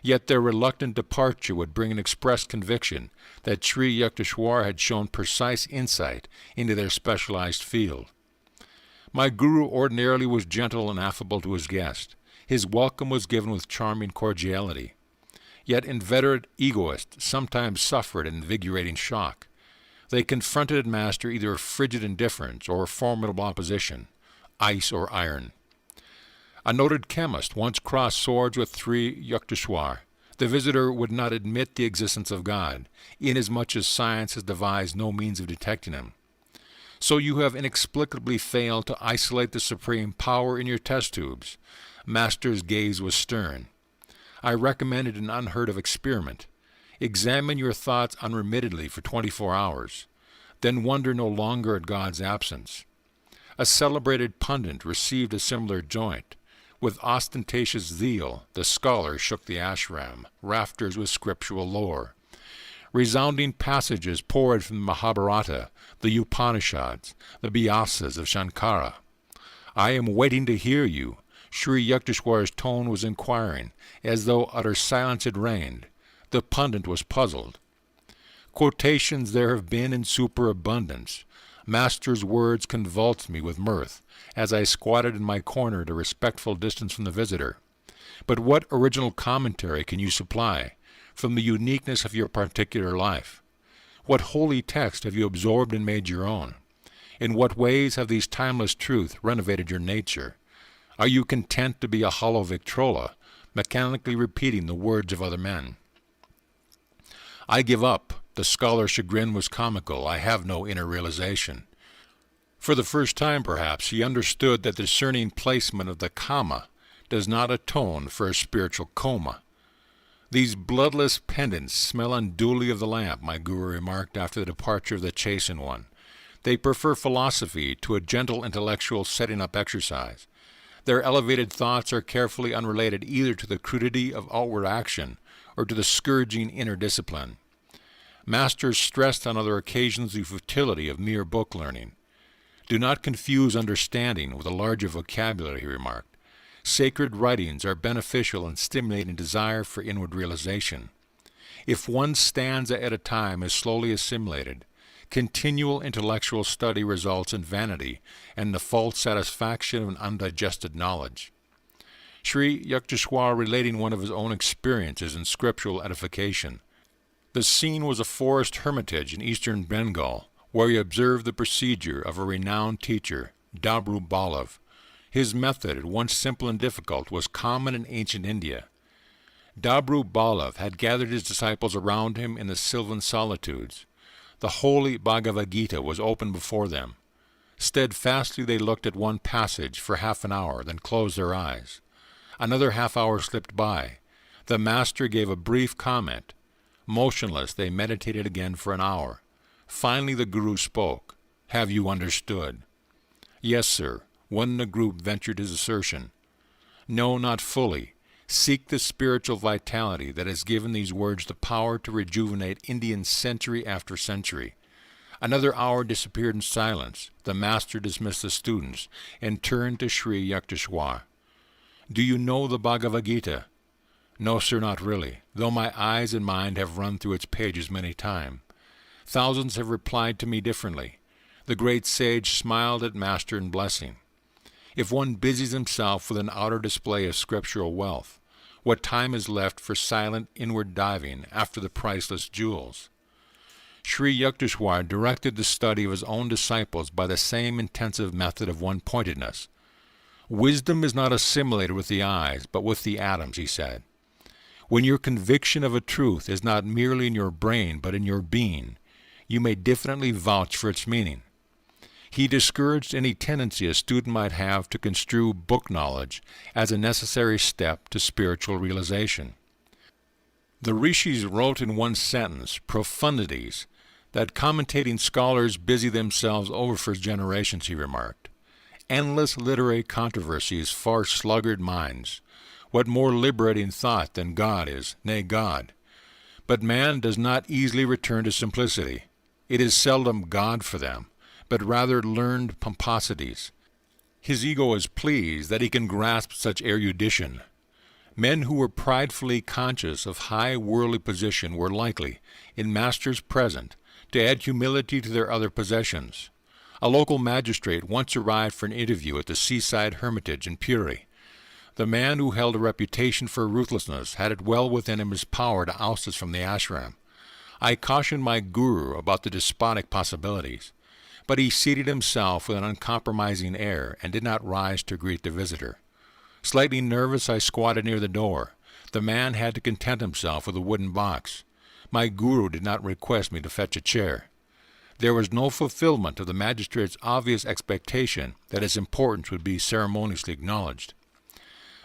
Yet their reluctant departure would bring an express conviction that Sri Yukteswar had shown precise insight into their specialized field. My guru ordinarily was gentle and affable to his guest. His welcome was given with charming cordiality. Yet inveterate egoists sometimes suffered an invigorating shock. They confronted Master either with frigid indifference or formidable opposition, ice or iron. A noted chemist once crossed swords with Sri Yukteswar. The visitor would not admit the existence of God, inasmuch as science has devised no means of detecting him. So you have inexplicably failed to isolate the supreme power in your test tubes. Master's gaze was stern. I recommended an unheard-of experiment. Examine your thoughts unremittedly for 24 hours. Then wonder no longer at God's absence. A celebrated pundit received a similar joint. With ostentatious zeal, the scholar shook the ashram, rafters with scriptural lore. Resounding passages poured from the Mahabharata, the Upanishads, the Vyasas of Shankara. I am waiting to hear you. Sri Yukteswar's tone was inquiring, as though utter silence had reigned. The pundit was puzzled. Quotations there have been in superabundance. Master's words convulsed me with mirth, as I squatted in my corner at a respectful distance from the visitor. But what original commentary can you supply, from the uniqueness of your particular life? What holy text have you absorbed and made your own? In what ways have these timeless truths renovated your nature? Are you content to be a hollow Victrola, mechanically repeating the words of other men? I give up. The scholar's chagrin was comical. I have no inner realization. For the first time, perhaps, he understood that the discerning placement of the comma does not atone for a spiritual coma. These bloodless pendants smell unduly of the lamp, my guru remarked after the departure of the chastened one. They prefer philosophy to a gentle intellectual setting-up exercise. Their elevated thoughts are carefully unrelated either to the crudity of outward action or to the scourging inner discipline. Masters stressed on other occasions the futility of mere book learning. Do not confuse understanding with a larger vocabulary, he remarked. Sacred writings are beneficial in stimulating desire for inward realization. If one stanza at a time is slowly assimilated, continual intellectual study results in vanity and the false satisfaction of an undigested knowledge. Sri Yukteswar relating one of his own experiences in scriptural edification. The scene was a forest hermitage in eastern Bengal, where he observed the procedure of a renowned teacher, Dabru Balav. His method, at once simple and difficult, was common in ancient India. Dabru Balav had gathered his disciples around him in the sylvan solitudes. The holy Bhagavad Gita was open before them. Steadfastly they looked at one passage for half an hour, then closed their eyes. Another half-hour slipped by. The master gave a brief comment. Motionless, they meditated again for an hour. Finally the guru spoke. Have you understood? Yes, sir. One in the group ventured his assertion. No, not fully. Seek the spiritual vitality that has given these words the power to rejuvenate Indians century after century. Another hour disappeared in silence. The master dismissed the students and turned to Sri Yukteswar. Do you know the Bhagavad Gita? No, sir, not really, though my eyes and mind have run through its pages many times. Thousands have replied to me differently. The great sage smiled at Master in blessing. If one busies himself with an outer display of scriptural wealth, what time is left for silent inward diving after the priceless jewels? Sri Yukteswar directed the study of his own disciples by the same intensive method of one-pointedness. Wisdom is not assimilated with the eyes, but with the atoms, he said. When your conviction of a truth is not merely in your brain, but in your being, you may diffidently vouch for its meaning. He discouraged any tendency a student might have to construe book knowledge as a necessary step to spiritual realization. The rishis wrote in one sentence, profundities, that commentating scholars busy themselves over for generations, he remarked. Endless literary controversies far sluggard minds. What more liberating thought than God is, nay, God. But man does not easily return to simplicity. It is seldom God for them, but rather learned pomposities. His ego is pleased that he can grasp such erudition. Men who were pridefully conscious of high worldly position were likely, in masters present, to add humility to their other possessions. A local magistrate once arrived for an interview at the seaside hermitage in Puri. The man who held a reputation for ruthlessness had it well within him his power to oust us from the ashram. I cautioned my guru about the despotic possibilities, but he seated himself with an uncompromising air and did not rise to greet the visitor. Slightly nervous, I squatted near the door. The man had to content himself with a wooden box. My guru did not request me to fetch a chair. There was no fulfillment of the magistrate's obvious expectation that his importance would be ceremoniously acknowledged.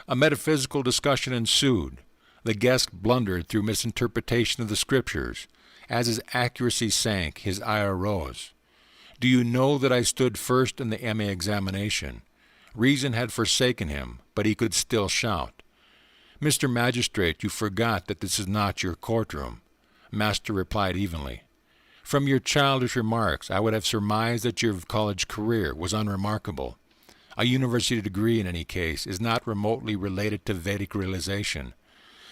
A metaphysical discussion ensued. The guest blundered through misinterpretation of the scriptures. As his accuracy sank, his ire rose. Do you know that I stood first in the MA examination? Reason had forsaken him, but he could still shout. Mr. Magistrate, you forgot that this is not your courtroom. Master replied evenly. From your childish remarks, I would have surmised that your college career was unremarkable. A university degree, in any case, is not remotely related to Vedic realization.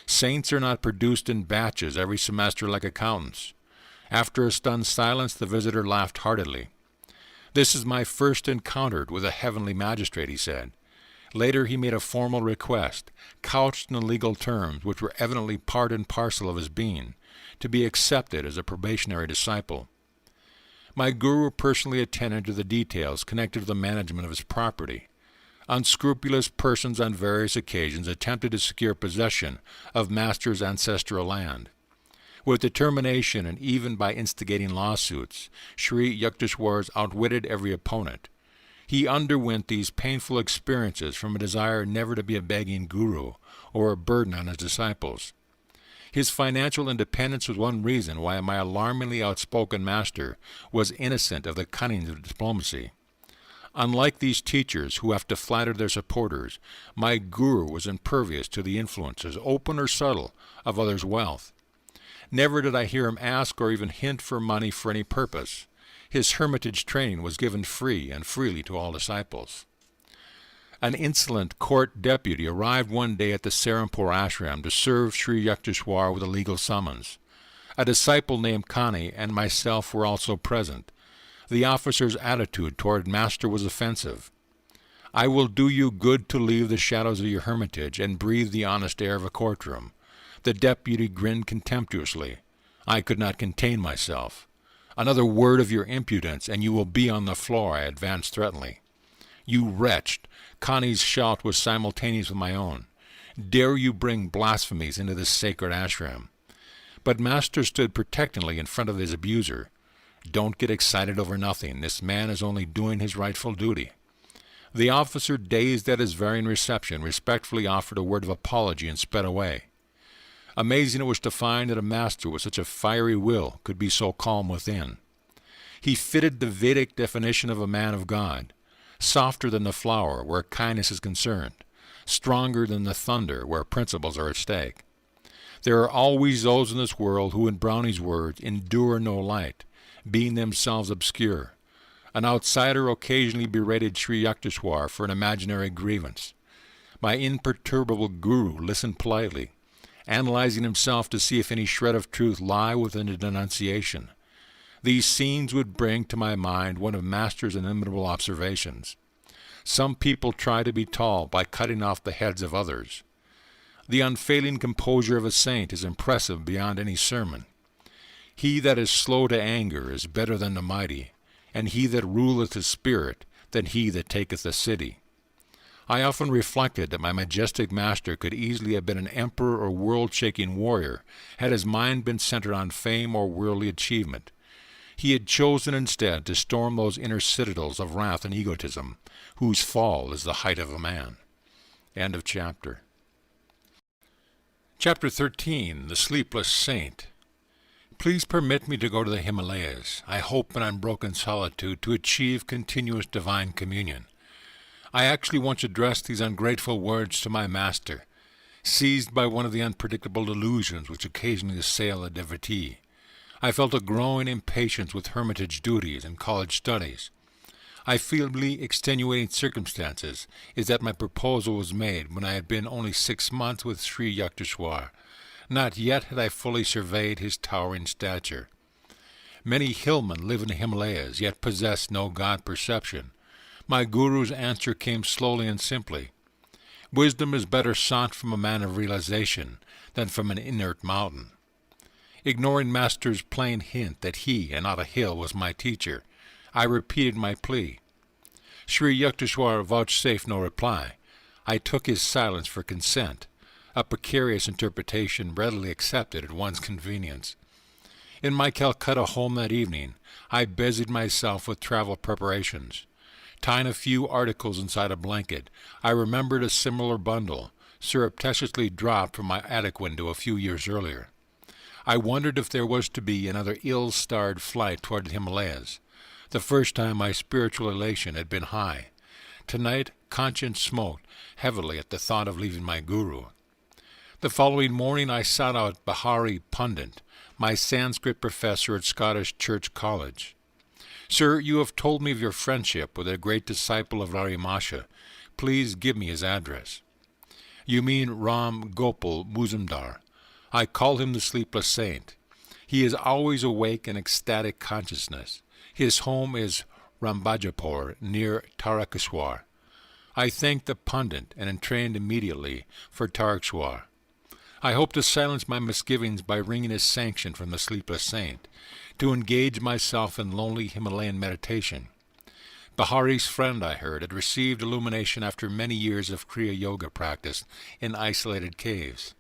Saints are not produced in batches every semester like accountants. After a stunned silence, the visitor laughed heartily. This is my first encounter with a heavenly magistrate, he said. Later he made a formal request, couched in legal terms which were evidently part and parcel of his being, to be accepted as a probationary disciple. My guru personally attended to the details connected to the management of his property. Unscrupulous persons on various occasions attempted to secure possession of Master's ancestral land. With determination and even by instigating lawsuits, Sri Yukteswar's outwitted every opponent. He underwent these painful experiences from a desire never to be a begging guru or a burden on his disciples. His financial independence was one reason why my alarmingly outspoken master was innocent of the cunnings of diplomacy. Unlike these teachers who have to flatter their supporters, my guru was impervious to the influences, open or subtle, of others' wealth. Never did I hear him ask or even hint for money for any purpose. His hermitage training was given free and freely to all disciples. An insolent court deputy arrived one day at the Serampore ashram to serve Sri Yukteswar with a legal summons. A disciple named Kani and myself were also present. The officer's attitude toward Master was offensive. I will do you good to leave the shadows of your hermitage and breathe the honest air of a courtroom. The deputy grinned contemptuously. I could not contain myself. Another word of your impudence, and you will be on the floor, I advanced threateningly. You wretch! Connie's shout was simultaneous with my own. Dare you bring blasphemies into this sacred ashram? But Master stood protectingly in front of his abuser. Don't get excited over nothing. This man is only doing his rightful duty. The officer, dazed at his varying reception, respectfully offered a word of apology and sped away. Amazing it was to find that a master with such a fiery will could be so calm within. He fitted the Vedic definition of a man of God, softer than the flower where kindness is concerned, stronger than the thunder where principles are at stake. There are always those in this world who, in Brownie's words, endure no light, being themselves obscure. An outsider occasionally berated Sri Yukteswar for an imaginary grievance. My imperturbable guru listened politely, analyzing himself to see if any shred of truth lie within the denunciation. These scenes would bring to my mind one of Master's inimitable observations. Some people try to be tall by cutting off the heads of others. The unfailing composure of a saint is impressive beyond any sermon. He that is slow to anger is better than the mighty, and he that ruleth his spirit than he that taketh a city. I often reflected that my majestic master could easily have been an emperor or world-shaking warrior had his mind been centered on fame or worldly achievement. He had chosen instead to storm those inner citadels of wrath and egotism, whose fall is the height of a man. End of chapter. Chapter 13, The Sleepless Saint. Please permit me to go to the Himalayas. I hope in unbroken solitude to achieve continuous divine communion. I actually once addressed these ungrateful words to my master, seized by one of the unpredictable delusions which occasionally assail a devotee. I felt a growing impatience with hermitage duties and college studies. I feel the extenuating circumstances is that my proposal was made when I had been only 6 months with Sri Yukteswar. Not yet had I fully surveyed his towering stature. Many hillmen live in the Himalayas, yet possess no God-perception. My guru's answer came slowly and simply. Wisdom is better sought from a man of realization than from an inert mountain. Ignoring Master's plain hint that he, and not a hill, was my teacher, I repeated my plea. Sri Yukteswar vouchsafed no reply. I took his silence for consent, a precarious interpretation readily accepted at one's convenience. In my Calcutta home that evening, I busied myself with travel preparations. Tying a few articles inside a blanket, I remembered a similar bundle, surreptitiously dropped from my attic window a few years earlier. I wondered if there was to be another ill-starred flight toward the Himalayas. The first time my spiritual elation had been high. Tonight, conscience smoked heavily at the thought of leaving my guru. The following morning I sought out Bihari Pundit, my Sanskrit professor at Scottish Church College. Sir, you have told me of your friendship with a great disciple of Larimasha. Please give me his address. You mean Ram Gopal Muzumdar. I call him the Sleepless Saint. He is always awake in ecstatic consciousness. His home is Rambajapur, near Tarakeswar. I thanked the pundit and entrained immediately for Tarakeswar. I hope to silence my misgivings by wringing his sanction from the Sleepless Saint, to engage myself in lonely Himalayan meditation. Bihari's friend, I heard, had received illumination after many years of Kriya Yoga practice in isolated caves.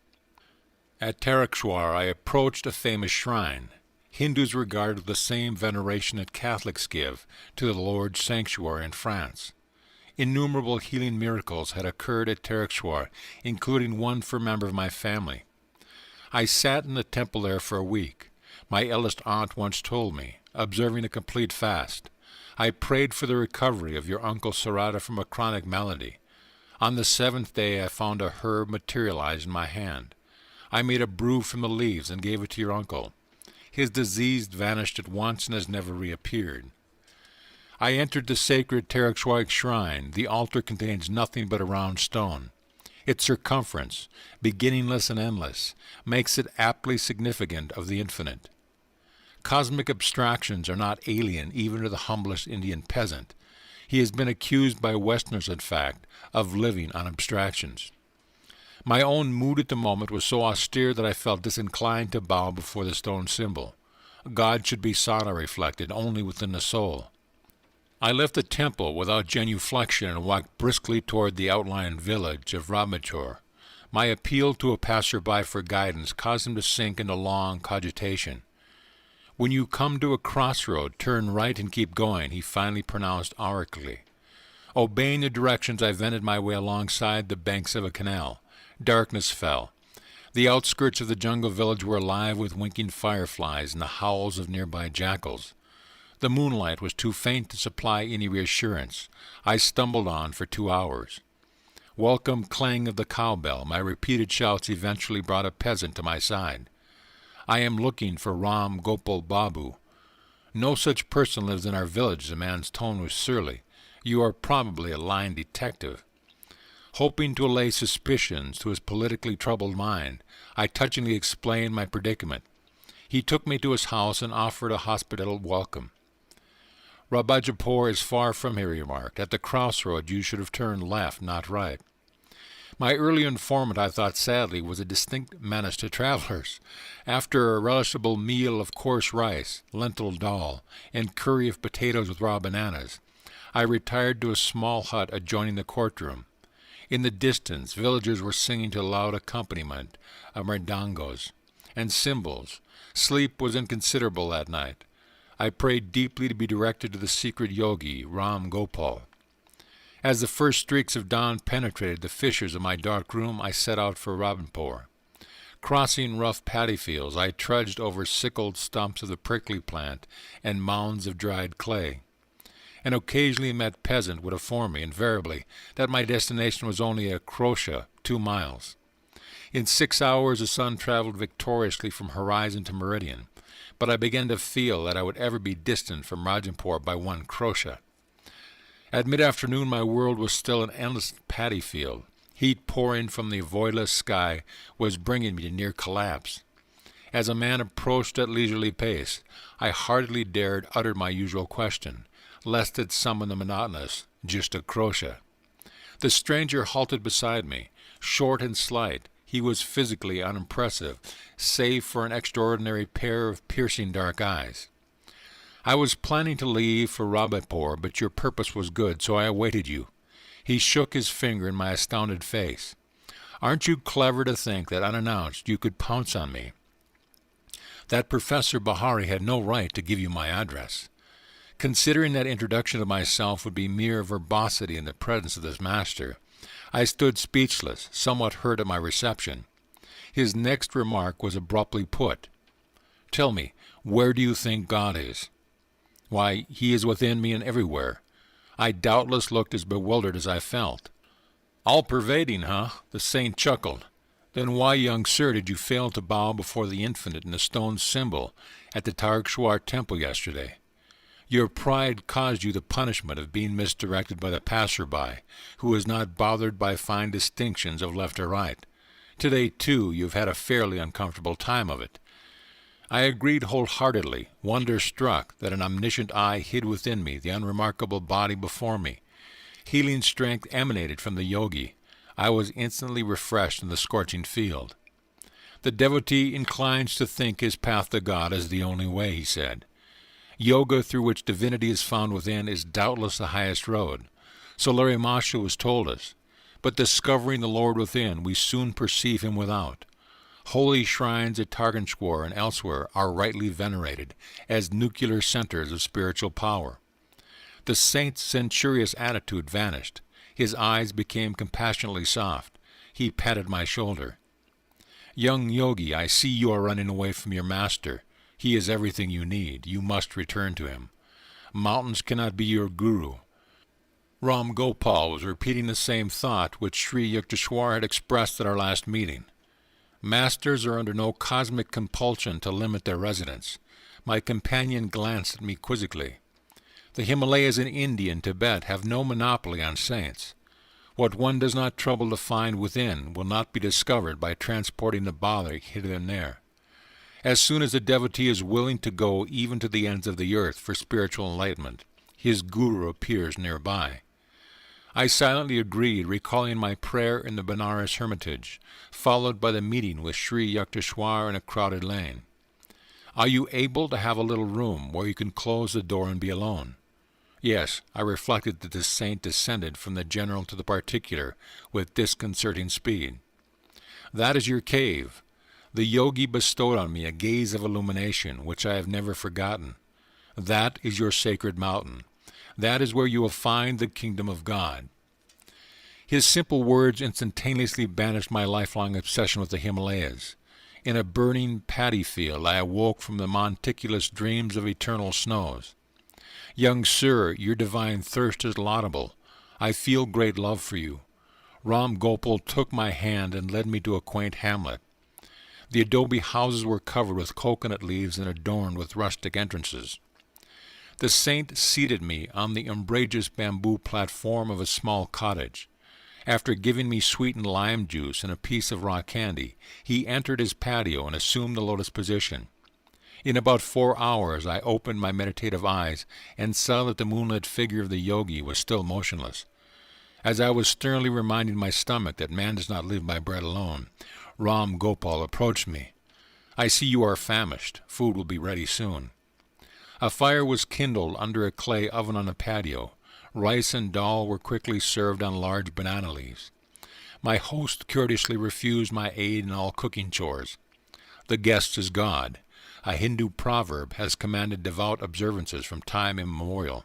At Tarakeswar I approached a famous shrine. Hindus regard with the same veneration that Catholics give to the Lord's sanctuary in France. Innumerable healing miracles had occurred at Tarakeswar, including one for a member of my family. I sat in the temple there for a week. My eldest aunt once told me, observing a complete fast. I prayed for the recovery of your Uncle Sarada from a chronic malady. On the 7th day I found a herb materialize in my hand. I made a brew from the leaves and gave it to your uncle. His disease vanished at once and has never reappeared. I entered the sacred Tarakeswar shrine. The altar contains nothing but a round stone. Its circumference, beginningless and endless, makes it aptly significant of the infinite. Cosmic abstractions are not alien even to the humblest Indian peasant. He has been accused by Westerners, in fact, of living on abstractions. My own mood at the moment was so austere that I felt disinclined to bow before the stone symbol. God should be sought, I reflected, only within the soul. I left the temple without genuflection and walked briskly toward the outlying village of Ramachur. My appeal to a passer-by for guidance caused him to sink into long cogitation. When you come to a crossroad, turn right and keep going, he finally pronounced aurically. Obeying the directions, I wended my way alongside the banks of a canal. Darkness fell. The outskirts of the jungle village were alive with winking fireflies and the howls of nearby jackals. The moonlight was too faint to supply any reassurance. I stumbled on for 2 hours. Welcome clang of the cowbell, my repeated shouts eventually brought a peasant to my side. I am looking for Ram Gopal Babu. No such person lives in our village, the man's tone was surly. You are probably a lying detective. Hoping to allay suspicions to his politically troubled mind, I touchingly explained my predicament. He took me to his house and offered a hospitable welcome. Rabajapur is far from here, he remarked. At the crossroad you should have turned left, not right. My early informant, I thought sadly, was a distinct menace to travelers. After a relishable meal of coarse rice, lentil dal, and curry of potatoes with raw bananas, I retired to a small hut adjoining the courtroom. In the distance, villagers were singing to loud accompaniment of mridangos and cymbals. Sleep was inconsiderable that night. I prayed deeply to be directed to the secret yogi, Ram Gopal. As the first streaks of dawn penetrated the fissures of my dark room, I set out for Rabanpur. Crossing rough paddy fields, I trudged over sickled stumps of the prickly plant and mounds of dried clay. An occasionally met peasant would inform me, invariably, that my destination was only a crochet 2 miles. In 6 hours the sun traveled victoriously from horizon to meridian, but I began to feel that I would ever be distant from Rajampur by 1 crochet. At mid-afternoon my world was still an endless paddy field. Heat pouring from the voidless sky was bringing me to near collapse. As a man approached at leisurely pace, I hardly dared utter my usual question, lest it summon the monotonous, "Just a crochet." The stranger halted beside me. Short and slight, he was physically unimpressive, save for an extraordinary pair of piercing dark eyes. "I was planning to leave for Rabipur, but your purpose was good, so I awaited you." He shook his finger in my astounded face. "Aren't you clever to think that unannounced you could pounce on me? That Professor Bahari had no right to give you my address." Considering that introduction of myself would be mere verbosity in the presence of this master, I stood speechless, somewhat hurt at my reception. His next remark was abruptly put. "Tell me, where do you think God is?" "Why, he is within me and everywhere." I doubtless looked as bewildered as I felt. "All-pervading, huh?" The saint chuckled. "Then why, young sir, did you fail to bow before the infinite in the stone symbol at the Tarakshwar temple yesterday? Your pride caused you the punishment of being misdirected by the passer-by, who is not bothered by fine distinctions of left or right. Today, too, you've had a fairly uncomfortable time of it." I agreed wholeheartedly, wonder-struck that an omniscient eye hid within me the unremarkable body before me. Healing strength emanated from the yogi. I was instantly refreshed in the scorching field. "The devotee inclines to think his path to God is the only way," he said. "Yoga, through which divinity is found within, is doubtless the highest road. So Larry Masha has told us. But discovering the Lord within, we soon perceive him without. Holy shrines at Targanshwar and elsewhere are rightly venerated as nuclear centers of spiritual power." The saint's censorious attitude vanished. His eyes became compassionately soft. He patted my shoulder. "Young yogi, I see you are running away from your master. He is everything you need. You must return to him. Mountains cannot be your guru." Ram Gopal was repeating the same thought which Sri Yukteswar had expressed at our last meeting. "Masters are under no cosmic compulsion to limit their residence." My companion glanced at me quizzically. "The Himalayas in India and Tibet have no monopoly on saints. What one does not trouble to find within will not be discovered by transporting the bother hither and there. As soon as the devotee is willing to go even to the ends of the earth for spiritual enlightenment, his guru appears nearby." I silently agreed, recalling my prayer in the Benares hermitage, followed by the meeting with Sri Yukteswar in a crowded lane. "Are you able to have a little room where you can close the door and be alone?" Yes, I reflected that the saint descended from the general to the particular with disconcerting speed. "That is your cave." The yogi bestowed on me a gaze of illumination which I have never forgotten. "That is your sacred mountain. That is where you will find the kingdom of God." His simple words instantaneously banished my lifelong obsession with the Himalayas. In a burning paddy field I awoke from the monticulous dreams of eternal snows. "Young sir, your divine thirst is laudable. I feel great love for you." Ram Gopal took my hand and led me to a quaint hamlet. The adobe houses were covered with coconut leaves and adorned with rustic entrances. The saint seated me on the umbrageous bamboo platform of a small cottage. After giving me sweetened lime juice and a piece of raw candy, he entered his patio and assumed the lotus position. In about 4 hours I opened my meditative eyes and saw that the moonlit figure of the yogi was still motionless. As I was sternly reminding my stomach that man does not live by bread alone, Ram Gopal approached me. "I see you are famished. Food will be ready soon." A fire was kindled under a clay oven on the patio. Rice and dal were quickly served on large banana leaves. My host courteously refused my aid in all cooking chores. "The guest is God." A Hindu proverb has commanded devout observances from time immemorial.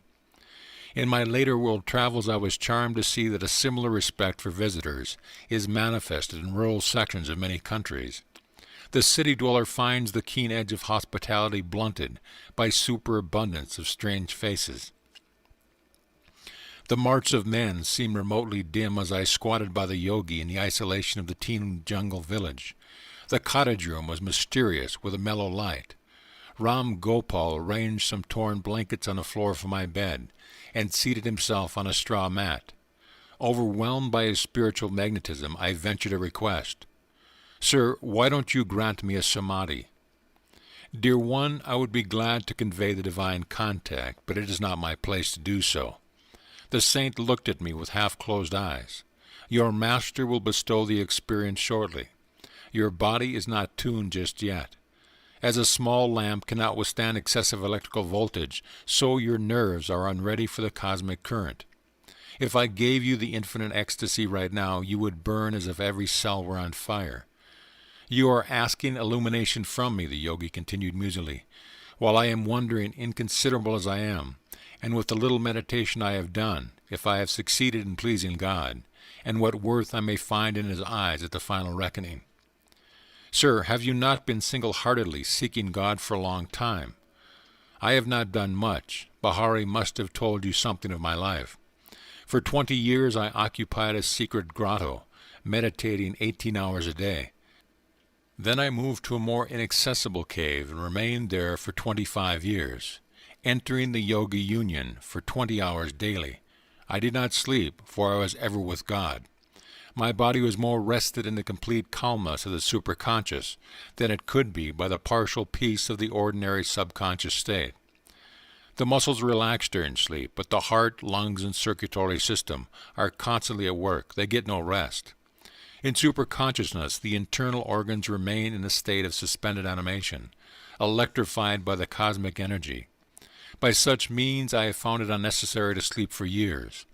In my later world travels I was charmed to see that a similar respect for visitors is manifested in rural sections of many countries. The city dweller finds the keen edge of hospitality blunted by superabundance of strange faces. The march of men seemed remotely dim as I squatted by the yogi in the isolation of the teeming jungle village. The cottage room was mysterious with a mellow light. Ram Gopal arranged some torn blankets on the floor for my bed and seated himself on a straw mat. Overwhelmed by his spiritual magnetism, I ventured a request. "Sir, why don't you grant me a samadhi?" "Dear one, I would be glad to convey the divine contact, but it is not my place to do so." The saint looked at me with half-closed eyes. "Your master will bestow the experience shortly. Your body is not tuned just yet. As a small lamp cannot withstand excessive electrical voltage, so your nerves are unready for the cosmic current. If I gave you the infinite ecstasy right now, you would burn as if every cell were on fire. You are asking illumination from me," the yogi continued musingly, "while I am wondering, inconsiderable as I am, and with the little meditation I have done, if I have succeeded in pleasing God, and what worth I may find in His eyes at the final reckoning." "Sir, have you not been single-heartedly seeking God for a long time?" "I have not done much. Bahari must have told you something of my life. For 20 years I occupied a secret grotto, meditating 18 hours a day. Then I moved to a more inaccessible cave and remained there for 25 years, entering the Yogi Union for 20 hours daily. I did not sleep, for I was ever with God. My body was more rested in the complete calmness of the superconscious than it could be by the partial peace of the ordinary subconscious state. The muscles relax during sleep, but the heart, lungs, and circulatory system are constantly at work. They get no rest. In superconsciousness, the internal organs remain in a state of suspended animation, electrified by the cosmic energy. By such means I have found it unnecessary to sleep for years.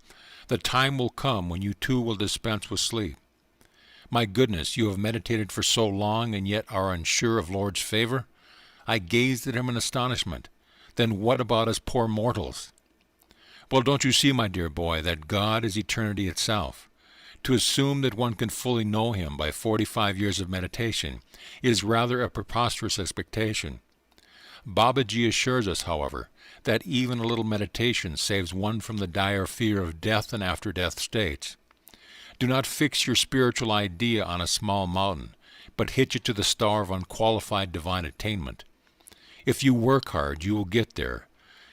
The time will come when you too will dispense with sleep. My goodness, you have meditated for so long and yet are unsure of Lord's favor? I gazed at him in astonishment. Then what about us poor mortals? Well, don't you see, my dear boy, that God is eternity itself? To assume that one can fully know Him by 45 years of meditation is rather a preposterous expectation. Babaji assures us, however, that even a little meditation saves one from the dire fear of death and after-death states. Do not fix your spiritual idea on a small mountain, but hitch it to the star of unqualified divine attainment. If you work hard, you will get there.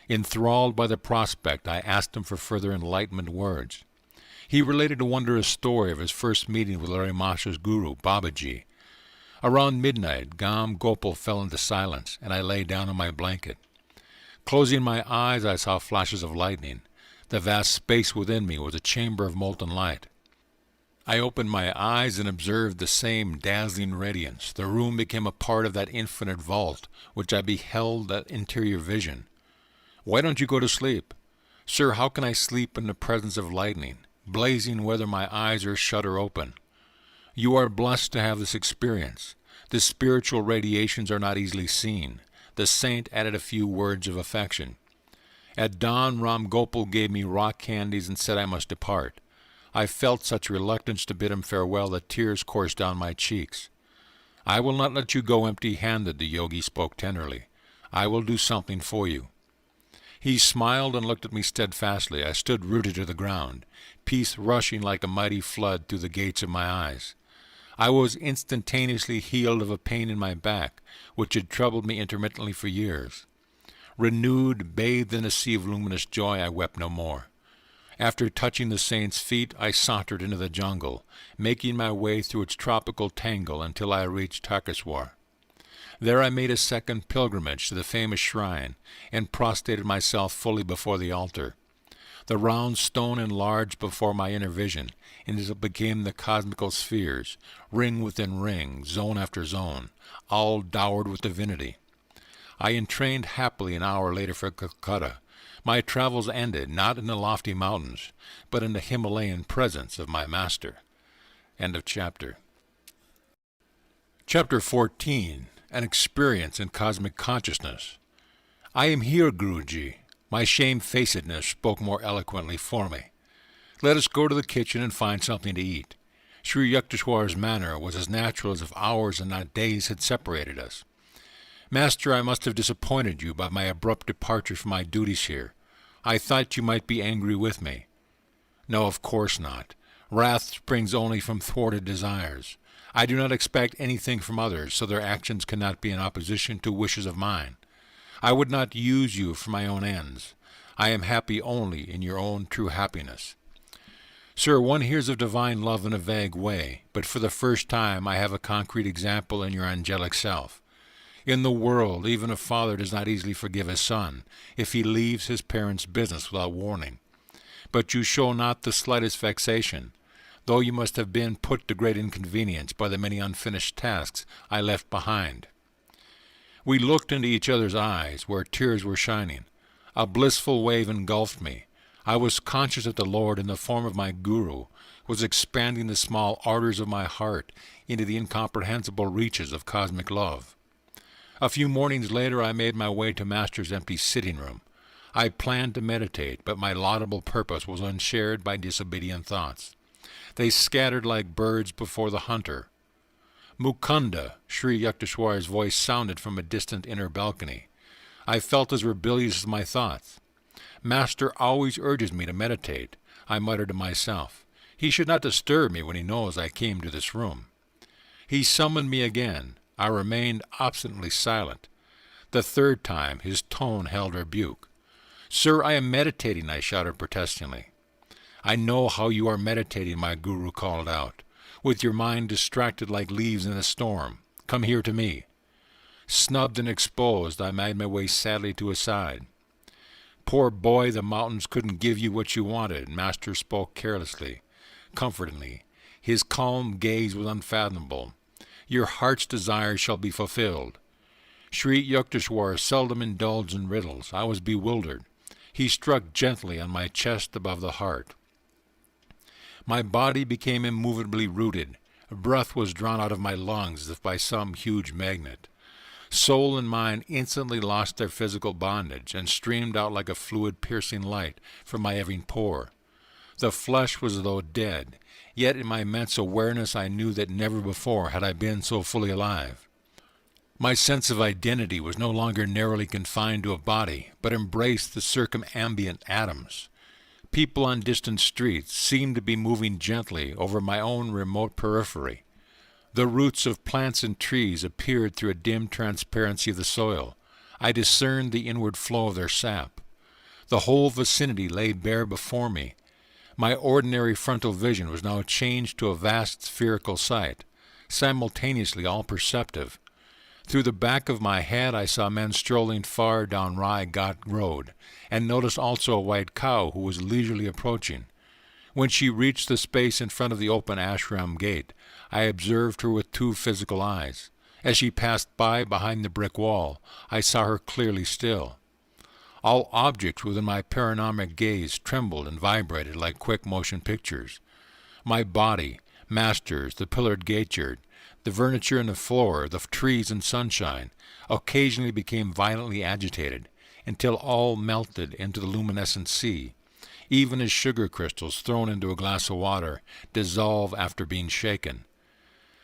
Enthralled by the prospect, I asked him for further enlightenment words. He related a wondrous story of his first meeting with Larry Masha's guru, Babaji. Around midnight, Gam Gopal fell into silence, and I lay down on my blanket. Closing my eyes, I saw flashes of lightning. The vast space within me was a chamber of molten light. I opened my eyes and observed the same dazzling radiance. The room became a part of that infinite vault, which I beheld that interior vision. "Why don't you go to sleep?" "Sir, how can I sleep in the presence of lightning, blazing whether my eyes are shut or open?" "You are blessed to have this experience. The spiritual radiations are not easily seen." The saint added a few words of affection. At dawn, Ram Gopal gave me rock candies and said I must depart. I felt such reluctance to bid him farewell that tears coursed down my cheeks. "I will not let you go empty-handed," the yogi spoke tenderly. "I will do something for you." He smiled and looked at me steadfastly. I stood rooted to the ground, peace rushing like a mighty flood through the gates of my eyes. I was instantaneously healed of a pain in my back, which had troubled me intermittently for years. Renewed, bathed in a sea of luminous joy, I wept no more. After touching the saint's feet, I sauntered into the jungle, making my way through its tropical tangle until I reached Takeswar. There I made a second pilgrimage to the famous shrine and prostrated myself fully before the altar. The round stone enlarged before my inner vision, and it became the cosmical spheres, ring within ring, zone after zone, all dowered with divinity. I entrained happily an hour later for Calcutta. My travels ended not in the lofty mountains, but in the Himalayan presence of my master. End of chapter. Chapter 14. An Experience in Cosmic Consciousness. I am here, Guruji. My shamefacedness spoke more eloquently for me. Let us go to the kitchen and find something to eat. Sri Yukteswar's manner was as natural as if hours and not days had separated us. Master, I must have disappointed you by my abrupt departure from my duties here. I thought you might be angry with me. No, of course not. Wrath springs only from thwarted desires. I do not expect anything from others, so their actions cannot be in opposition to wishes of mine. I would not use you for my own ends. I am happy only in your own true happiness. Sir, one hears of divine love in a vague way, but for the first time I have a concrete example in your angelic self. In the world, even a father does not easily forgive his son if he leaves his parents' business without warning. But you show not the slightest vexation, though you must have been put to great inconvenience by the many unfinished tasks I left behind. We looked into each other's eyes, where tears were shining. A blissful wave engulfed me. I was conscious that the Lord, in the form of my guru, was expanding the small ardors of my heart into the incomprehensible reaches of cosmic love. A few mornings later I made my way to Master's empty sitting room. I planned to meditate, but my laudable purpose was unshared by disobedient thoughts. They scattered like birds before the hunter. Mukunda, Sri Yukteswar's voice sounded from a distant inner balcony. I felt as rebellious as my thoughts. Master always urges me to meditate, I muttered to myself. He should not disturb me when he knows I came to this room. He summoned me again. I remained obstinately silent. The third time his tone held rebuke. Sir, I am meditating, I shouted protestingly. I know how you are meditating, my guru called out, with your mind distracted like leaves in a storm. Come here to me. Snubbed and exposed, I made my way sadly to his side. Poor boy, the mountains couldn't give you what you wanted, Master spoke carelessly, comfortingly. His calm gaze was unfathomable. Your heart's desires shall be fulfilled. Sri Yukteswar seldom indulged in riddles. I was bewildered. He struck gently on my chest above the heart. My body became immovably rooted. Breath was drawn out of my lungs as if by some huge magnet. Soul and mind instantly lost their physical bondage and streamed out like a fluid-piercing light from my every pore. The flesh was as though dead, yet in my immense awareness I knew that never before had I been so fully alive. My sense of identity was no longer narrowly confined to a body, but embraced the circumambient atoms. People on distant streets seemed to be moving gently over my own remote periphery. The roots of plants and trees appeared through a dim transparency of the soil. I discerned the inward flow of their sap. The whole vicinity lay bare before me. My ordinary frontal vision was now changed to a vast spherical sight, simultaneously all perceptive. Through the back of my head I saw men strolling far down Rai Ghat Road, and noticed also a white cow who was leisurely approaching. When she reached the space in front of the open ashram gate, I observed her with two physical eyes. As she passed by behind the brick wall, I saw her clearly still. All objects within my paranomic gaze trembled and vibrated like quick motion pictures. My body, Master's, the pillared gateyard, the furniture and the floor, the trees and sunshine, occasionally became violently agitated, until all melted into the luminescent sea, even as sugar crystals thrown into a glass of water dissolve after being shaken.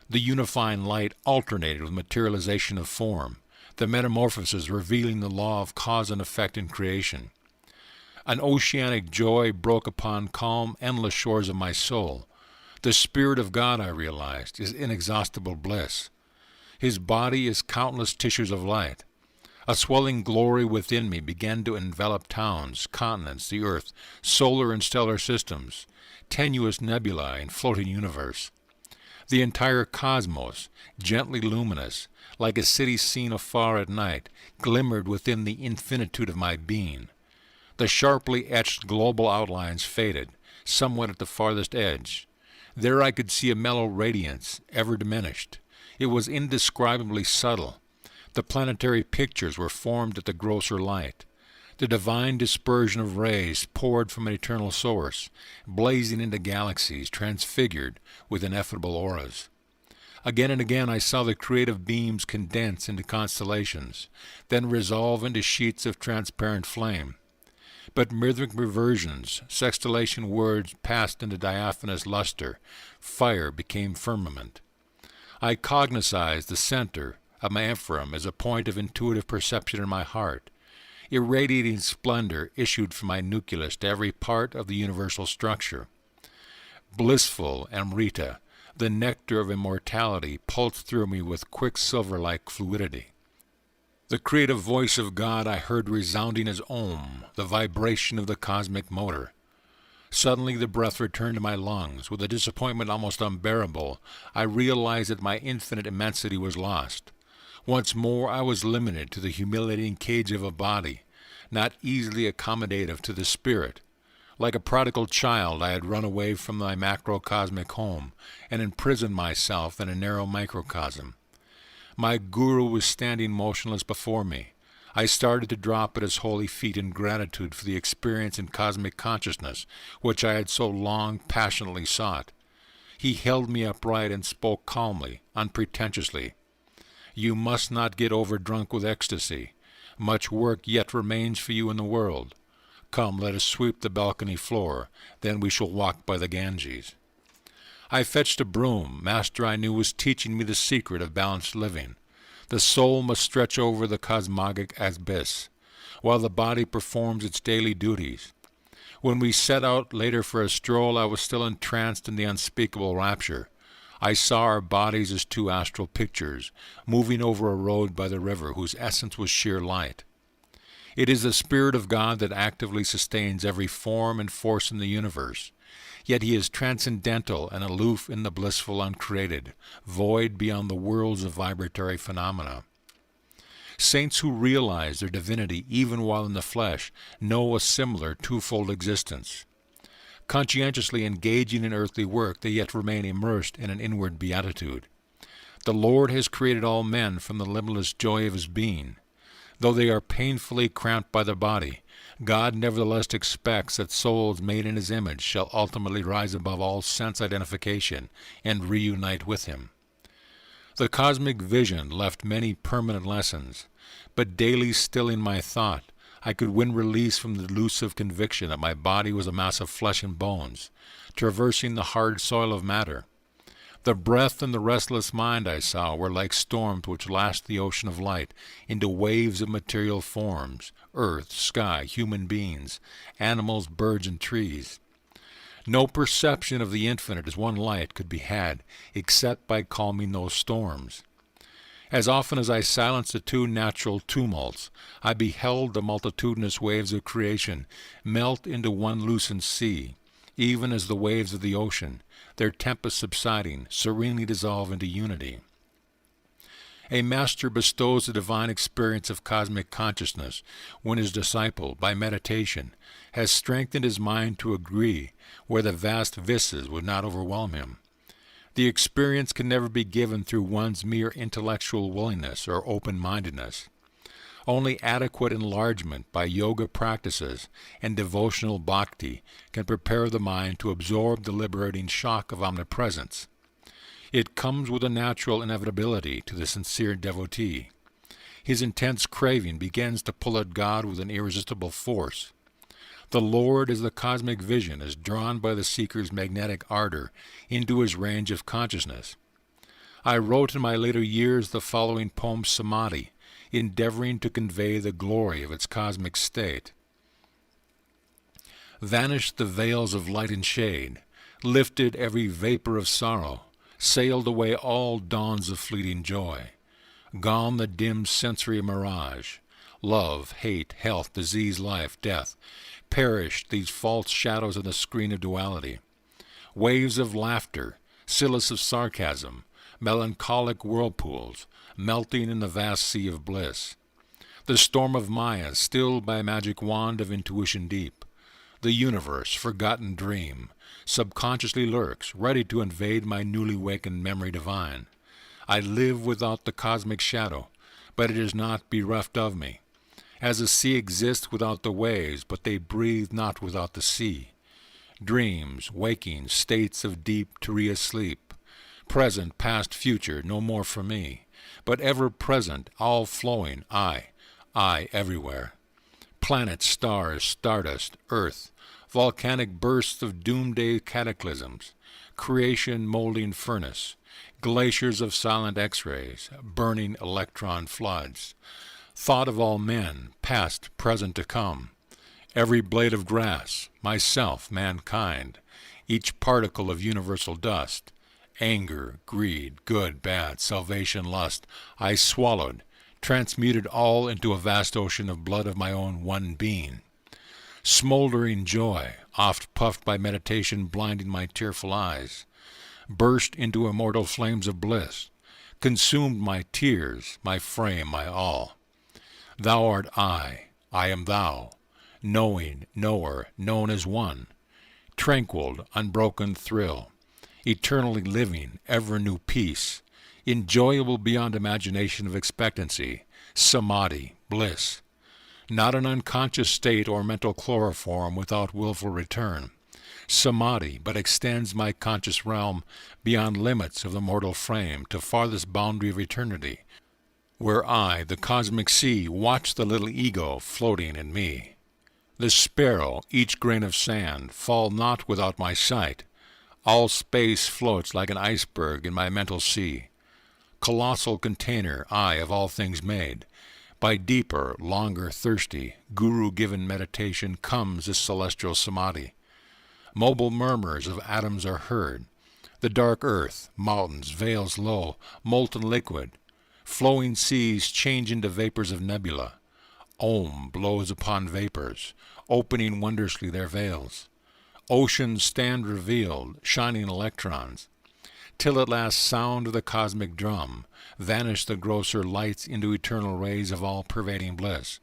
The unifying light alternated with materialization of form, the metamorphosis revealing the law of cause and effect in creation. An oceanic joy broke upon calm, endless shores of my soul. The Spirit of God, I realized, is inexhaustible bliss. His body is countless tissues of light. A swelling glory within me began to envelop towns, continents, the earth, solar and stellar systems, tenuous nebulae and floating universe. The entire cosmos, gently luminous, like a city seen afar at night, glimmered within the infinitude of my being. The sharply etched global outlines faded, somewhat at the farthest edge. There I could see a mellow radiance, ever diminished. It was indescribably subtle. The planetary pictures were formed at the grosser light. The divine dispersion of rays poured from an eternal source, blazing into galaxies, transfigured with ineffable auras. Again and again I saw the creative beams condense into constellations, then resolve into sheets of transparent flame. But rhythmic reversions, sextillation words passed into diaphanous luster, fire became firmament. I cognized the center of my ephraim as a point of intuitive perception in my heart. Irradiating splendor issued from my nucleus to every part of the universal structure. Blissful Amrita, the nectar of immortality, pulsed through me with quicksilver-like fluidity. The creative voice of God I heard resounding as Om, the vibration of the cosmic motor. Suddenly the breath returned to my lungs. With a disappointment almost unbearable, I realized that my infinite immensity was lost. Once more I was limited to the humiliating cage of a body, not easily accommodative to the spirit. Like a prodigal child, I had run away from my macrocosmic home and imprisoned myself in a narrow microcosm. My guru was standing motionless before me. I started to drop at his holy feet in gratitude for the experience in cosmic consciousness which I had so long passionately sought. He held me upright and spoke calmly, unpretentiously. You must not get overdrunk with ecstasy. Much work yet remains for you in the world. Come, let us sweep the balcony floor, then we shall walk by the Ganges. I fetched a broom. Master I knew was teaching me the secret of balanced living. The soul must stretch over the cosmogonic abyss, while the body performs its daily duties. When we set out later for a stroll, I was still entranced in the unspeakable rapture. I saw our bodies as two astral pictures, moving over a road by the river, whose essence was sheer light. It is the Spirit of God that actively sustains every form and force in the universe. Yet he is transcendental and aloof in the blissful uncreated, void beyond the worlds of vibratory phenomena. Saints who realize their divinity even while in the flesh know a similar twofold existence. Conscientiously engaging in earthly work, they yet remain immersed in an inward beatitude. The Lord has created all men from the limitless joy of his being. Though they are painfully cramped by the body, God nevertheless expects that souls made in his image shall ultimately rise above all sense identification and reunite with him. The cosmic vision left many permanent lessons, but daily stilling my thought, I could win release from the elusive conviction that my body was a mass of flesh and bones, traversing the hard soil of matter. The breath and the restless mind I saw were like storms which lashed the ocean of light into waves of material forms, earth, sky, human beings, animals, birds, and trees. No perception of the infinite as one light could be had except by calming those storms. As often as I silenced the two natural tumults, I beheld the multitudinous waves of creation melt into one loosened sea, even as the waves of the ocean, their tempest subsiding, serenely dissolve into unity. A master bestows the divine experience of cosmic consciousness when his disciple, by meditation, has strengthened his mind to agree where the vast vistas would not overwhelm him. The experience can never be given through one's mere intellectual willingness or open-mindedness. Only adequate enlargement by yoga practices and devotional bhakti can prepare the mind to absorb the liberating shock of omnipresence. It comes with a natural inevitability to the sincere devotee. His intense craving begins to pull at God with an irresistible force. The Lord, as the cosmic vision, is drawn by the seeker's magnetic ardor into his range of consciousness. I wrote in my later years the following poem Samadhi, endeavoring to convey the glory of its cosmic state. Vanished the veils of light and shade, lifted every vapor of sorrow, sailed away all dawns of fleeting joy. Gone the dim sensory mirage, love, hate, health, disease, life, death, perished these false shadows on the screen of duality. Waves of laughter, silice of sarcasm, melancholic whirlpools, melting in the vast sea of bliss. The storm of Maya stilled by a magic wand of intuition deep. The universe, forgotten dream, subconsciously lurks, ready to invade my newly wakened memory divine. I live without the cosmic shadow, but it is not bereft of me. As the sea exists without the waves, but they breathe not without the sea. Dreams, waking, states of deep, Turiya sleep. Present, past, future, no more for me, but ever present, all flowing, I everywhere. Planets, stars, stardust, earth, volcanic bursts of doomsday cataclysms, creation molding furnace, glaciers of silent X-rays, burning electron floods, thought of all men, past, present, to come, every blade of grass, myself, mankind, each particle of universal dust, anger, greed, good, bad, salvation, lust, I swallowed, transmuted all into a vast ocean of blood of my own one being. Smoldering joy, oft puffed by meditation blinding my tearful eyes, burst into immortal flames of bliss, consumed my tears, my frame, my all. Thou art I am thou, knowing, knower, known as one, tranquil, unbroken thrill, eternally living, ever new peace, enjoyable beyond imagination of expectancy, samadhi, bliss, not an unconscious state or mental chloroform without willful return. Samadhi but extends my conscious realm beyond limits of the mortal frame to farthest boundary of eternity, where I, the cosmic sea, watch the little ego floating in me. The sparrow, each grain of sand, fall not without my sight. All space floats like an iceberg in my mental sea. Colossal container, I of all things made. By deeper, longer, thirsty, guru-given meditation comes this celestial samadhi. Mobile murmurs of atoms are heard. The dark earth, mountains, vales low, molten liquid. Flowing seas change into vapors of nebula. Om blows upon vapors, opening wondrously their veils. Oceans stand revealed, shining electrons, till at last sound of the cosmic drum, vanish the grosser lights into eternal rays of all-pervading bliss.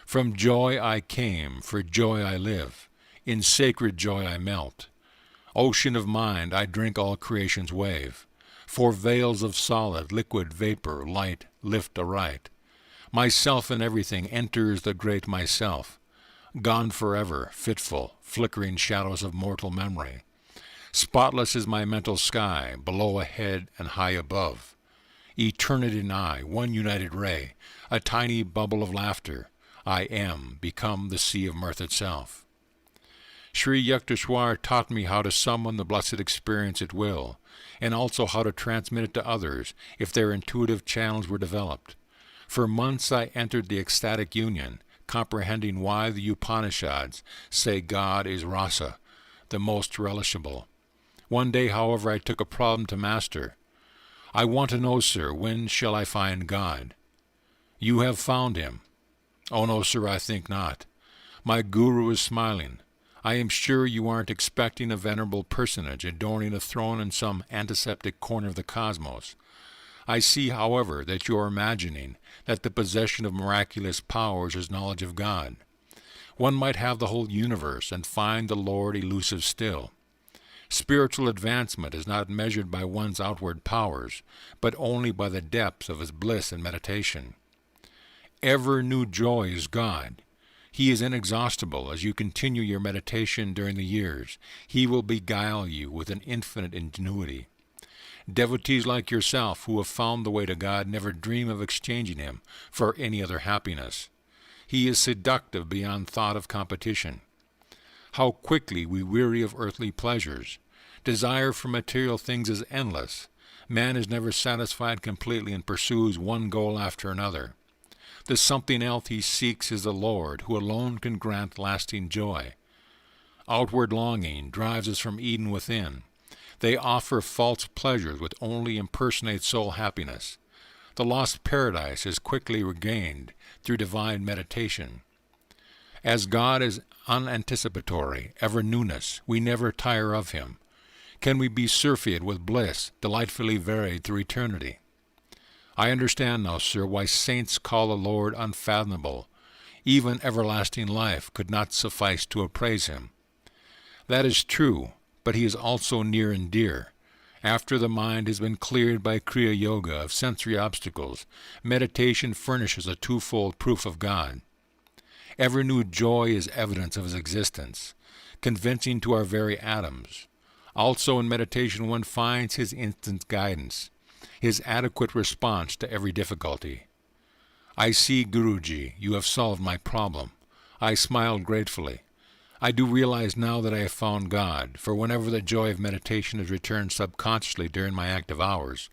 From joy I came, for joy I live, in sacred joy I melt. Ocean of mind, I drink all creation's wave, for veils of solid, liquid, vapor, light, lift aright. Myself in everything enters the great myself, gone forever, fitful, flickering shadows of mortal memory. Spotless is my mental sky, below ahead and high above. Eternity and I, one united ray, a tiny bubble of laughter. I am, become the sea of mirth itself. Sri Yukteswar taught me how to summon the blessed experience at will, and also how to transmit it to others if their intuitive channels were developed. For months I entered the ecstatic union, comprehending why the Upanishads say God is rasa, the most relishable. One day, however, I took a problem to master. I want to know, sir, when shall I find God? You have found him. Oh, no, sir, I think not. My guru is smiling. I am sure you aren't expecting a venerable personage adorning a throne in some antiseptic corner of the cosmos. I see, however, that you are imagining that the possession of miraculous powers is knowledge of God. One might have the whole universe and find the Lord elusive still. Spiritual advancement is not measured by one's outward powers, but only by the depths of his bliss and meditation. Ever new joy is God. He is inexhaustible. As you continue your meditation during the years, he will beguile you with an infinite ingenuity. Devotees like yourself who have found the way to God never dream of exchanging him for any other happiness. He is seductive beyond thought of competition. How quickly we weary of earthly pleasures. Desire for material things is endless. Man is never satisfied completely and pursues one goal after another. The something else he seeks is the Lord, who alone can grant lasting joy. Outward longing drives us from Eden within. They offer false pleasures which only impersonate soul happiness. The lost paradise is quickly regained through divine meditation. As God is unanticipatory, ever newness, we never tire of him. Can we be surfeited with bliss, delightfully varied through eternity? I understand now, sir, why saints call the Lord unfathomable. Even everlasting life could not suffice to appraise him. That is true, but he is also near and dear. After the mind has been cleared by Kriya Yoga of sensory obstacles, meditation furnishes a twofold proof of God. Ever new joy is evidence of his existence, convincing to our very atoms. Also in meditation one finds his instant guidance, his adequate response to every difficulty. I see, Guruji, you have solved my problem. I smiled gratefully. I do realize now that I have found God, for whenever the joy of meditation has returned subconsciously during my active hours,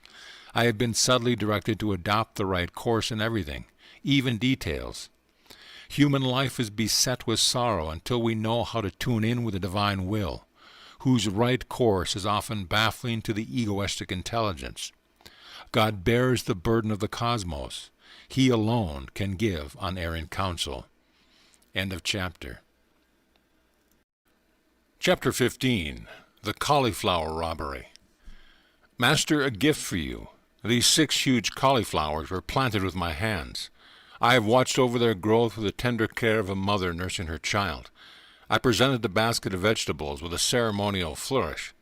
I have been subtly directed to adopt the right course in everything, even details. Human life is beset with sorrow until we know how to tune in with the divine will, whose right course is often baffling to the egoistic intelligence. God bears the burden of the cosmos. He alone can give unerring counsel. End of chapter. Chapter 15. The Cauliflower Robbery. Master, a gift for you. These 6 huge cauliflowers were planted with my hands. I have watched over their growth with the tender care of a mother nursing her child. I presented the basket of vegetables with a ceremonial flourish.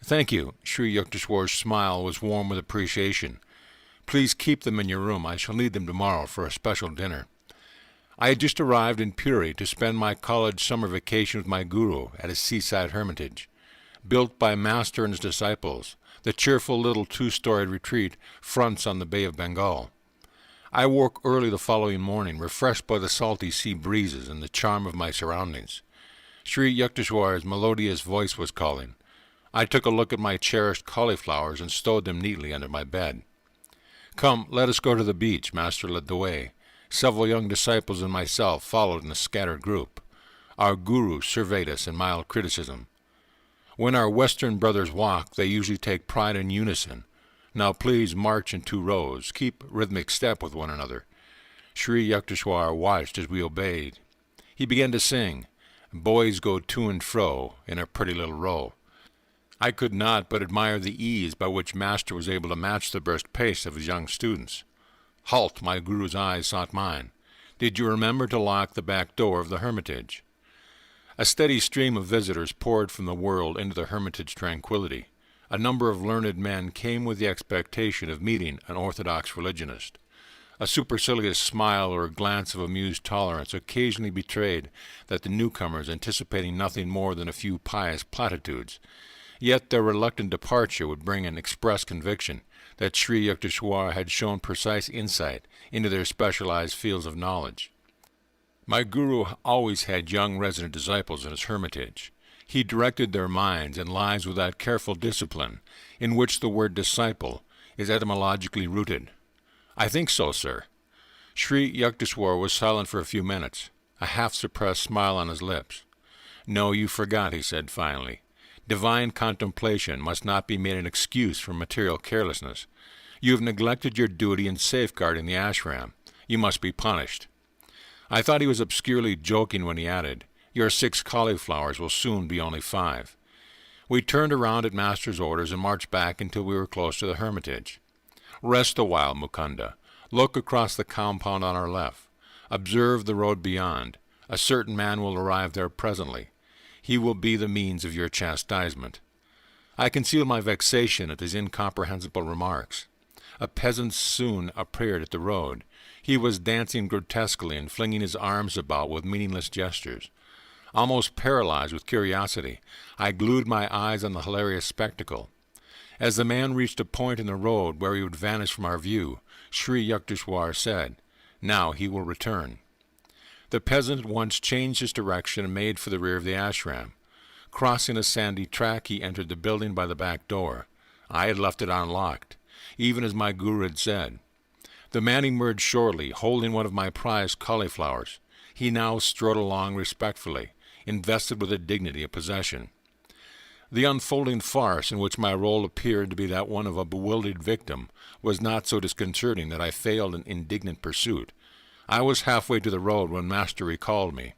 Thank you. Sri Yukteswar's smile was warm with appreciation. Please keep them in your room. I shall need them tomorrow for a special dinner. I had just arrived in Puri to spend my college summer vacation with my guru at his seaside hermitage. Built by Master and his disciples, the cheerful little 2-storied retreat fronts on the Bay of Bengal. I woke early the following morning, refreshed by the salty sea breezes and the charm of my surroundings. Sri Yukteswar's melodious voice was calling. I took a look at my cherished cauliflowers and stowed them neatly under my bed. Come, let us go to the beach. Master led the way. Several young disciples and myself followed in a scattered group. Our guru surveyed us in mild criticism. When our Western brothers walk, they usually take pride in unison. Now please march in 2 rows. Keep rhythmic step with one another. Sri Yukteswar watched as we obeyed. He began to sing, Boys go to and fro in a pretty little row. I could not but admire the ease by which Master was able to match the brisk pace of his young students. Halt! My guru's eyes sought mine. Did you remember to lock the back door of the hermitage? A steady stream of visitors poured from the world into the hermitage tranquility. A number of learned men came with the expectation of meeting an orthodox religionist. A supercilious smile or a glance of amused tolerance occasionally betrayed that the newcomers anticipating nothing more than a few pious platitudes. Yet their reluctant departure would bring an express conviction that Sri Yukteswar had shown precise insight into their specialized fields of knowledge. My guru always had young resident disciples in his hermitage. He directed their minds and lives with that careful discipline in which the word disciple is etymologically rooted. I think so, sir. Sri Yukteswar was silent for a few minutes, a half-suppressed smile on his lips. No, you forgot, he said finally. Divine contemplation must not be made an excuse for material carelessness. You have neglected your duty in safeguarding the ashram. You must be punished. I thought he was obscurely joking when he added, Your 6 cauliflowers will soon be only 5. We turned around at Master's orders and marched back until we were close to the hermitage. Rest a while, Mukunda. Look across the compound on our left. Observe the road beyond. A certain man will arrive there presently. He will be the means of your chastisement. I concealed my vexation at these incomprehensible remarks. A peasant soon appeared at the road. He was dancing grotesquely and flinging his arms about with meaningless gestures. Almost paralyzed with curiosity, I glued my eyes on the hilarious spectacle. As the man reached a point in the road where he would vanish from our view, Sri Yukteswar said, Now he will return. The peasant at once changed his direction and made for the rear of the ashram. Crossing a sandy track, he entered the building by the back door. I had left it unlocked, even as my guru had said. The man emerged shortly, holding one of my prized cauliflowers. He now strode along respectfully, invested with the dignity of possession. The unfolding farce in which my role appeared to be that one of a bewildered victim was not so disconcerting that I failed in indignant pursuit. I was halfway to the road when Master recalled me.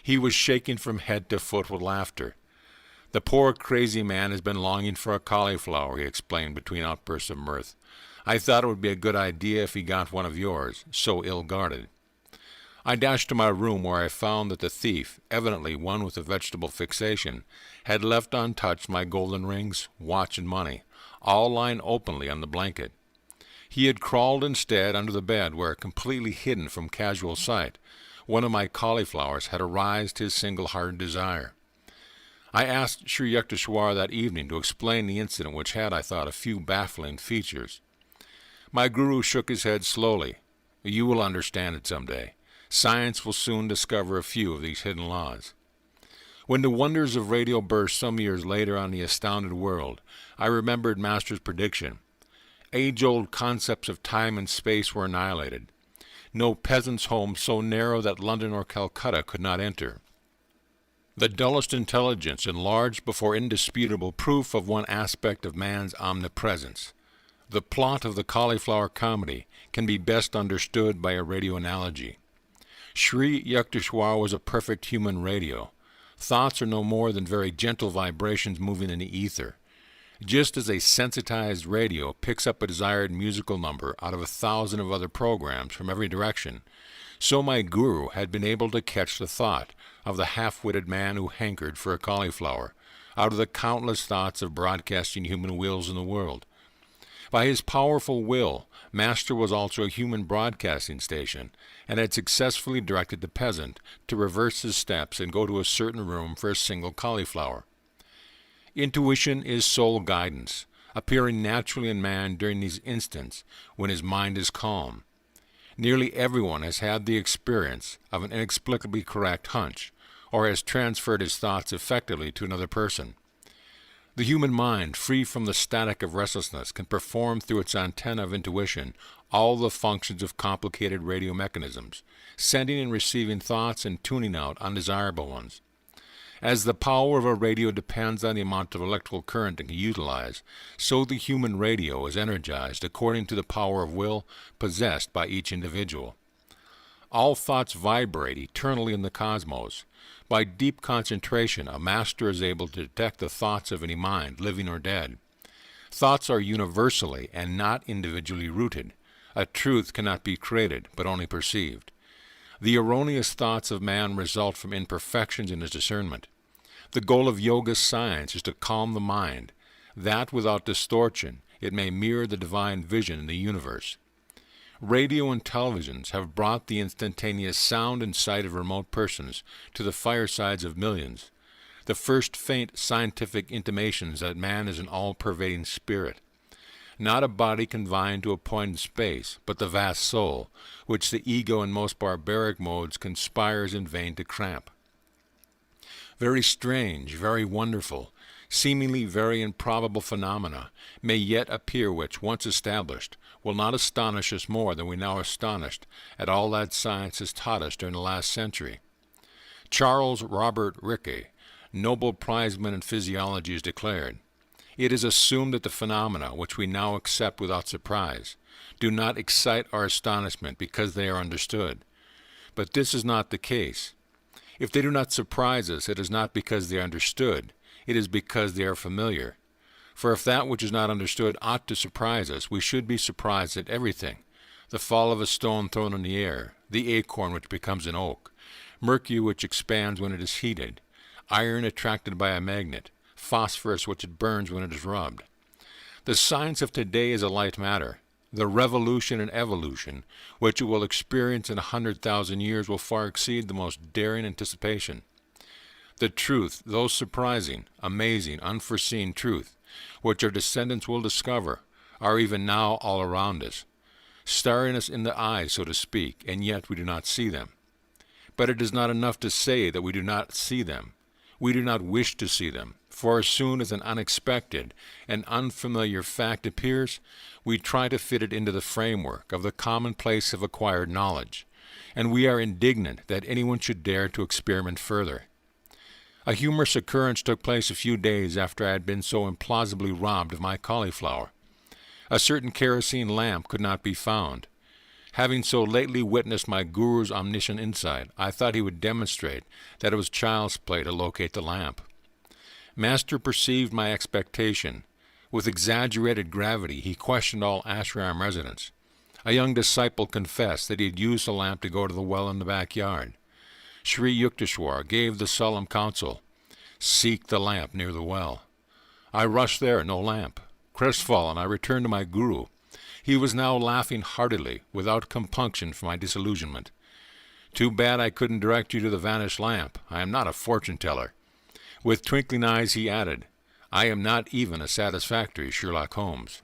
He was shaking from head to foot with laughter. The poor crazy man has been longing for a cauliflower, he explained between outbursts of mirth. I thought it would be a good idea if he got one of yours, so ill-guarded. I dashed to my room where I found that the thief, evidently one with a vegetable fixation, had left untouched my golden rings, watch, and money, all lying openly on the blanket. He had crawled instead under the bed where, completely hidden from casual sight, one of my cauliflowers had aroused his single-hearted desire. I asked Sri Yukteswar that evening to explain the incident which had, I thought, a few baffling features. My guru shook his head slowly. You will understand it some day. Science will soon discover a few of these hidden laws. When the wonders of radio burst some years later on the astounded world, I remembered Master's prediction. Age-old concepts of time and space were annihilated. No peasant's home so narrow that London or Calcutta could not enter. The dullest intelligence enlarged before indisputable proof of one aspect of man's omnipresence. The plot of the cauliflower comedy can be best understood by a radio analogy. Sri Yukteswar was a perfect human radio. Thoughts are no more than very gentle vibrations moving in the ether. Just as a sensitized radio picks up a desired musical number out of 1,000 of other programs from every direction, so my guru had been able to catch the thought of the half-witted man who hankered for a cauliflower out of the countless thoughts of broadcasting human wills in the world. By his powerful will, Master was also a human broadcasting station and had successfully directed the peasant to reverse his steps and go to a certain room for a single cauliflower. Intuition is soul guidance, appearing naturally in man during these instants when his mind is calm. Nearly everyone has had the experience of an inexplicably correct hunch, or has transferred his thoughts effectively to another person. The human mind, free from the static of restlessness, can perform through its antenna of intuition all the functions of complicated radio mechanisms, sending and receiving thoughts and tuning out undesirable ones. As the power of a radio depends on the amount of electrical current it can utilize, so the human radio is energized according to the power of will possessed by each individual. All thoughts vibrate eternally in the cosmos. By deep concentration, a master is able to detect the thoughts of any mind, living or dead. Thoughts are universally and not individually rooted. A truth cannot be created, but only perceived. The erroneous thoughts of man result from imperfections in his discernment. The goal of yoga science is to calm the mind, that without distortion it may mirror the divine vision in the universe. Radio and televisions have brought the instantaneous sound and sight of remote persons to the firesides of millions, the first faint scientific intimations that man is an all-pervading spirit, not a body confined to a point in space, but the vast soul, which the ego in most barbaric modes conspires in vain to cramp. Very strange, very wonderful, seemingly very improbable phenomena may yet appear which, once established, will not astonish us more than we now are astonished at all that science has taught us during the last century. Charles Robert Rickey, Nobel Prizeman in physiology, has declared, "It is assumed that the phenomena, which we now accept without surprise, do not excite our astonishment because they are understood. But this is not the case. If they do not surprise us, it is not because they are understood, it is because they are familiar. For if that which is not understood ought to surprise us, we should be surprised at everything: the fall of a stone thrown in the air, the acorn which becomes an oak, mercury which expands when it is heated, iron attracted by a magnet, phosphorus which it burns when it is rubbed. The science of today is a light matter. The revolution and evolution, which it will experience in 100,000 years, will far exceed the most daring anticipation. The truth, though surprising, amazing, unforeseen truth, which our descendants will discover, are even now all around us, staring us in the eyes, so to speak, and yet we do not see them. But it is not enough to say that we do not see them. We do not wish to see them, for as soon as an unexpected and unfamiliar fact appears, we try to fit it into the framework of the commonplace of acquired knowledge, and we are indignant that anyone should dare to experiment further. A humorous occurrence took place a few days after I had been so implausibly robbed of my cauliflower. A certain kerosene lamp could not be found. Having so lately witnessed my guru's omniscient insight, I thought he would demonstrate that it was child's play to locate the lamp. Master perceived my expectation. With exaggerated gravity, he questioned all ashram residents. A young disciple confessed that he had used the lamp to go to the well in the backyard. Sri Yukteswar gave the solemn counsel, "Seek the lamp near the well." I rushed there, no lamp. Crestfallen, I returned to my guru. He was now laughing heartily, without compunction for my disillusionment. "Too bad I couldn't direct you to the vanished lamp. I am not a fortune-teller." With twinkling eyes he added, "I am not even a satisfactory Sherlock Holmes."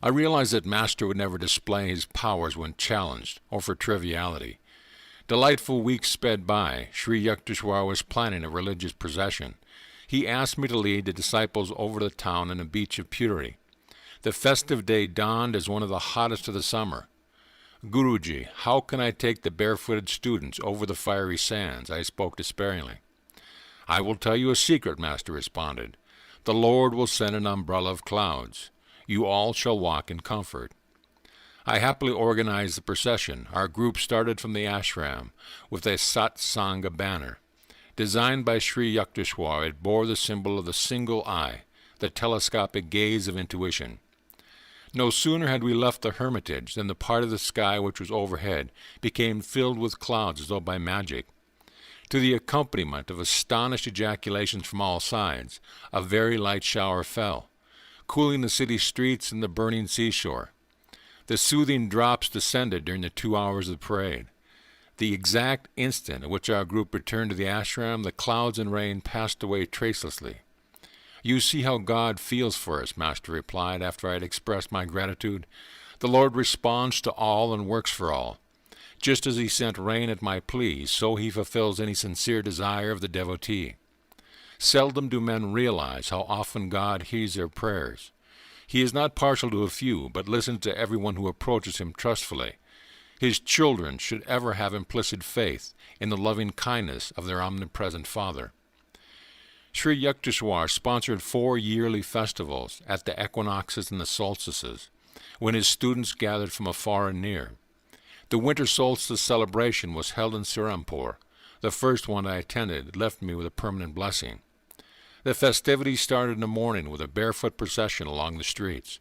I realized that Master would never display his powers when challenged, or for triviality. Delightful weeks sped by. Sri Yukteswar was planning a religious procession. He asked me to lead the disciples over the town and the beach of Puri. The festive day dawned as one of the hottest of the summer. "Guruji, how can I take the barefooted students over the fiery sands?" I spoke despairingly. "I will tell you a secret," Master responded. "The Lord will send an umbrella of clouds. You all shall walk in comfort. I happily organized the procession. Our group started from the ashram with a Sat Sangha banner. Designed by Sri Yukteswar, it bore the symbol of the single eye, the telescopic gaze of intuition. No sooner had we left the hermitage than the part of the sky which was overhead became filled with clouds as though by magic. To the accompaniment of astonished ejaculations from all sides, a very light shower fell, cooling the city streets and the burning seashore. The soothing drops descended during the 2 hours of the parade. The exact instant at which our group returned to the ashram, the clouds and rain passed away tracelessly. You see how God feels for us, Master replied after I had expressed my gratitude. The Lord responds to all and works for all. Just as he sent rain at my plea, so he fulfills any sincere desire of the devotee. Seldom do men realize how often God hears their prayers. He is not partial to a few, but listens to everyone who approaches him trustfully. His children should ever have implicit faith in the loving kindness of their omnipresent Father. Sri Yukteswar sponsored 4 yearly festivals at the equinoxes and the solstices, when his students gathered from afar and near. The winter solstice celebration was held in Serampore. The first one I attended left me with a permanent blessing. The festivities started in the morning with a barefoot procession along the streets.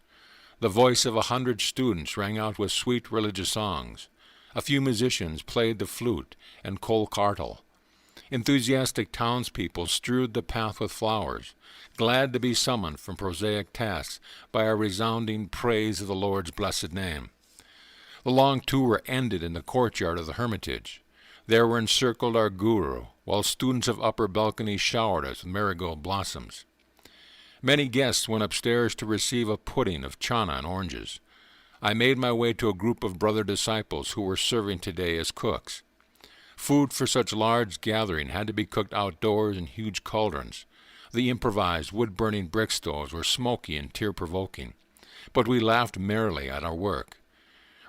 The voice of 100 students rang out with sweet religious songs. A few musicians played the flute and kolkartal. Enthusiastic townspeople strewed the path with flowers, glad to be summoned from prosaic tasks by a resounding praise of the Lord's blessed name. The long tour ended in the courtyard of the hermitage. There were encircled our guru, while students of upper balconies showered us with marigold blossoms. Many guests went upstairs to receive a pudding of chana and oranges. I made my way to a group of brother disciples who were serving today as cooks. Food for such large gathering had to be cooked outdoors in huge cauldrons. The improvised wood-burning brick stoves were smoky and tear-provoking, but we laughed merrily at our work.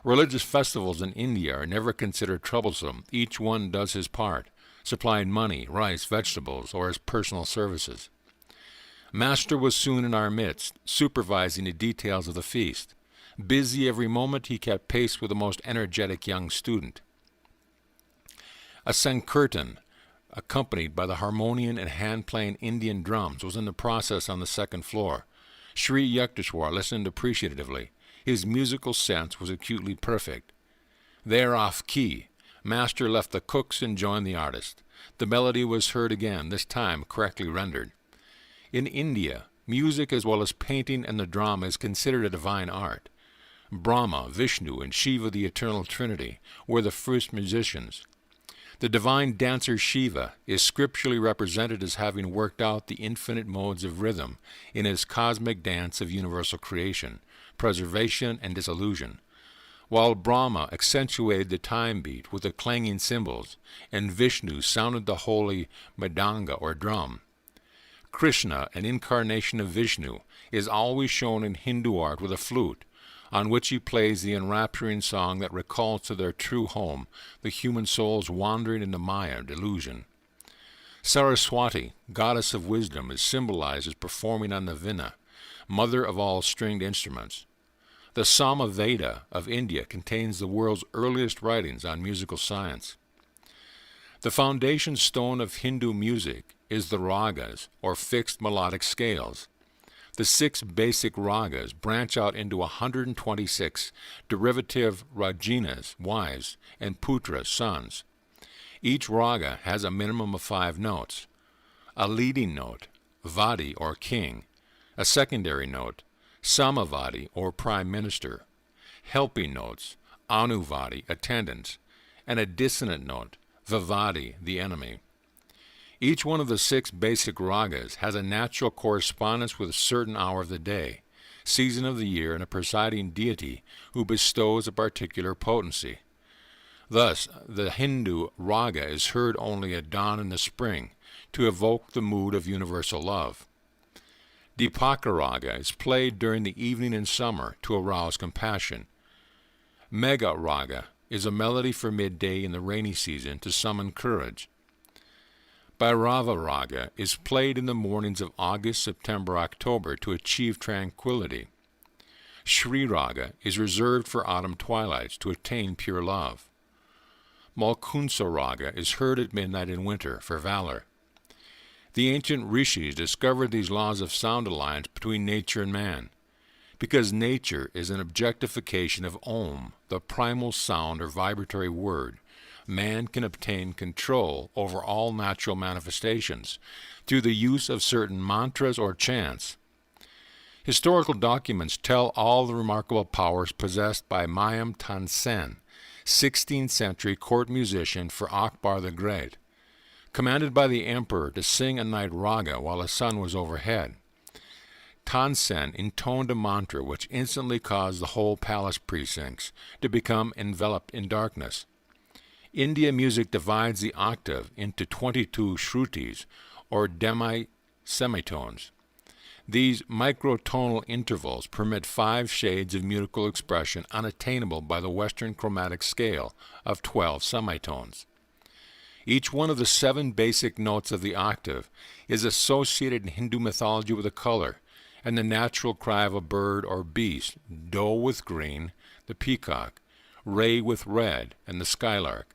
Religious festivals in India are never considered troublesome. Each one does his part, supplying money, rice, vegetables, or his personal services. Master was soon in our midst, supervising the details of the feast. Busy every moment, he kept pace with the most energetic young student. A Sankirtan, accompanied by the harmonium and hand-playing Indian drums, was in the process on the second floor. Sri Yukteswar listened appreciatively. His musical sense was acutely perfect. There off key, Master left the cooks and joined the artist. The melody was heard again, this time correctly rendered. In India, music as well as painting and the drama is considered a divine art. Brahma, Vishnu, and Shiva, the eternal trinity, were the first musicians. The divine dancer Shiva is scripturally represented as having worked out the infinite modes of rhythm in his cosmic dance of universal creation, preservation, and dissolution, while Brahma accentuated the time beat with the clanging cymbals, and Vishnu sounded the holy mridanga or drum. Krishna, an incarnation of Vishnu, is always shown in Hindu art with a flute, on which he plays the enrapturing song that recalls to their true home the human souls wandering in the Maya delusion. Saraswati, goddess of wisdom, is symbolized as performing on the Veena, mother of all stringed instruments. The Samaveda of India contains the world's earliest writings on musical science. The foundation stone of Hindu music is the ragas, or fixed melodic scales. The 6 basic ragas branch out into 126 derivative rajinas, wives, and putras, sons. Each raga has a minimum of 5 notes. A leading note, vadi or king, a secondary note, samavadi or prime minister, helping notes, anuvadi, attendants, and a dissonant note, vivadi, the enemy. Each one of the 6 basic ragas has a natural correspondence with a certain hour of the day, season of the year, and a presiding deity who bestows a particular potency. Thus, the Hindu raga is heard only at dawn in the spring to evoke the mood of universal love. Dipaka raga is played during the evening in summer to arouse compassion. Megha raga is a melody for midday in the rainy season to summon courage. Bhairava raga is played in the mornings of August, September, October to achieve tranquility. Shri Raga is reserved for autumn twilights to attain pure love. Malkunsa Raga is heard at midnight in winter for valor. The ancient rishis discovered these laws of sound alliance between nature and man, because nature is an objectification of Om, the primal sound or vibratory word. Man can obtain control over all natural manifestations through the use of certain mantras or chants. Historical documents tell all the remarkable powers possessed by Mayam Tansen, 16th century court musician for Akbar the Great, commanded by the emperor to sing a night raga while the sun was overhead. Tansen intoned a mantra which instantly caused the whole palace precincts to become enveloped in darkness. India music divides the octave into 22 shrutis, or demi-semitones. These microtonal intervals permit 5 shades of musical expression unattainable by the Western chromatic scale of 12 semitones. Each one of the 7 basic notes of the octave is associated in Hindu mythology with a color, and the natural cry of a bird or beast, doe with green, the peacock, ray with red, and the skylark,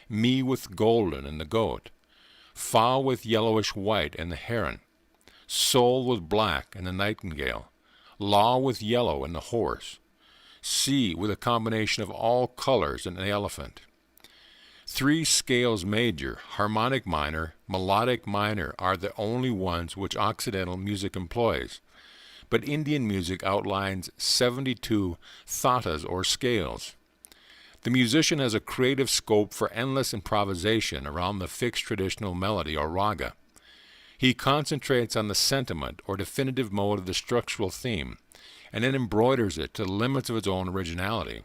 me with golden, and the goat, fa with yellowish white, and the heron, sol with black, and the nightingale, la with yellow, and the horse, si with a combination of all colors, and the elephant. 3 scales major, harmonic minor, melodic minor are the only ones which Occidental music employs, but Indian music outlines 72 thatas or scales. The musician has a creative scope for endless improvisation around the fixed traditional melody or raga. He concentrates on the sentiment or definitive mode of the structural theme, and then embroiders it to the limits of its own originality.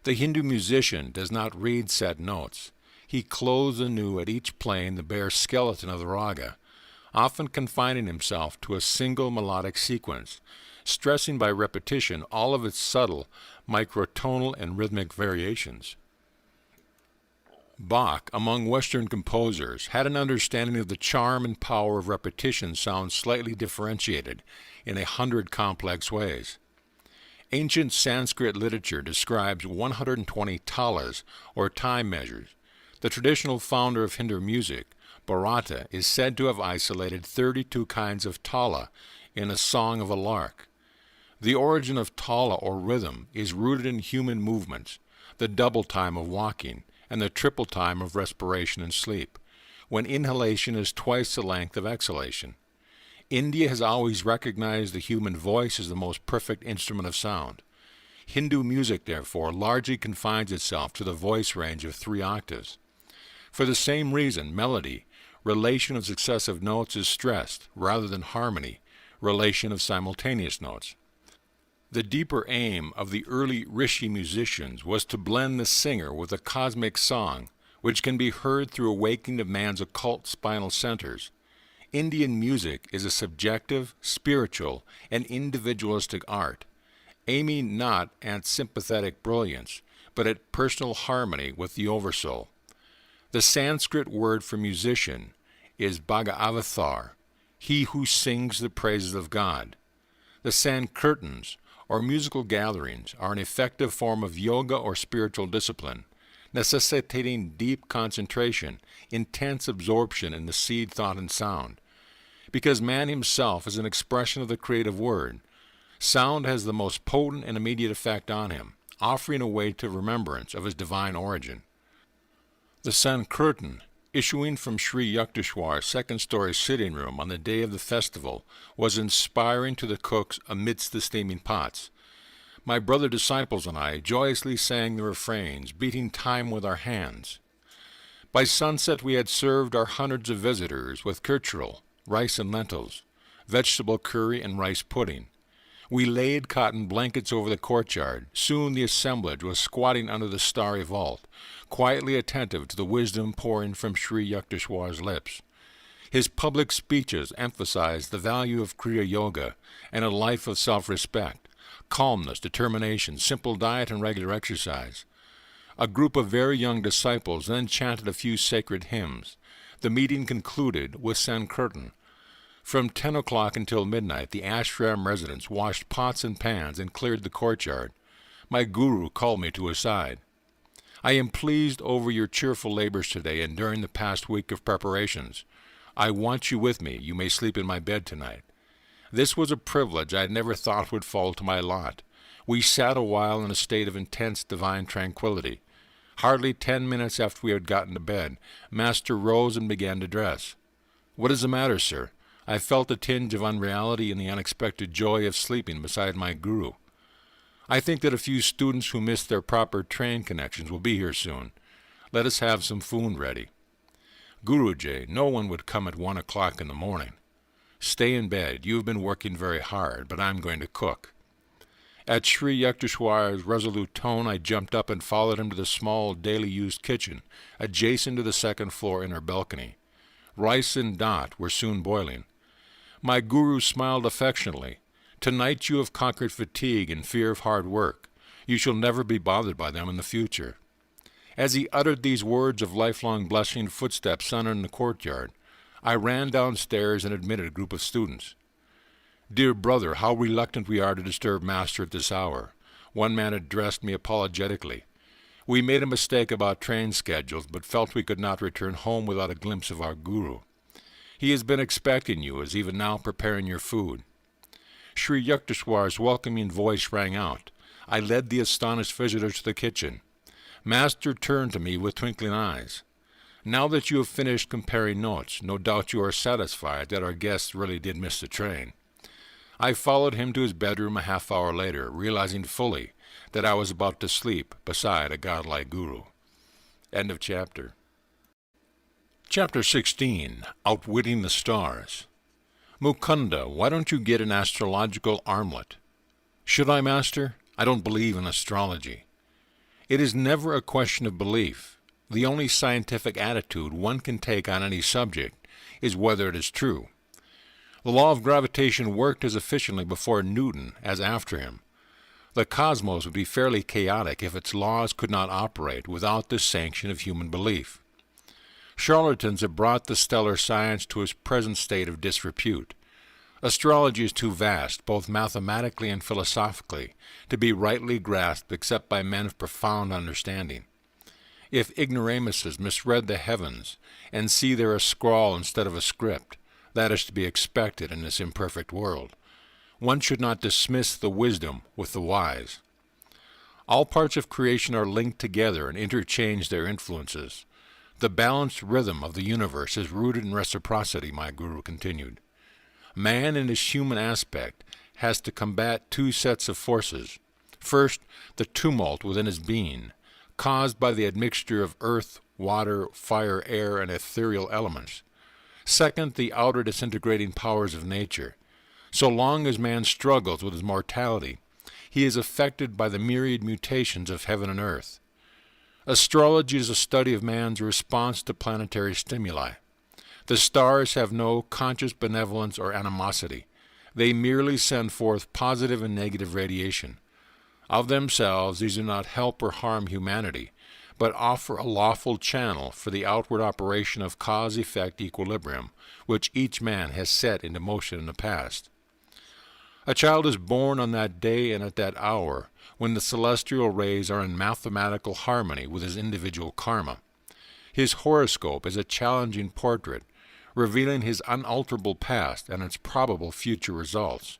The Hindu musician does not read set notes. He clothes anew at each plane the bare skeleton of the raga, often confining himself to a single melodic sequence, stressing by repetition all of its subtle microtonal and rhythmic variations. Bach, among Western composers, had an understanding of the charm and power of repetition sounds slightly differentiated in 100 complex ways. Ancient Sanskrit literature describes 120 talas, or time measures. The traditional founder of Hindu music, Bharata, is said to have isolated 32 kinds of tala in a Song of a Lark. The origin of tala or rhythm is rooted in human movements, the double time of walking, and the triple time of respiration and sleep, when inhalation is twice the length of exhalation. India has always recognized the human voice as the most perfect instrument of sound. Hindu music, therefore, largely confines itself to the voice range of 3 octaves. For the same reason, melody, relation of successive notes, is stressed, rather than harmony, relation of simultaneous notes. The deeper aim of the early rishi musicians was to blend the singer with a cosmic song, which can be heard through awakening of man's occult spinal centers. Indian music is a subjective, spiritual, and individualistic art, aiming not at sympathetic brilliance, but at personal harmony with the Oversoul. The Sanskrit word for musician is Bhagavatar, he who sings the praises of God. The Sankirtans, or musical gatherings, are an effective form of yoga or spiritual discipline, necessitating deep concentration, intense absorption in the seed, thought, and sound. Because man himself is an expression of the creative word, sound has the most potent and immediate effect on him, offering a way to remembrance of his divine origin. The Sankirtan, issuing from Sri Yukteswar's second-story sitting room on the day of the festival, was inspiring to the cooks amidst the steaming pots. My brother disciples and I joyously sang the refrains, beating time with our hands. By sunset we had served our hundreds of visitors with kirchurl, rice and lentils, vegetable curry and rice pudding. We laid cotton blankets over the courtyard. Soon the assemblage was squatting under the starry vault, quietly attentive to the wisdom pouring from Sri Yukteswar's lips. His public speeches emphasized the value of Kriya Yoga and a life of self-respect, calmness, determination, simple diet, and regular exercise. A group of very young disciples then chanted a few sacred hymns. The meeting concluded with Sankirtan. From 10 o'clock until midnight, the ashram residents washed pots and pans and cleared the courtyard. My guru called me to his side. I am pleased over your cheerful labors today and during the past week of preparations. I want you with me. You may sleep in my bed tonight. This was a privilege I had never thought would fall to my lot. We sat a while in a state of intense divine tranquility. Hardly 10 minutes after we had gotten to bed, Master rose and began to dress. "What is the matter, sir?" I felt a tinge of unreality in the unexpected joy of sleeping beside my guru. "I think that a few students who missed their proper train connections will be here soon. Let us have some food ready." "Guruji, no one would come at 1 o'clock in the morning." "Stay in bed. You have been working very hard, but I'm going to cook." At Sri Yukteswar's resolute tone, I jumped up and followed him to the small, daily-used kitchen, adjacent to the second-floor inner balcony. Rice and dot were soon boiling. My guru smiled affectionately. "Tonight you have conquered fatigue and fear of hard work. You shall never be bothered by them in the future." As he uttered these words of lifelong blessing, footsteps sounded in the courtyard. I ran downstairs and admitted a group of students. "Dear brother, how reluctant we are to disturb Master at this hour." One man addressed me apologetically. "We made a mistake about train schedules, but felt we could not return home without a glimpse of our guru. He has been expecting you, is even now preparing your food." Sri Yukteswar's welcoming voice rang out. I led the astonished visitors to the kitchen. Master turned to me with twinkling eyes. "Now that you have finished comparing notes, no doubt you are satisfied that our guests really did miss the train." I followed him to his bedroom a half-hour later, realizing fully that I was about to sleep beside a godlike guru. End of chapter. Chapter 16. Outwitting the Stars. "Mukunda, why don't you get an astrological armlet?" "Should I, Master? I don't believe in astrology." It is never a question of belief. The only scientific attitude one can take on any subject is whether it is true. The law of gravitation worked as efficiently before Newton as after him. The cosmos would be fairly chaotic if its laws could not operate without the sanction of human belief. Charlatans have brought the stellar science to its present state of disrepute. Astrology is too vast, both mathematically and philosophically, to be rightly grasped except by men of profound understanding. If ignoramuses misread the heavens and see there a scrawl instead of a script, that is to be expected in this imperfect world. One should not dismiss the wisdom with the wise. All parts of creation are linked together and interchange their influences. The balanced rhythm of the universe is rooted in reciprocity, my guru continued. Man in his human aspect has to combat two sets of forces. First, the tumult within his being, caused by the admixture of earth, water, fire, air, and ethereal elements. Second, the outer disintegrating powers of nature. So long as man struggles with his mortality, he is affected by the myriad mutations of heaven and earth. Astrology is a study of man's response to planetary stimuli. The stars have no conscious benevolence or animosity. They merely send forth positive and negative radiation. Of themselves, these do not help or harm humanity, but offer a lawful channel for the outward operation of cause-effect equilibrium, which each man has set into motion in the past. A child is born on that day and at that hour, when the celestial rays are in mathematical harmony with his individual karma. His horoscope is a challenging portrait, revealing his unalterable past and its probable future results.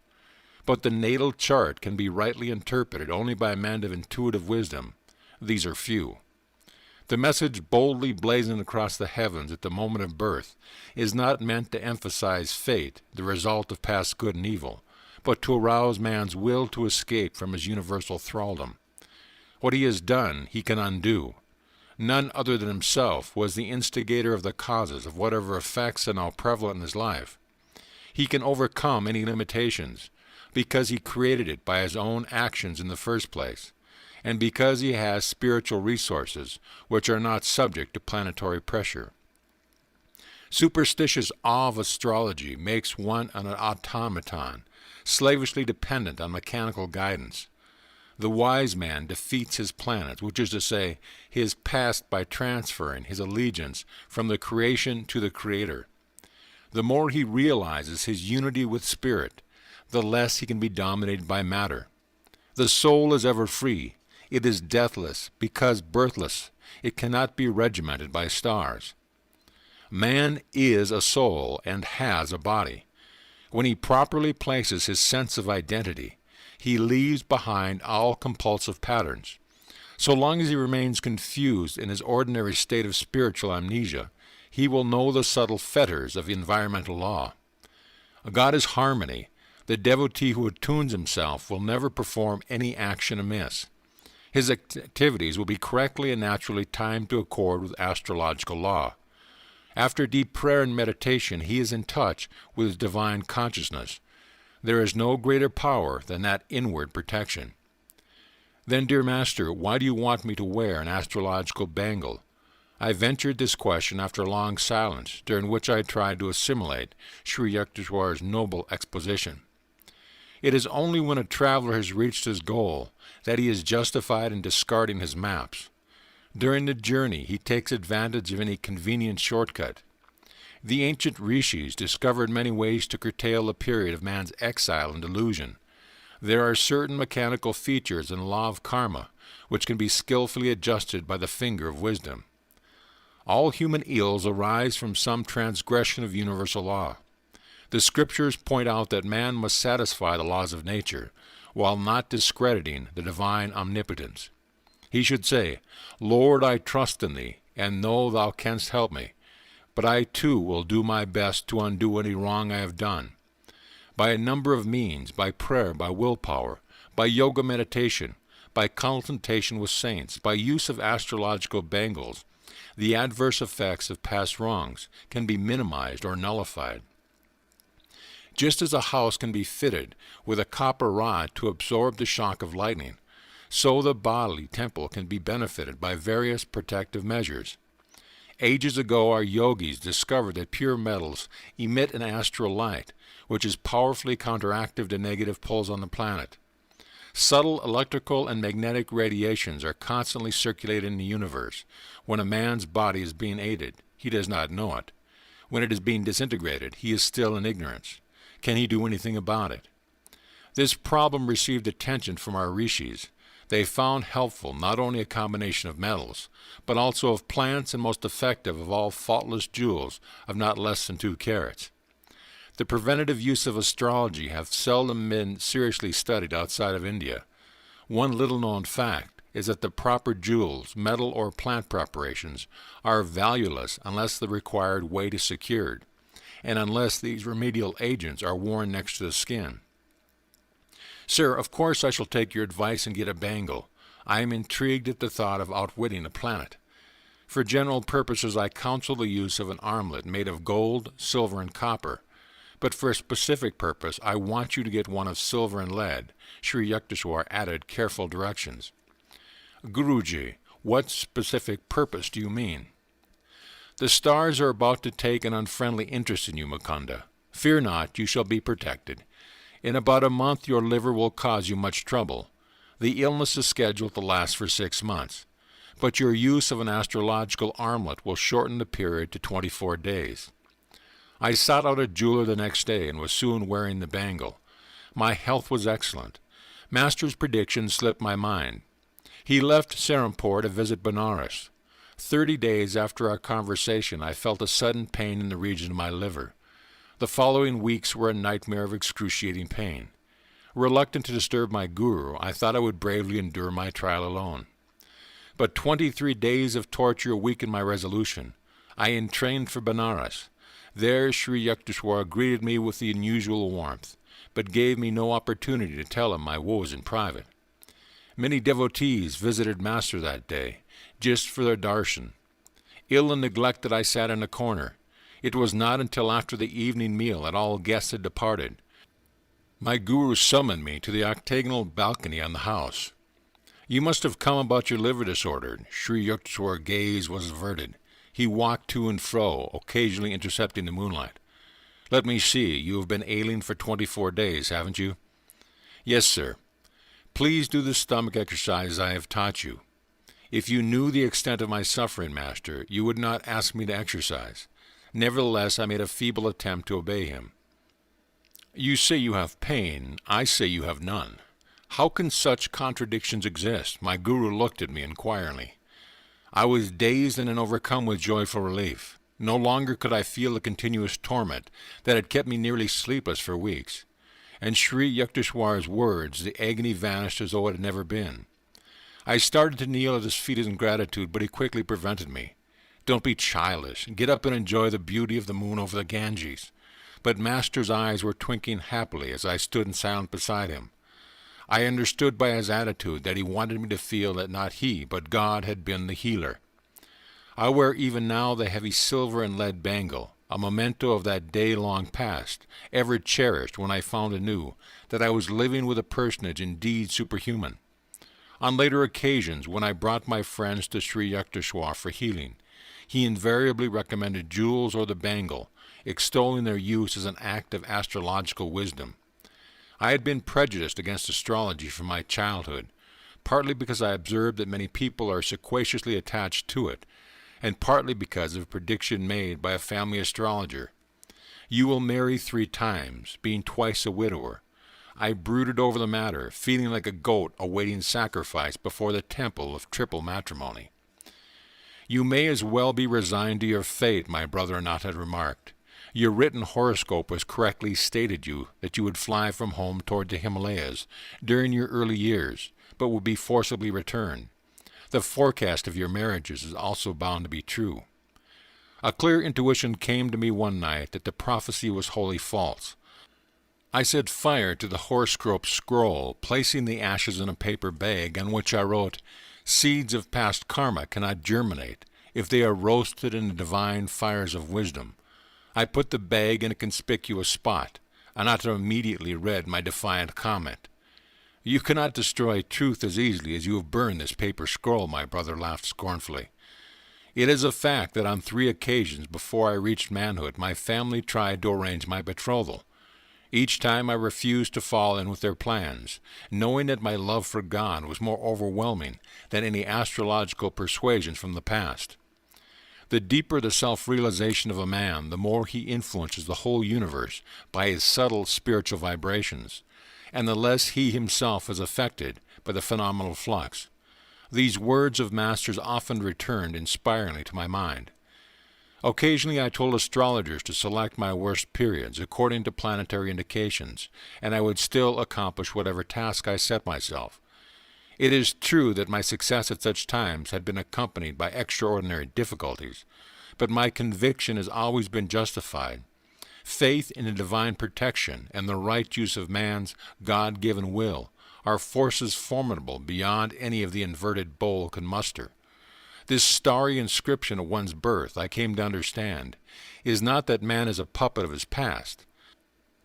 But the natal chart can be rightly interpreted only by men of intuitive wisdom. These are few. The message boldly blazoned across the heavens at the moment of birth is not meant to emphasize fate, the result of past good and evil, but to arouse man's will to escape from his universal thraldom. What he has done, he can undo. None other than himself was the instigator of the causes of whatever effects are now prevalent in his life. He can overcome any limitations, because he created it by his own actions in the first place, and because he has spiritual resources which are not subject to planetary pressure. Superstitious awe of astrology makes one an automaton, slavishly dependent on mechanical guidance. The wise man defeats his planets, which is to say, his past, by transferring his allegiance from the creation to the Creator. The more he realizes his unity with spirit, the less he can be dominated by matter. The soul is ever free. It is deathless, because birthless. It cannot be regimented by stars. Man is a soul and has a body. When he properly places his sense of identity, he leaves behind all compulsive patterns. So long as he remains confused in his ordinary state of spiritual amnesia, he will know the subtle fetters of environmental law. God is harmony. The devotee who attunes himself will never perform any action amiss. His activities will be correctly and naturally timed to accord with astrological law. After deep prayer and meditation, he is in touch with his divine consciousness. There is no greater power than that inward protection. Then, dear Master, why do you want me to wear an astrological bangle? I ventured this question after a long silence, during which I tried to assimilate Sri Yukteswar's noble exposition. It is only when a traveler has reached his goal that he is justified in discarding his maps. During the journey, he takes advantage of any convenient shortcut. The ancient rishis discovered many ways to curtail the period of man's exile and delusion. There are certain mechanical features in the law of karma which can be skillfully adjusted by the finger of wisdom. All human ills arise from some transgression of universal law. The scriptures point out that man must satisfy the laws of nature, while not discrediting the divine omnipotence. He should say, Lord, I trust in thee, and know thou canst help me, but I too will do my best to undo any wrong I have done. By a number of means, by prayer, by willpower, by yoga meditation, by consultation with saints, by use of astrological bangles, the adverse effects of past wrongs can be minimized or nullified. Just as a house can be fitted with a copper rod to absorb the shock of lightning, so the bodily temple can be benefited by various protective measures. Ages ago, our yogis discovered that pure metals emit an astral light, which is powerfully counteractive to negative pulls on the planet. Subtle electrical and magnetic radiations are constantly circulated in the universe. When a man's body is being aided, he does not know it. When it is being disintegrated, he is still in ignorance. Can he do anything about it? This problem received attention from our rishis. They found helpful not only a combination of metals, but also of plants, and most effective of all faultless jewels of not less than 2 carats. The preventative use of astrology have seldom been seriously studied outside of India. One little-known fact is that the proper jewels, metal or plant preparations, are valueless unless the required weight is secured, and unless these remedial agents are worn next to the skin. Sir, of course I shall take your advice and get a bangle. I am intrigued at the thought of outwitting the planet. For general purposes I counsel the use of an armlet made of gold, silver, and copper. But for a specific purpose, I want you to get one of silver and lead. Sri Yukteswar added careful directions. Guruji, what specific purpose do you mean? The stars are about to take an unfriendly interest in you, Mukunda. Fear not, you shall be protected. In about a month your liver will cause you much trouble. The illness is scheduled to last for 6 months. But your use of an astrological armlet will shorten the period to 24 days. I sought out a jeweler the next day and was soon wearing the bangle. My health was excellent. Master's prediction slipped my mind. He left Serampore to visit Benares. 30 days after our conversation I felt a sudden pain in the region of my liver. The following weeks were a nightmare of excruciating pain. Reluctant to disturb my guru, I thought I would bravely endure my trial alone. But 23 days of torture weakened my resolution. I entrained for Benares. There Sri Yukteswar greeted me with the unusual warmth, but gave me no opportunity to tell him my woes in private. Many devotees visited Master that day, just for their darshan. Ill and neglected I sat in a corner. It was not until after the evening meal that all guests had departed. My guru summoned me to the octagonal balcony on the house. You must have come about your liver disorder. Sri Yukteswar's gaze was averted. He walked to and fro, occasionally intercepting the moonlight. Let me see, you have been ailing for 24 days, haven't you? Yes, sir. Please do the stomach exercises I have taught you. If you knew the extent of my suffering, Master, you would not ask me to exercise. Nevertheless, I made a feeble attempt to obey him. You say you have pain, I say you have none. How can such contradictions exist? My guru looked at me inquiringly. I was dazed and then overcome with joyful relief. No longer could I feel the continuous torment that had kept me nearly sleepless for weeks. And Sri Yukteswar's words, the agony vanished as though it had never been. I started to kneel at his feet in gratitude, but he quickly prevented me. Don't be childish. Get up and enjoy the beauty of the moon over the Ganges. But Master's eyes were twinkling happily as I stood in silence beside him. I understood by his attitude that he wanted me to feel that not he, but God had been the healer. I wear even now the heavy silver and lead bangle, a memento of that day long past, ever cherished when I found anew that I was living with a personage indeed superhuman. On later occasions, when I brought my friends to Sri Yukteswar for healing, he invariably recommended jewels or the bangle, extolling their use as an act of astrological wisdom. I had been prejudiced against astrology from my childhood, partly because I observed that many people are sequaciously attached to it, and partly because of a prediction made by a family astrologer. You will marry 3 times, being twice a widower. I brooded over the matter, feeling like a goat awaiting sacrifice before the temple of triple matrimony. You may as well be resigned to your fate, my brother-in-law had remarked. Your written horoscope has correctly stated you that you would fly from home toward the Himalayas during your early years, but would be forcibly returned. The forecast of your marriages is also bound to be true. A clear intuition came to me one night that the prophecy was wholly false. I set fire to the horoscope scroll, placing the ashes in a paper bag on which I wrote, "Seeds of past karma cannot germinate if they are roasted in the divine fires of wisdom." I put the bag in a conspicuous spot, and Atta immediately read my defiant comment. "You cannot destroy truth as easily as you have burned this paper scroll," my brother laughed scornfully. It is a fact that on 3 occasions before I reached manhood, my family tried to arrange my betrothal. Each time I refused to fall in with their plans, knowing that my love for God was more overwhelming than any astrological persuasions from the past. The deeper the self-realization of a man, the more he influences the whole universe by his subtle spiritual vibrations, and the less he himself is affected by the phenomenal flux. These words of Masters often returned inspiringly to my mind. Occasionally I told astrologers to select my worst periods according to planetary indications, and I would still accomplish whatever task I set myself. It is true that my success at such times had been accompanied by extraordinary difficulties, but my conviction has always been justified. Faith in the divine protection and the right use of man's God-given will are forces formidable beyond any of the inverted bowl can muster. This starry inscription of one's birth, I came to understand, is not that man is a puppet of his past.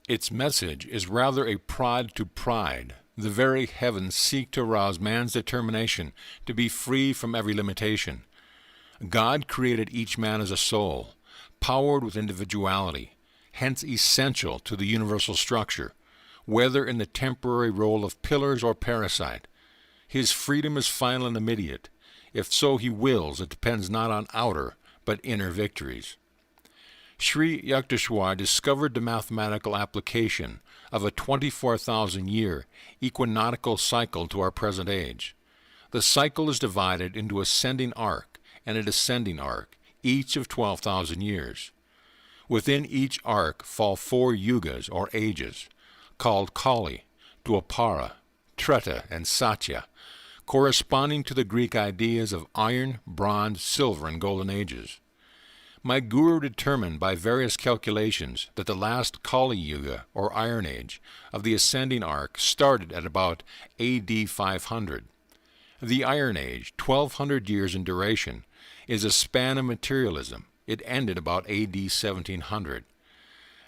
Its message is rather a prod to pride. The very heavens seek to arouse man's determination to be free from every limitation. God created each man as a soul, powered with individuality, hence essential to the universal structure, whether in the temporary role of pillars or parasite. His freedom is final and immediate. If so he wills, it depends not on outer, but inner victories. Sri Yukteswar discovered the mathematical application of a 24,000-year equinoctial cycle to our present age. The cycle is divided into ascending arc and a descending arc, each of 12,000 years. Within each arc fall 4 yugas or ages, called Kali, Dwapara, Treta, and Satya, corresponding to the Greek ideas of iron, bronze, silver, and golden ages. My guru determined by various calculations that the last Kali Yuga, or Iron Age, of the ascending arc started at about AD 500. The Iron Age, 1,200 years in duration, is a span of materialism. It ended about AD 1700.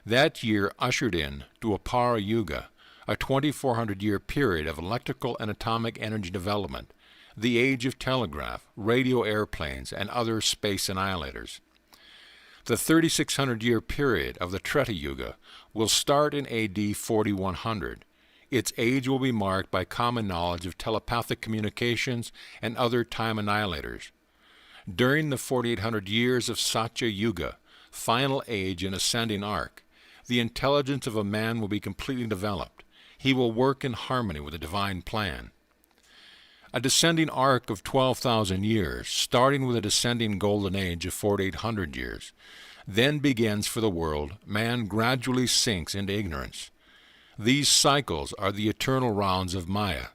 That year ushered in Dwapara Yuga, a 2,400-year period of electrical and atomic energy development, the age of telegraph, radio airplanes, and other space annihilators. The 3,600-year period of the Treta Yuga will start in AD 4100. Its age will be marked by common knowledge of telepathic communications and other time annihilators. During the 4,800 years of Satya Yuga, final age and ascending arc, the intelligence of a man will be completely developed. He will work in harmony with the divine plan. A descending arc of 12,000 years, starting with a descending golden age of 4,800 years, then begins for the world. Man gradually sinks into ignorance. These cycles are the eternal rounds of Maya,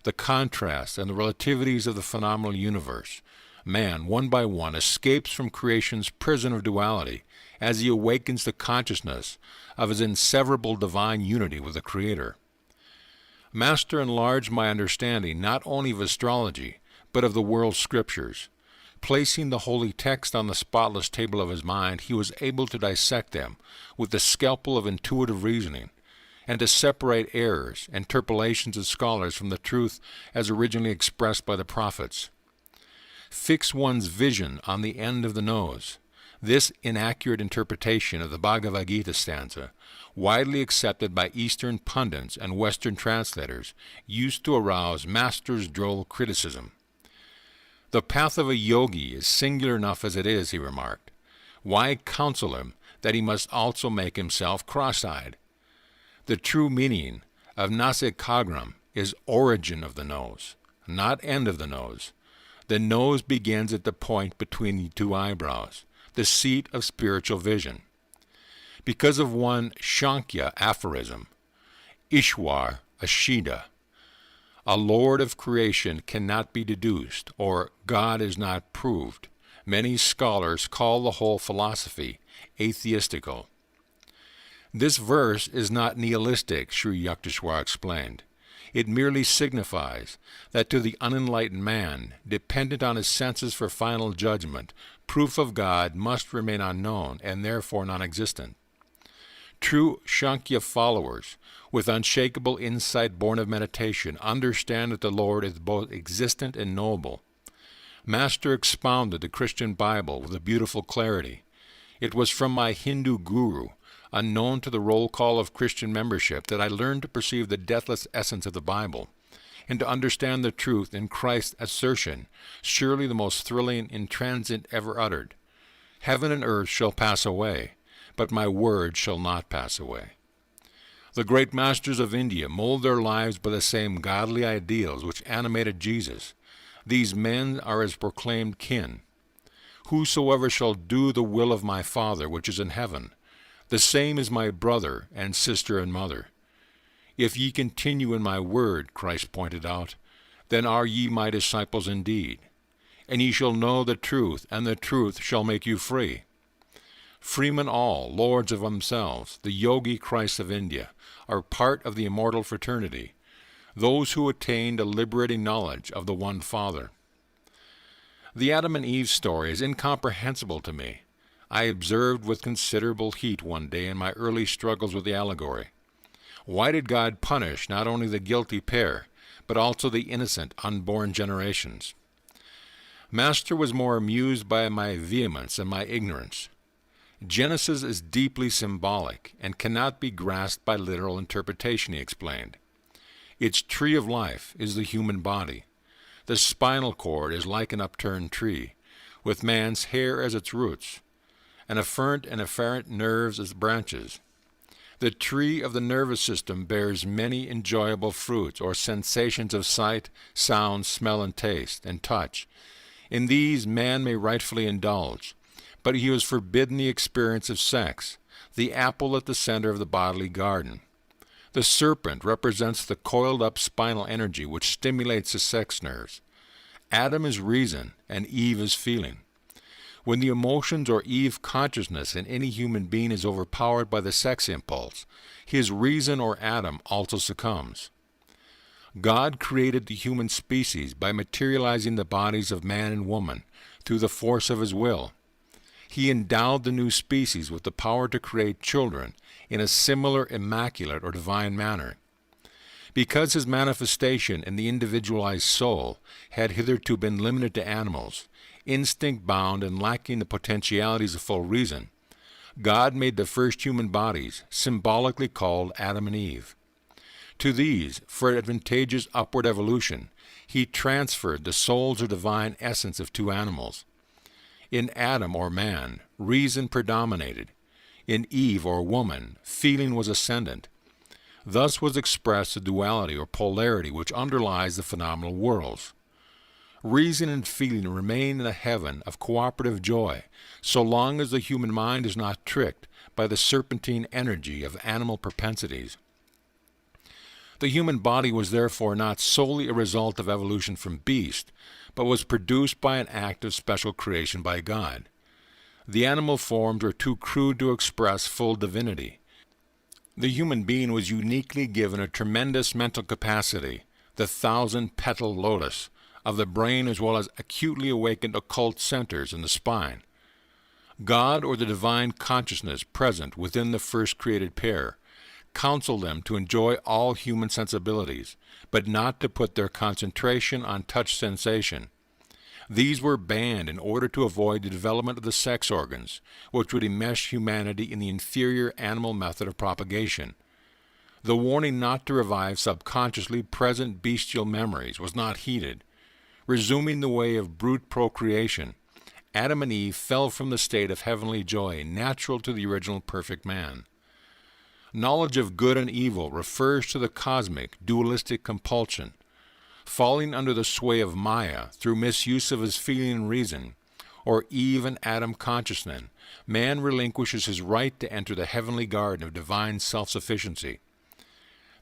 the contrasts and the relativities of the phenomenal universe. Man, one by one, escapes from creation's prison of duality as he awakens the consciousness of his inseverable divine unity with the Creator. Master enlarged my understanding not only of astrology, but of the world's scriptures. Placing the holy text on the spotless table of his mind, he was able to dissect them with the scalpel of intuitive reasoning, and to separate errors, interpolations of scholars from the truth as originally expressed by the prophets. Fix one's vision on the end of the nose. This inaccurate interpretation of the Bhagavad Gita stanza, widely accepted by Eastern pundits and Western translators, used to arouse Master's droll criticism. The path of a yogi is singular enough as it is, he remarked. Why counsel him that he must also make himself cross-eyed? The true meaning of nasikagram is origin of the nose, not end of the nose. The nose begins at the point between the two eyebrows, the seat of spiritual vision. Because of one Shankya aphorism, Ishwar Ashida, a lord of creation cannot be deduced, or God is not proved. Many scholars call the whole philosophy atheistical. This verse is not nihilistic, Sri Yukteswar explained. It merely signifies that to the unenlightened man, dependent on his senses for final judgment, proof of God must remain unknown and therefore non-existent. True Shankya followers, with unshakable insight born of meditation, understand that the Lord is both existent and knowable. Master expounded the Christian Bible with a beautiful clarity. It was from my Hindu guru, unknown to the roll call of Christian membership, that I learned to perceive the deathless essence of the Bible, and to understand the truth in Christ's assertion, surely the most thrilling intransient ever uttered. Heaven and earth shall pass away, but my word shall not pass away. The great masters of India mold their lives by the same godly ideals which animated Jesus. These men are his proclaimed kin. Whosoever shall do the will of my Father which is in heaven, the same is my brother and sister and mother. If ye continue in my word, Christ pointed out, then are ye my disciples indeed. And ye shall know the truth, and the truth shall make you free. Freemen all, lords of themselves, the Yogi Christs of India, are part of the immortal fraternity, those who attained a liberating knowledge of the one Father. The Adam and Eve story is incomprehensible to me. I observed with considerable heat one day in my early struggles with the allegory. Why did God punish not only the guilty pair, but also the innocent, unborn generations? Master was more amused by my vehemence and my ignorance. Genesis is deeply symbolic and cannot be grasped by literal interpretation, he explained. Its tree of life is the human body. The spinal cord is like an upturned tree, with man's hair as its roots, and afferent and afferent nerves as branches. The tree of the nervous system bears many enjoyable fruits or sensations of sight, sound, smell, and taste, and touch. In these man may rightfully indulge, but he was forbidden the experience of sex, the apple at the center of the bodily garden. The serpent represents the coiled-up spinal energy which stimulates the sex nerves. Adam is reason, and Eve is feeling. When the emotions or Eve consciousness in any human being is overpowered by the sex impulse, his reason or Adam also succumbs. God created the human species by materializing the bodies of man and woman through the force of his will. He endowed the new species with the power to create children in a similar immaculate or divine manner. Because his manifestation in the individualized soul had hitherto been limited to animals, instinct-bound and lacking the potentialities of full reason, God made the first human bodies, symbolically called Adam and Eve. To these, for advantageous upward evolution, he transferred the souls or divine essence of two animals. In Adam, or man, reason predominated. In Eve or woman, feeling was ascendant. Thus was expressed the duality or polarity which underlies the phenomenal worlds. Reason and feeling remain in a heaven of cooperative joy, so long as the human mind is not tricked by the serpentine energy of animal propensities. The human body was therefore not solely a result of evolution from beast, but was produced by an act of special creation by God. The animal forms were too crude to express full divinity. The human being was uniquely given a tremendous mental capacity, the thousand-petal lotus, of the brain as well as acutely awakened occult centers in the spine. God or the divine consciousness present within the first created pair counseled them to enjoy all human sensibilities, but not to put their concentration on touch sensation. These were banned in order to avoid the development of the sex organs, which would enmesh humanity in the inferior animal method of propagation. The warning not to revive subconsciously present bestial memories was not heeded. Resuming the way of brute procreation, Adam and Eve fell from the state of heavenly joy natural to the original perfect man. Knowledge of good and evil refers to the cosmic, dualistic compulsion. Falling under the sway of Maya through misuse of his feeling and reason, or Eve and Adam consciousness, man relinquishes his right to enter the heavenly garden of divine self-sufficiency.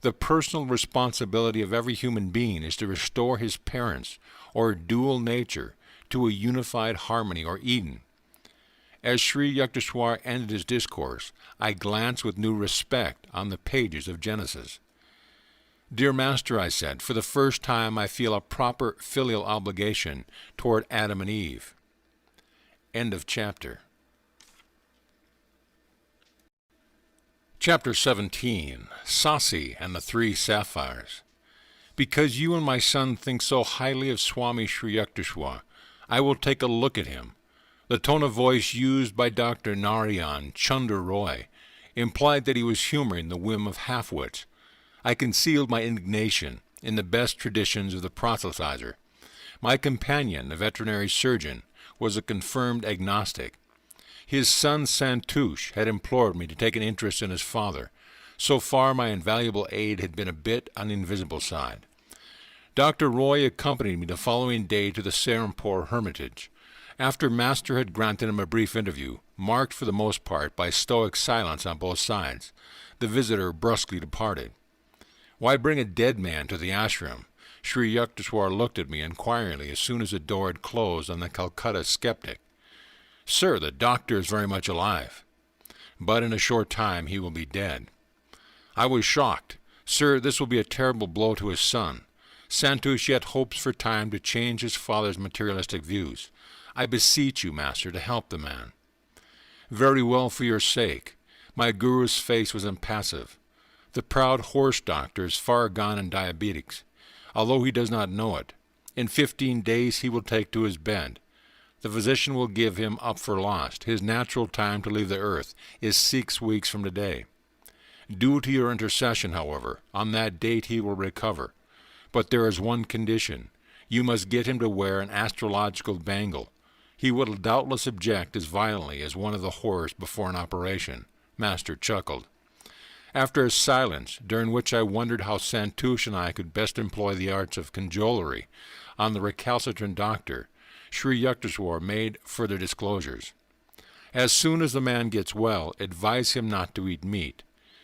The personal responsibility of every human being is to restore his parents, or dual nature, to a unified harmony or Eden. As Sri Yukteswar ended his discourse, I glanced with new respect on the pages of Genesis. "Dear Master," I said, "for the first time I feel a proper filial obligation toward Adam and Eve." End of chapter. Chapter 17, Sasi and the Three Sapphires. Because you and my son think so highly of Swami Sri Yukteswar, I will take a look at him. The tone of voice used by Dr. Narayan Chunder Roy implied that he was humoring the whim of half-wits. I concealed my indignation in the best traditions of the proselytizer. My companion, the veterinary surgeon, was a confirmed agnostic. His son Santouche had implored me to take an interest in his father. So far my invaluable aid had been a bit on the invisible side. Dr. Roy accompanied me the following day to the Serampore Hermitage. After Master had granted him a brief interview, marked for the most part by stoic silence on both sides, the visitor brusquely departed. "Why bring a dead man to the ashram?" Sri Yukteswar looked at me inquiringly as soon as the door had closed on the Calcutta skeptic. "Sir, the doctor is very much alive, but in a short time he will be dead." I was shocked. "Sir, this will be a terrible blow to his son. Santouche yet hopes for time to change his father's materialistic views. I beseech you, Master, to help the man." "Very well, for your sake." My guru's face was impassive. "The proud horse doctor is far gone in diabetics, although he does not know it. In 15 days he will take to his bed. The physician will give him up for lost. His natural time to leave the earth is 6 weeks from today. Due to your intercession, however, on that date he will recover. But there is one condition. You must get him to wear an astrological bangle. He will doubtless object as violently as one of the horrors before an operation." Master chuckled. After a silence, during which I wondered how Santouche and I could best employ the arts of cajolery on the recalcitrant doctor, Sri Yukteswar made further disclosures. "As soon as the man gets well, advise him not to eat meat.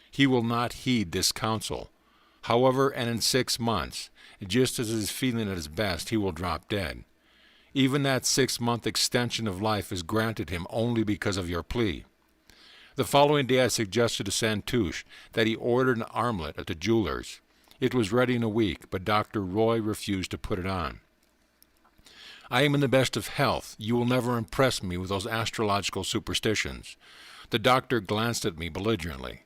He will not heed this counsel. However, and in 6 months, just as he is feeling at his best, he will drop dead. Even that 6-month extension of life is granted him only because of your plea." The following day I suggested to Santouche that he ordered an armlet at the jeweler's. It was ready in a week, but Dr. Roy refused to put it on. "I am in the best of health. You will never impress me with those astrological superstitions." The doctor glanced at me belligerently.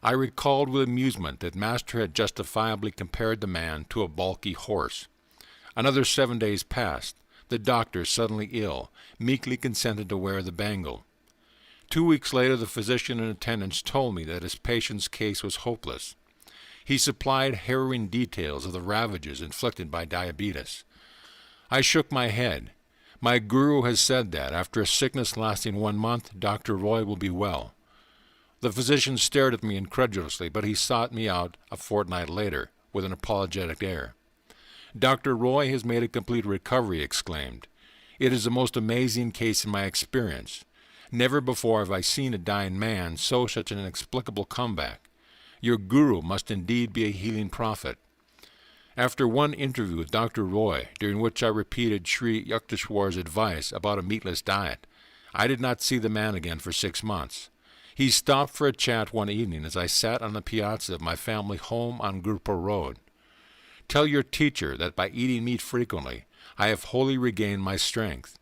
I recalled with amusement that Master had justifiably compared the man to a bulky horse. Another 7 days passed. The doctor, suddenly ill, meekly consented to wear the bangle. 2 weeks later the physician in attendance told me that his patient's case was hopeless. He supplied harrowing details of the ravages inflicted by diabetes. I shook my head. My guru has said that, after a sickness lasting 1 month, Dr. Roy will be well. The physician stared at me incredulously, but he sought me out a fortnight later, with an apologetic air. "Dr. Roy has made a complete recovery," he exclaimed. "It is the most amazing case in my experience. Never before have I seen a dying man show such an inexplicable comeback. Your guru must indeed be a healing prophet." After one interview with Dr. Roy, during which I repeated Sri Yukteswar's advice about a meatless diet, I did not see the man again for 6 months. He stopped for a chat one evening as I sat on the piazza of my family home on Gurpur Road. "Tell your teacher that by eating meat frequently, I have wholly regained my strength."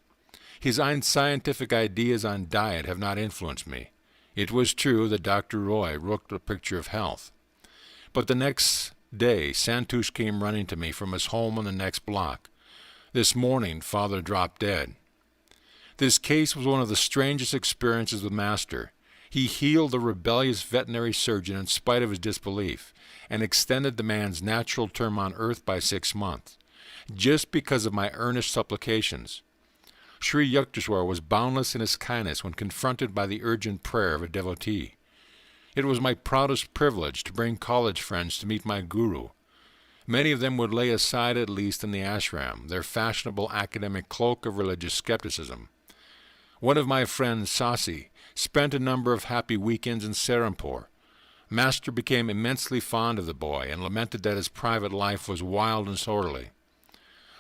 His unscientific ideas on diet have not influenced me. It was true that Dr. Roy looked a picture of health. But the next day, Santosh came running to me from his home on the next block. "This morning, Father dropped dead." This case was one of the strangest experiences with Master. He healed the rebellious veterinary surgeon in spite of his disbelief, and extended the man's natural term on earth by 6 months, just because of my earnest supplications. Sri Yukteswar was boundless in his kindness when confronted by the urgent prayer of a devotee. It was my proudest privilege to bring college friends to meet my guru. Many of them would lay aside, at least in the ashram, their fashionable academic cloak of religious skepticism. One of my friends, Sasi, spent a number of happy weekends in Serampore. Master became immensely fond of the boy and lamented that his private life was wild and disorderly.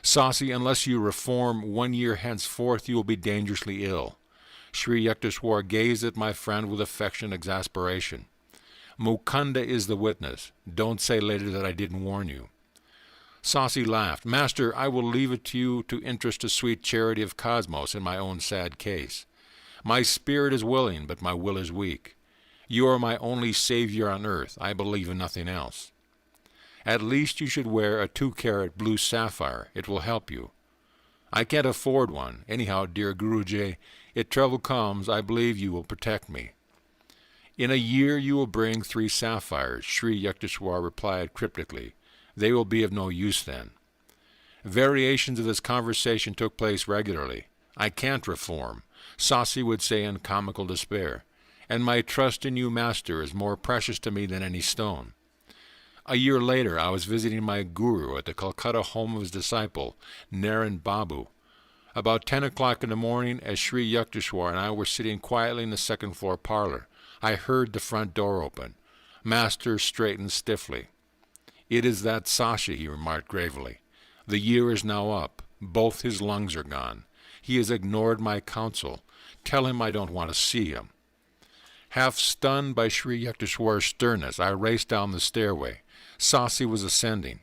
"Sasi, unless you reform 1 year henceforth, you will be dangerously ill." Sri Yukteswar gazed at my friend with affectionate exasperation. "Mukunda is the witness. Don't say later that I didn't warn you." Sasi laughed. "Master, I will leave it to you to interest the sweet charity of Cosmos in my own sad case. My spirit is willing, but my will is weak. You are my only savior on earth. I believe in nothing else. At least you should wear a 2-carat blue sapphire. It will help you." "I can't afford one. Anyhow, dear Guruji, if trouble comes, I believe you will protect me." "In a year you will bring 3 sapphires," Sri Yukteswar replied cryptically. "They will be of no use then." Variations of this conversation took place regularly. "I can't reform," Sasi would say in comical despair, "and my trust in you, Master, is more precious to me than any stone." A year later, I was visiting my guru at the Calcutta home of his disciple, Naren Babu. About 10 o'clock in the morning, as Sri Yukteswar and I were sitting quietly in the second-floor parlor, I heard the front door open. Master straightened stiffly. "It is that Sasha," he remarked gravely. "The year is now up. Both his lungs are gone. He has ignored my counsel. Tell him I don't want to see him." Half stunned by Sri Yukteswar's sternness, I raced down the stairway. Sasi was ascending.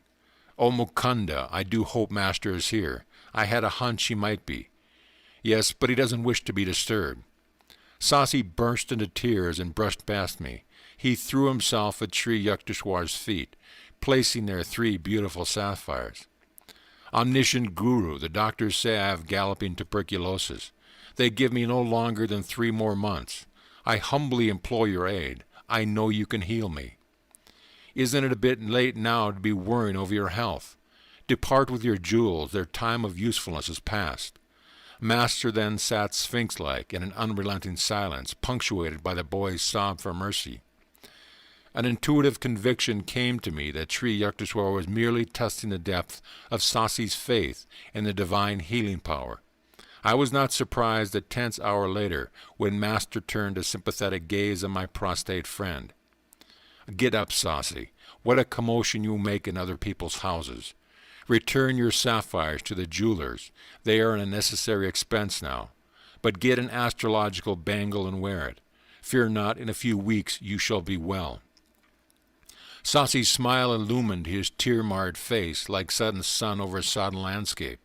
"Oh, Mukunda, I do hope Master is here. I had a hunch he might be." "Yes, but he doesn't wish to be disturbed." Sasi burst into tears and brushed past me. He threw himself at Sri Yukteswar's feet, placing there 3 beautiful sapphires. "Omniscient Guru, the doctors say I have galloping tuberculosis. They give me no longer than 3 more months. I humbly implore your aid. I know you can heal me." "Isn't it a bit late now to be worrying over your health? Depart with your jewels. Their time of usefulness is past." Master then sat sphinx-like in an unrelenting silence, punctuated by the boy's sob for mercy. An intuitive conviction came to me that Sri Yukteswar was merely testing the depth of Sasi's faith in the divine healing power. I was not surprised a tense hour later when Master turned a sympathetic gaze on my prostrate friend. "Get up, Sasi. What a commotion you make in other people's houses. Return your sapphires to the jewelers. They are an unnecessary expense now. But get an astrological bangle and wear it. Fear not, in a few weeks you shall be well." Sasi's smile illumined his tear-marred face like sudden sun over a sodden landscape.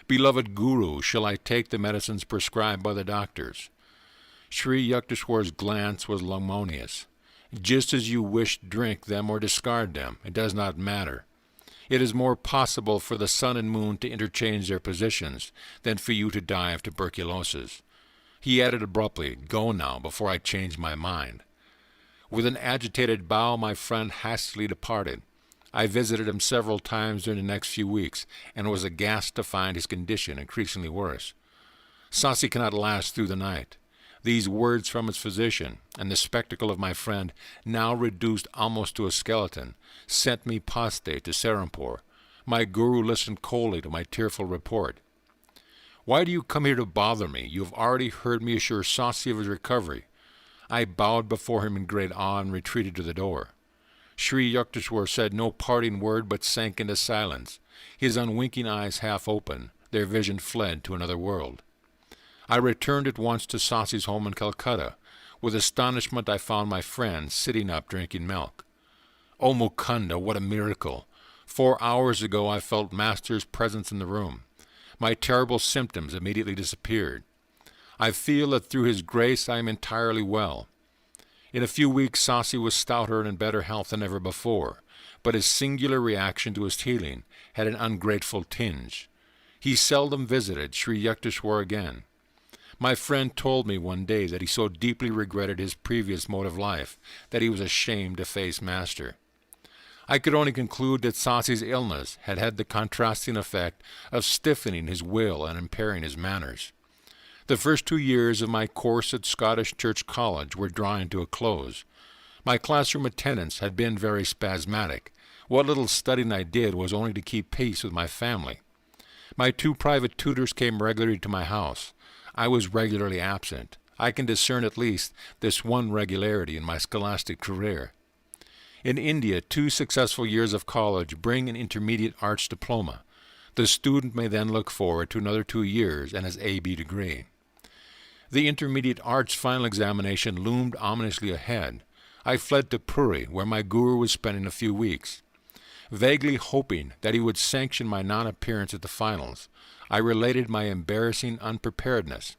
"Beloved Guru, shall I take the medicines prescribed by the doctors?" Sri Yukteswar's glance was lumonious. "Just as you wish, drink them or discard them. It does not matter. It is more possible for the sun and moon to interchange their positions than for you to die of tuberculosis." He added abruptly, "Go now, before I change my mind." With an agitated bow, my friend hastily departed. I visited him several times during the next few weeks and was aghast to find his condition increasingly worse. Sasi cannot last through the night. These words from his physician, and the spectacle of my friend, now reduced almost to a skeleton, sent me poste to Serampore. My guru listened coldly to my tearful report. "Why do you come here to bother me? You have already heard me assure Sasi of his recovery." I bowed before him in great awe and retreated to the door. Sri Yukteswar said no parting word but sank into silence, his unwinking eyes half open, their vision fled to another world. I returned at once to Sasi's home in Calcutta. With astonishment I found my friend sitting up drinking milk. "O Mukunda, what a miracle! 4 hours ago I felt Master's presence in the room. My terrible symptoms immediately disappeared. I feel that through his grace I am entirely well. In a few weeks Sasi was stouter and in better health than ever before, but his singular reaction to his healing had an ungrateful tinge. He seldom visited Sri Yukteswar again. My friend told me one day that he so deeply regretted his previous mode of life that he was ashamed to face Master. I could only conclude that Sasi's illness had had the contrasting effect of stiffening his will and impairing his manners. The first 2 years of my course at Scottish Church College were drawing to a close. My classroom attendance had been very spasmodic. What little studying I did was only to keep pace with my family. My 2 private tutors came regularly to my house. I was regularly absent. I can discern at least this one regularity in my scholastic career. In India, 2 successful years of college bring an intermediate arts diploma. The student may then look forward to another 2 years and his A.B. degree. The intermediate arts final examination loomed ominously ahead. I fled to Puri, where my guru was spending a few weeks. Vaguely hoping that he would sanction my non-appearance at the finals, I related my embarrassing unpreparedness.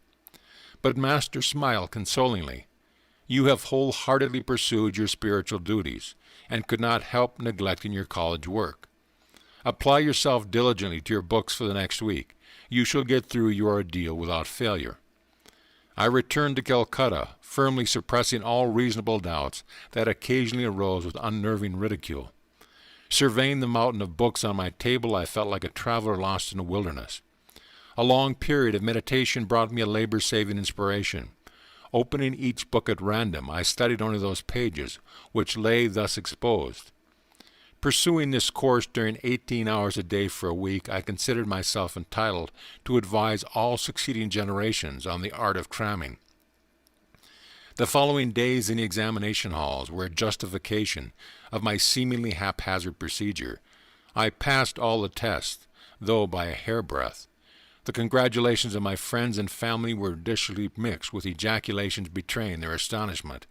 But Master smiled consolingly. "You have wholeheartedly pursued your spiritual duties, and could not help neglecting your college work. Apply yourself diligently to your books for the next week. You shall get through your ordeal without failure." I returned to Calcutta, firmly suppressing all reasonable doubts that occasionally arose with unnerving ridicule. Surveying the mountain of books on my table, I felt like a traveler lost in a wilderness. A long period of meditation brought me a labor-saving inspiration. Opening each book at random, I studied only those pages which lay thus exposed. Pursuing this course during 18 hours a day for a week, I considered myself entitled to advise all succeeding generations on the art of cramming. The following days in the examination halls were a justification of my seemingly haphazard procedure. I passed all the tests, though by a hairbreadth. The congratulations of my friends and family were additionally mixed with ejaculations betraying their astonishment.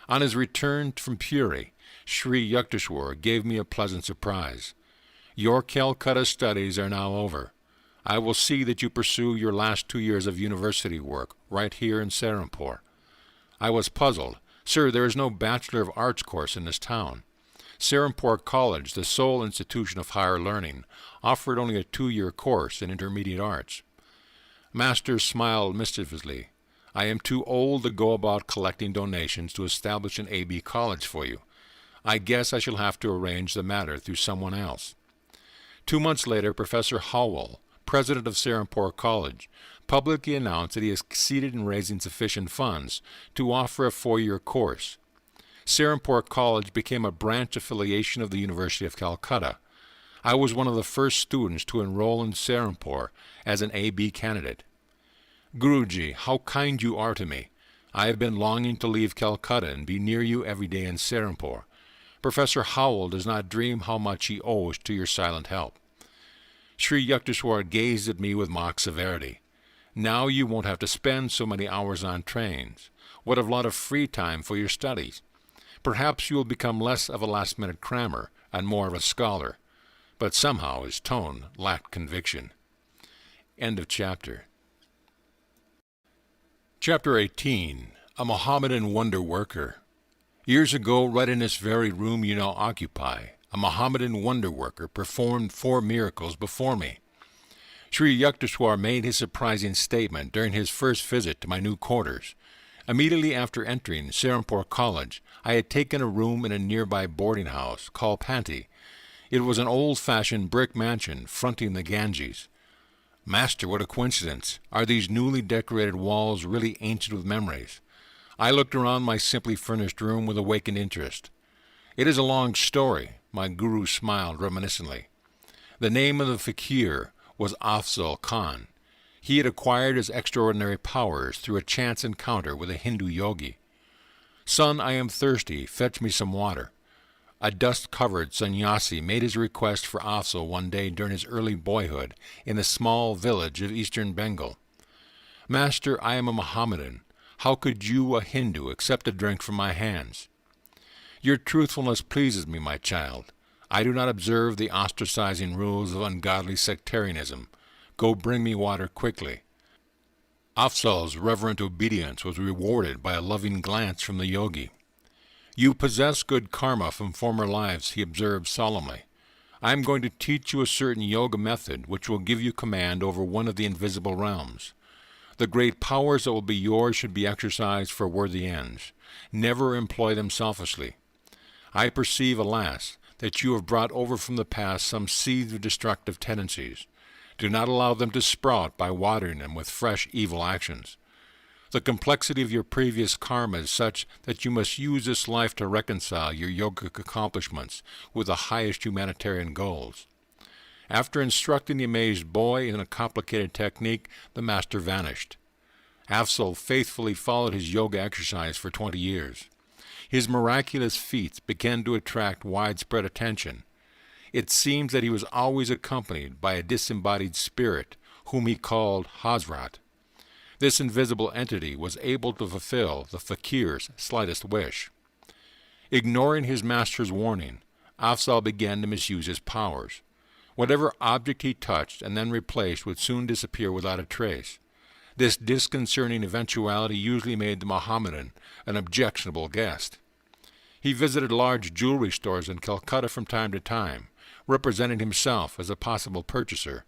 On his return from Puri, Sri Yukteswar gave me a pleasant surprise. "Your Calcutta studies are now over. I will see that you pursue your last 2 years of university work right here in Serampore." I was puzzled. "Sir, there is no Bachelor of Arts course in this town." Serampore College, the sole institution of higher learning, offered only a 2-year course in intermediate arts. Master smiled mischievously. "I am too old to go about collecting donations to establish an A.B. college for you. I guess I shall have to arrange the matter through someone else." 2 months later, Professor Howell, president of Serampore College, publicly announced that he has succeeded in raising sufficient funds to offer a 4-year course. Serampore College became a branch affiliation of the University of Calcutta. I was one of the first students to enroll in Serampore as an A.B. candidate. "Guruji, how kind you are to me. I have been longing to leave Calcutta and be near you every day in Serampore. Professor Howell does not dream how much he owes to your silent help." Sri Yukteswar gazed at me with mock severity. "Now you won't have to spend so many hours on trains. What a lot of free time for your studies. Perhaps you will become less of a last-minute crammer and more of a scholar." But somehow his tone lacked conviction. End of chapter. Chapter 18. A Mohammedan Wonder Worker. Years ago, right in this very room you now occupy, a Mohammedan wonder worker performed 4 miracles before me. Sri Yukteswar made his surprising statement during his first visit to my new quarters. Immediately after entering Serampore College, I had taken a room in a nearby boarding house called Panti, It was an old-fashioned brick mansion fronting the Ganges. Master, what a coincidence! Are these newly decorated walls really ancient with memories? I looked around my simply furnished room with awakened interest. It is a long story, my guru smiled reminiscently. The name of the fakir was Afzal Khan. He had acquired his extraordinary powers through a chance encounter with a Hindu yogi. Son, I am thirsty, fetch me some water. A dust-covered sannyasi made his request for Afzal one day during his early boyhood in a small village of eastern Bengal. Master, I am a Mohammedan. How could you, a Hindu, accept a drink from my hands? Your truthfulness pleases me, my child. I do not observe the ostracizing rules of ungodly sectarianism. Go bring me water quickly. Afzal's reverent obedience was rewarded by a loving glance from the yogi. You possess good karma from former lives, he observed solemnly. I am going to teach you a certain yoga method which will give you command over one of the invisible realms. The great powers that will be yours should be exercised for worthy ends. Never employ them selfishly. I perceive, alas, that you have brought over from the past some seeds of destructive tendencies. Do not allow them to sprout by watering them with fresh evil actions. The complexity of your previous karma is such that you must use this life to reconcile your yogic accomplishments with the highest humanitarian goals. After instructing the amazed boy in a complicated technique, the master vanished. Afzal faithfully followed his yoga exercise for 20 years. His miraculous feats began to attract widespread attention. It seems that he was always accompanied by a disembodied spirit, whom he called Hazrat. This invisible entity was able to fulfill the fakir's slightest wish. Ignoring his master's warning, Afzal began to misuse his powers. Whatever object he touched and then replaced would soon disappear without a trace. This disconcerting eventuality usually made the Mohammedan an objectionable guest. He visited large jewelry stores in Calcutta from time to time, representing himself as a possible purchaser.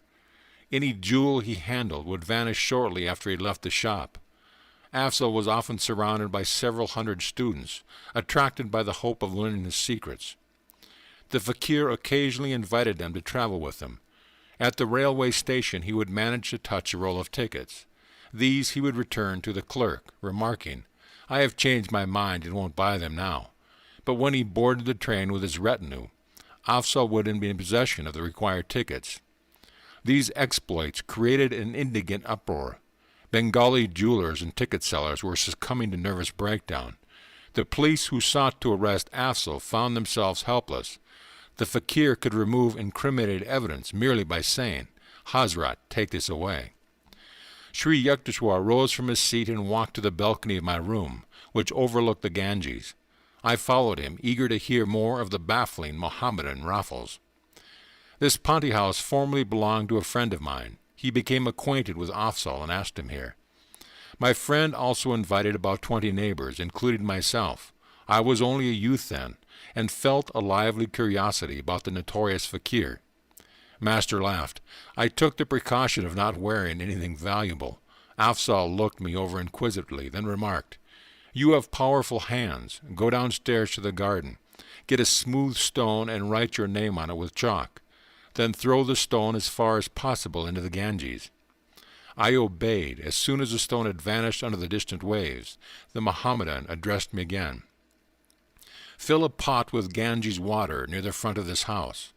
Any jewel he handled would vanish shortly after he left the shop. Afzal was often surrounded by several hundred students, attracted by the hope of learning his secrets. The fakir occasionally invited them to travel with him. At the railway station he would manage to touch a roll of tickets. These he would return to the clerk, remarking, "I have changed my mind and won't buy them now." But when he boarded the train with his retinue, Afzal would be in possession of the required tickets. These exploits created an indignant uproar. Bengali jewelers and ticket sellers were succumbing to nervous breakdown. The police who sought to arrest Afzal found themselves helpless. The fakir could remove incriminated evidence merely by saying, "Hazrat, take this away." Sri Yukteswar rose from his seat and walked to the balcony of my room, which overlooked the Ganges. I followed him, eager to hear more of the baffling Mohammedan raffles. This Panti house formerly belonged to a friend of mine. He became acquainted with Afzal and asked him here. My friend also invited about 20 neighbors, including myself. I was only a youth then, and felt a lively curiosity about the notorious fakir. Master laughed. I took the precaution of not wearing anything valuable. Afzal looked me over inquisitively, then remarked, "You have powerful hands. Go downstairs to the garden. Get a smooth stone and write your name on it with chalk. Then throw the stone as far as possible into the Ganges." I obeyed. As soon as the stone had vanished under the distant waves, the Mohammedan addressed me again. "Fill a pot with Ganges water near the front of this house."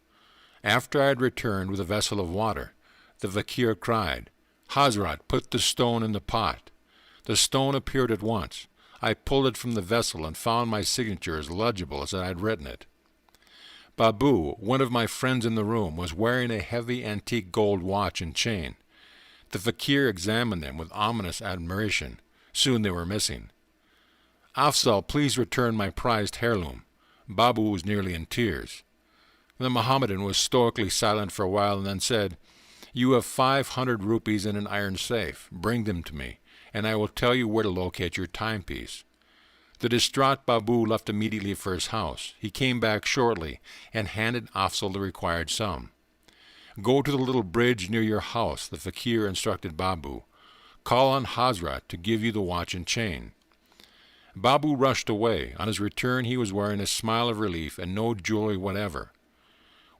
After I had returned with a vessel of water, the fakir cried, "Hazrat, put the stone in the pot." The stone appeared at once. I pulled it from the vessel and found my signature as legible as I had written it. Babu, one of my friends in the room, was wearing a heavy antique gold watch and chain. The fakir examined them with ominous admiration. Soon they were missing. "Afzal, please return my prized heirloom." Babu was nearly in tears. The Mohammedan was stoically silent for a while and then said, "You have 500 rupees in an iron safe. Bring them to me, and I will tell you where to locate your timepiece." The distraught Babu left immediately for his house. He came back shortly and handed Afzal the required sum. "Go to the little bridge near your house," the fakir instructed Babu. "Call on Hazrat to give you the watch and chain." Babu rushed away. On his return he was wearing a smile of relief and no jewelry whatever.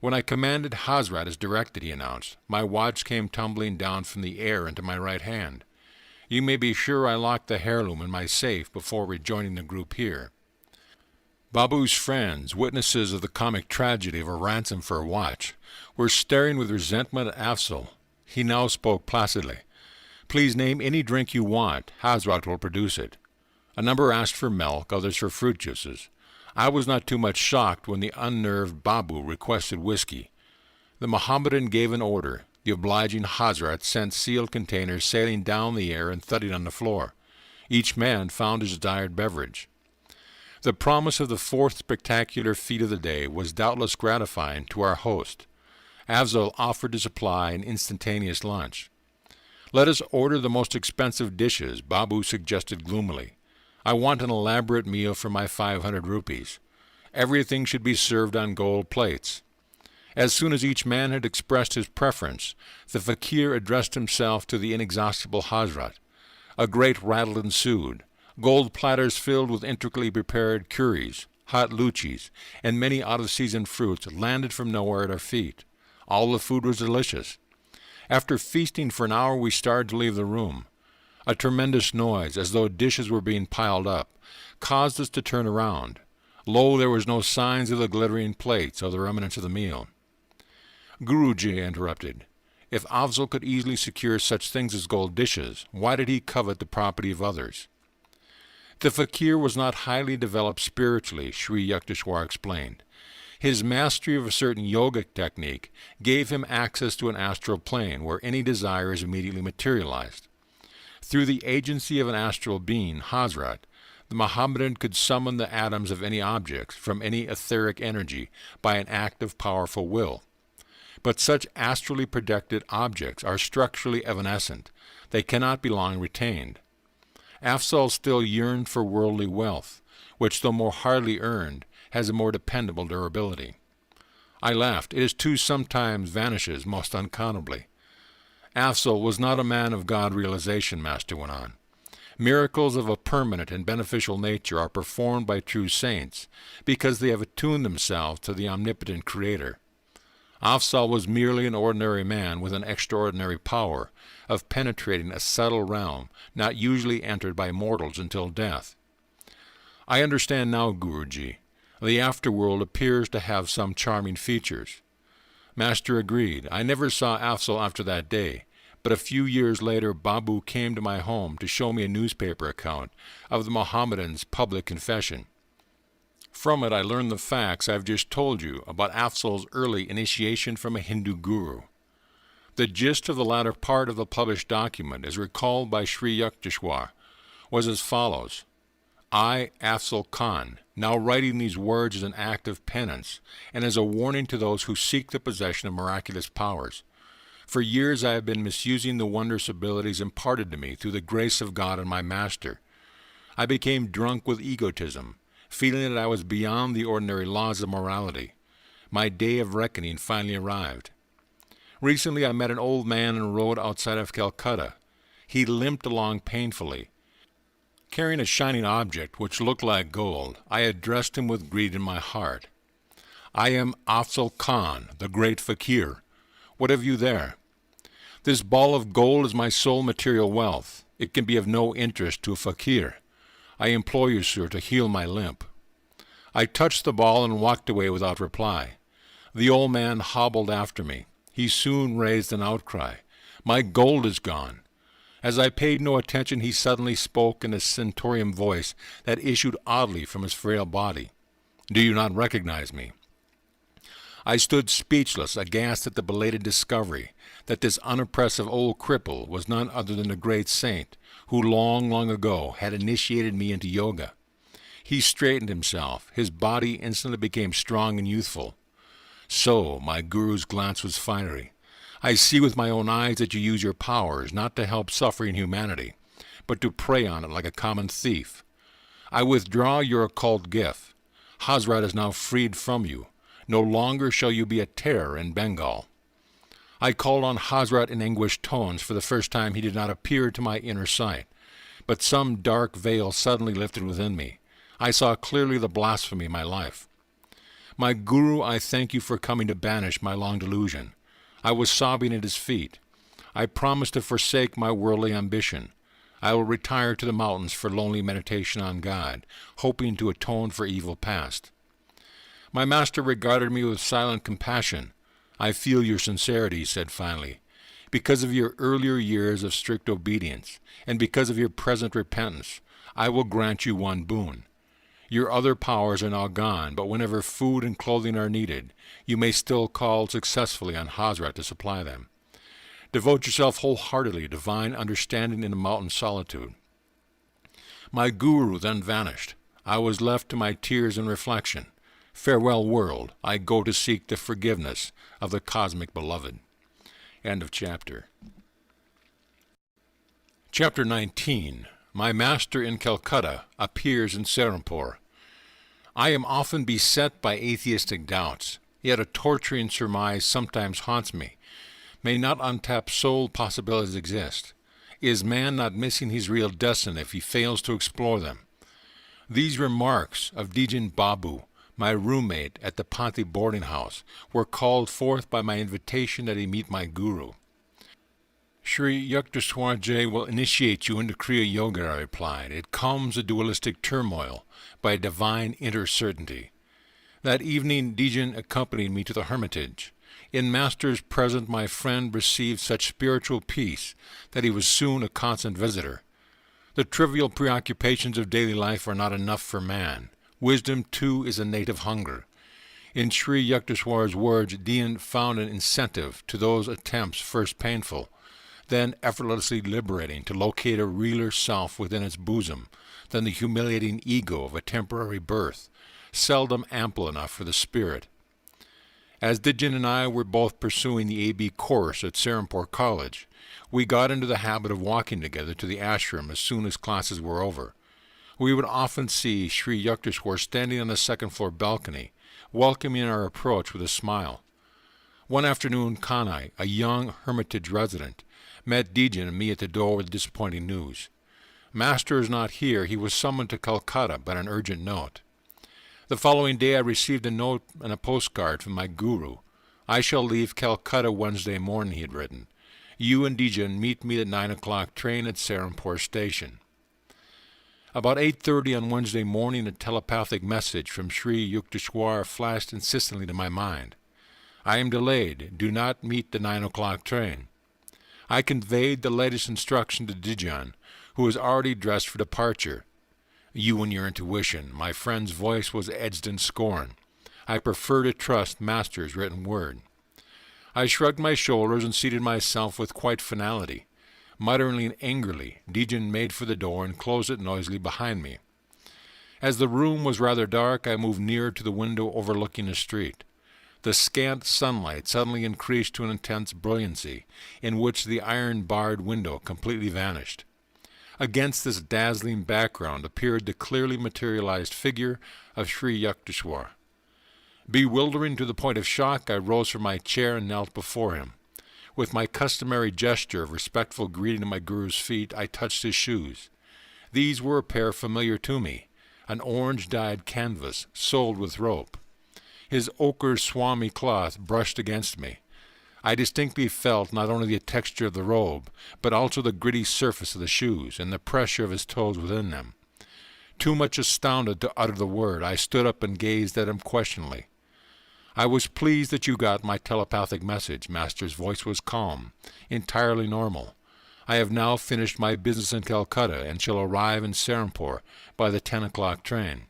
When I commanded Hazrat as directed, he announced, my watch came tumbling down from the air into my right hand. You may be sure I locked the heirloom in my safe before rejoining the group here. Babu's friends, witnesses of the comic tragedy of a ransom for a watch, were staring with resentment at Afzal. He now spoke placidly. Please name any drink you want. Hazrat will produce it. A number asked for milk, others for fruit juices. I was not too much shocked when the unnerved Babu requested whiskey. The Mohammedan gave an order. The obliging Hazrat sent sealed containers sailing down the air and thudding on the floor. Each man found his desired beverage. The promise of the fourth spectacular feat of the day was doubtless gratifying to our host. Afzal offered to supply an instantaneous lunch. Let us order the most expensive dishes, Babu suggested gloomily. I want an elaborate meal for my 500 rupees. Everything should be served on gold plates. As soon as each man had expressed his preference, the fakir addressed himself to the inexhaustible Hazrat. A great rattle ensued. Gold platters filled with intricately prepared curries, hot luchis, and many out-of-season fruits landed from nowhere at our feet. All the food was delicious. After feasting for an hour, we started to leave the room. A tremendous noise, as though dishes were being piled up, caused us to turn around. Lo, there was no signs of the glittering plates or the remnants of the meal. Guruji interrupted. If Afzal could easily secure such things as gold dishes, why did he covet the property of others? The fakir was not highly developed spiritually, Sri Yukteswar explained. His mastery of a certain yogic technique gave him access to an astral plane where any desire is immediately materialized. Through the agency of an astral being, Hazrat, the Mohammedan could summon the atoms of any objects from any etheric energy by an act of powerful will. But such astrally projected objects are structurally evanescent. They cannot be long retained. Afzal still yearned for worldly wealth, which, though more hardly earned, has a more dependable durability. I laughed. It is too sometimes vanishes most unaccountably. Afzal was not a man of God realization, Master went on. Miracles of a permanent and beneficial nature are performed by true saints because they have attuned themselves to the omnipotent Creator. Afzal was merely an ordinary man with an extraordinary power of penetrating a subtle realm not usually entered by mortals until death. I understand now, Guruji. The afterworld appears to have some charming features. Master agreed. I never saw Afzal after that day, but a few years later Babu came to my home to show me a newspaper account of the Mohammedan's public confession. From it I learned the facts I've just told you about Afzal's early initiation from a Hindu guru. The gist of the latter part of the published document, as recalled by Sri Yukteswar, was as follows. I, Afzal Khan, now writing these words as an act of penance and as a warning to those who seek the possession of miraculous powers. For years I have been misusing the wondrous abilities imparted to me through the grace of God and my Master. I became drunk with egotism, feeling that I was beyond the ordinary laws of morality. My day of reckoning finally arrived. Recently I met an old man on a road outside of Calcutta. He limped along painfully. Carrying a shining object which looked like gold, I addressed him with greed in my heart. I am Afzal Khan, the great fakir. What have you there? This ball of gold is my sole material wealth. It can be of no interest to a fakir. I implore you, sir, to heal my limp. I touched the ball and walked away without reply. The old man hobbled after me. He soon raised an outcry. My gold is gone. As I paid no attention, he suddenly spoke in a stentorian voice that issued oddly from his frail body. Do you not recognize me? I stood speechless, aghast at the belated discovery that this unimpressive old cripple was none other than the great saint who long, long ago had initiated me into yoga. He straightened himself. His body instantly became strong and youthful. So, my guru's glance was fiery. I see with my own eyes that you use your powers not to help suffering humanity, but to prey on it like a common thief. I withdraw your occult gift. Hazrat is now freed from you. No longer shall you be a terror in Bengal. I called on Hazrat in anguished tones. For the first time he did not appear to my inner sight, but some dark veil suddenly lifted within me. I saw clearly the blasphemy of my life. My Guru, I thank you for coming to banish my long delusion. I was sobbing at his feet. I promise to forsake my worldly ambition. I will retire to the mountains for lonely meditation on God, hoping to atone for evil past. My master regarded me with silent compassion. I feel your sincerity, he said finally. Because of your earlier years of strict obedience, and because of your present repentance, I will grant you one boon. Your other powers are now gone, but whenever food and clothing are needed, you may still call successfully on Hazrat to supply them. Devote yourself wholeheartedly to divine understanding in the mountain solitude. My Guru then vanished. I was left to my tears and reflection. Farewell, world. I go to seek the forgiveness of the cosmic beloved. End of chapter. Chapter 19. My Master in Calcutta appears in Serampore. I am often beset by atheistic doubts, yet a torturing surmise sometimes haunts me. May not untapped soul possibilities exist? Is man not missing his real destiny if he fails to explore them? These remarks of Dijan Babu, my roommate at the Panthi boarding house, were called forth by my invitation that he meet my Guru. Sri Yukteswar will initiate you into Kriya Yoga, I replied. It calms the dualistic turmoil by a divine inner certainty. That evening Dijan accompanied me to the hermitage. In Master's presence my friend received such spiritual peace that he was soon a constant visitor. The trivial preoccupations of daily life are not enough for man. Wisdom, too, is a native hunger. In Sri Yukteswar's words, Dian found an incentive to those attempts first painful, then effortlessly liberating to locate a realer self within its bosom than the humiliating ego of a temporary birth, seldom ample enough for the spirit. As Dijan and I were both pursuing the A.B. course at Serampore College, we got into the habit of walking together to the ashram as soon as classes were over. We would often see Sri Yukteswar standing on the second-floor balcony, welcoming our approach with a smile. One afternoon, Kanai, a young hermitage resident, met Dijan and me at the door with disappointing news. Master is not here. He was summoned to Calcutta by an urgent note. The following day I received a note and a postcard from my Guru. I shall leave Calcutta Wednesday morning, he had written. You and Dijan meet me at 9 o'clock train at Serampore station. About 8:30 on Wednesday morning, a telepathic message from Sri Yukteswar flashed insistently to my mind. I am delayed. Do not meet the 9 o'clock train. I conveyed the latest instruction to Dijan, who was already dressed for departure. You and your intuition. My friend's voice was edged in scorn. I prefer to trust Master's written word. I shrugged my shoulders and seated myself with quite finality. Muttering angrily, Dijan made for the door and closed it noisily behind me. As the room was rather dark, I moved nearer to the window overlooking the street. The scant sunlight suddenly increased to an intense brilliancy, in which the iron-barred window completely vanished. Against this dazzling background appeared the clearly materialized figure of Sri Yukteswar. Bewildering to the point of shock, I rose from my chair and knelt before him. With my customary gesture of respectful greeting to my Guru's feet, I touched his shoes. These were a pair familiar to me, an orange-dyed canvas, soled with rope. His ochre swami cloth brushed against me. I distinctly felt not only the texture of the robe, but also the gritty surface of the shoes and the pressure of his toes within them. Too much astounded to utter the word, I stood up and gazed at him questioningly. I was pleased that you got my telepathic message. Master's voice was calm, entirely normal. I have now finished my business in Calcutta and shall arrive in Serampore by the 10 o'clock train.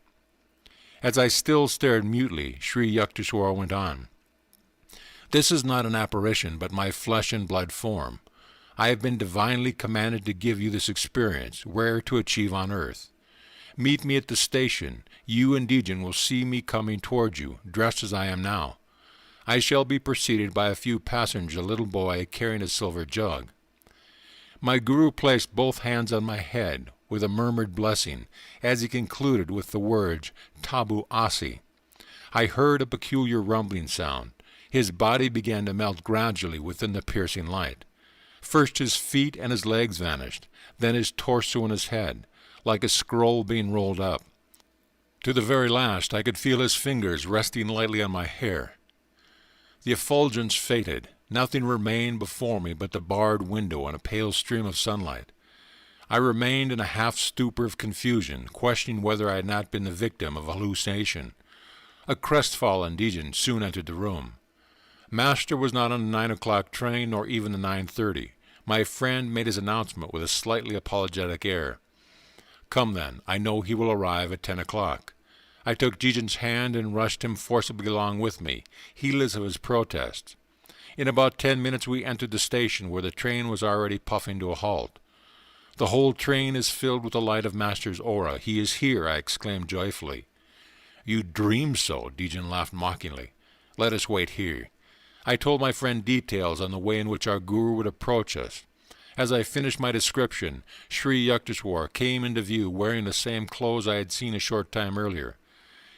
As I still stared mutely, Sri Yukteswar went on. This is not an apparition, but my flesh and blood form. I have been divinely commanded to give you this experience, rare to achieve on earth. Meet me at the station. You and Dijan will see me coming toward you, dressed as I am now. I shall be preceded by a few passengers, a little boy carrying a silver jug. My Guru placed both hands on my head with a murmured blessing, as he concluded with the words, Tabu Asi. I heard a peculiar rumbling sound. His body began to melt gradually within the piercing light. First his feet and his legs vanished, then his torso and his head, like a scroll being rolled up. To the very last I could feel his fingers resting lightly on my hair. The effulgence faded. Nothing remained before me but the barred window and a pale stream of sunlight. I remained in a half-stupor of confusion, questioning whether I had not been the victim of a hallucination. A crestfallen Dejan soon entered the room. Master was not on the 9 o'clock train, nor even the 9:30. My friend made his announcement with a slightly apologetic air. "Come then, I know he will arrive at 10 o'clock. I took Dejan's hand and rushed him forcibly along with me, heedless of his protests. In about 10 minutes we entered the station, where the train was already puffing to a halt. "The whole train is filled with the light of Master's aura. He is here," I exclaimed joyfully. "You dreamed so," Dejan laughed mockingly. "Let us wait here." I told my friend details on the way in which our guru would approach us. As I finished my description, Sri Yukteswar came into view wearing the same clothes I had seen a short time earlier.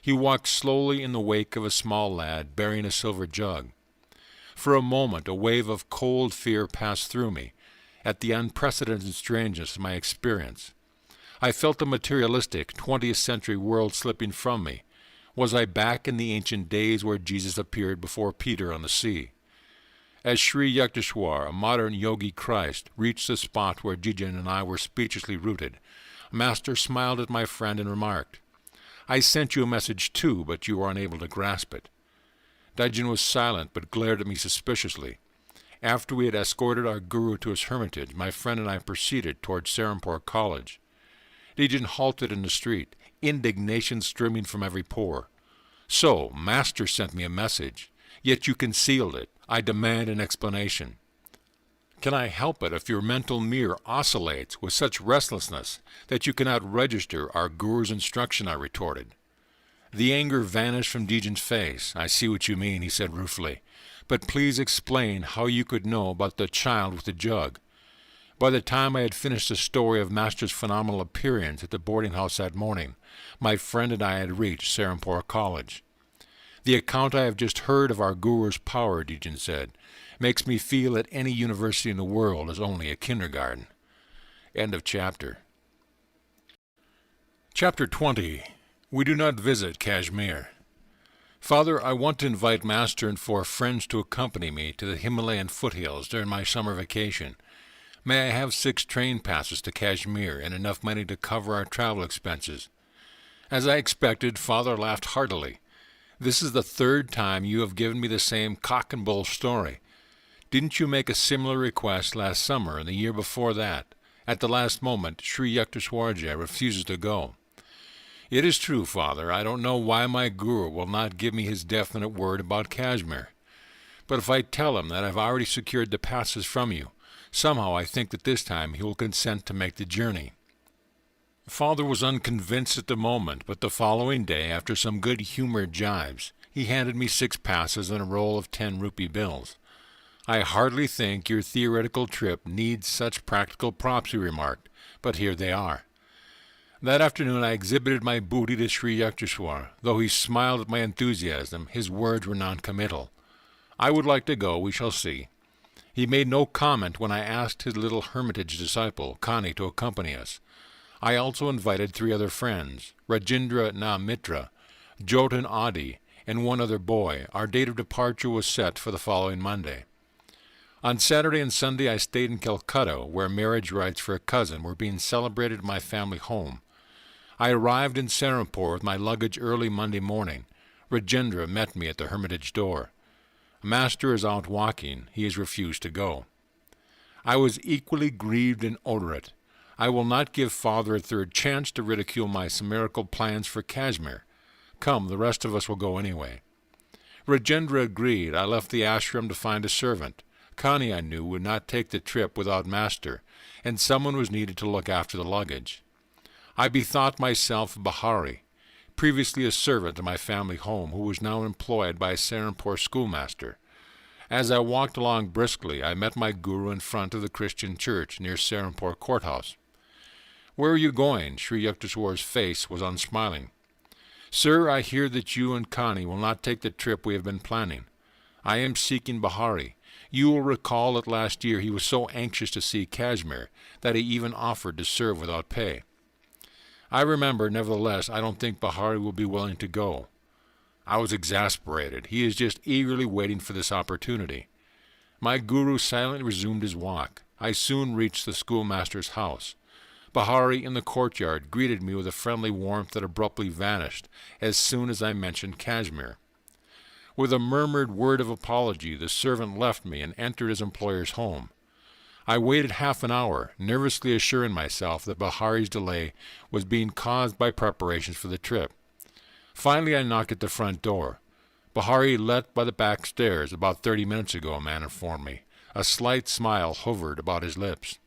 He walked slowly in the wake of a small lad bearing a silver jug. For a moment a wave of cold fear passed through me at the unprecedented strangeness of my experience. I felt the materialistic 20th century world slipping from me. Was I back in the ancient days where Jesus appeared before Peter on the sea? As Sri Yukteswar, a modern Yogi Christ, reached the spot where Dejan and I were speechlessly rooted, Master smiled at my friend and remarked, "I sent you a message too, but you were unable to grasp it." Dejan was silent, but glared at me suspiciously. After we had escorted our guru to his hermitage, my friend and I proceeded toward Serampore College. Dejan halted in the street, indignation streaming from every pore. "So, Master sent me a message, yet you concealed it. I demand an explanation." "Can I help it if your mental mirror oscillates with such restlessness that you cannot register our guru's instruction?" I retorted. The anger vanished from Dejan's face. "I see what you mean," he said ruefully. "But please explain how you could know about the child with the jug." By the time I had finished the story of Master's phenomenal appearance at the boarding house that morning, my friend and I had reached Serampore College. "The account I have just heard of our guru's power," Dejan said, "makes me feel that any university in the world is only a kindergarten." End of chapter. Chapter 20. We do not visit Kashmir. "Father, I want to invite Master and 4 friends to accompany me to the Himalayan foothills during my summer vacation. May I have 6 train passes to Kashmir and enough money to cover our travel expenses?" As I expected, Father laughed heartily. "This is the 3rd time you have given me the same cock-and-bull story. Didn't you make a similar request last summer and the year before that? At the last moment, Sri Yukteswarji refuses to go." "It is true, Father. I don't know why my guru will not give me his definite word about Kashmir. But if I tell him that I've already secured the passes from you, somehow I think that this time he will consent to make the journey." Father was unconvinced at the moment, but the following day, after some good-humored jibes, he handed me 6 passes and a roll of 10-rupee bills. "I hardly think your theoretical trip needs such practical props," he remarked, "but here they are." That afternoon I exhibited my booty to Sri Yukteswar. Though he smiled at my enthusiasm, his words were non-committal. "I would like to go, we shall see." He made no comment when I asked his little hermitage disciple, Kani, to accompany us. I also invited 3 other friends, Rajendra Na Mitra, Jotan Adi, and 1 other boy. Our date of departure was set for the following Monday. On Saturday and Sunday I stayed in Calcutta, where marriage rites for a cousin were being celebrated at my family home. I arrived in Serampore with my luggage early Monday morning. Rajendra met me at the hermitage door. "Master is out walking. He has refused to go." I was equally grieved and odorate. I will not give Father a 3rd chance to ridicule my chimerical plans for Kashmir. Come, the rest of us will go anyway. Rajendra agreed. I left the ashram to find a servant. Kani, I knew, would not take the trip without Master, and someone was needed to look after the luggage. I bethought myself of Bahari, previously a servant in my family home, who was now employed by a Serampore schoolmaster. As I walked along briskly, I met my guru in front of the Christian church near Serampore courthouse. "Where are you going?" Sri Yukteswar's face was unsmiling. "Sir, I hear that you and Kani will not take the trip we have been planning. I am seeking Bahari. You will recall that last year he was so anxious to see Kashmir that he even offered to serve without pay." I remember, nevertheless, I don't think Bahari will be willing to go. I was exasperated. He is just eagerly waiting for this opportunity. My guru silently resumed his walk. I soon reached the schoolmaster's house. Bahari, in the courtyard, greeted me with a friendly warmth that abruptly vanished as soon as I mentioned Kashmir. With a murmured word of apology, the servant left me and entered his employer's home. I waited half an hour, nervously assuring myself that Bahari's delay was being caused by preparations for the trip. Finally, I knocked at the front door. Bahari left by the back stairs about 30 minutes ago, a man informed me. A slight smile hovered about his lips.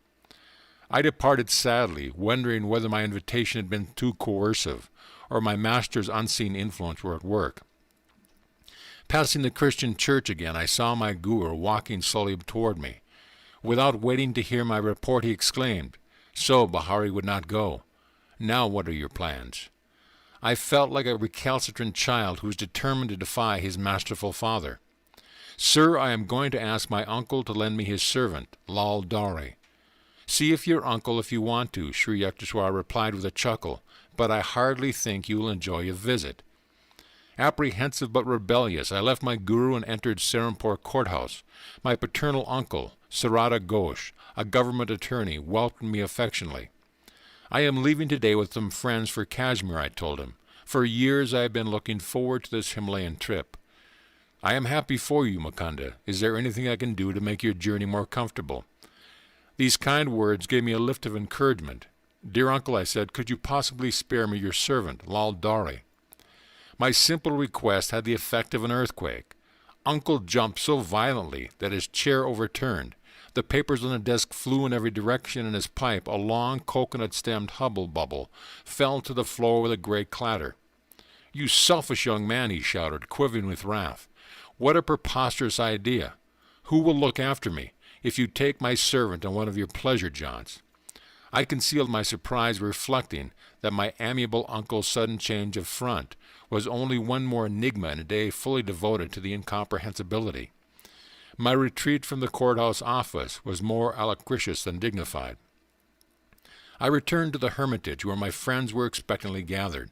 I departed sadly, wondering whether my invitation had been too coercive, or my master's unseen influence were at work. Passing the Christian church again, I saw my guru walking slowly toward me. Without waiting to hear my report, he exclaimed, "So Bahari would not go. Now what are your plans?" I felt like a recalcitrant child who is determined to defy his masterful father. "Sir, I am going to ask my uncle to lend me his servant, Lal Dare." "See if your uncle if you want to," Sri Yukteswar replied with a chuckle, "but I hardly think you will enjoy a visit." Apprehensive but rebellious, I left my guru and entered Serampore courthouse. My paternal uncle, Sarada Ghosh, a government attorney, welcomed me affectionately. "I am leaving today with some friends for Kashmir," I told him. "For years I have been looking forward to this Himalayan trip." "I am happy for you, Mukunda. Is there anything I can do to make your journey more comfortable?" These kind words gave me a lift of encouragement. "Dear uncle," I said, "could you possibly spare me your servant, Lal Dare?" My simple request had the effect of an earthquake. Uncle jumped so violently that his chair overturned. The papers on the desk flew in every direction, and his pipe, a long coconut-stemmed hubble-bubble, fell to the floor with a great clatter. "You selfish young man," he shouted, quivering with wrath. "What a preposterous idea! Who will look after me if you take my servant on one of your pleasure jaunts?" I concealed my surprise, reflecting that my amiable uncle's sudden change of front was only one more enigma in a day fully devoted to the incomprehensibility. My retreat from the courthouse office was more alacritious than dignified. I returned to the hermitage where my friends were expectantly gathered.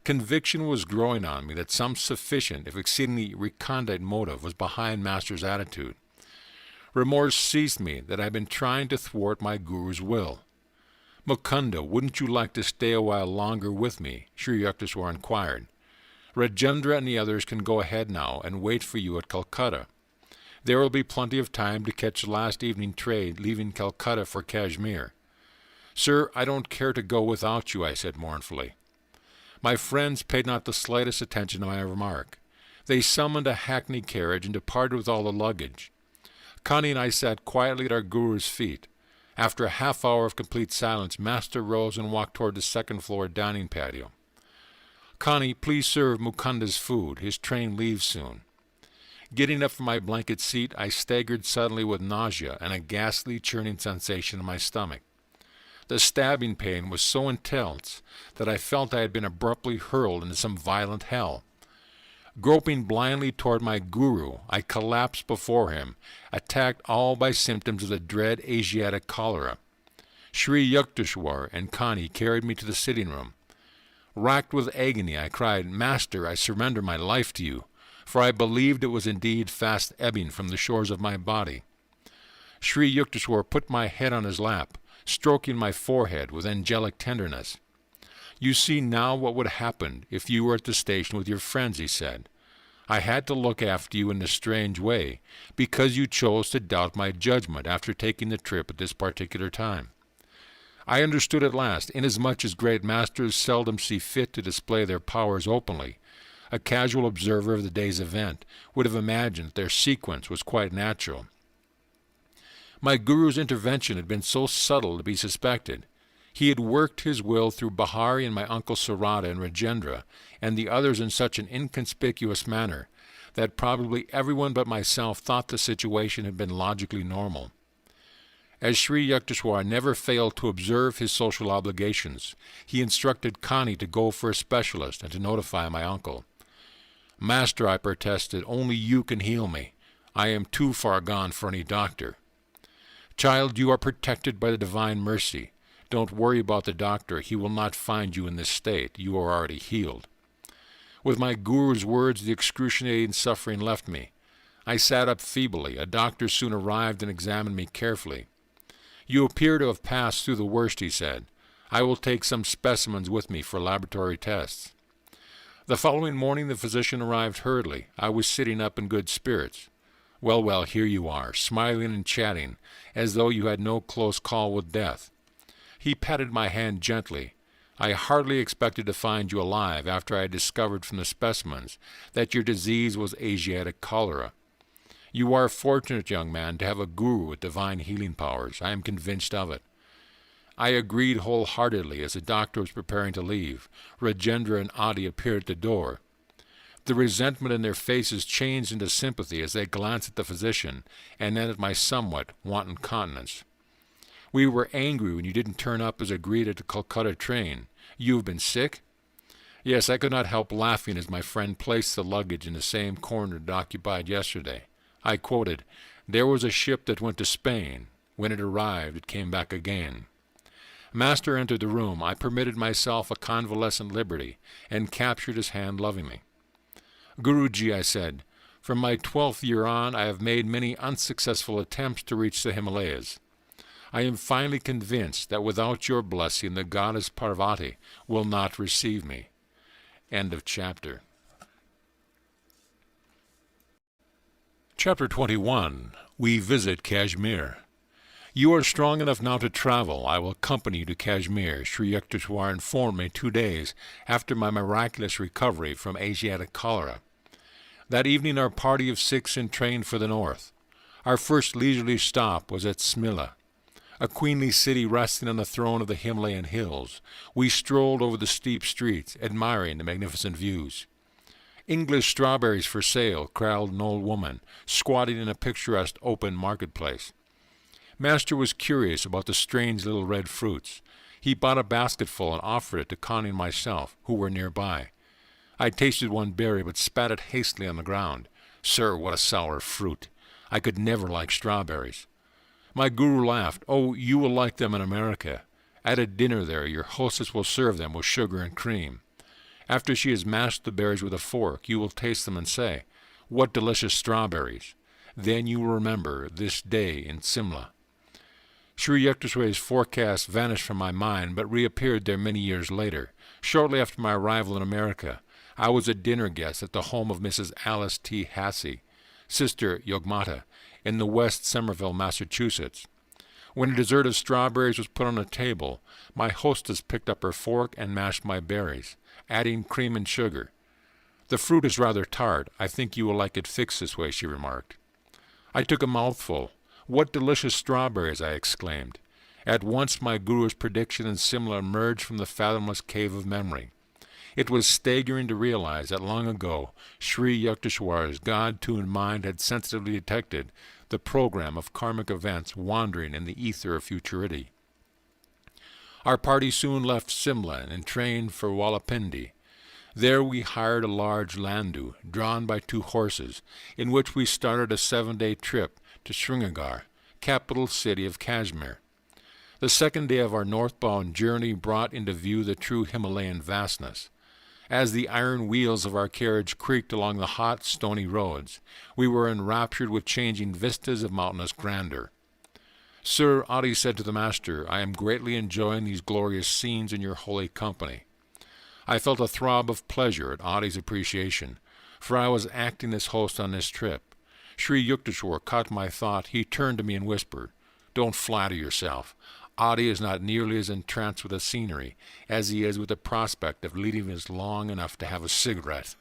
Conviction was growing on me that some sufficient, if exceedingly recondite motive was behind Master's attitude. Remorse seized me that I had been trying to thwart my guru's will. "Mukunda, wouldn't you like to stay a while longer with me?" Sri Yukteswar inquired. "Rajendra and the others can go ahead now and wait for you at Calcutta. There will be plenty of time to catch the last evening train leaving Calcutta for Kashmir." "Sir, I don't care to go without you," I said mournfully. My friends paid not the slightest attention to my remark. They summoned a hackney carriage and departed with all the luggage. Connie and I sat quietly at our guru's feet. After a half-hour of complete silence, Master rose and walked toward the second-floor dining patio. "Connie, please serve Mukunda's food. His train leaves soon." Getting up from my blanket seat, I staggered suddenly with nausea and a ghastly churning sensation in my stomach. The stabbing pain was so intense that I felt I had been abruptly hurled into some violent hell. Groping blindly toward my guru, I collapsed before him, attacked all by symptoms of the dread Asiatic cholera. Sri Yukteswar and Connie carried me to the sitting-room. Racked with agony, I cried, "Master, I surrender my life to you," for I believed it was indeed fast ebbing from the shores of my body. Sri Yukteswar put my head on his lap, stroking my forehead with angelic tenderness. "You see now what would happen if you were at the station with your friends," he said. "I had to look after you in a strange way, because you chose to doubt my judgment after taking the trip at this particular time. I understood at last, inasmuch as great masters seldom see fit to display their powers openly. A casual observer of the day's event would have imagined that their sequence was quite natural. My guru's intervention had been so subtle to be suspected. He had worked his will through Bahari and my uncle Sarada and Rajendra and the others in such an inconspicuous manner that probably everyone but myself thought the situation had been logically normal. As Sri Yukteswar never failed to observe his social obligations, he instructed Connie to go for a specialist and to notify my uncle. "Master," I protested, "only you can heal me. I am too far gone for any doctor." "Child, you are protected by the divine mercy. Don't worry about the doctor. He will not find you in this state. You are already healed." With my guru's words, the excruciating suffering left me. I sat up feebly. A doctor soon arrived and examined me carefully. "You appear to have passed through the worst," he said. "I will take some specimens with me for laboratory tests." The following morning the physician arrived hurriedly. I was sitting up in good spirits. Well, here you are, smiling and chatting, as though you had no close call with death." He patted my hand gently. "I hardly expected to find you alive after I had discovered from the specimens that your disease was Asiatic cholera. You are fortunate, young man, to have a guru with divine healing powers. I am convinced of it." I agreed wholeheartedly as the doctor was preparing to leave. Rajendra and Adi appeared at the door. The resentment in their faces changed into sympathy as they glanced at the physician and then at my somewhat wanton countenance. "We were angry when you didn't turn up as agreed at the Calcutta train. You have been sick?" Yes, I could not help laughing as my friend placed the luggage in the same corner it occupied yesterday. I quoted, "There was a ship that went to Spain. When it arrived, it came back again." Master entered the room. I permitted myself a convalescent liberty and captured his hand lovingly. "Guruji," I said, "from my 12th year on, I have made many unsuccessful attempts to reach the Himalayas. I am finally convinced that without your blessing, the goddess Parvati will not receive me." End of chapter. Chapter 21. We visit Kashmir. "You are strong enough now to travel. I will accompany you to Kashmir," Sri Yukteswar informed me 2 days after my miraculous recovery from Asiatic cholera. That evening our party of 6 entrained for the north. Our first leisurely stop was at Smilla, a queenly city resting on the throne of the Himalayan hills. We strolled over the steep streets, admiring the magnificent views. "English strawberries for sale," growled an old woman, squatting in a picturesque open marketplace. Master was curious about the strange little red fruits. He bought a basketful and offered it to Connie and myself, who were nearby. I tasted one berry, but spat it hastily on the ground. "Sir, what a sour fruit! I could never like strawberries." My guru laughed. "Oh, you will like them in America. At a dinner there, your hostess will serve them with sugar and cream. After she has mashed the berries with a fork, you will taste them and say, 'What delicious strawberries!' Then you will remember this day in Simla." Sri Yukteswar's forecast vanished from my mind, but reappeared there many years later. Shortly after my arrival in America, I was a dinner guest at the home of Mrs. Alice T. Hassey, Sister Yogananda, in the West Somerville, Massachusetts. When a dessert of strawberries was put on the table, my hostess picked up her fork and mashed my berries, adding cream and sugar. "The fruit is rather tart. I think you will like it fixed this way," she remarked. I took a mouthful. "What delicious strawberries!" I exclaimed. At once my guru's prediction and Simla emerged from the fathomless cave of memory. It was staggering to realize that long ago Sri Yukteswar's God-tuned mind had sensitively detected the program of karmic events wandering in the ether of futurity. Our party soon left Simla and entrained for Walapindi. There we hired a large landau, drawn by 2 horses, in which we started a 7-day trip to Srinagar, capital city of Kashmir. The second day of our northbound journey brought into view the true Himalayan vastness. As the iron wheels of our carriage creaked along the hot, stony roads, we were enraptured with changing vistas of mountainous grandeur. "Sir," Adi said to the master, "I am greatly enjoying these glorious scenes in your holy company." I felt a throb of pleasure at Adi's appreciation, for I was acting as host on this trip. Sri Yukteswar caught my thought. He turned to me and whispered, "Don't flatter yourself. Adi is not nearly as entranced with the scenery as he is with the prospect of leading us long enough to have a cigarette."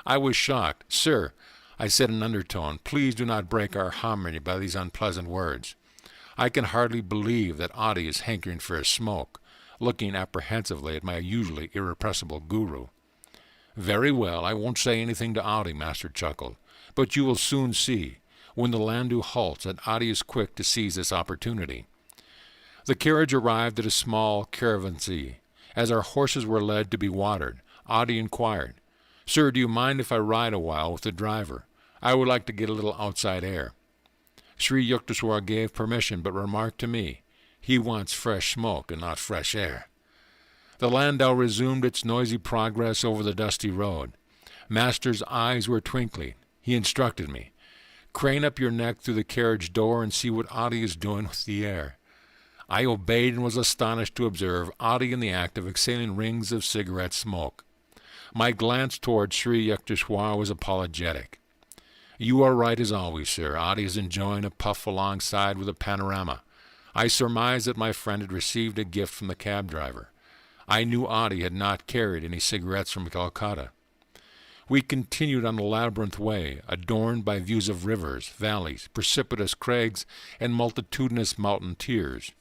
I was shocked. "Sir," I said in an undertone, "please do not break our harmony by these unpleasant words. I can hardly believe that Adi is hankering for a smoke," looking apprehensively at my usually irrepressible guru. "Very well, I won't say anything to Adi," Master chuckled, "but you will soon see, when the landau halts, that Adi is quick to seize this opportunity." The carriage arrived at a small caravanserai. As our horses were led to be watered, Adi inquired, "Sir, do you mind if I ride a while with the driver? I would like to get a little outside air." Sri Yukteswar gave permission, but remarked to me, He wants fresh smoke and not fresh air. The landau resumed its noisy progress over the dusty road. Master's eyes were twinkling. He instructed me. Crane up your neck through the carriage door and see what Adi is doing with the air. I obeyed and was astonished to observe Adi in the act of exhaling rings of cigarette smoke. My glance toward Sri Yukteswar was apologetic. You are right as always, sir. Adi is enjoying a puff alongside with a panorama. I surmised that my friend had received a gift from the cab driver. I knew Adi had not carried any cigarettes from Calcutta. We continued on the labyrinth way, adorned by views of rivers, valleys, precipitous crags, and multitudinous mountain tiers.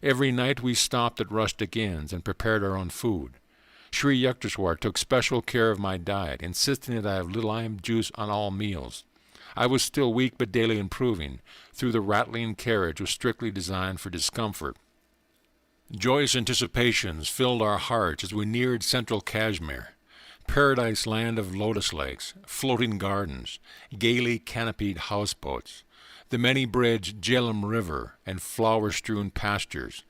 Every night we stopped at rustic inns and prepared our own food. Sri Yukteswar took special care of my diet, insisting that I have little lime juice on all meals. I was still weak but daily improving, through the rattling carriage was strictly designed for discomfort. Joyous anticipations filled our hearts as we neared central Kashmir, paradise land of lotus lakes, floating gardens, gaily canopied houseboats, the many-bridged Jhelum River, and flower-strewn pastures,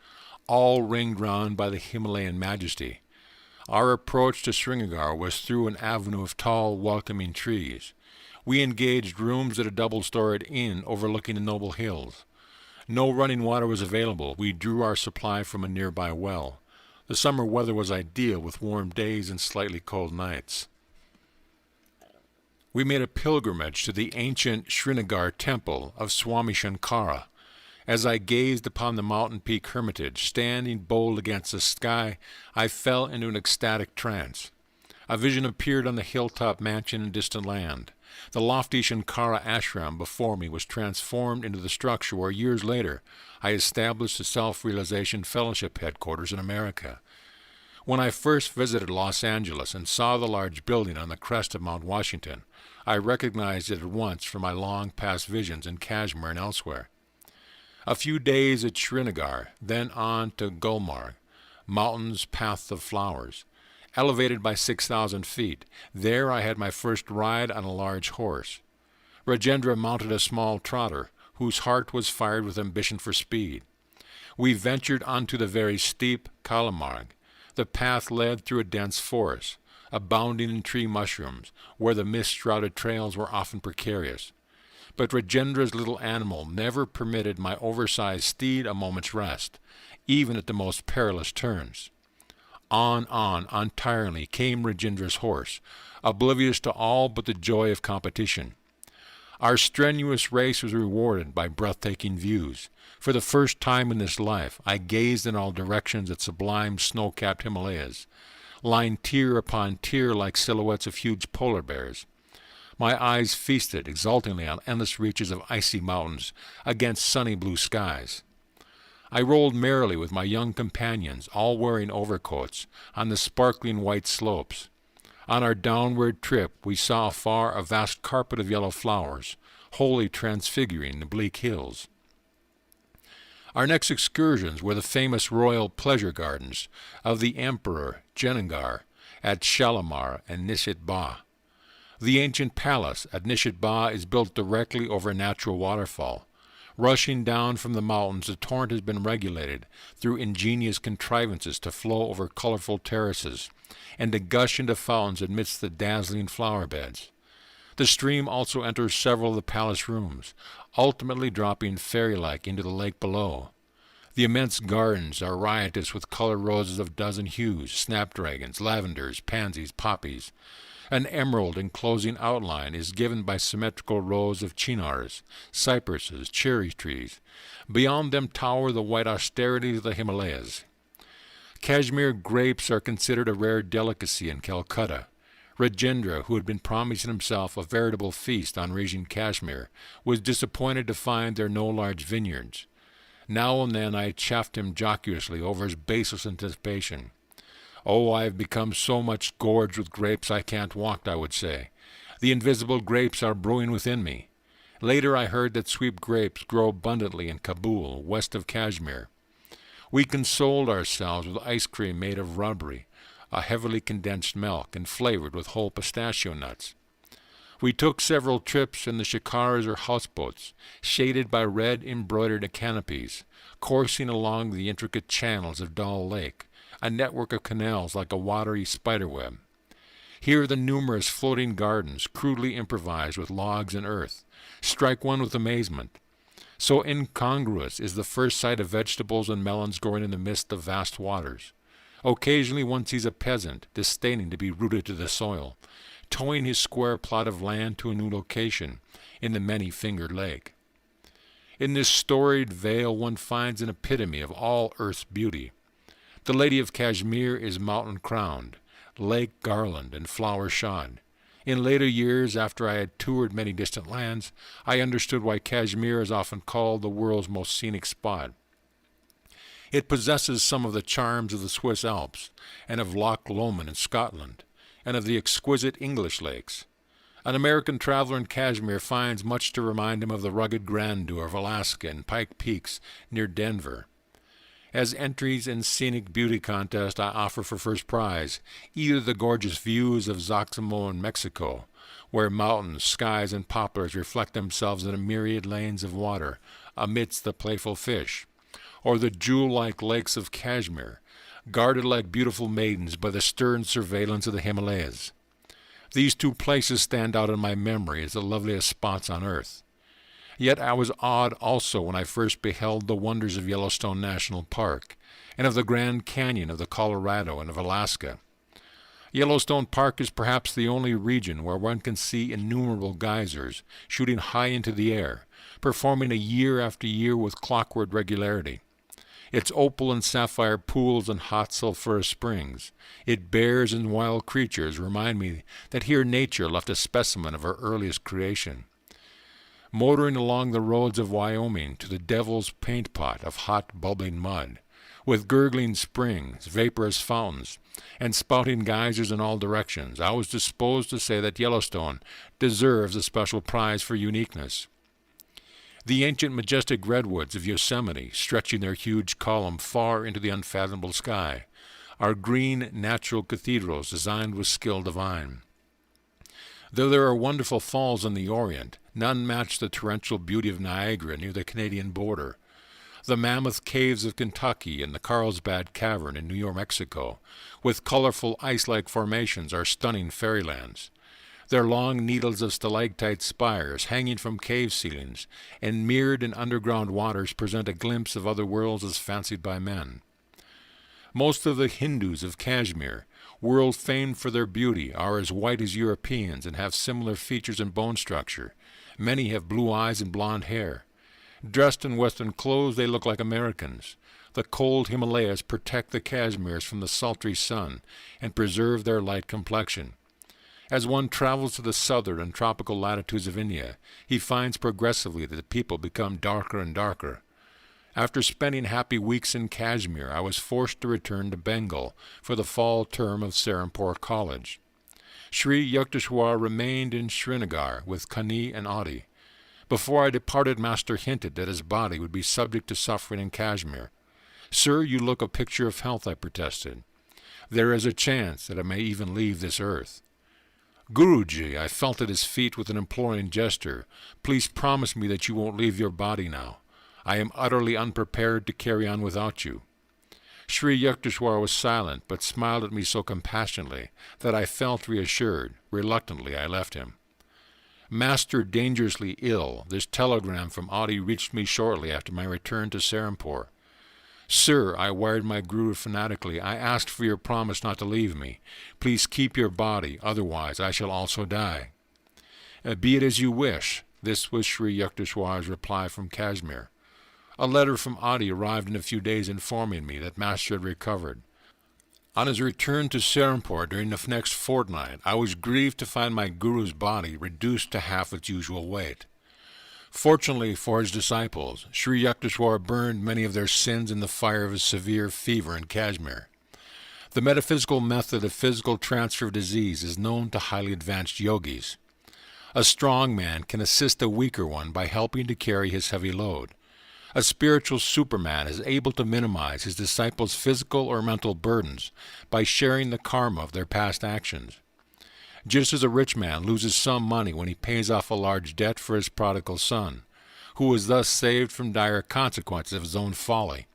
all ringed round by the Himalayan majesty. Our approach to Srinagar was through an avenue of tall, welcoming trees. We engaged rooms at a double-storied inn overlooking the noble hills. No running water was available. We drew our supply from a nearby well. The summer weather was ideal, with warm days and slightly cold nights. We made a pilgrimage to the ancient Srinagar temple of Swami Shankara. As I gazed upon the mountain peak hermitage, standing bold against the sky, I fell into an ecstatic trance. A vision appeared on the hilltop mansion in distant land. The lofty Shankara ashram before me was transformed into the structure where years later I established the Self-Realization Fellowship headquarters in America. When I first visited Los Angeles and saw the large building on the crest of Mount Washington, I recognized it at once from my long-past visions in Kashmir and elsewhere. A few days at Srinagar, then on to Gulmarg, mountains path of flowers. Elevated by 6,000 feet, there I had my first ride on a large horse. Rajendra mounted a small trotter, whose heart was fired with ambition for speed. We ventured onto the very steep Kalamarg. The path led through a dense forest, abounding in tree mushrooms, where the mist-shrouded trails were often precarious. But Rajendra's little animal never permitted my oversized steed a moment's rest, even at the most perilous turns. On, untiringly came Rajendra's horse, oblivious to all but the joy of competition. Our strenuous race was rewarded by breathtaking views. For the first time in this life, I gazed in all directions at sublime snow-capped Himalayas, lying tier upon tier like silhouettes of huge polar bears. My eyes feasted exultingly on endless reaches of icy mountains against sunny blue skies. I rolled merrily with my young companions, all wearing overcoats, on the sparkling white slopes. On our downward trip we saw afar a vast carpet of yellow flowers, wholly transfiguring the bleak hills. Our next excursions were the famous royal pleasure gardens of the Emperor Jenagar at Shalimar and Nishit-Ba. The ancient palace at Nishit-Ba is built directly over a natural waterfall. Rushing down from the mountains, the torrent has been regulated through ingenious contrivances to flow over colorful terraces and to gush into fountains amidst the dazzling flower beds. The stream also enters several of the palace rooms, ultimately dropping fairy-like into the lake below. The immense gardens are riotous with colored roses of dozen hues, snapdragons, lavenders, pansies, poppies. An emerald enclosing outline is given by symmetrical rows of chinars, cypresses, cherry trees. Beyond them tower the white austerities of the Himalayas. Kashmir grapes are considered a rare delicacy in Calcutta. Rajendra, who had been promising himself a veritable feast on reaching Kashmir, was disappointed to find there no large vineyards. Now and then I chaffed him jocosely over his baseless anticipation. "Oh, I have become so much gorged with grapes I can't walk," I would say. "The invisible grapes are brewing within me." Later I heard that sweet grapes grow abundantly in Kabul, west of Kashmir. We consoled ourselves with ice cream made of rubbery, a heavily condensed milk, and flavored with whole pistachio nuts. We took several trips in the shikars or houseboats, shaded by red embroidered canopies, coursing along the intricate channels of Dal Lake, a network of canals like a watery spiderweb. Here the numerous floating gardens, crudely improvised with logs and earth, strike one with amazement. So incongruous is the first sight of vegetables and melons growing in the midst of vast waters. Occasionally one sees a peasant, disdaining to be rooted to the soil, towing his square plot of land to a new location in the many-fingered lake. In this storied vale one finds an epitome of all earth's beauty. The Lady of Kashmir is mountain-crowned, lake-garlanded, and flower-shod. In later years, after I had toured many distant lands, I understood why Kashmir is often called the world's most scenic spot. It possesses some of the charms of the Swiss Alps, and of Loch Lomond in Scotland, and of the exquisite English lakes. An American traveler in Kashmir finds much to remind him of the rugged grandeur of Alaska and Pike Peaks near Denver. As entries in Scenic Beauty Contest, I offer for first prize either the gorgeous views of Zaxamo in Mexico, where mountains, skies, and poplars reflect themselves in a myriad lanes of water amidst the playful fish, or the jewel-like lakes of Kashmir, guarded like beautiful maidens by the stern surveillance of the Himalayas. These two places stand out in my memory as the loveliest spots on earth. Yet I was awed also when I first beheld the wonders of Yellowstone National Park, and of the Grand Canyon of the Colorado and of Alaska. Yellowstone Park is perhaps the only region where one can see innumerable geysers shooting high into the air, performing a year after year with clockwork regularity. Its opal and sapphire pools and hot sulphurous springs, its bears and wild creatures remind me that here nature left a specimen of her earliest creation. Motoring along the roads of Wyoming to the Devil's Paint Pot of hot bubbling mud, with gurgling springs, vaporous fountains, and spouting geysers in all directions, I was disposed to say that Yellowstone deserves a special prize for uniqueness. The ancient majestic redwoods of Yosemite, stretching their huge column far into the unfathomable sky, are green natural cathedrals designed with skill divine. Though there are wonderful falls in the Orient, none match the torrential beauty of Niagara near the Canadian border. The mammoth caves of Kentucky and the Carlsbad Cavern in New York, Mexico, with colorful ice-like formations, are stunning fairylands. Their long needles of stalactite spires hanging from cave ceilings and mirrored in underground waters present a glimpse of other worlds as fancied by men. Most of the Hindus of Kashmir, world famed for their beauty, are as white as Europeans and have similar features and bone structure. Many have blue eyes and blonde hair. Dressed in Western clothes, they look like Americans. The cold Himalayas protect the Kashmirs from the sultry sun and preserve their light complexion. As one travels to the southern and tropical latitudes of India, he finds progressively that the people become darker and darker. After spending happy weeks in Kashmir, I was forced to return to Bengal for the fall term of Serampore College. Sri Yukteswar remained in Srinagar with Kani and Adi. Before I departed, Master hinted that his body would be subject to suffering in Kashmir. "Sir, you look a picture of health," I protested. "There is a chance that I may even leave this earth." "Guruji," I felt at his feet with an imploring gesture, "please promise me that you won't leave your body now. I am utterly unprepared to carry on without you." Sri Yukteswar was silent, but smiled at me so compassionately that I felt reassured. Reluctantly, I left him. "Master dangerously ill. This telegram from Adi reached me shortly after my return to Serampore. Sir," I wired my guru fanatically, "I ask for your promise not to leave me. Please keep your body, otherwise I shall also die." "Be it as you wish." This was Sri Yukteswar's reply from Kashmir. A letter from Adi arrived in a few days informing me that Master had recovered. On his return to Serampore during the next fortnight, I was grieved to find my guru's body reduced to half its usual weight. Fortunately for his disciples, Sri Yukteswar burned many of their sins in the fire of a severe fever in Kashmir. The metaphysical method of physical transfer of disease is known to highly advanced yogis. A strong man can assist a weaker one by helping to carry his heavy load. A spiritual superman is able to minimize his disciples' physical or mental burdens by sharing the karma of their past actions. just as a rich man loses some money when he pays off a large debt for his prodigal son, who was thus saved from dire consequences of his own folly.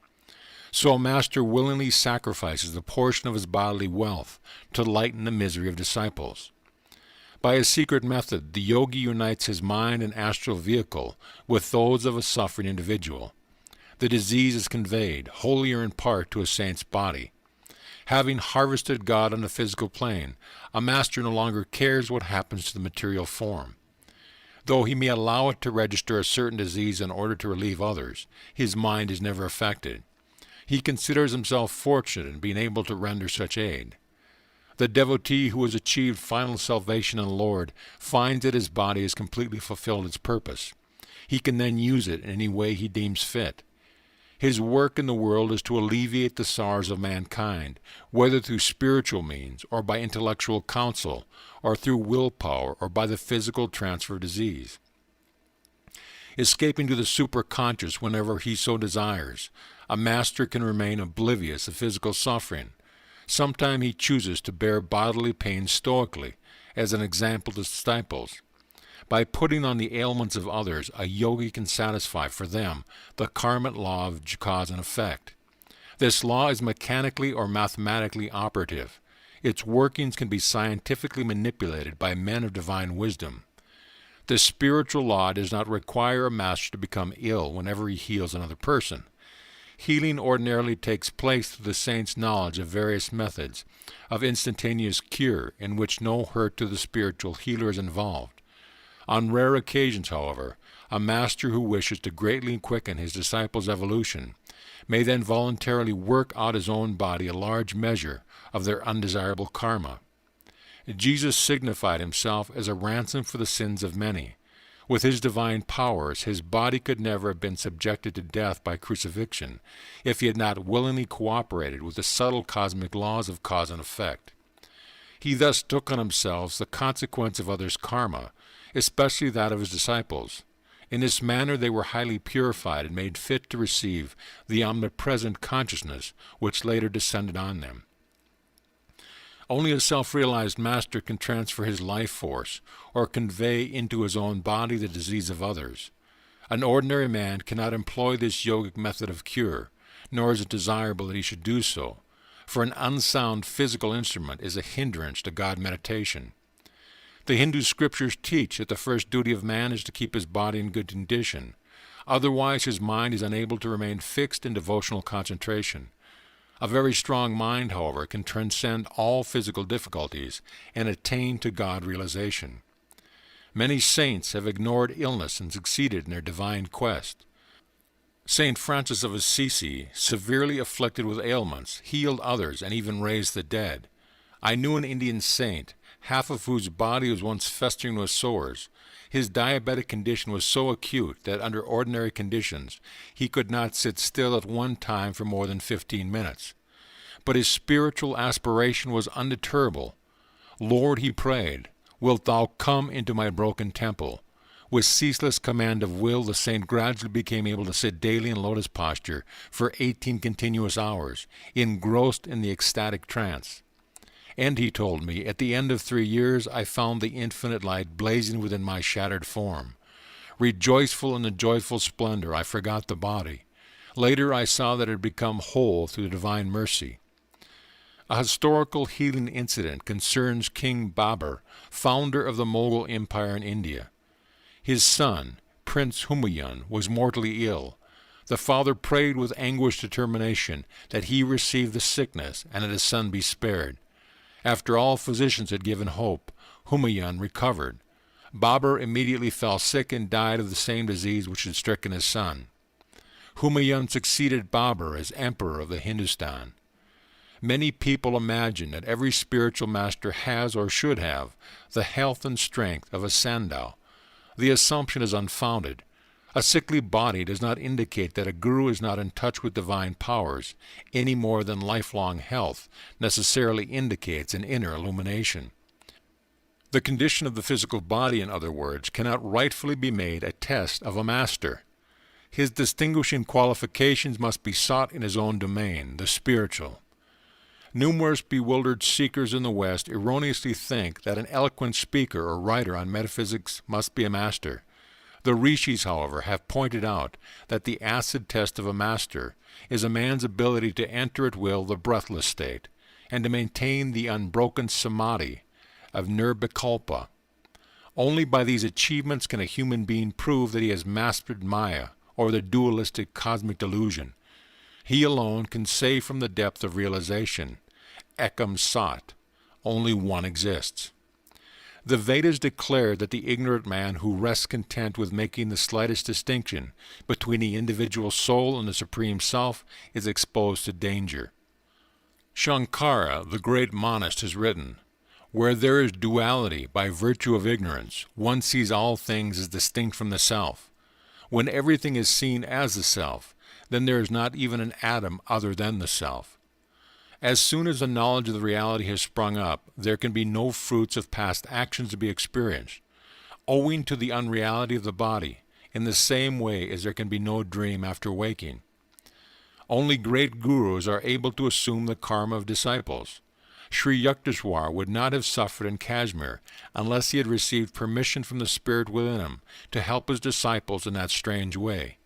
So a master willingly sacrifices a portion of his bodily wealth to lighten the misery of disciples. By a secret method, the yogi unites his mind and astral vehicle with those of a suffering individual. The disease is conveyed, wholly or in part, to a saint's body. Having harvested God on the physical plane, a master no longer cares what happens to the material form. Though he may allow it to register a certain disease in order to relieve others, his mind is never affected. He considers himself fortunate in being able to render such aid. The devotee who has achieved final salvation in the Lord finds that his body has completely fulfilled its purpose. He can then use it in any way he deems fit. His work in the world is to alleviate the sorrows of mankind, whether through spiritual means, or by intellectual counsel, or through willpower, or by the physical transfer of disease. Escaping to the superconscious whenever he so desires, a master can remain oblivious of physical suffering. Sometimes he chooses to bear bodily pain stoically, as an example to disciples. By putting on the ailments of others, a yogi can satisfy for them the karmic law of cause and effect. This law is mechanically or mathematically operative. Its workings can be scientifically manipulated by men of divine wisdom. The spiritual law does not require a master to become ill whenever he heals another person. Healing ordinarily takes place through the saint's knowledge of various methods of instantaneous cure in which no hurt to the spiritual healer is involved. On rare occasions, however, a master who wishes to greatly quicken his disciples' evolution may then voluntarily work out his own body a large measure of their undesirable karma. Jesus signified himself as a ransom for the sins of many. With his divine powers, his body could never have been subjected to death by crucifixion if he had not willingly cooperated with the subtle cosmic laws of cause and effect. He thus took on himself the consequence of others' karma, especially that of his disciples. In this manner they were highly purified and made fit to receive the omnipresent consciousness which later descended on them. Only a self-realized master can transfer his life force or convey into his own body the disease of others. An ordinary man cannot employ this yogic method of cure, nor is it desirable that he should do so, for an unsound physical instrument is a hindrance to God meditation. The Hindu scriptures teach that the first duty of man is to keep his body in good condition. Otherwise his mind is unable to remain fixed in devotional concentration. A very strong mind, however, can transcend all physical difficulties and attain to God realization. Many saints have ignored illness and succeeded in their divine quest. St. Francis of Assisi, severely afflicted with ailments, healed others and even raised the dead. I knew an Indian saint, half of whose body was once festering with sores. His diabetic condition was so acute that under ordinary conditions he could not sit still at one time for more than 15 minutes. But his spiritual aspiration was undeterrable. Lord, he prayed, wilt thou come into my broken temple? With ceaseless command of will, the saint gradually became able to sit daily in lotus posture for 18 continuous hours, engrossed in the ecstatic trance. And he told me, at the end of 3 years I found the infinite light blazing within my shattered form. Rejoiceful in the joyful splendor, I forgot the body. Later I saw that it had become whole through the divine mercy. A historical healing incident concerns King Babur, founder of the Mughal Empire in India. His son, Prince Humayun, was mortally ill. The father prayed with anguished determination that he receive the sickness and that his son be spared. After all physicians had given hope, Humayun recovered. Babur immediately fell sick and died of the same disease which had stricken his son. Humayun succeeded Babur as emperor of the Hindustan. Many people imagine that every spiritual master has or should have the health and strength of a Sandow. The assumption is unfounded. A sickly body does not indicate that a guru is not in touch with divine powers, any more than lifelong health necessarily indicates an inner illumination. The condition of the physical body, in other words, cannot rightfully be made a test of a master. His distinguishing qualifications must be sought in his own domain, the spiritual. Numerous bewildered seekers in the West erroneously think that an eloquent speaker or writer on metaphysics must be a master. The rishis, however, have pointed out that the acid test of a master is a man's ability to enter at will the breathless state and to maintain the unbroken samadhi of nirvikalpa. Only by these achievements can a human being prove that he has mastered Maya, or the dualistic cosmic delusion. He alone can say from the depth of realization, Ekam Sat, only one exists. The Vedas declare that the ignorant man who rests content with making the slightest distinction between the individual soul and the Supreme Self is exposed to danger. Shankara, the great monist, has written, "Where there is duality by virtue of ignorance, one sees all things as distinct from the self. When everything is seen as the self, then there is not even an atom other than the self. As soon as the knowledge of the reality has sprung up, there can be no fruits of past actions to be experienced, owing to the unreality of the body, in the same way as there can be no dream after waking. Only great gurus are able to assume the karma of disciples. Sri Yukteswar would not have suffered in Kashmir unless he had received permission from the spirit within him to help his disciples in that strange way.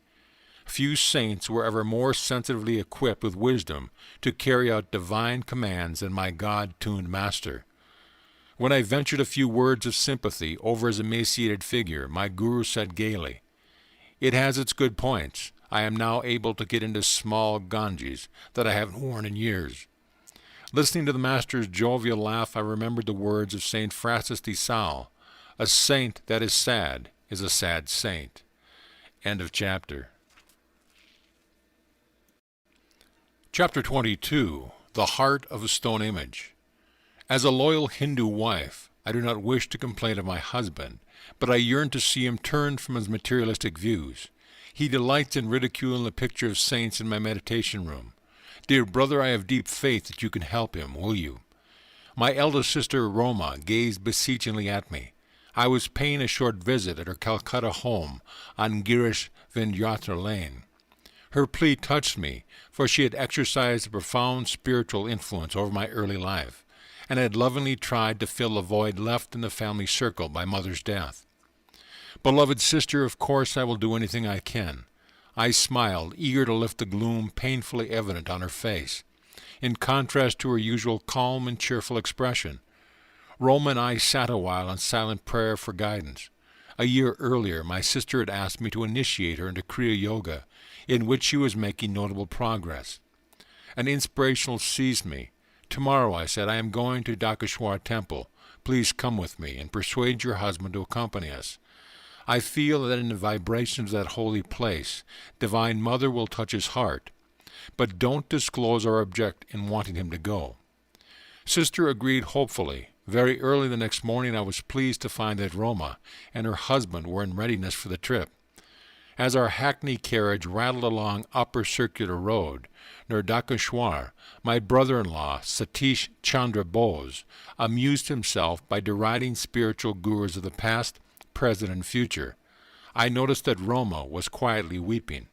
Few saints were ever more sensitively equipped with wisdom to carry out divine commands than my God-tuned master. When I ventured a few words of sympathy over his emaciated figure, my guru said gaily, "It has its good points. I am now able to get into small ganges that I haven't worn in years." Listening to the master's jovial laugh, I remembered the words of St. Francis de Sales, "A saint that is sad is a sad saint." End of chapter. Chapter 22. The Heart of a Stone Image. As a loyal Hindu wife, I do not wish to complain of my husband, but I yearn to see him turn from his materialistic views. He delights in ridiculing the picture of saints in my meditation room. Dear brother, I have deep faith that you can help him, will you? My eldest sister, Roma, gazed beseechingly at me. I was paying a short visit at her Calcutta home on Girish Vindyatra Lane. Her plea touched me, for she had exercised a profound spiritual influence over my early life, and had lovingly tried to fill the void left in the family circle by mother's death. "Beloved sister, of course I will do anything I can." I smiled, eager to lift the gloom painfully evident on her face, in contrast to her usual calm and cheerful expression. Roma and I sat a while in silent prayer for guidance. A year earlier, my sister had asked me to initiate her into Kriya Yoga, in which she was making notable progress. An inspiration seized me. "Tomorrow," I said, "I am going to Dakeshwar Temple. Please come with me, and persuade your husband to accompany us. I feel that in the vibrations of that holy place, Divine Mother will touch his heart. But don't disclose our object in wanting him to go." Sister agreed hopefully. Very early the next morning I was pleased to find that Roma and her husband were in readiness for the trip. As our hackney carriage rattled along Upper Circular Road, near Dakeshwar, my brother-in-law, Satish Chandra Bose, amused himself by deriding spiritual gurus of the past, present, and future. I noticed that Roma was quietly weeping.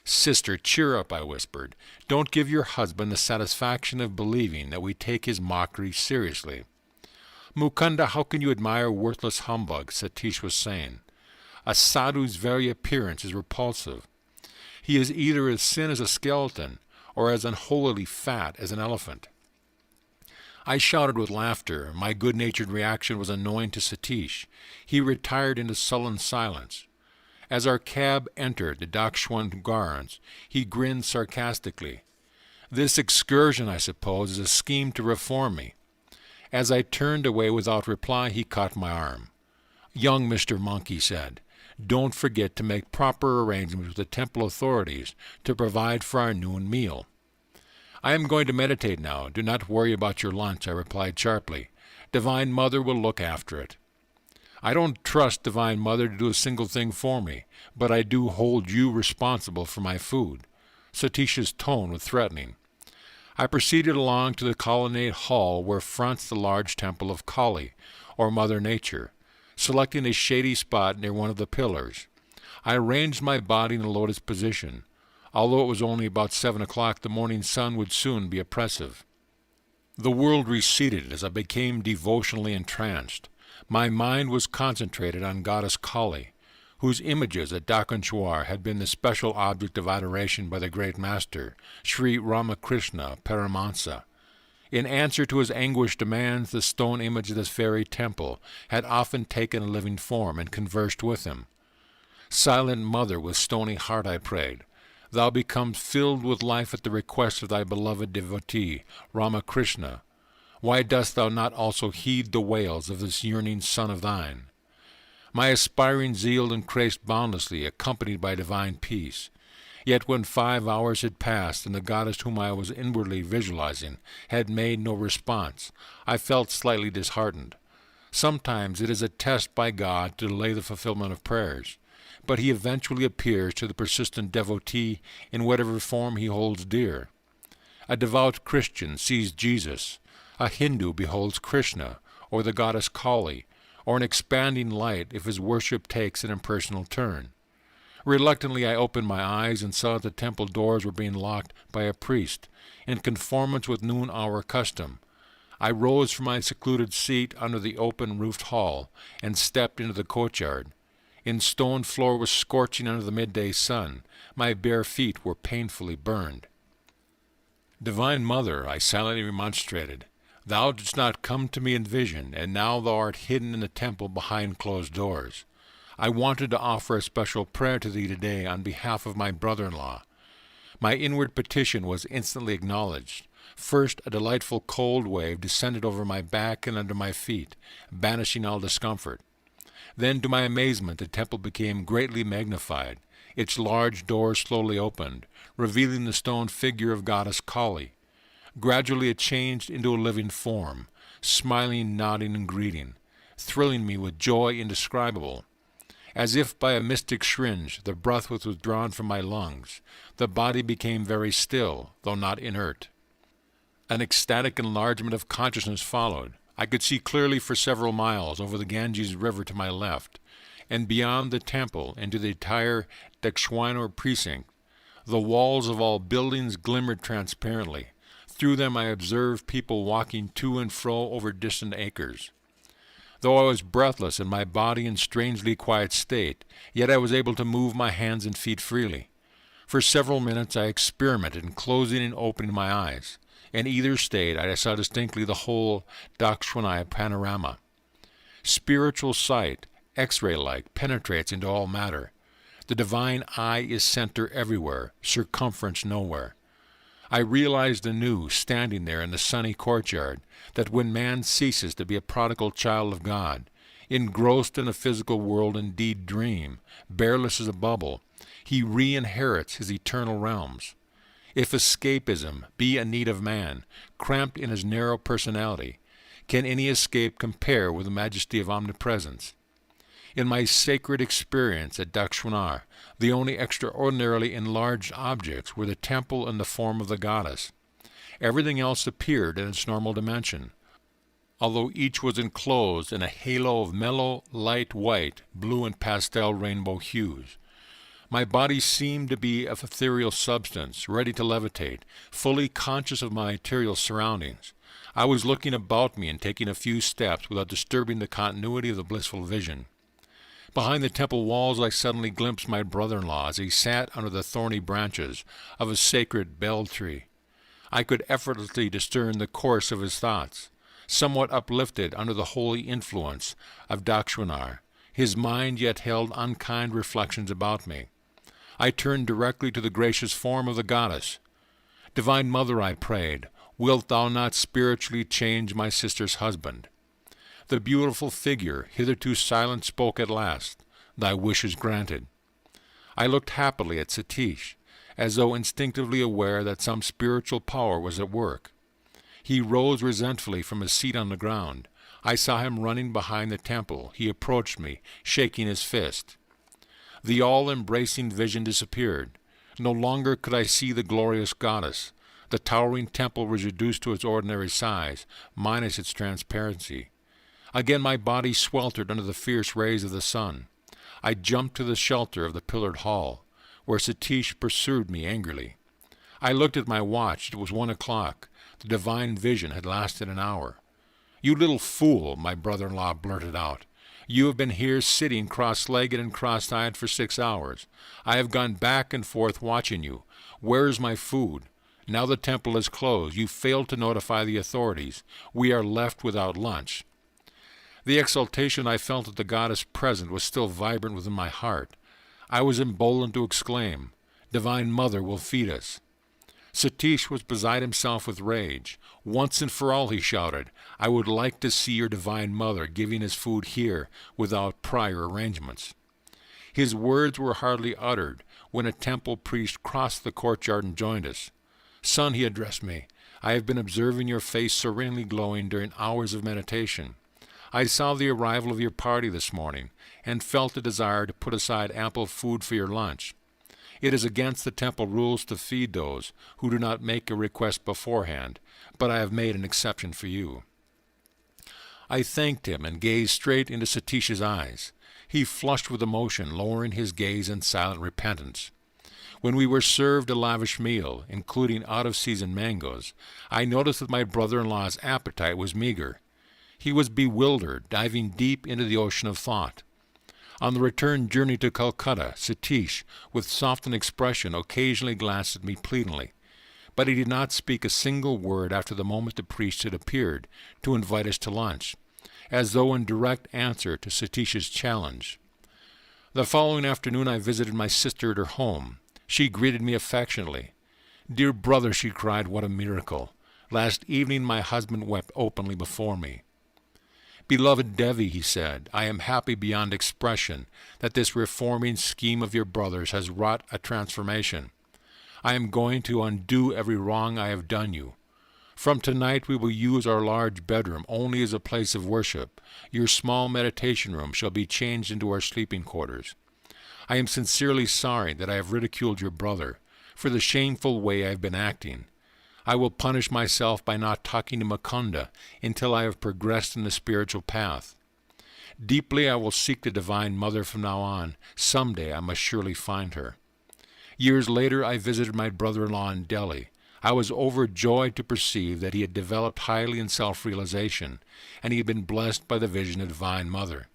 "Sister, cheer up," I whispered. "Don't give your husband the satisfaction of believing that we take his mockery seriously." "Mukunda, how can you admire worthless humbug?" Satish was saying. "A sadhu's very appearance is repulsive. He is either as thin as a skeleton or as unholily fat as an elephant." I shouted with laughter. My good-natured reaction was annoying to Satish. He retired into sullen silence. As our cab entered the Dakeshwar Gardens, he grinned sarcastically. "This excursion, I suppose, is a scheme to reform me." As I turned away without reply, he caught my arm. "Young Mr. Monk," he said, "don't forget to make proper arrangements with the temple authorities to provide for our noon meal." "I am going to meditate now. Do not worry about your lunch," I replied sharply. "Divine Mother will look after it." "I don't trust Divine Mother to do a single thing for me, but I do hold you responsible for my food." Satish's tone was threatening. I proceeded along to the colonnade hall where fronts the large temple of Kali, or Mother Nature, selecting a shady spot near one of the pillars. I arranged my body in a lotus position. Although it was only about 7 o'clock, the morning sun would soon be oppressive. The world receded as I became devotionally entranced. My mind was concentrated on Goddess Kali, whose images at Dakanchwar had been the special object of adoration by the great master, Sri Ramakrishna Paramahansa. In answer to his anguished demands, the stone image of this fairy temple had often taken a living form and conversed with him. Silent Mother with stony heart, I prayed, thou become filled with life at the request of thy beloved devotee, Ramakrishna. Why dost thou not also heed the wails of this yearning son of thine? My aspiring zeal increased boundlessly, accompanied by divine peace. Yet when 5 hours had passed and the goddess whom I was inwardly visualizing had made no response, I felt slightly disheartened. Sometimes it is a test by God to delay the fulfillment of prayers, but he eventually appears to the persistent devotee in whatever form he holds dear. A devout Christian sees Jesus, a Hindu beholds Krishna, or the goddess Kali, or an expanding light if his worship takes an impersonal turn. Reluctantly I opened my eyes and saw that the temple doors were being locked by a priest, in conformance with noon-hour custom. I rose from my secluded seat under the open-roofed hall and stepped into the courtyard. In stone floor was scorching under the midday sun. My bare feet were painfully burned. Divine Mother, I silently remonstrated, thou didst not come to me in vision, and now thou art hidden in the temple behind closed doors. I wanted to offer a special prayer to thee today on behalf of my brother-in-law. My inward petition was instantly acknowledged. First, a delightful cold wave descended over my back and under my feet, banishing all discomfort. Then, to my amazement, the temple became greatly magnified. Its large doors slowly opened, revealing the stone figure of Goddess Kali. Gradually it changed into a living form, smiling, nodding, and greeting, thrilling me with joy indescribable. As if by a mystic syringe, the breath was withdrawn from my lungs. The body became very still, though not inert. An ecstatic enlargement of consciousness followed. I could see clearly for several miles over the Ganges River to my left, and beyond the temple into the entire Dakshwanur precinct. The walls of all buildings glimmered transparently. Through them I observed people walking to and fro over distant acres. Though I was breathless and my body in strangely quiet state, yet I was able to move my hands and feet freely. For several minutes I experimented in closing and opening my eyes. In either state I saw distinctly the whole Dakshwanaya panorama. Spiritual sight, X-ray-like, penetrates into all matter. The divine eye is center everywhere, circumference nowhere. I realized anew, standing there in the sunny courtyard, that when man ceases to be a prodigal child of God, engrossed in a physical world indeed dream, bearless as a bubble, he re-inherits his eternal realms. If escapism be a need of man, cramped in his narrow personality, can any escape compare with the majesty of omnipresence? In my sacred experience at Dakshwanur, the only extraordinarily enlarged objects were the temple and the form of the goddess. Everything else appeared in its normal dimension, although each was enclosed in a halo of mellow, light white, blue, and pastel rainbow hues. My body seemed to be of ethereal substance, ready to levitate, fully conscious of my material surroundings. I was looking about me and taking a few steps without disturbing the continuity of the blissful vision. Behind the temple walls I suddenly glimpsed my brother-in-law as he sat under the thorny branches of a sacred bel tree. I could effortlessly discern the course of his thoughts. Somewhat uplifted under the holy influence of Dakshwanur, his mind yet held unkind reflections about me. I turned directly to the gracious form of the goddess. Divine Mother, I prayed, wilt thou not spiritually change my sister's husband? The beautiful figure, hitherto silent, spoke at last. Thy wish is granted. I looked happily at Satish, as though instinctively aware that some spiritual power was at work. He rose resentfully from his seat on the ground. I saw him running behind the temple. He approached me, shaking his fist. The all-embracing vision disappeared. No longer could I see the glorious goddess. The towering temple was reduced to its ordinary size, minus its transparency. Again my body sweltered under the fierce rays of the sun. I jumped to the shelter of the pillared hall, where Satish pursued me angrily. I looked at my watch. It was 1 o'clock. The divine vision had lasted an hour. "You little fool," my brother-in-law blurted out. "You have been here sitting cross-legged and cross-eyed for 6 hours. I have gone back and forth watching you. Where is my food? Now the temple is closed. You failed to notify the authorities. We are left without lunch." The exultation I felt at the goddess present was still vibrant within my heart. I was emboldened to exclaim, "Divine Mother will feed us." Satish was beside himself with rage. "Once and for all," he shouted, "I would like to see your Divine Mother giving us food here without prior arrangements." His words were hardly uttered when a temple priest crossed the courtyard and joined us. "Son," he addressed me, "I have been observing your face serenely glowing during hours of meditation. I saw the arrival of your party this morning, and felt a desire to put aside ample food for your lunch. It is against the temple rules to feed those who do not make a request beforehand, but I have made an exception for you." I thanked him and gazed straight into Satish's eyes. He flushed with emotion, lowering his gaze in silent repentance. When we were served a lavish meal, including out-of-season mangoes, I noticed that my brother-in-law's appetite was meager. He was bewildered, diving deep into the ocean of thought. On the return journey to Calcutta, Satish, with softened expression, occasionally glanced at me pleadingly, but he did not speak a single word after the moment the priest had appeared to invite us to lunch, as though in direct answer to Satish's challenge. The following afternoon I visited my sister at her home. She greeted me affectionately. "Dear brother," she cried, "what a miracle! Last evening my husband wept openly before me." "Beloved Devi," he said, "I am happy beyond expression that this reforming scheme of your brother's has wrought a transformation. I am going to undo every wrong I have done you. From tonight we will use our large bedroom only as a place of worship. Your small meditation room shall be changed into our sleeping quarters. I am sincerely sorry that I have ridiculed your brother for the shameful way I have been acting. I will punish myself by not talking to Mukunda until I have progressed in the spiritual path. Deeply I will seek the Divine Mother from now on. Someday I must surely find her." Years later I visited my brother-in-law in Delhi. I was overjoyed to perceive that he had developed highly in self-realization, and he had been blessed by the vision of Divine Mother.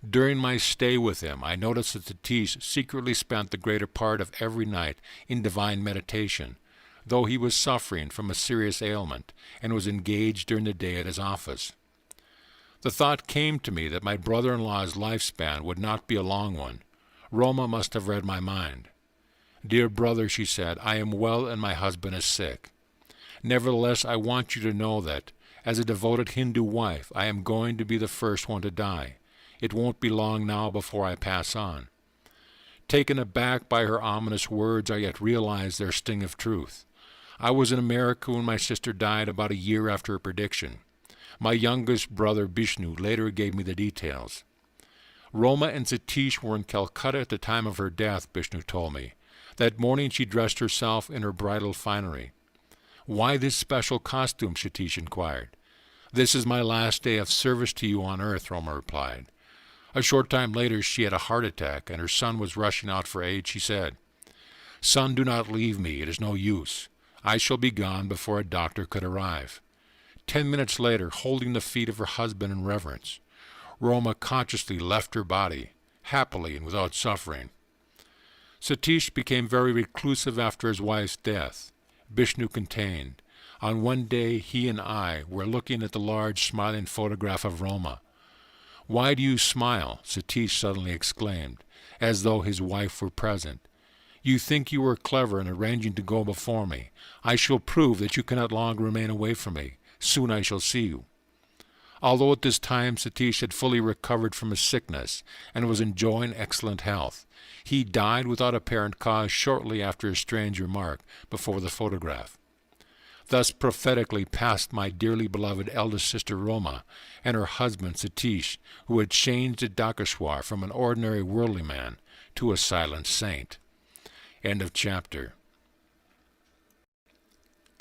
During my stay with him, I noticed that Satish secretly spent the greater part of every night in divine meditation, though he was suffering from a serious ailment and was engaged during the day at his office. The thought came to me that my brother-in-law's lifespan would not be a long one. Roma must have read my mind. "Dear brother," she said, "I am well and my husband is sick. Nevertheless, I want you to know that, as a devoted Hindu wife, I am going to be the first one to die. It won't be long now before I pass on." Taken aback by her ominous words, I yet realized their sting of truth. I was in America when my sister died about a year after her prediction. My youngest brother, Bishnu, later gave me the details. "Roma and Satish were in Calcutta at the time of her death," Bishnu told me. "That morning she dressed herself in her bridal finery." "Why this special costume?" Satish inquired. "This is my last day of service to you on earth," Roma replied. A short time later she had a heart attack, and her son was rushing out for aid. She said, "Son, do not leave me. It is no use. I shall be gone before a doctor could arrive." 10 minutes later, holding the feet of her husband in reverence, Roma consciously left her body, happily and without suffering. Satish became very reclusive after his wife's death. Bishnu contained. On one day he and I were looking at the large smiling photograph of Roma. "Why do you smile?" Satish suddenly exclaimed, as though his wife were present. "You think you were clever in arranging to go before me. I shall prove that you cannot longer remain away from me. Soon I shall see you." Although at this time Satish had fully recovered from his sickness and was enjoying excellent health, he died without apparent cause shortly after his strange remark before the photograph. Thus prophetically passed my dearly beloved eldest sister Roma and her husband Satish, who had changed at Dakeshwar from an ordinary worldly man to a silent saint. End of chapter.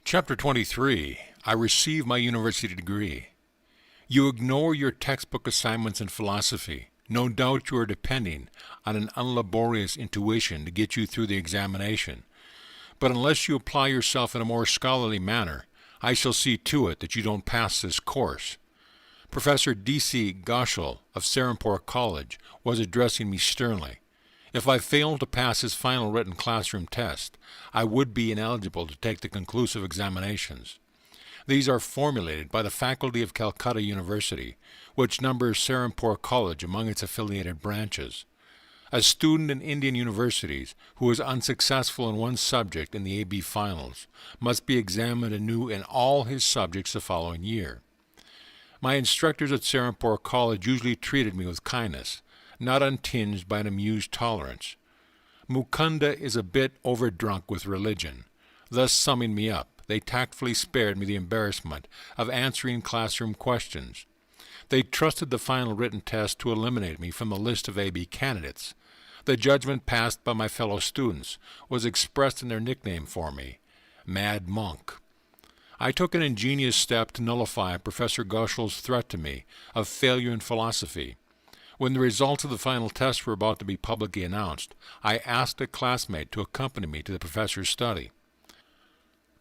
Chapter 23. I receive my university degree. You ignore your textbook assignments in philosophy. No doubt you are depending on an unlaborious intuition to get you through the examination. But unless you apply yourself in a more scholarly manner, I shall see to it that you don't pass this course." Professor D.C. Goschel of Serampore College was addressing me sternly. If I failed to pass his final written classroom test, I would be ineligible to take the conclusive examinations. These are formulated by the faculty of Calcutta University, which numbers Serampore College among its affiliated branches. A student in Indian universities who is unsuccessful in one subject in the AB finals must be examined anew in all his subjects the following year. My instructors at Serampore College usually treated me with kindness, not untinged by an amused tolerance. Mukunda is a bit overdrunk with religion. Thus summing me up, they tactfully spared me the embarrassment of answering classroom questions. They trusted the final written test to eliminate me from the list of AB candidates. The judgment passed by my fellow students was expressed in their nickname for me, Mad Monk. I took an ingenious step to nullify Professor Goschel's threat to me of failure in philosophy. When the results of the final test were about to be publicly announced, I asked a classmate to accompany me to the professor's study.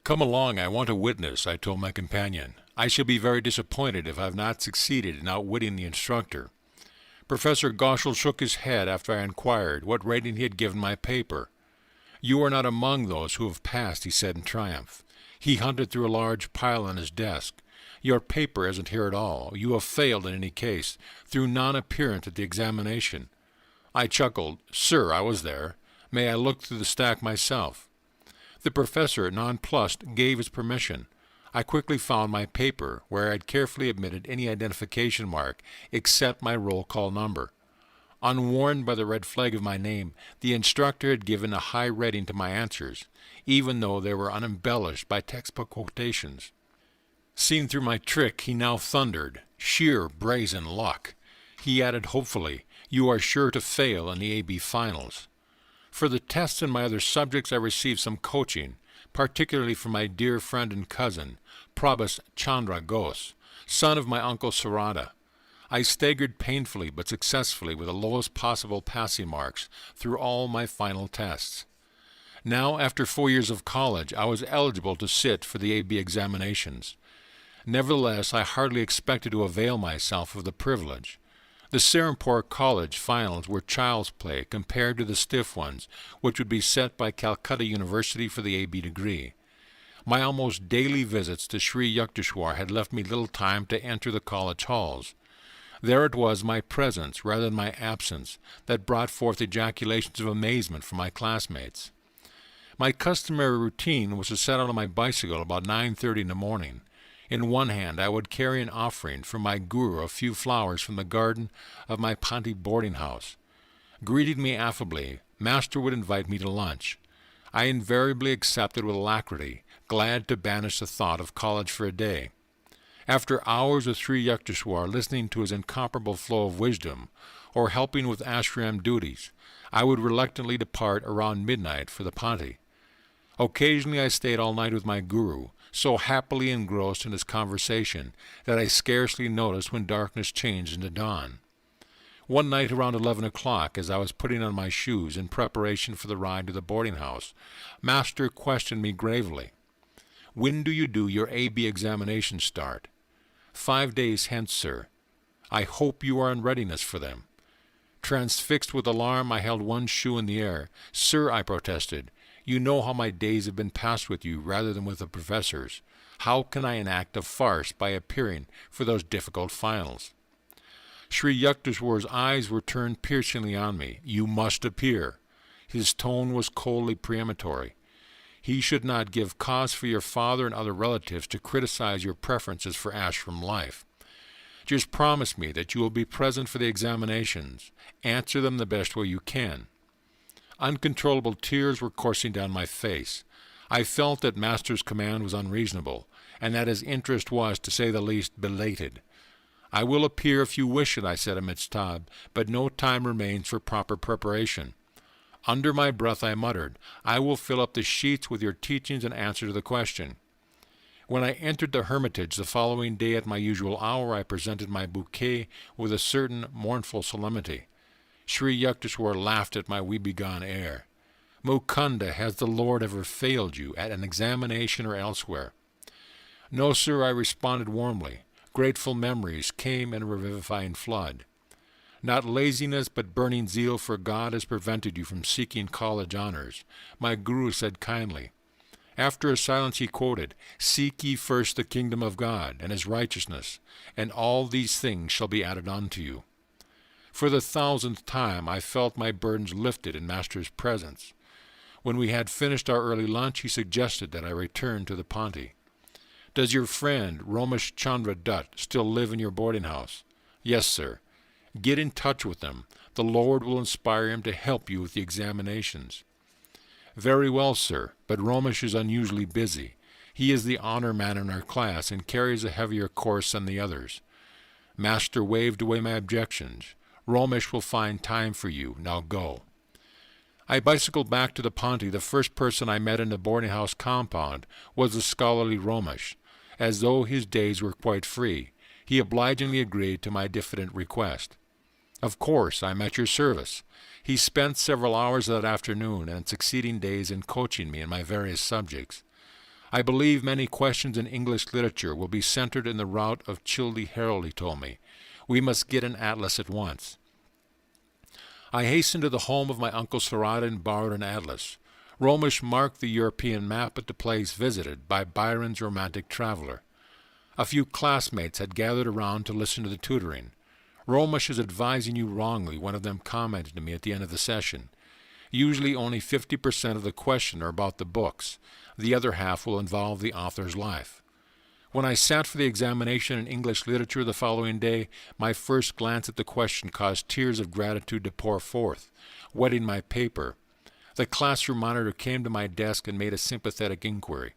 "Come along, I want a witness," I told my companion. "I shall be very disappointed if I have not succeeded in outwitting the instructor." Professor Goschel shook his head after I inquired what rating he had given my paper. "You are not among those who have passed," he said in triumph. He hunted through a large pile on his desk. "Your paper isn't here at all. You have failed in any case, through non-appearance at the examination." I chuckled. "Sir, I was there. May I look through the stack myself?" The professor, nonplussed, gave his permission. I quickly found my paper, where I had carefully omitted any identification mark except my roll call number. Unwarned by the red flag of my name, the instructor had given a high rating to my answers, even though they were unembellished by textbook quotations. Seeing through my trick, he now thundered, "Sheer brazen luck." He added hopefully, "You are sure to fail in the AB finals." For the tests in my other subjects I received some coaching, particularly from my dear friend and cousin, Prabhas Chandra Ghose, son of my uncle Sarada. I staggered painfully but successfully with the lowest possible passing marks through all my final tests. Now, after 4 years of college, I was eligible to sit for the AB examinations. Nevertheless, I hardly expected to avail myself of the privilege. The Serampore College finals were child's play compared to the stiff ones, which would be set by Calcutta University for the AB degree. My almost daily visits to Sri Yukteswar had left me little time to enter the college halls. There it was my presence, rather than my absence, that brought forth ejaculations of amazement from my classmates. My customary routine was to set out on my bicycle about 9:30 in the morning. In one hand I would carry an offering from my guru, a few flowers from the garden of my Panti boarding house. Greeting me affably, Master would invite me to lunch. I invariably accepted with alacrity, glad to banish the thought of college for a day. After hours with Sri Yukteswar listening to his incomparable flow of wisdom, or helping with ashram duties, I would reluctantly depart around midnight for the Panti. Occasionally I stayed all night with my guru, so happily engrossed in his conversation that I scarcely noticed when darkness changed into dawn. One night around 11 o'clock, as I was putting on my shoes in preparation for the ride to the boarding house, Master questioned me gravely. "When do you do your AB examinations start?" 5 days hence, sir." "I hope you are in readiness for them." Transfixed with alarm, I held one shoe in the air. "Sir," I protested, "you know how my days have been passed with you rather than with the professors. How can I enact a farce by appearing for those difficult finals?" Sri Yukteswar's eyes were turned piercingly on me. "You must appear." His tone was coldly peremptory. "He should not give cause for your father and other relatives to criticize your preferences for ashram life. Just promise me that you will be present for the examinations. Answer them the best way you can." Uncontrollable tears were coursing down my face. I felt that Master's command was unreasonable, and that his interest was, to say the least, belated. "I will appear if you wish it," I said amidst sobs, "but no time remains for proper preparation." Under my breath I muttered, "I will fill up the sheets with your teachings and answer to the question." When I entered the hermitage the following day at my usual hour, I presented my bouquet with a certain mournful solemnity. Sri Yukteswar laughed at my woebegone air. "Mukunda, has the Lord ever failed you at an examination or elsewhere?" No, sir, I responded warmly. Grateful memories came in a revivifying flood. Not laziness, but burning zeal for God has prevented you from seeking college honors, my guru said kindly. After a silence he quoted, "Seek ye first the kingdom of God and his righteousness, and all these things shall be added unto you." For the 1000th time I felt my burdens lifted in Master's presence. When we had finished our early lunch, he suggested that I return to the Ponte. "Does your friend, Romesh Chandra Dutt, still live in your boarding house?" "Yes, sir." "Get in touch with him. The Lord will inspire him to help you with the examinations." "Very well, sir, but Romesh is unusually busy. He is the honor man in our class and carries a heavier course than the others." Master waved away my objections. "Romesh will find time for you. Now go." I bicycled back to the Ponte. The first person I met in the boarding house compound was the scholarly Romesh. As though his days were quite free, he obligingly agreed to my diffident request. "Of course, I'm at your service." He spent several hours that afternoon and succeeding days in coaching me in my various subjects. "I believe many questions in English literature will be centered in the route of Childe Harold," he told me. "We must get an atlas at once." I hastened to the home of my Uncle Sarada and borrowed an atlas. Romesh marked the European map at the place visited by Byron's romantic traveler. A few classmates had gathered around to listen to the tutoring. "Romesh is advising you wrongly," one of them commented to me at the end of the session. "Usually only 50% of the question are about the books. The other half will involve the author's life." When I sat for the examination in English literature the following day, my first glance at the question caused tears of gratitude to pour forth, wetting my paper. The classroom monitor came to my desk and made a sympathetic inquiry.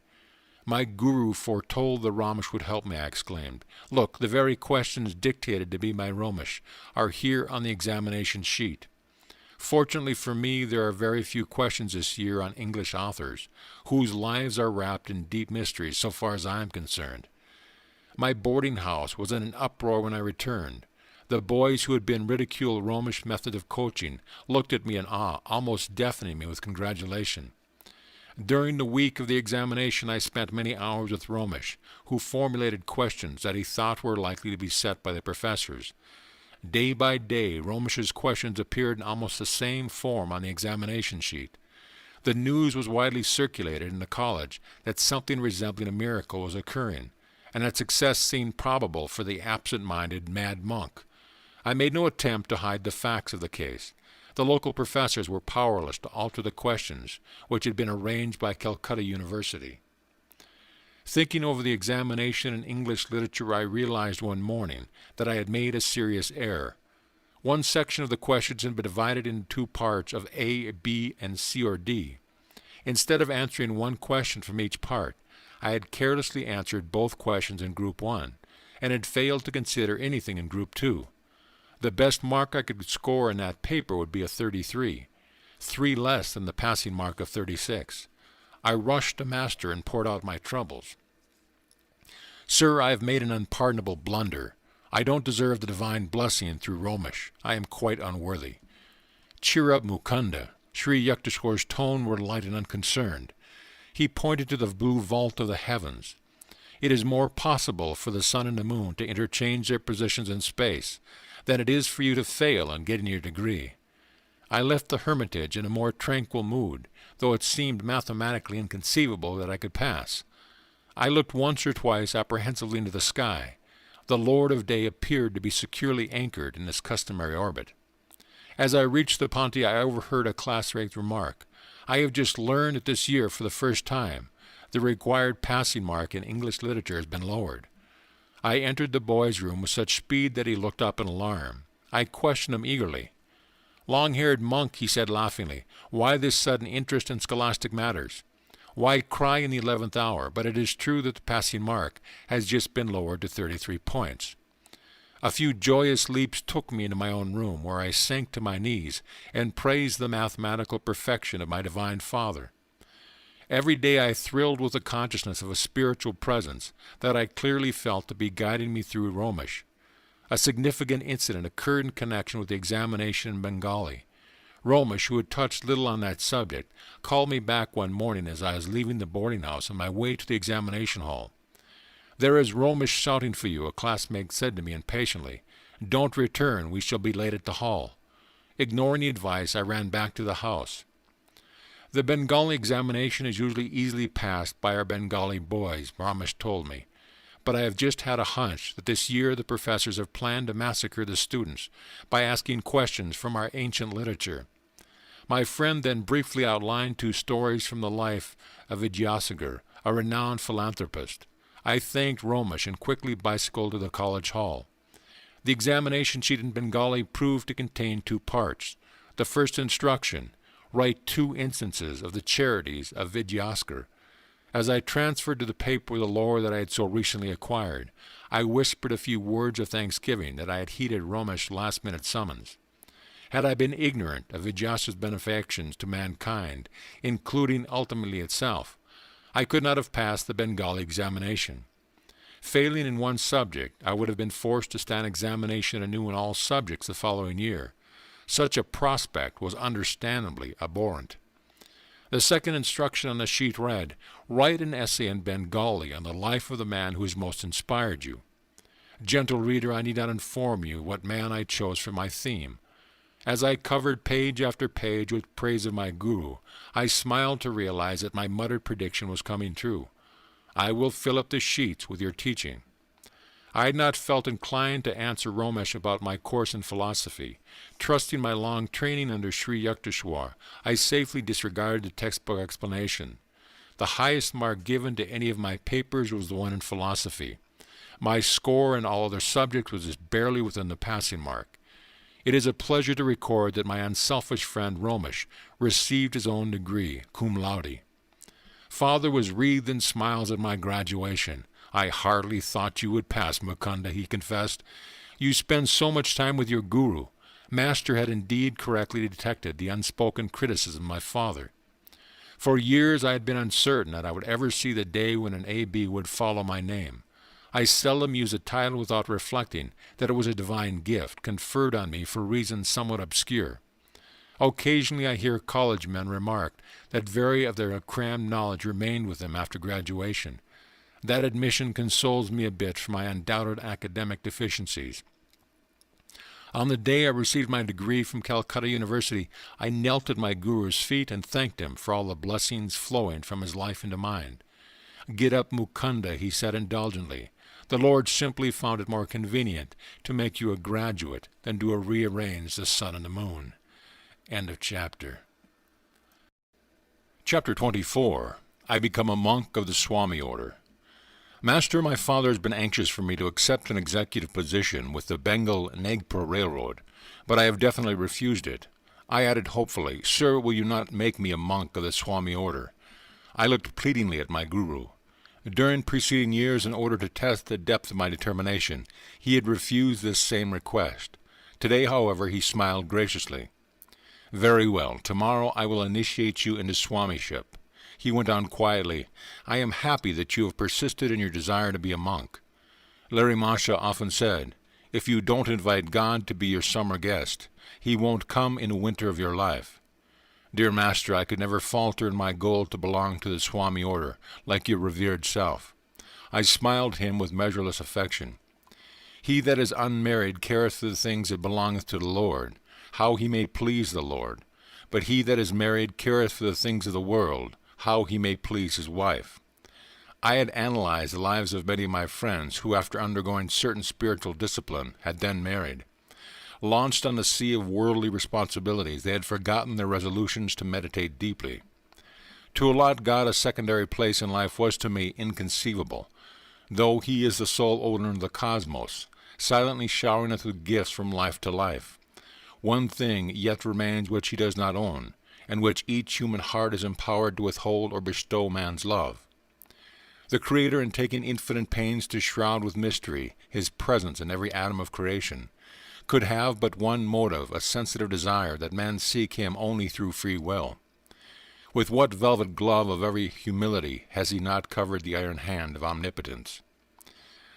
"My guru foretold the Romesh would help me," I exclaimed. "Look, the very questions dictated to me by Romesh are here on the examination sheet." Fortunately for me, there are very few questions this year on English authors, whose lives are wrapped in deep mysteries so far as I am concerned. My boarding house was in an uproar when I returned. The boys who had been ridiculed Romesh method of coaching looked at me in awe, almost deafening me with congratulation. During the week of the examination, I spent many hours with Romesh, who formulated questions that he thought were likely to be set by the professors. Day by day, Romesh's questions appeared in almost the same form on the examination sheet. The news was widely circulated in the college that something resembling a miracle was occurring, and that success seemed probable for the absent-minded mad monk. I made no attempt to hide the facts of the case. The local professors were powerless to alter the questions, which had been arranged by Calcutta University. Thinking over the examination in English literature, I realized one morning that I had made a serious error. One section of the questions had been divided into two parts of A, B, and C or D. Instead of answering one question from each part, I had carelessly answered both questions in Group 1, and had failed to consider anything in Group 2. The best mark I could score in that paper would be a 33, 3 less than the passing mark of 36. I rushed to Master and poured out my troubles. "Sir, I have made an unpardonable blunder. I don't deserve the divine blessing through Romesh. I am quite unworthy." "Cheer up, Mukunda." Sri Yukteswar's tone were light and unconcerned. He pointed to the blue vault of the heavens. "It is more possible for the sun and the moon to interchange their positions in space than it is for you to fail in getting your degree." I left the hermitage in a more tranquil mood, though it seemed mathematically inconceivable that I could pass. I looked once or twice apprehensively into the sky. The Lord of Day appeared to be securely anchored in his customary orbit. As I reached the Ponte, I overheard a classmate remark, "I have just learned that this year, for the first time, the required passing mark in English literature has been lowered." I entered the boy's room with such speed that he looked up in alarm. I questioned him eagerly. "Long-haired monk," he said laughingly, "why this sudden interest in scholastic matters? Why cry in the 11th hour? But it is true that the passing mark has just been lowered to 33 points. A few joyous leaps took me into my own room, where I sank to my knees and praised the mathematical perfection of my Divine Father. Every day I thrilled with the consciousness of a spiritual presence that I clearly felt to be guiding me through Romesh. A significant incident occurred in connection with the examination in Bengali. Romesh, who had touched little on that subject, called me back one morning as I was leaving the boarding house on my way to the examination hall. "There is Romish shouting for you," a classmate said to me impatiently. "Don't return, we shall be late at the hall." Ignoring the advice, I ran back to the house. The Bengali examination is usually easily passed by our Bengali boys, Ramesh told me. But I have just had a hunch that this year the professors have planned to massacre the students by asking questions from our ancient literature. My friend then briefly outlined 2 stories from the life of Vidyasagar, a renowned philanthropist. I thanked Romesh and quickly bicycled to the college hall. The examination sheet in Bengali proved to contain 2 parts. The first instruction: write 2 instances of the charities of Vidyasagar. As I transferred to the paper the lore that I had so recently acquired, I whispered a few words of thanksgiving that I had heeded Romesh's last-minute summons. Had I been ignorant of Vidyasagar's benefactions to mankind, including ultimately itself, I could not have passed the Bengali examination. Failing in one subject, I would have been forced to stand examination anew in all subjects the following year. Such a prospect was understandably abhorrent. The second instruction on the sheet read, "Write an essay in Bengali on the life of the man who has most inspired you." Gentle reader, I need not inform you what man I chose for my theme. As I covered page after page with praise of my guru, I smiled to realize that my muttered prediction was coming true. I will fill up the sheets with your teaching. I had not felt inclined to answer Romesh about my course in philosophy. Trusting my long training under Sri Yukteswar, I safely disregarded the textbook explanation. The highest mark given to any of my papers was the one in philosophy. My score in all other subjects was just barely within the passing mark. It is a pleasure to record that my unselfish friend Romesh received his own degree, cum laude. Father was wreathed in smiles at my graduation. "I hardly thought you would pass, Mukunda," he confessed. "You spend so much time with your guru." Master had indeed correctly detected the unspoken criticism of my father. For years I had been uncertain that I would ever see the day when an A.B. would follow my name. I seldom use a title without reflecting that it was a divine gift conferred on me for reasons somewhat obscure. Occasionally I hear college men remark that very of their crammed knowledge remained with them after graduation. That admission consoles me a bit for my undoubted academic deficiencies. On the day I received my degree from Calcutta University, I knelt at my guru's feet and thanked him for all the blessings flowing from his life into mine. "Get up, Mukunda," he said indulgently. "The Lord simply found it more convenient to make you a graduate than to rearrange the sun and the moon." End of chapter. Chapter 24. I become a monk of the Swami order. Master, my father has been anxious for me to accept an executive position with the Bengal-Nagpur Railroad, but I have definitely refused it. I added hopefully, "Sir, will you not make me a monk of the Swami order?" I looked pleadingly at my guru. During preceding years, in order to test the depth of my determination, he had refused this same request. Today, however, he smiled graciously. "Very well. Tomorrow I will initiate you into Swamiship." He went on quietly, "I am happy that you have persisted in your desire to be a monk. Larry Masha often said, 'If you don't invite God to be your summer guest, he won't come in the winter of your life.' Dear Master, I could never falter in my goal to belong to the Swami order, like your revered self." I smiled him with measureless affection. "He that is unmarried careth for the things that belongeth to the Lord, how he may please the Lord. But he that is married careth for the things of the world, how he may please his wife." I had analyzed the lives of many of my friends who, after undergoing certain spiritual discipline, had then married. Launched on the sea of worldly responsibilities, they had forgotten their resolutions to meditate deeply. To allot God a secondary place in life was to me inconceivable, though he is the sole owner of the cosmos, silently showering us with gifts from life to life. One thing yet remains which he does not own, and which each human heart is empowered to withhold or bestow man's love. The Creator, in taking infinite pains to shroud with mystery his presence in every atom of creation, could have but one motive, a sensitive desire that men seek him only through free will. With what velvet glove of every humility has he not covered the iron hand of omnipotence?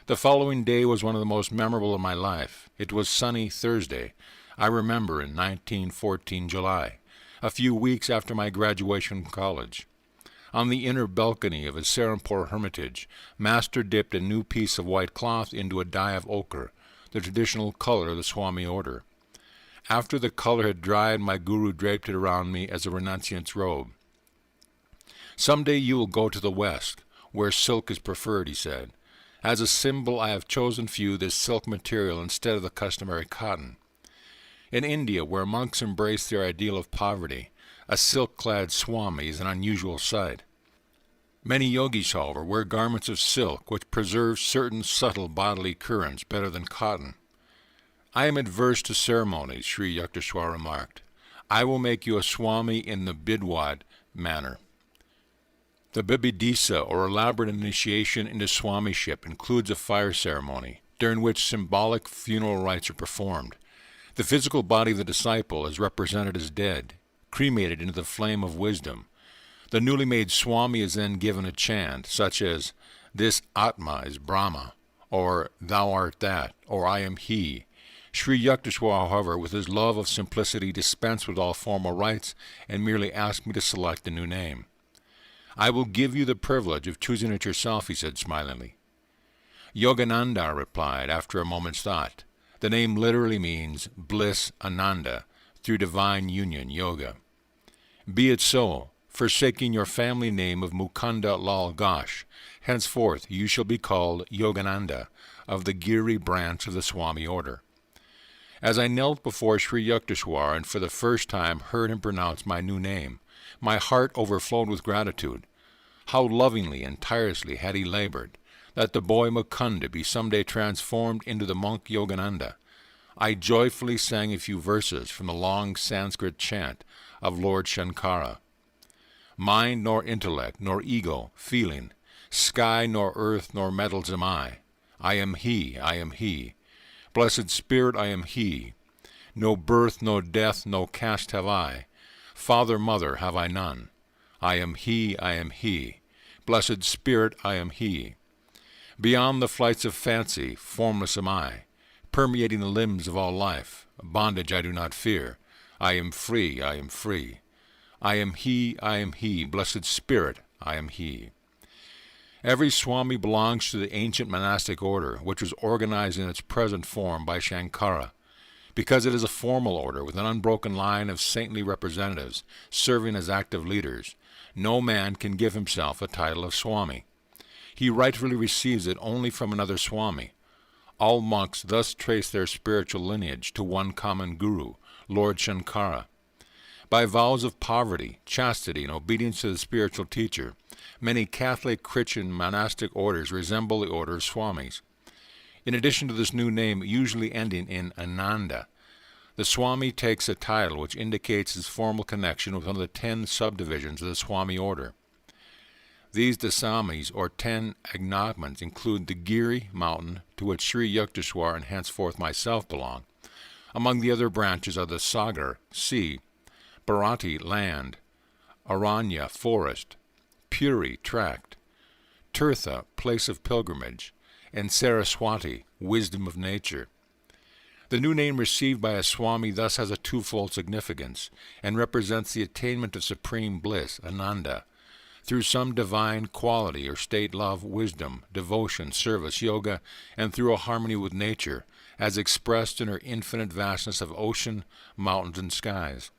The following day was one of the most memorable of my life. It was sunny Thursday, I remember, in 1914 July, a few weeks after my graduation from college. On the inner balcony of his Serampore hermitage, Master dipped a new piece of white cloth into a dye of ochre, the traditional color of the Swami order. After the color had dried, my guru draped it around me as a renunciant's robe. "Some day you will go to the West, where silk is preferred," he said. "As a symbol I have chosen for you this silk material instead of the customary cotton." In India, where monks embrace their ideal of poverty, a silk-clad Swami is an unusual sight. Many yogis, however, wear garments of silk which preserve certain subtle bodily currents better than cotton. "I am adverse to ceremonies," Sri Yukteswar remarked. "I will make you a Swami in the Bidwad manner." The Bibidisa, or elaborate initiation into Swamiship, includes a fire ceremony, during which symbolic funeral rites are performed. The physical body of the disciple is represented as dead, cremated into the flame of wisdom. The newly made Swami is then given a chant, such as, "This Atma is Brahma," or "Thou art that," or "I am he." Sri Yukteswar, however, with his love of simplicity, dispensed with all formal rites and merely asked me to select a new name. "I will give you the privilege of choosing it yourself," he said smilingly. Yogananda, I replied, after a moment's thought. The name literally means bliss ananda, through divine union, yoga. "Be it so, forsaking your family name of Mukunda Lal Ghosh. Henceforth you shall be called Yogananda, of the Giri branch of the Swami order." As I knelt before Sri Yukteswar and for the first time heard him pronounce my new name, my heart overflowed with gratitude. How lovingly and tirelessly had he labored, that the boy Mukunda be someday transformed into the monk Yogananda. I joyfully sang a few verses from the long Sanskrit chant of Lord Shankara. "Mind nor intellect, nor ego, feeling, sky nor earth nor metals am I. I am he, I am he. Blessed Spirit, I am he. No birth, no death, no caste have I. Father, mother have I none. I am he, I am he. Blessed Spirit, I am he. Beyond the flights of fancy, formless am I, permeating the limbs of all life. Bondage I do not fear. I am free, I am free. I am he, I am he. Blessed Spirit, I am he." Every Swami belongs to the ancient monastic order, which was organized in its present form by Shankara. Because it is a formal order with an unbroken line of saintly representatives serving as active leaders, no man can give himself a title of Swami. He rightfully receives it only from another Swami. All monks thus trace their spiritual lineage to one common guru, Lord Shankara. By vows of poverty, chastity, and obedience to the spiritual teacher, many Catholic, Christian, monastic orders resemble the order of Swamis. In addition to this new name, usually ending in Ananda, the Swami takes a title which indicates his formal connection with one of the 10 subdivisions of the Swami order. These Dasamis, or 10 agnagments, include the Giri mountain, to which Sri Yukteswar and henceforth myself belong. Among the other branches are the Sagar, sea, Bharati, land, Aranya, forest, Puri, tract, Tirtha, place of pilgrimage, and Saraswati, wisdom of nature. The new name received by a Swami thus has a twofold significance, and represents the attainment of supreme bliss, Ananda, through some divine quality or state, love, wisdom, devotion, service, yoga, and through a harmony with nature, as expressed in her infinite vastness of ocean, mountains, and skies.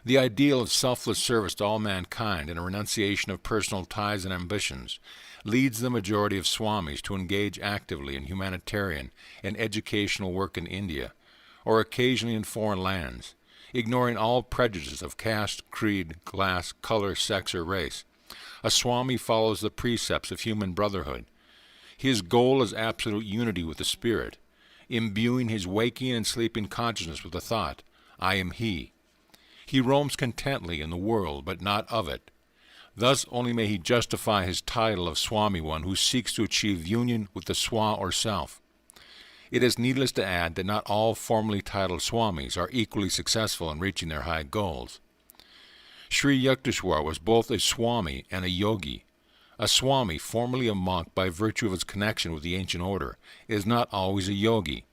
The ideal of selfless service to all mankind and a renunciation of personal ties and ambitions leads the majority of Swamis to engage actively in humanitarian and educational work in India, or occasionally in foreign lands, ignoring all prejudices of caste, creed, class, color, sex, or race. A Swami follows the precepts of human brotherhood. His goal is absolute unity with the Spirit, imbuing his waking and sleeping consciousness with the thought, "I am he." He roams contently in the world, but not of it. Thus only may he justify his title of Swami, one who seeks to achieve union with the Swa or self. It is needless to add that not all formally titled Swamis are equally successful in reaching their high goals. Sri Yukteswar was both a Swami and a Yogi. A Swami, formerly a monk by virtue of his connection with the ancient order, is not always a Yogi.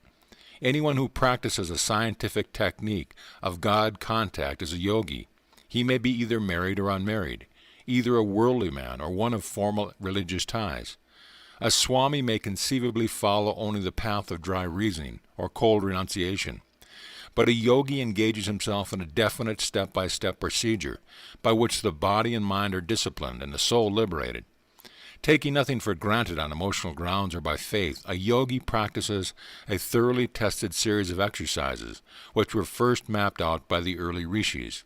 Anyone who practices a scientific technique of God contact is a yogi. He may be either married or unmarried. either a worldly man or one of formal religious ties. A Swami may conceivably follow only the path of dry reasoning or cold renunciation. But a yogi engages himself in a definite step-by-step procedure by which the body and mind are disciplined and the soul liberated. Taking nothing for granted on emotional grounds or by faith, a yogi practices a thoroughly tested series of exercises which were first mapped out by the early rishis.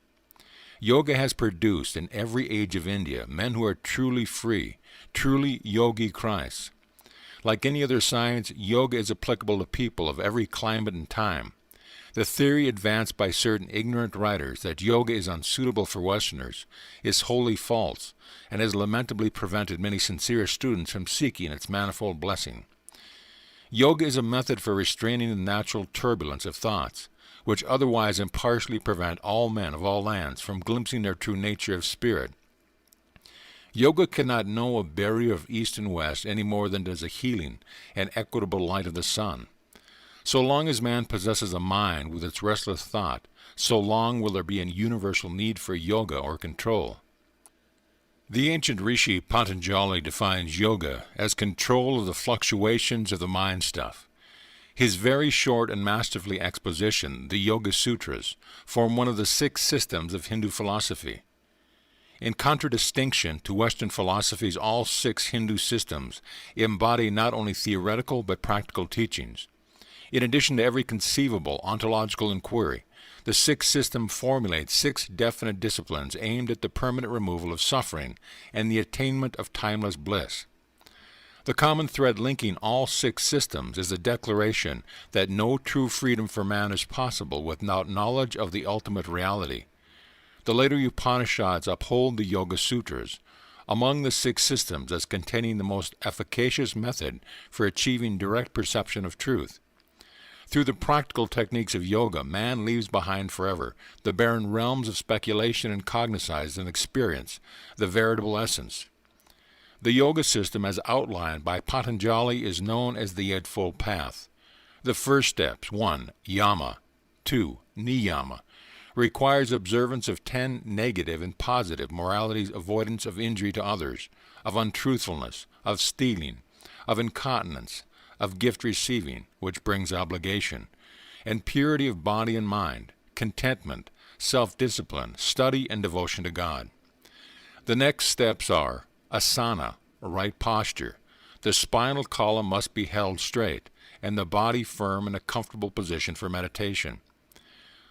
Yoga has produced in every age of India men who are truly free, truly yogi Christs. Like any other science, yoga is applicable to people of every climate and time. The theory advanced by certain ignorant writers that yoga is unsuitable for Westerners is wholly false and has lamentably prevented many sincere students from seeking its manifold blessing. Yoga is a method for restraining the natural turbulence of thoughts, which otherwise impartially prevent all men of all lands from glimpsing their true nature of spirit. Yoga cannot know a barrier of east and west any more than does a healing and equitable light of the sun. So long as man possesses a mind with its restless thought, so long will there be a universal need for yoga or control. The ancient rishi Patanjali defines yoga as control of the fluctuations of the mind stuff. His very short and masterfully exposition, the Yoga Sutras, form one of the 6 systems of Hindu philosophy. In contradistinction to Western philosophies, all 6 Hindu systems embody not only theoretical but practical teachings. In addition to every conceivable ontological inquiry, the 6th system formulates 6 definite disciplines aimed at the permanent removal of suffering and the attainment of timeless bliss. The common thread linking all 6 systems is the declaration that no true freedom for man is possible without knowledge of the ultimate reality. The later Upanishads uphold the Yoga Sutras among the 6 systems as containing the most efficacious method for achieving direct perception of truth. Through the practical techniques of yoga, man leaves behind forever the barren realms of speculation and cognizance and experience, the veritable essence. The yoga system as outlined by Patanjali is known as the Eightfold Path. The first steps, 1. Yama, 2. Niyama, requires observance of 10 negative and positive moralities, avoidance of injury to others, of untruthfulness, of stealing, of incontinence, of gift receiving, which brings obligation, and purity of body and mind, contentment, self-discipline, study, and devotion to God. The next steps are asana, right posture. The spinal column must be held straight, and the body firm in a comfortable position for meditation.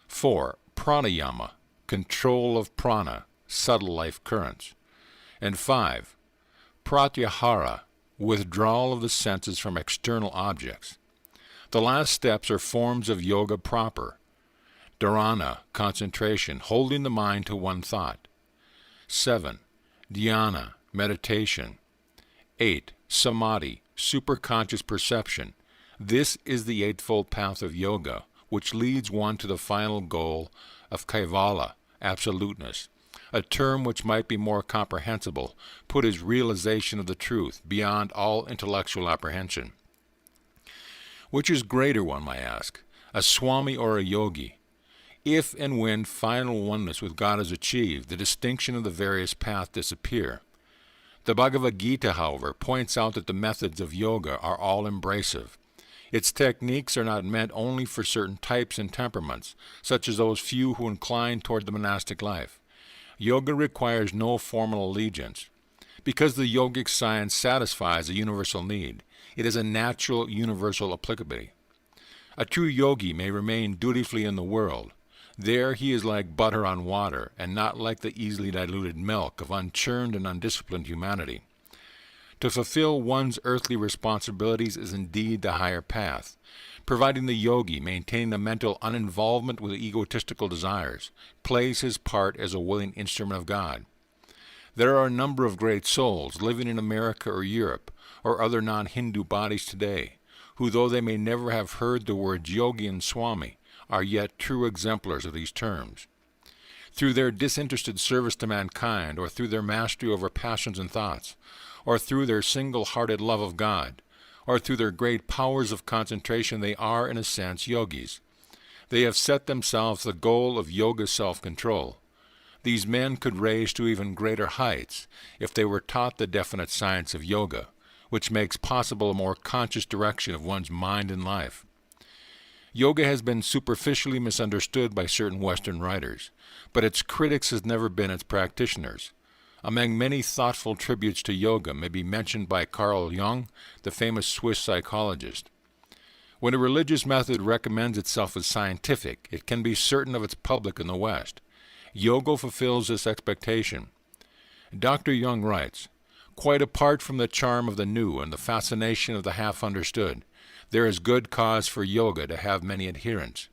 4. Pranayama, control of prana, subtle life currents. And 5. Pratyahara, withdrawal of the senses from external objects. The last steps are forms of yoga proper. Dharana, concentration, holding the mind to one thought. 7. Dhyana, meditation. 8. Samadhi, superconscious perception. This is the Eightfold Path of yoga, which leads one to the final goal of kaivala, absoluteness. A term which might be more comprehensible, put as realization of the truth beyond all intellectual apprehension. Which is greater, one might ask, a Swami or a yogi? If and when final oneness with God is achieved, the distinction of the various paths disappear. The Bhagavad Gita, however, points out that the methods of yoga are all embracive. Its techniques are not meant only for certain types and temperaments, such as those few who incline toward the monastic life. Yoga requires no formal allegiance. Because the yogic science satisfies a universal need, it is a natural universal applicability. A true yogi may remain dutifully in the world. There he is like butter on water, and not like the easily diluted milk of unchurned and undisciplined humanity. To fulfill one's earthly responsibilities is indeed the higher path, providing the yogi, maintaining the mental uninvolvement with egotistical desires, plays his part as a willing instrument of God. There are a number of great souls living in America or Europe or other non-Hindu bodies today, who, though they may never have heard the words yogi and swami, are yet true exemplars of these terms. Through their disinterested service to mankind, or through their mastery over passions and thoughts, or through their single-hearted love of God, or through their great powers of concentration, they are, in a sense, yogis. They have set themselves the goal of yoga self-control. These men could raise to even greater heights if they were taught the definite science of yoga, which makes possible a more conscious direction of one's mind and life. Yoga has been superficially misunderstood by certain Western writers, but its critics has never been its practitioners. Among many thoughtful tributes to yoga may be mentioned by Carl Jung, the famous Swiss psychologist. When a religious method recommends itself as scientific, it can be certain of its public in the West. Yoga fulfills this expectation. Dr. Jung writes, "Quite apart from the charm of the new and the fascination of the half-understood, there is good cause for yoga to have many adherents.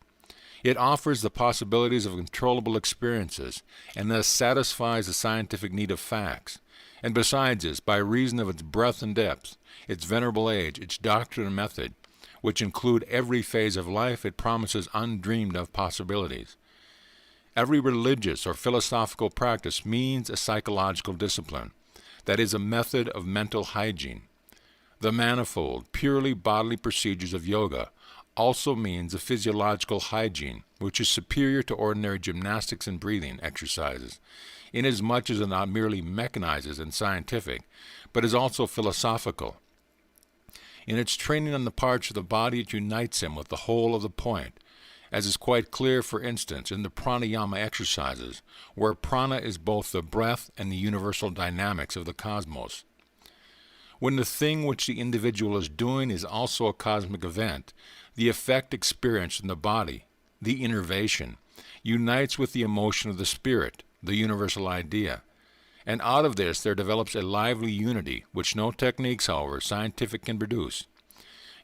It offers the possibilities of controllable experiences and thus satisfies the scientific need of facts. And besides this, by reason of its breadth and depth, its venerable age, its doctrine and method, which include every phase of life, it promises undreamed-of possibilities. Every religious or philosophical practice means a psychological discipline, that is, a method of mental hygiene. The manifold, purely bodily procedures of yoga also means a physiological hygiene, which is superior to ordinary gymnastics and breathing exercises, inasmuch as it not merely mechanizes and scientific, but is also philosophical. In its training on the parts of the body, it unites them with the whole of the point, as is quite clear, for instance, in the pranayama exercises, where prana is both the breath and the universal dynamics of the cosmos. When the thing which the individual is doing is also a cosmic event, the effect experienced in the body, the innervation, unites with the emotion of the spirit, the universal idea. And out of this there develops a lively unity, which no techniques, however, scientific can produce.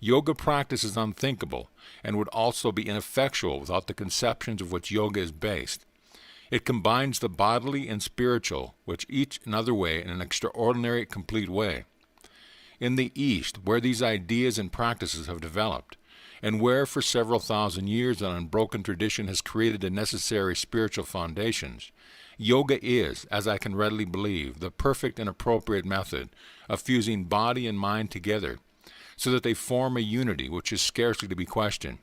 Yoga practice is unthinkable, and would also be ineffectual without the conceptions of which yoga is based. It combines the bodily and spiritual, which each another way in an extraordinary, complete way. In the East, where these ideas and practices have developed, and where for several thousand years an unbroken tradition has created the necessary spiritual foundations, yoga is, as I can readily believe, the perfect and appropriate method of fusing body and mind together, so that they form a unity which is scarcely to be questioned.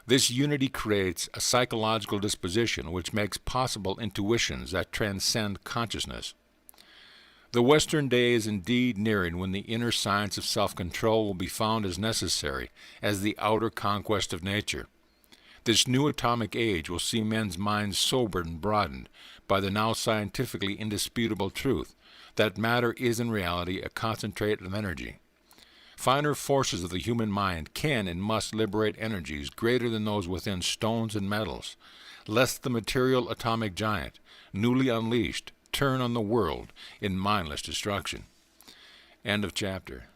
This unity creates a psychological disposition which makes possible intuitions that transcend consciousness. The Western day is indeed nearing when the inner science of self-control will be found as necessary as the outer conquest of nature. This new atomic age will see men's minds sobered and broadened by the now scientifically indisputable truth that matter is in reality a concentrate of energy. Finer forces of the human mind can and must liberate energies greater than those within stones and metals, lest the material atomic giant, newly unleashed, turn on the world in mindless destruction. End of chapter.